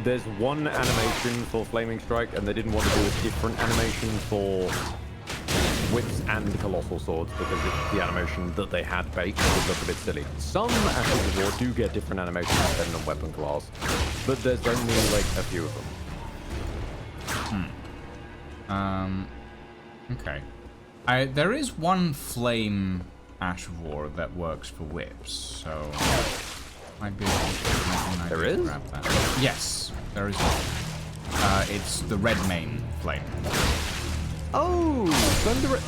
There's one animation for Flaming Strike, and they didn't want to do a different animation for whips and colossal swords because the animation that they had baked would look a bit silly. Some Ashes of War do get different animations depending on weapon class, but there's only like a few of them. Okay. There is one flame Ash of War that works for whips, so might be able to There is? grab that. Yes, there is one. It's the red main flame. Oh, Thunder!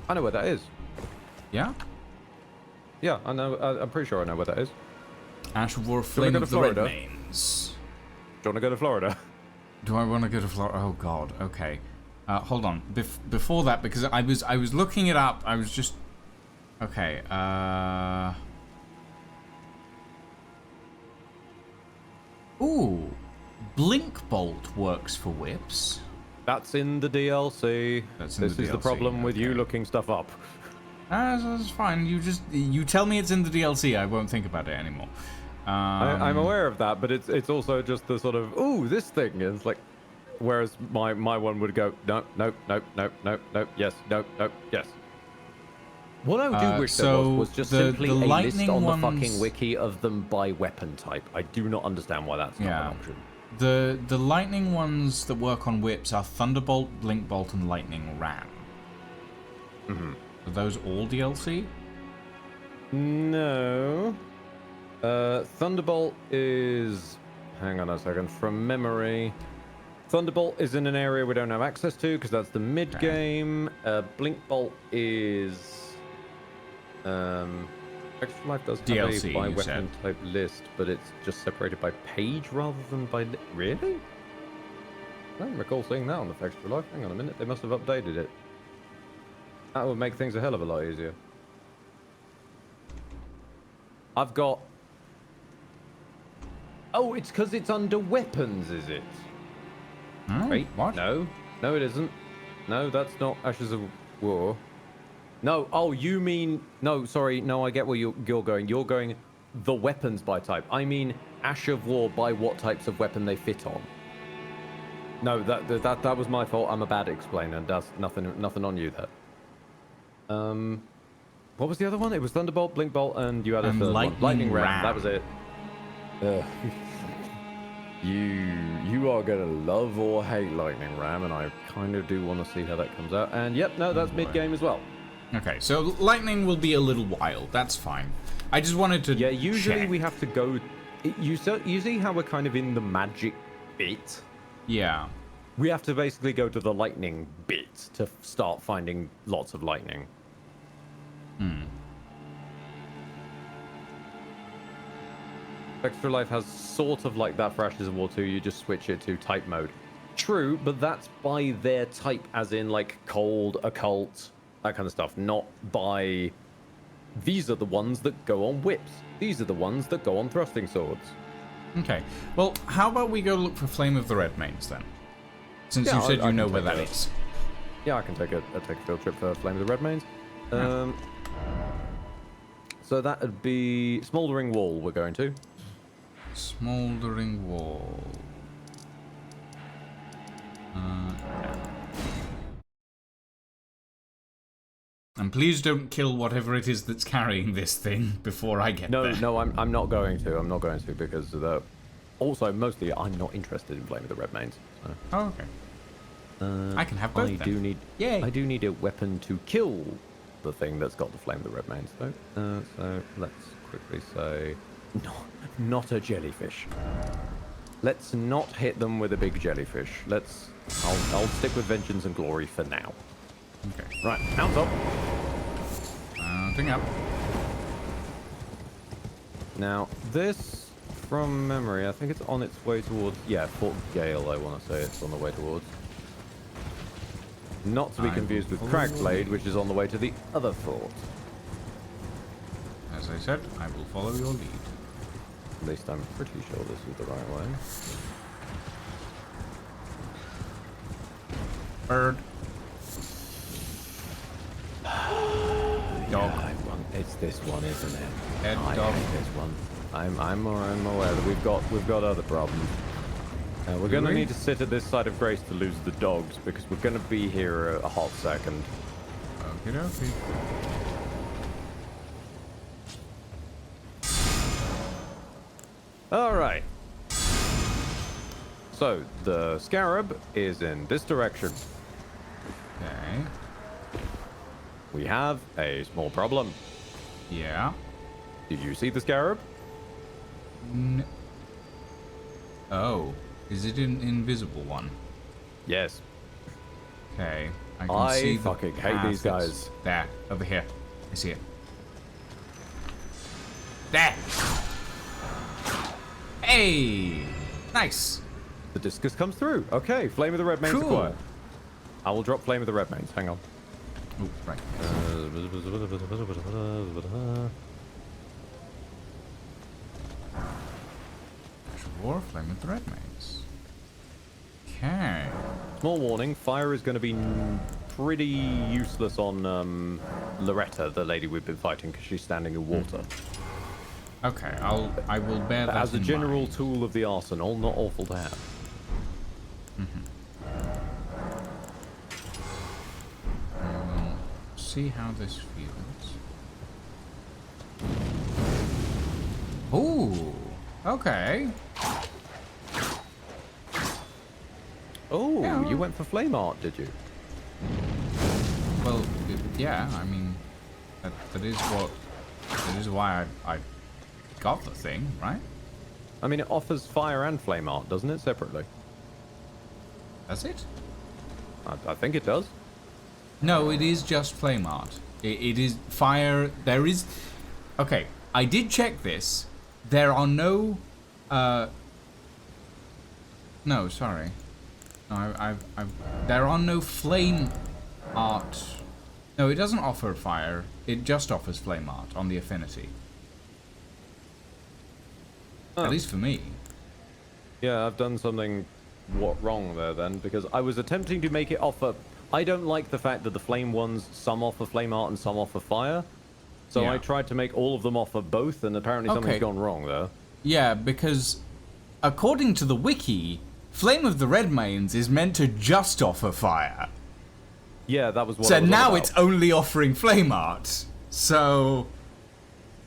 I know where that is. Yeah? Yeah, I know. I'm pretty sure I know where that is. Ash of War flame of the red mains. Do you want to go to Florida? Do I want to go to Florida? Oh god. Okay. Hold on. Before that, because I was looking it up. I was just. Okay. Ooh, Blink Bolt works for whips. That's in the DLC. This is the problem with you looking stuff up. That's fine. You tell me it's in the DLC. I won't think about it anymore. I'm aware of that, but it's also just the sort of ooh, this thing is like. Whereas my one would go no, yes, no, yes. What I do wish there was just simply a list on the fucking wiki of them by weapon type. I do not understand why that's not an option. The lightning ones that work on whips are Thunderbolt, Blink Bolt, and Lightning Ram. Are those all DLC? No. Thunderbolt is... Hang on a second. From memory... Thunderbolt is in an area we don't have access to because that's the mid-game. Blink Bolt is... Extra Life does have DLC, a by weapon type list, but it's just separated by page rather than by... Really? I don't recall seeing that on the Extra Life. Hang on a minute, they must have updated it. That would make things a hell of a lot easier. I've got... Oh, it's because it's under weapons, is it? Wait, what? No, it isn't. No, that's not Ashes of War. No, oh, you mean... No, sorry, no, I get where you're going. You're going the weapons by type. I mean Ash of War by what types of weapon they fit on. No, that was my fault. I'm a bad explainer. That's nothing on you there. What was the other one? It was Thunderbolt, Blink Bolt, and you had a third one. Lightning Ram. That was it. You are gonna love or hate Lightning Ram, and I kind of do want to see how that comes out. And yep, no, that's mid-game as well. Okay, so Lightning will be a little wild. That's fine. I just wanted to. Yeah, usually check. we have to go. You see how we're kind of in the magic bit. Yeah. We have to basically go to the lightning bit to start finding lots of lightning. Extra Life has sort of like that for Ashes of War 2, you just switch it to type mode. True, but that's by their type, as in like cold, occult, that kind of stuff, not by... These are the ones that go on whips. These are the ones that go on thrusting swords. Okay, well, how about we go look for Flame of the Red Mains then? Since you said you know where that is. Yeah, I can take a field trip for Flame of the Red Mains. So that would be Smouldering Wall we're going to. Smouldering Wall. And please don't kill whatever it is that's carrying this thing before I get there. No, I'm not going to. I'm not going to because of that. Also, mostly, I'm not interested in Flame of the Red Mains. So. Oh, okay. I can have both I then. do need. Yay. I do need a weapon to kill the thing that's got the Flame of the Red Mains, though. So let's quickly say, no, not a jellyfish. Let's not hit them with a big jellyfish. I'll stick with Vengeance and Glory for now. Okay. Right, mount up. Mounting up. Now, this, from memory, I think it's on its way towards... Yeah, Fort Gale, I want to say it's on the way towards. Not to be confused with Crackblade, which is on the way to the other fort. As I said, I will follow your lead. At least I'm pretty sure this is the right way. Bird. Dog. Yeah, it's this one, isn't it? Head I dog. hate this one. I'm aware that we've got other problems. We're going to need to sit at this side of Grace to lose the dogs because we're going to be here a hot second. Okie dokie. All right. So the scarab is in this direction. Okay. We have a small problem. Yeah. Did you see the scarab? Oh. Is it an invisible one? Yes. Okay. I can see the fucking hate path these that's guys. There. Over here. I see it. There! Hey! Nice! The discus comes through. Okay, Flame of the Red Mains Cool. acquired. I will drop Flame of the Red Mains. Hang on. Oh, right. War, Flame of the Red Mains. Okay. Small warning, fire is going to be pretty useless on Loretta, the lady we've been fighting, because she's standing in water. Okay, I will bear that As a in general mind. tool of the arsenal, not awful to have. I will see how this feels. Ooh, okay. Oh, Yeah. you went for flame art, did you? Well, yeah, I mean, that is why I got the thing, right? I mean, it offers fire and flame art, doesn't it, separately? Does it? I think it does. No, it is just flame art. It is fire. There is. Okay, I did check this. There are no. No, sorry. No, there are no flame art. No, it doesn't offer fire. It just offers flame art on the affinity. Oh. At least for me. Yeah, I've done something wrong there then, because I was attempting to make it offer... I don't like the fact that the flame ones, some offer flame art and some offer fire. So Yeah. I tried to make all of them offer both, and apparently something's gone wrong there. Yeah, because according to the wiki, Flame of the Red Mains is meant to just offer fire. Yeah, that was what I So was on now about. it's only offering flame art. So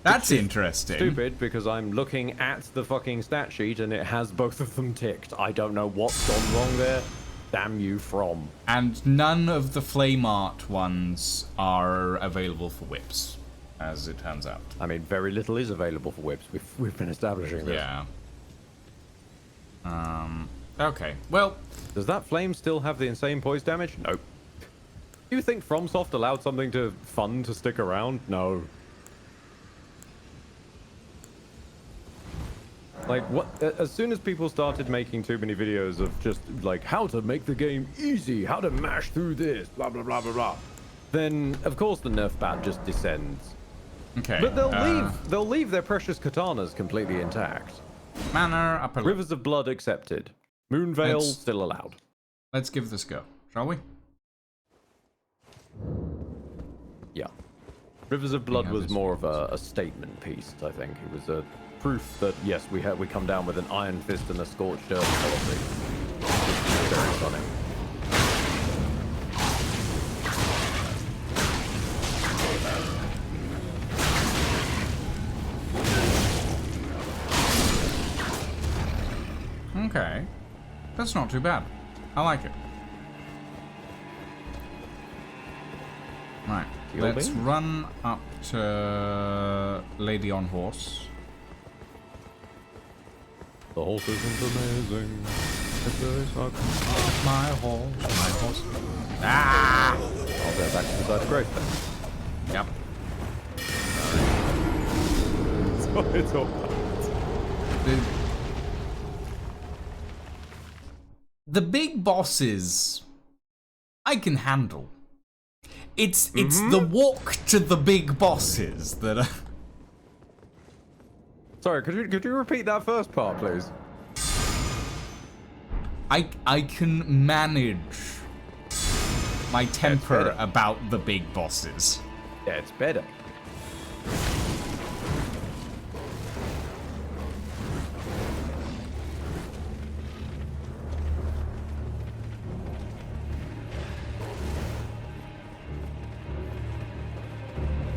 that's interesting. Stupid, because I'm looking at the fucking stat sheet and it has both of them ticked. I don't know what's gone wrong there. Damn you from. And none of the flame art ones are available for whips, as it turns out. I mean, very little is available for whips. We've been establishing this. Yeah. Okay. Well, Does that flame still have the insane poise damage? Nope. Do you think FromSoft allowed something fun to stick around? No. Like, what? As soon as people started making too many videos of just, like, how to make the game easy, how to mash through this, blah, blah, blah, blah, blah, then, of course, the nerf bat just descends. okay. But they'll leave their precious katanas completely intact. Manor upper left. Rivers of Blood accepted. Moonveil Let's- still allowed. Let's give this a go, shall we? Yeah. Rivers of Blood how was this more of a statement piece, I think. It was a proof that, yes, we come down with an iron fist and a scorched earth policy. It's very funny. Okay. That's not too bad. I like it. Right. Let's run up to Lady on Horse. The horse isn't amazing. My horse. Ah! I'll go back to the side of growth then. Yep. It's all the big bosses I can handle. It's the walk to the big bosses that are... Sorry, could you repeat that first part, please? I can manage my temper about the big bosses. Yeah, it's better.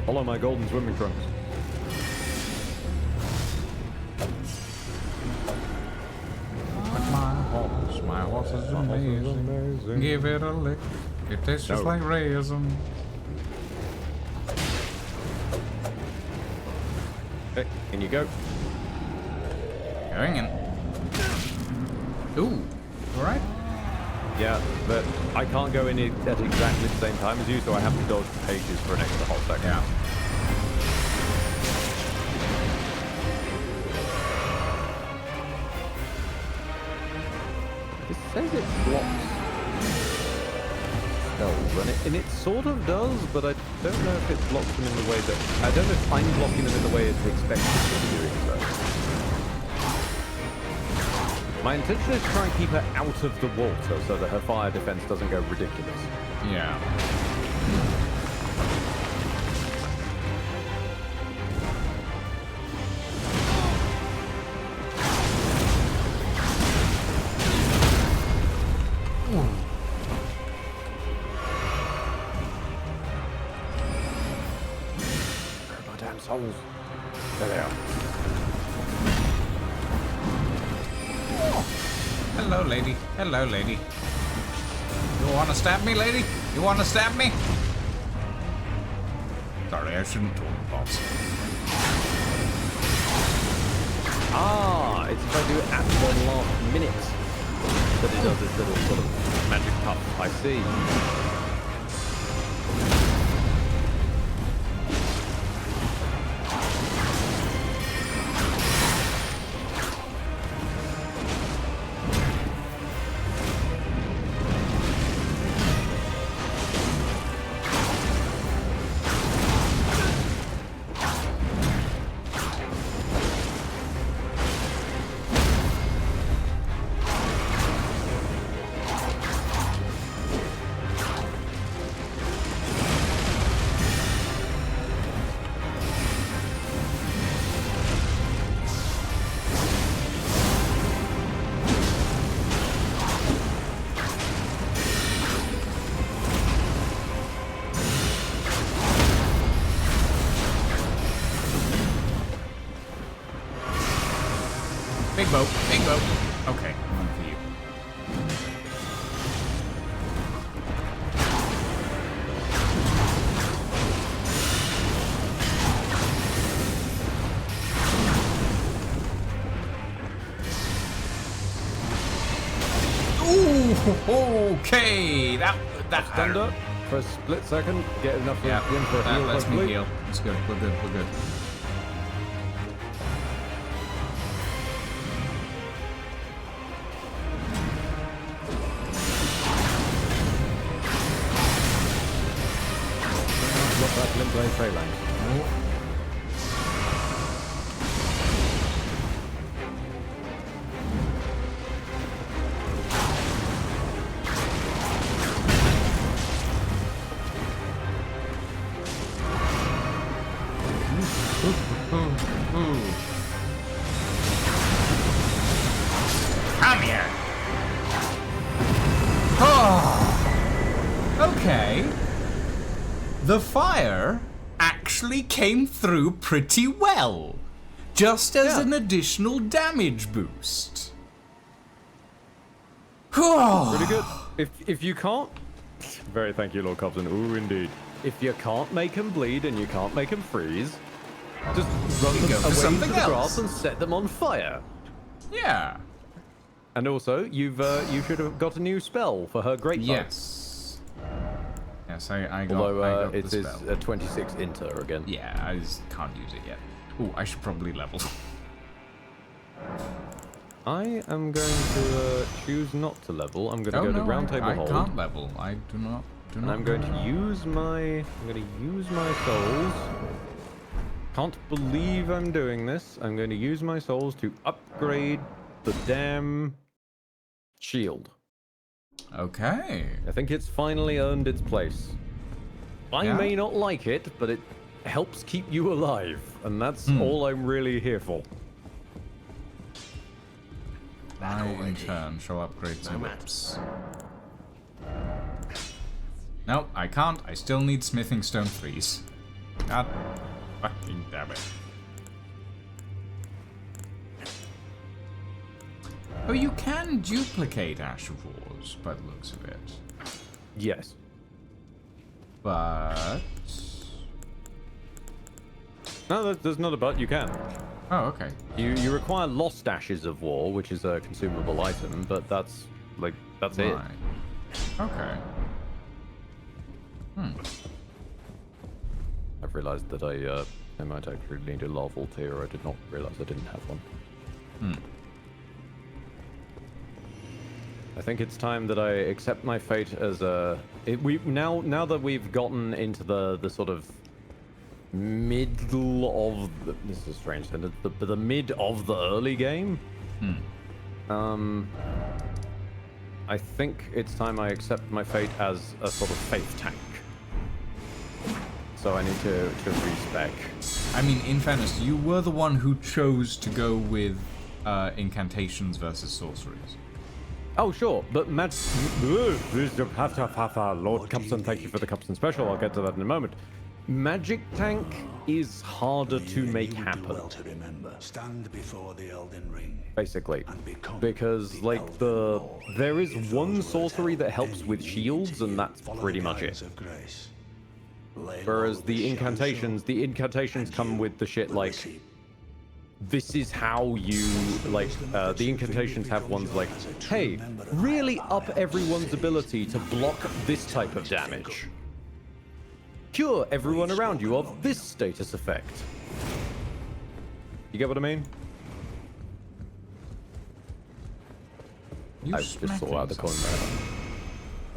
Follow my golden swimming trunks. My horse is amazing. Give it a lick. It tastes just like raisin. Okay, in you go. Going in. Ooh, alright. Yeah, but I can't go in at exactly the same time as you, so I have to dodge the pages for an extra hot second. Yeah. It says it blocks spells, and it sort of does, but I don't know if it blocks them in the way that... I don't know if I'm blocking them in the way it's expected to be doing so. My intention is to try and keep her out of the water so that her fire defense doesn't go ridiculous. Yeah. Where are my damn souls? There they are. Hello, lady. Hello, lady. You wanna stab me, lady? You wanna stab me? Sorry, I shouldn't talk, boss. Ah, it's if I do it at the last minute that it does this little sort of magic puff. I see. Big boat, big boat. Okay, one for you. Ooh, okay. That Stand up for a split second. Get enough in for a that heal. lets me hopefully. heal. It's good. We're good. We're good. Look like Limblade Phalanx. Come here. Oh. Okay. The fire actually came through pretty well, just as an additional damage boost. Pretty good. If you can't... Very thank you, Lord Cobson. Ooh, indeed. If you can't make them bleed and you can't make them freeze, just run them away to the grass and set them on fire. Yeah. And also, you should have got a new spell for her great bow. Yes. Yes, I got. Although I got it the is spell. a 26 inter again. Yeah, I just can't use it yet. Ooh, I should probably level. I am going to choose not to level. I'm going to go to round table hold. I can't level. I do not. And I'm going to use my. Souls. Can't believe I'm doing this. I'm going to use my souls to upgrade the damn shield. Okay. I think it's finally earned its place. I may not like it, but it helps keep you alive, and that's all I'm really here for. I, in turn, shall upgrade some whips. No, I can't. I still need smithing stone 3s. God fucking damn it. Oh, you can duplicate Ash of Wars by the looks of it. Yes. But... No, there's not a but. You can. Oh, okay. You require lost ashes of war, which is a consumable item, but that's it. Okay. I've realized that I might actually need a larval tier. I did not realize I didn't have one. I think it's time that I accept my fate as a. Now that we've gotten into the sort of middle of this is a strange sentence, the mid of the early game. I think it's time I accept my fate as a sort of faith tank. So I need to respec. I mean, in fairness, you were the one who chose to go with incantations versus sorceries. Oh, sure, but Lord Cupson, thank you for the Cupson special. I'll get to that in a moment. Magic tank is harder to make happen. Well to remember. Stand before the Elden Ring. Basically, because like there is one sorcery that helps with shields, and that's pretty much it. Whereas the incantations come with the shit like, this is how you, like, the incantations have ones like, hey, really up everyone's ability to block this type of damage. Cure everyone around you of this status effect. You get what I mean? I just saw out the corner.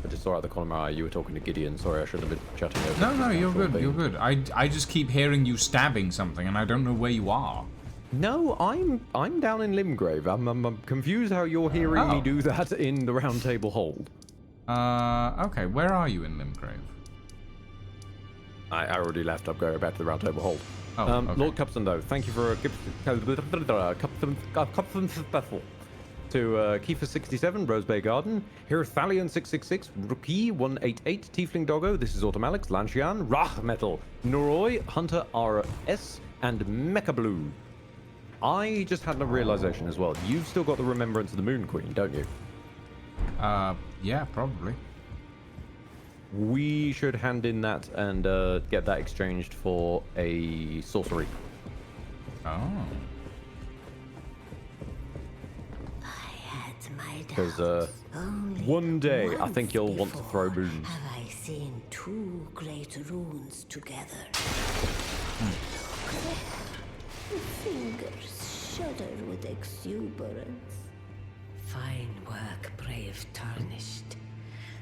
I just saw out the corner of my eye you were talking to Gideon. Sorry, I shouldn't have been chatting over. No, you're good. You're good. I just keep hearing you stabbing something, and I don't know where you are. No, I'm down in Limgrave. I'm confused how you're hearing me do that in the round table hold. Okay. Where are you in Limgrave? I already left. I'm going back to the round table hold. Oh, okay. Lord Cupson, though, thank you for a gift. Cupson special. To Kiefer67, Rose Bay Garden, Hirthalion666, Rookie188, Tiefling Doggo, This is Autumn Alex, Lanshian, Rach Metal, Noroi, Hunter RS, and Mecha Blue. I just had a realization as well. You've still got the Remembrance of the Moon Queen, don't you? Yeah, probably. We should hand in that and get that exchanged for a sorcery. Oh. Because one day I think you'll want to throw moons. Have I seen two great runes together? The fingers shudder with exuberance. Fine work, brave Tarnished.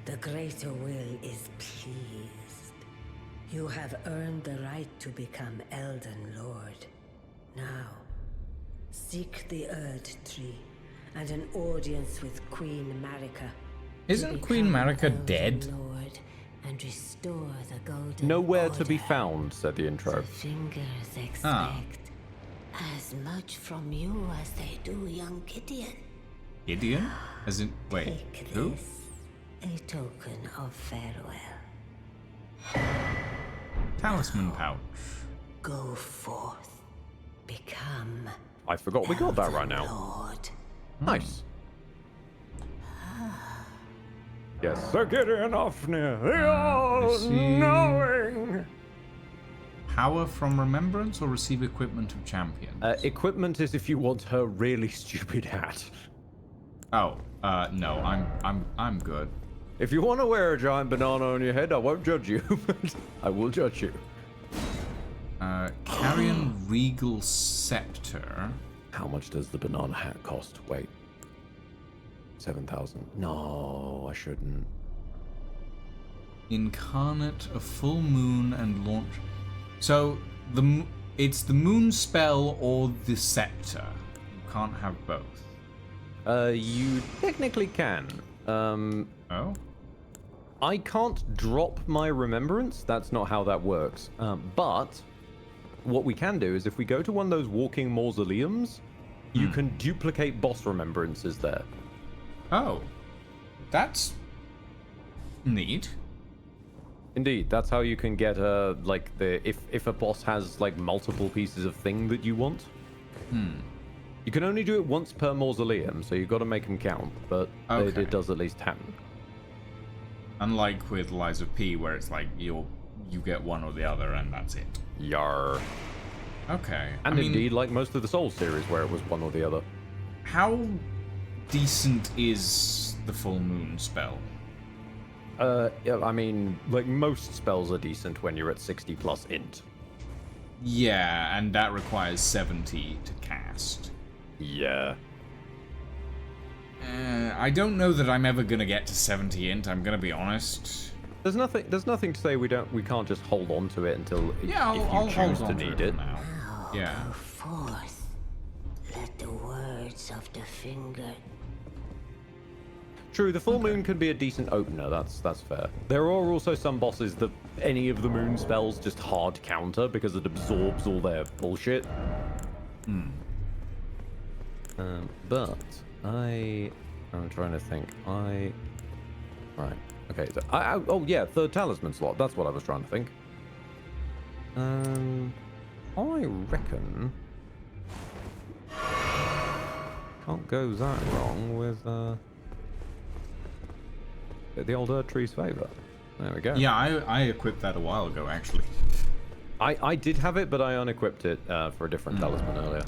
The greater will is pleased. You have earned the right to become Elden Lord. Now, seek the Erd Tree and an audience with Queen Marika. Isn't Queen Marika dead? Lord and restore the golden Nowhere to be order. found, said the intro. The fingers expect as much from you as they do young Gideon. Gideon? As in, wait, Take who? this, a token of farewell. Talisman pouch. Go forth, become I forgot we got that right now. Lord. Nice. Yes, Sir Gideon Ofnir, the all-knowing. Power from remembrance or receive equipment of champions? Equipment is if you want her really stupid hat. Oh, no, I'm good. If you want to wear a giant banana on your head, I won't judge you, but I will judge you. Carrion Regal Scepter. How much does the banana hat cost? Wait. 7,000. No, I shouldn't. Incarnate, a full moon and launch. So it's the moon spell or the scepter. You can't have both. You technically can. Oh? I can't drop my remembrance. That's not how that works. But what we can do is if we go to one of those walking mausoleums, you can duplicate boss remembrances there. Oh. That's neat. Indeed, that's how you can get like if a boss has like multiple pieces of thing that you want. You can only do it once per mausoleum, so you've got to make them count, but it does at least happen. Unlike with Lies of P, where it's like you get one or the other and that's it. Yar. Okay. And indeed, like most of the Souls series, where it was one or the other. How decent is the full moon spell? Yeah, I mean, like most spells are decent when you're at 60 plus int. Yeah, and that requires 70 to cast. Yeah. I don't know that I'm ever gonna get to 70 int. I'm gonna be honest. There's nothing to say we can't just hold on to it until if you choose to need it. Now. Yeah. Go forth. Let the words of the finger. True, the full moon can be a decent opener. That's fair. There are also some bosses that any of the moon spells just hard counter because it absorbs all their bullshit. But I'm trying to think. Right. Okay. So oh yeah, third talisman slot. That's what I was trying to think. I reckon can't go that wrong with the old Earth Tree's favor. There we go. Yeah, I equipped that a while ago, actually. I did have it, but I unequipped it for a different talisman earlier.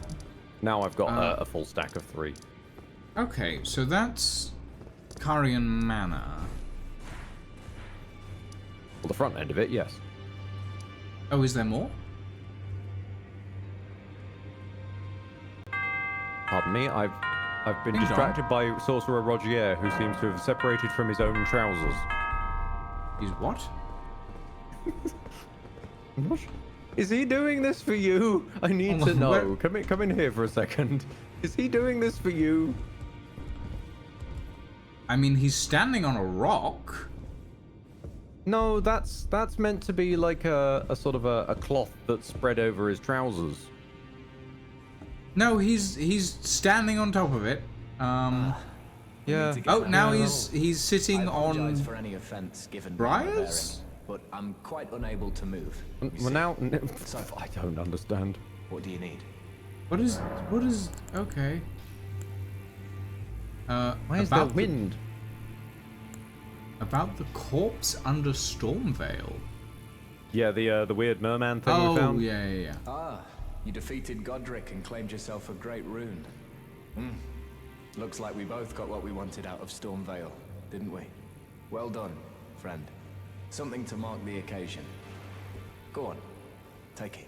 Now I've got a full stack of 3. Okay, so that's Carian Manor. Well, the front end of it, yes. Oh, is there more? Pardon me, I've been distracted by Sorcerer Rogier, who seems to have separated from his own trousers. He's what? What? Is he doing this for you? I need to know. Come in here for a second. Is he doing this for you? I mean, he's standing on a rock. No, that's meant to be like a sort of a cloth that's spread over his trousers. No, he's standing on top of it. Yeah. Oh, now he's sitting on for any offense given briars? But I'm quite unable to move. Well, now I don't understand. What do you need? What is okay? Where's the wind? About the corpse under Stormvale. Yeah, the weird merman thing we found. Oh, yeah. Ah, you defeated Godric and claimed yourself a great rune. Looks like we both got what we wanted out of Stormvale, didn't we? Well done, friend. Something to mark the occasion. Go on, take it.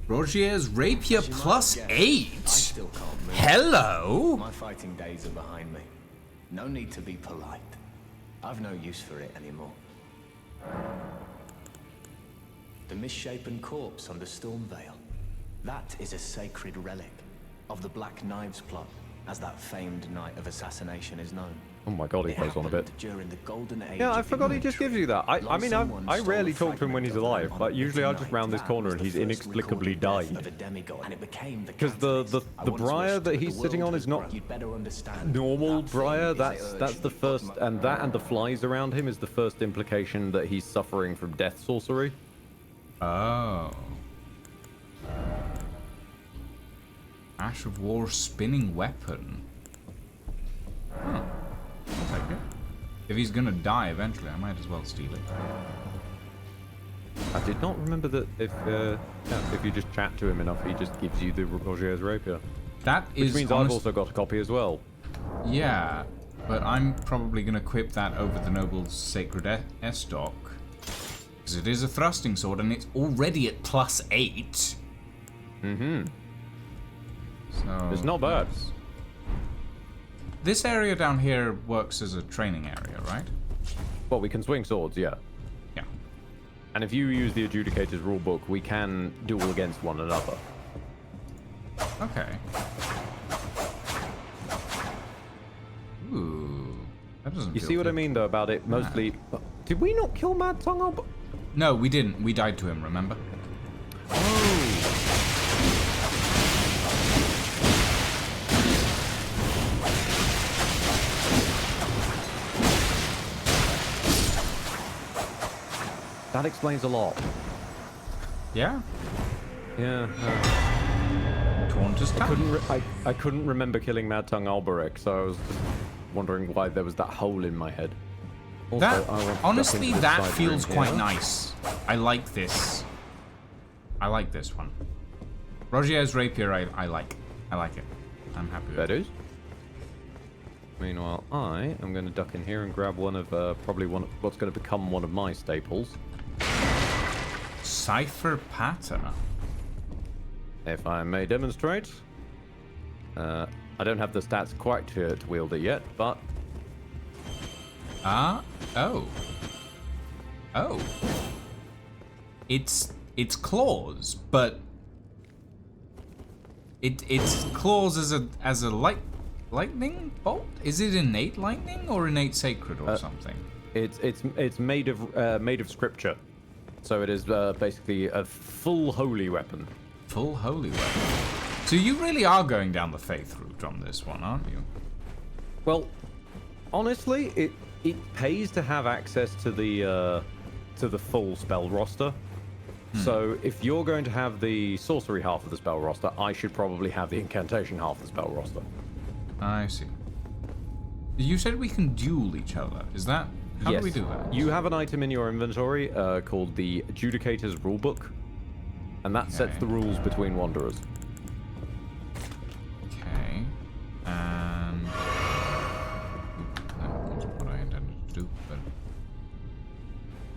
Rogier's rapier plus 8. I still can't move. Hello. My fighting days are behind me. No need to be polite. I've no use for it anymore. The misshapen corpse under Stormvale. That is a sacred relic of the Black Knives plot, as that famed night of assassination is known. Oh my god, he goes on a bit. During the golden age. Yeah, I forgot he just gives you that. I mean, I rarely talk to him when he's alive, but usually I just round this corner and he's inexplicably died. Because the briar that he's sitting on is not normal briar. That's the first, and the flies around him is the first implication that he's suffering from death sorcery. Oh. Ash of War spinning weapon. Huh. I'll take If he's gonna die eventually, I might as well steal it. I did not remember that if you just chat to him enough, he just gives you the Rogier's rapier. That is. Which means I've also got a copy as well. Yeah, but I'm probably gonna equip that over the Noble's Sacred Estoc. Because it is a thrusting sword and it's already at +8. Mm-hmm. So it's not bad. Yes. This area down here works as a training area, right? Well, we can swing swords, yeah. Yeah. And if you use the Adjudicator's rulebook, we can duel against one another. Okay. Ooh. That doesn't You feel see what good. I mean, though, about it mostly... Did we not kill Mad Tongue? No, we didn't. We died to him, remember? That explains a lot. Yeah? Yeah. Tauntus Town. I couldn't remember killing Mad Tongue Alberich, so I was just wondering why there was that hole in my head. Also, That, I want to honestly, duck into that the side feels room quite here. nice. I like this. I like this one. Rogier's rapier, I like. I like it. I'm happy with That it. is. Meanwhile, I am going to duck in here and grab one of probably what's going to become one of my staples. Cipher Patter. If I may demonstrate. I don't have the stats quite to wield it yet, but... Oh. Oh. It's claws, but it's claws as a lightning bolt? Is it innate lightning or innate sacred or something? It's made of scripture. So it is basically a full holy weapon. Full holy weapon. So you really are going down the faith route on this one, aren't you? Well, honestly, it pays to have access to the full spell roster. So if you're going to have the sorcery half of the spell roster, I should probably have the incantation half of the spell roster. I see. You said we can duel each other. Is that... How do we do that? You have an item in your inventory called the Adjudicator's Rulebook, and that sets the rules between Wanderers. Okay. And... That wasn't what I intended to do, but...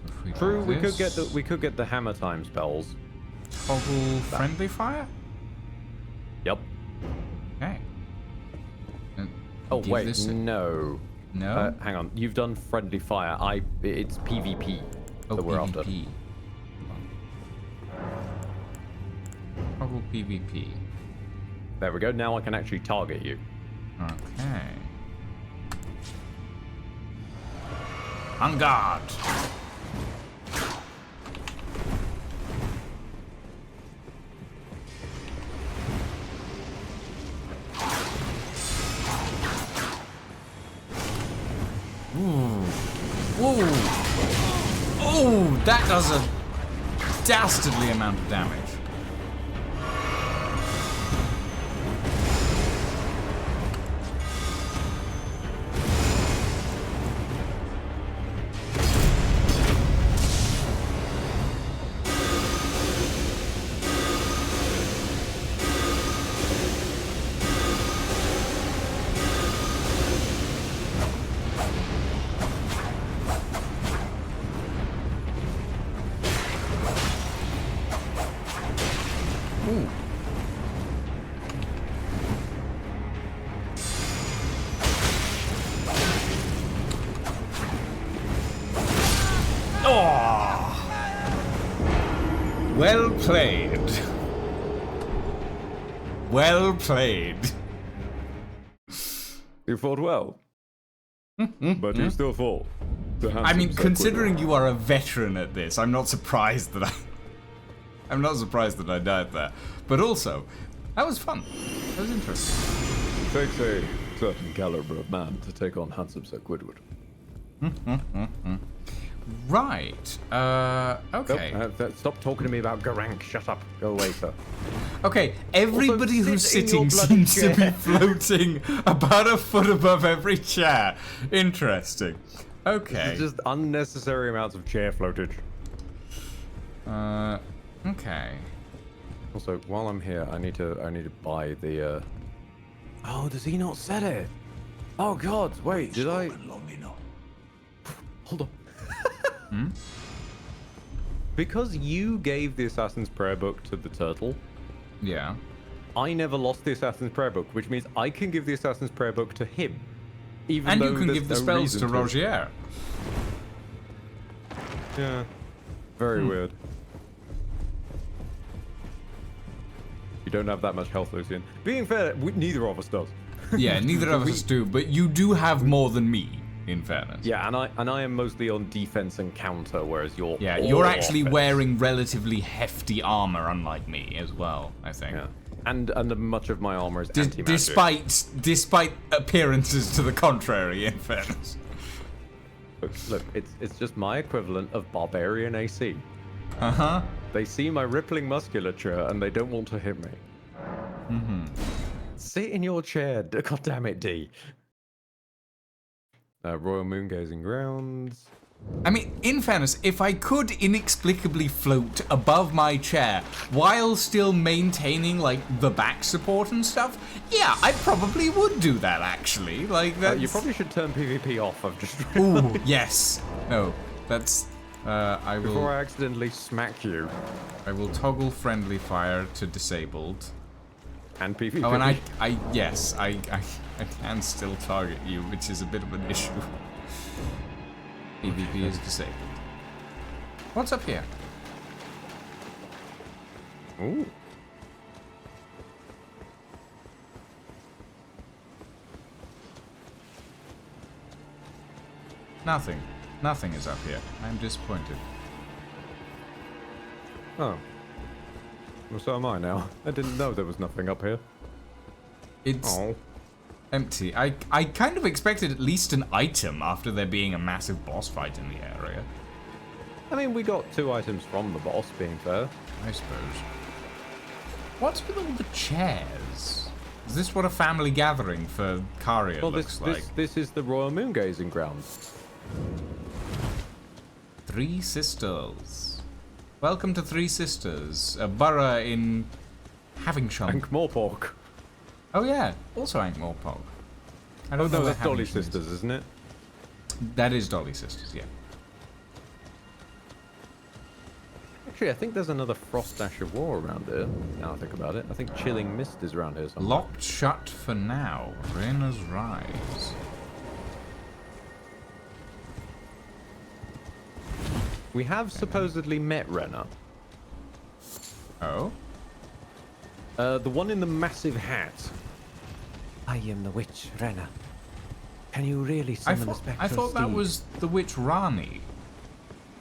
If we True, do we could get the hammer time spells. Toggle friendly fire? Yep. Okay. Oh Give wait, this a- No. No? Hang on. You've done friendly fire. It's PvP that we're after. PvP. Toggle PvP. There we go. Now I can actually target you. Okay. On guard. Ooh. Oh, that does a dastardly amount of damage. Well played. Well played. You fought well. But you still fought. I mean, considering you are a veteran at this, I'm not surprised that I'm not surprised that I died there. But also, that was fun. That was interesting. It takes a certain caliber of man to take on handsome Sir Quidwood. Right. Okay. Nope, stop talking to me about Garank. Shut up. Go away, sir. Okay, everybody Also, who's sit in your sitting bloody seems to be chair. floating about a foot above every chair. Interesting. Okay. This is just unnecessary amounts of chair floatage. Okay. Also, while I'm here, I need to buy the. Oh, does he not set it? Oh God! Wait, did I? Hold on. Because you gave the Assassin's Prayer book to the turtle. Yeah. I never lost the Assassin's Prayer book, which means I can give the Assassin's Prayer book to him. Even And though you can there's give the no spells reason to Rogier. Yeah. Very weird. You don't have that much health, Lucian. Being fair, neither of us does. Yeah, neither of us do, but you do have more than me, in fairness. Yeah, and I am mostly on defense and counter, whereas you're you're actually offense. wearing relatively hefty armor, unlike me as well, I think. Yeah. And much of my armor is anti-magic. Despite appearances to the contrary, in fairness. Look, it's just my equivalent of barbarian AC. Uh-huh. They see my rippling musculature and they don't want to hit me. Mm-hmm. Sit in your chair, God damn it, D. Royal Moon Gazing Grounds. I mean, in fairness, if I could inexplicably float above my chair while still maintaining, like, the back support and stuff, yeah, I probably would do that, actually. Like, that's... You probably should turn PvP off, I've just Ooh, yes. No, that's... I will... Before I accidentally smack you. I will toggle friendly fire to disabled. And PvP. Oh, and I can still target you, which is a bit of an issue. PvP is disabled. What's up here? Ooh. Nothing. Nothing is up here. I'm disappointed. Oh. Well, so am I now. I didn't know there was nothing up here. It's empty. I kind of expected at least an item after there being a massive boss fight in the area. I mean, we got 2 items from the boss, being fair. I suppose. What's with all the chairs? Is this what a family gathering for Caria looks like? This is the Royal Moon Gazing Grounds. 3 Sisters. Welcome to 3 Sisters, a borough in Havisham. Ankh-Morpork. Oh yeah, also Ankh-Morpork. I don't know no, where that's Dolly Havisham is. Sisters, isn't it? That is Dolly Sisters, yeah. Actually, I think there's another Frost Ash of War around here. Now I think about it. I think Chilling Mist is around here somewhere. Locked shut for now. Rena's Rise. We have supposedly met Rena. Oh? The one in the massive hat. I am the witch, Rena. Can you really summon the spectral I thought that steed? was the witch Rani.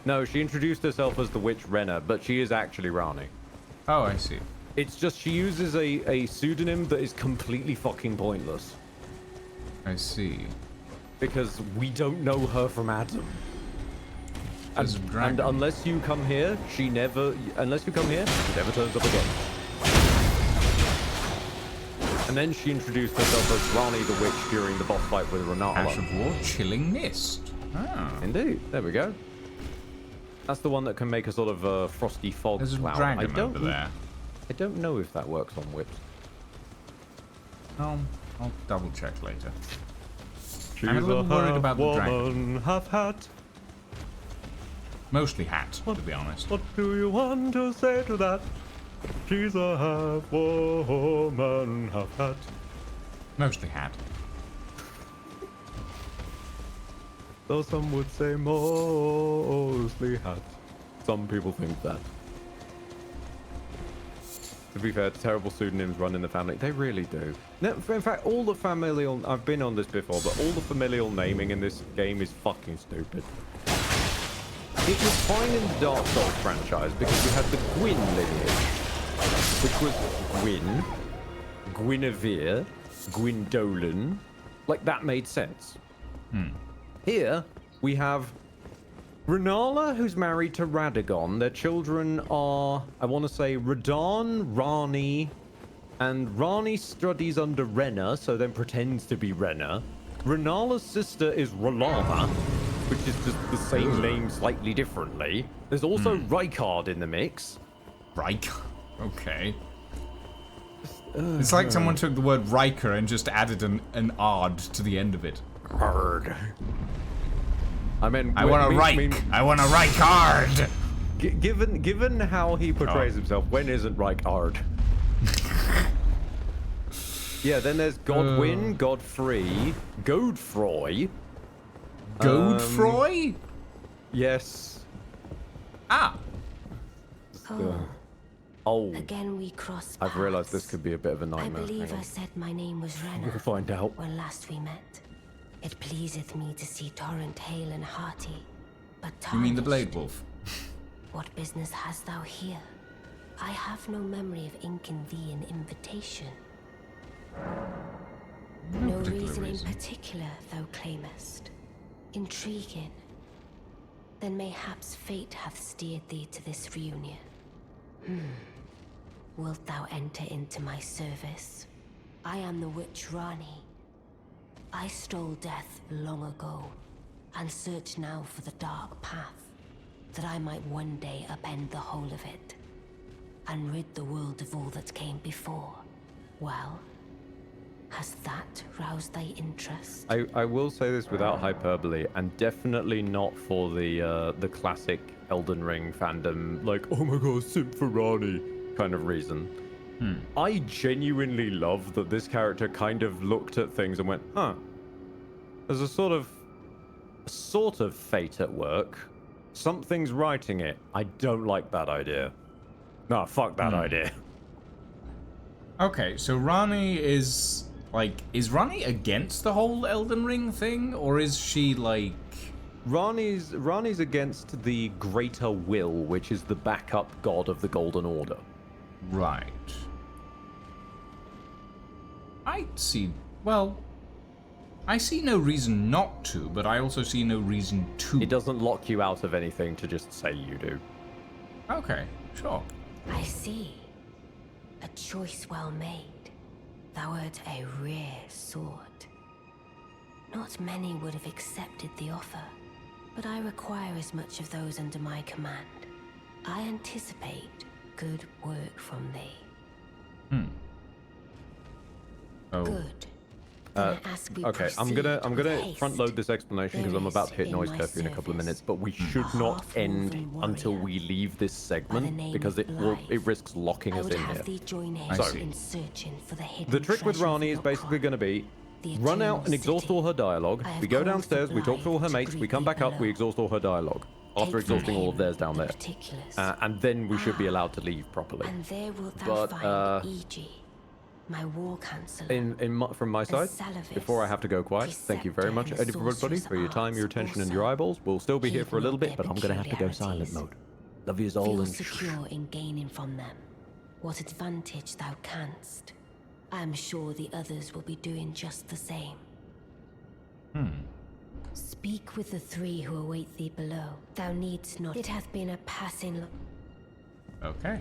No, she introduced herself as the witch Rena, but she is actually Rani. Oh, I see. It's just she uses a pseudonym that is completely fucking pointless. I see. Because we don't know her from Adam. There's a dragon. And unless you come here, she never turns up again. And then she introduced herself as Rani the Witch during the boss fight with Renala. Ash of War, Chilling Mist. Ah. Indeed. There we go. That's the one that can make a sort of frosty fog There's a cloud. dragon over there. I don't know if that works on whips. I'll double check later. She's I'm a little worried about the dragon. woman, half hat. Mostly hat, to be honest. What do you want to say to that? She's a half woman, half hat. Mostly hat. Though some would say mostly hat. Some people think that. To be fair, terrible pseudonyms run in the family. They really do. No, in fact, all the familial... I've been on this before, but all the familial naming in this game is fucking stupid. It was fine in the Dark Souls franchise because you had the Gwyn lineage, which was Gwyn, Guinevere, Gwyndolen. Like, that made sense. Here, we have Renala, who's married to Radagon. Their children are, I want to say, Radon, Rani, and Rani studies under Rena, so then pretends to be Rena. Renala's sister is R'hllama, which is just the same name slightly differently. There's also Rykard in the mix. Riker. Okay. It's like someone took the word Riker and just added an "ard" to the end of it. Hard. I mean, I want a Rike. I want a Rykard. Given how he portrays himself, when isn't Rykard? Yeah, then there's Godwin, Godfrey, Godefroy. Godefroy? Yes. Ah. Oh. Again we cross paths. I've realized this could be a bit of a nightmare. I believe I said my name was Renna. We'll find out. When last we met. It pleaseth me to see Torrent hale and hearty, but You mean the tarnished. Blade Wolf? What business hast thou here? I have no memory of inking thee an invitation. No reason in particular thou claimest. Intriguing. Then mayhaps fate hath steered thee to this reunion. Wilt thou enter into my service? I am the witch Rani. I stole death long ago, and search now for the dark path, that I might one day upend the whole of it, and rid the world of all that came before. Well, has that roused thy interest? I will say this without hyperbole, and definitely not for the classic Elden Ring fandom, like, oh my god, simp for Rani kind of reason. I genuinely love that this character kind of looked at things and went, huh, there's a sort of fate at work. Something's writing it. I don't like that idea. No, fuck that idea. Okay, so Rani is Rani against the whole Elden Ring thing, or is she like... Rani's against the Greater Will, which is the backup god of the Golden Order. Right. I see no reason not to, but I also see no reason to. It doesn't lock you out of anything to just say you do. Okay, sure. I see. A choice well made. Thou art a rare sword. Not many would have accepted the offer, but I require as much of those under my command. I anticipate good work from thee. Oh. Good. Okay, I'm gonna front load this explanation because I'm about to hit noise curfew in a couple of minutes, but we should not end until we leave this segment because it risks locking us in here. The trick with Rani is basically going to be run out and exhaust all her dialogue. We go downstairs, we talk to all her mates, we come back up, we exhaust all her dialogue after exhausting all of theirs down there, and then we should be allowed to leave properly. And there wilt thou find E.G., my war counselor. From my side, before I have to go quiet, thank you very much, everybody, for your time, your attention, and your eyeballs. We'll still be here for a little bit, but I'm going to have to go silent mode. Love yous all, Feel and secure in gaining from them what advantage thou canst. I am sure the others will be doing just the same. Speak with the three who await thee below. Thou needst not. It hath been a passing. Okay.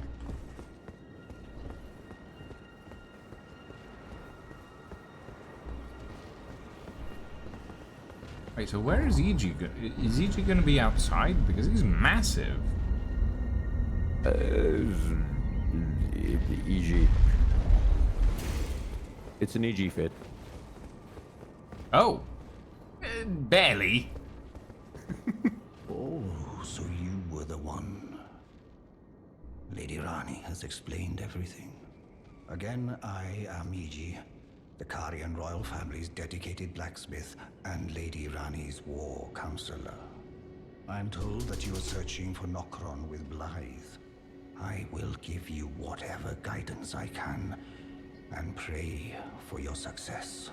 Wait, so where is E.G.? Is E.G. going to be outside? Because he's massive. E.G. It's an E.G. fit. Oh. Barely. Oh, so you were the one. Lady Rani has explained everything. Again, I am E.G., the Karian royal family's dedicated blacksmith and Lady Rani's war counselor. I'm told that you are searching for Nokron with Blythe. I will give you whatever guidance I can and pray for your success.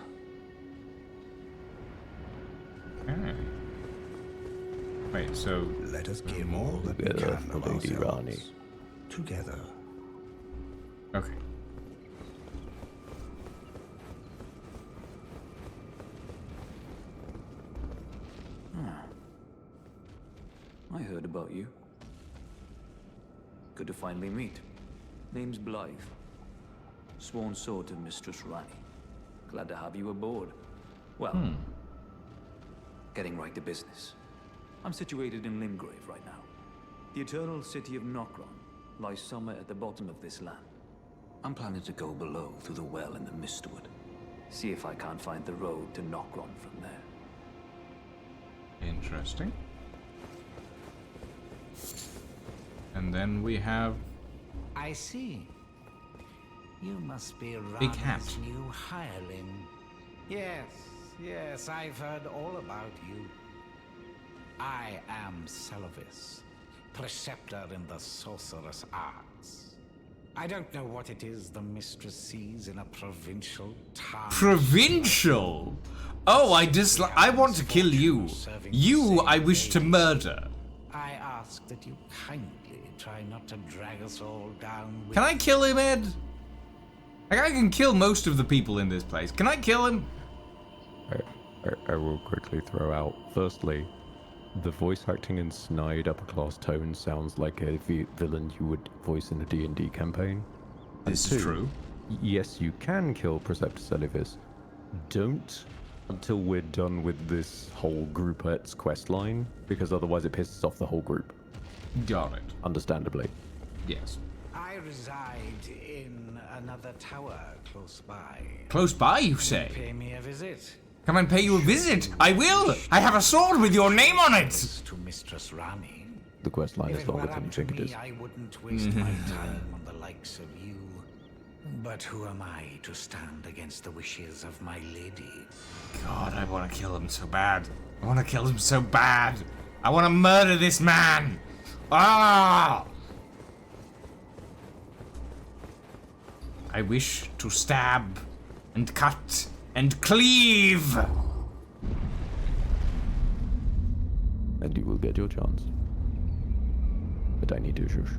Wait, so... Let us give all that we can of Lady Rani. ourselves. Together. Okay. I heard about you. Good to finally meet. Name's Blythe. Sworn sword to Mistress Rani. Glad to have you aboard. Well, getting right to business. I'm situated in Limgrave right now. The eternal city of Nokron lies somewhere at the bottom of this land. I'm planning to go below through the well in the Mistwood. See if I can't find the road to Nokron from there. Interesting. And then we have... I see. You must be Big Hat. Rana's new hireling. Yes, I've heard all about you. I am Selvis, preceptor in the sorcerous arts. I don't know what it is the mistress sees in a provincial town. Provincial? Oh, I want to kill you. You I wish to murder. I ask that you kindly try not to drag us all down with... Can I kill him, Ed? Like, I can kill most of the people in this place. Can I kill him? I will quickly throw out, firstly, the voice acting in snide upper-class tone sounds like a villain you would voice in a D&D campaign. This is true. Yes, you can kill Preceptor Selvis. Don't until we're done with this whole groupet's quest line, because otherwise it pisses off the whole group. Got it. Understandably. Yes. I reside in another tower close by. Close by, you say? Pay me a visit. Come and pay you a visit. I will. I have a sword with your name on it. To Mistress Rani. The quest line is longer than you think it is. I wouldn't waste my time on the likes of you. But who am I to stand against the wishes of my lady? God, I want to kill him so bad. I want to kill him so bad. I want to murder this man. Ah! I wish to stab and cut and cleave. And you will get your chance. But I need to shush.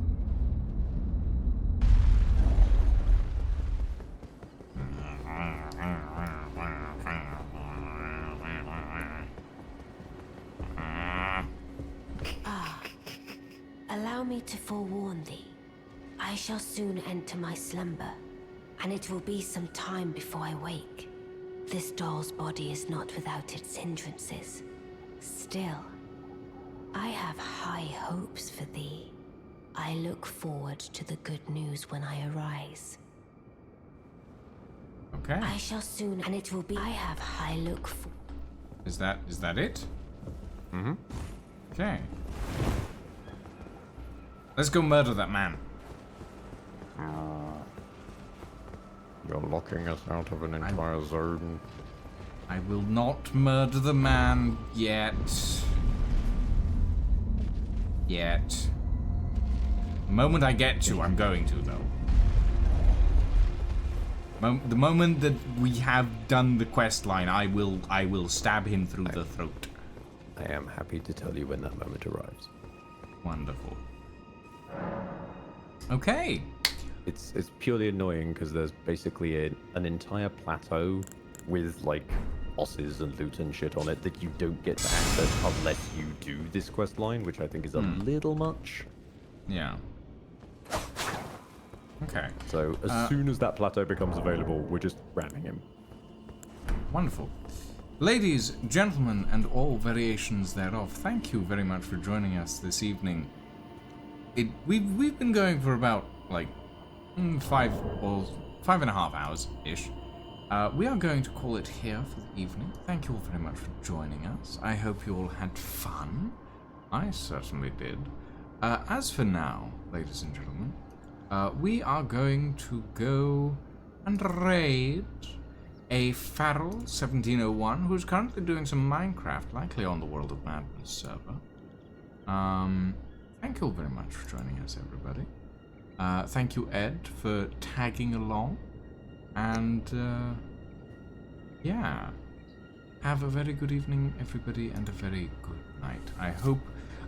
Allow me to forewarn thee. I shall soon enter my slumber, and it will be some time before I wake. This doll's body is not without its hindrances. Still, I have high hopes for thee. I look forward to the good news when I arise. Okay. I shall soon, and it will be. I have high look for. Is that it? Mm-hmm. Okay. Let's go murder that man. You're locking us out of an entire zone. I will not murder the man yet. The moment I get to, I'm going to, though. The moment that we have done the quest line, I will stab him through the throat. I am happy to tell you when that moment arrives. Wonderful. Okay. It's purely annoying because there's basically an entire plateau with like bosses and loot and shit on it that you don't get to access unless you do this quest line, which I think is a little much. Yeah. Okay. So as soon as that plateau becomes available, we're just ramming him. Wonderful. Ladies, gentlemen, and all variations thereof, thank you very much for joining us this evening. We've been going for about like 5.5 hours ish. We are going to call it here for the evening. Thank you all very much for joining us. I hope you all had fun. I certainly did. As for now, ladies and gentlemen, we are going to go and raid a Farrell 1701 who's currently doing some Minecraft, likely on the World of Madness server. Thank you all very much for joining us, everybody. Thank you, Ed, for tagging along. And, yeah. Have a very good evening, everybody, and a very good night. I hope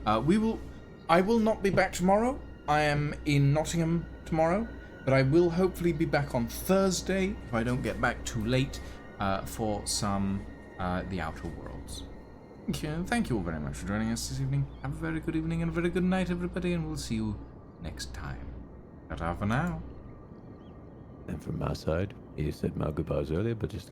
I will not be back tomorrow. I am in Nottingham tomorrow, but I will hopefully be back on Thursday, if I don't get back too late, for some The Outer Worlds. Thank you all very much for joining us this evening. Have a very good evening and a very good night, everybody, and we'll see you next time. Ta-ta for now. And from my side, you said my goodbyes earlier, but just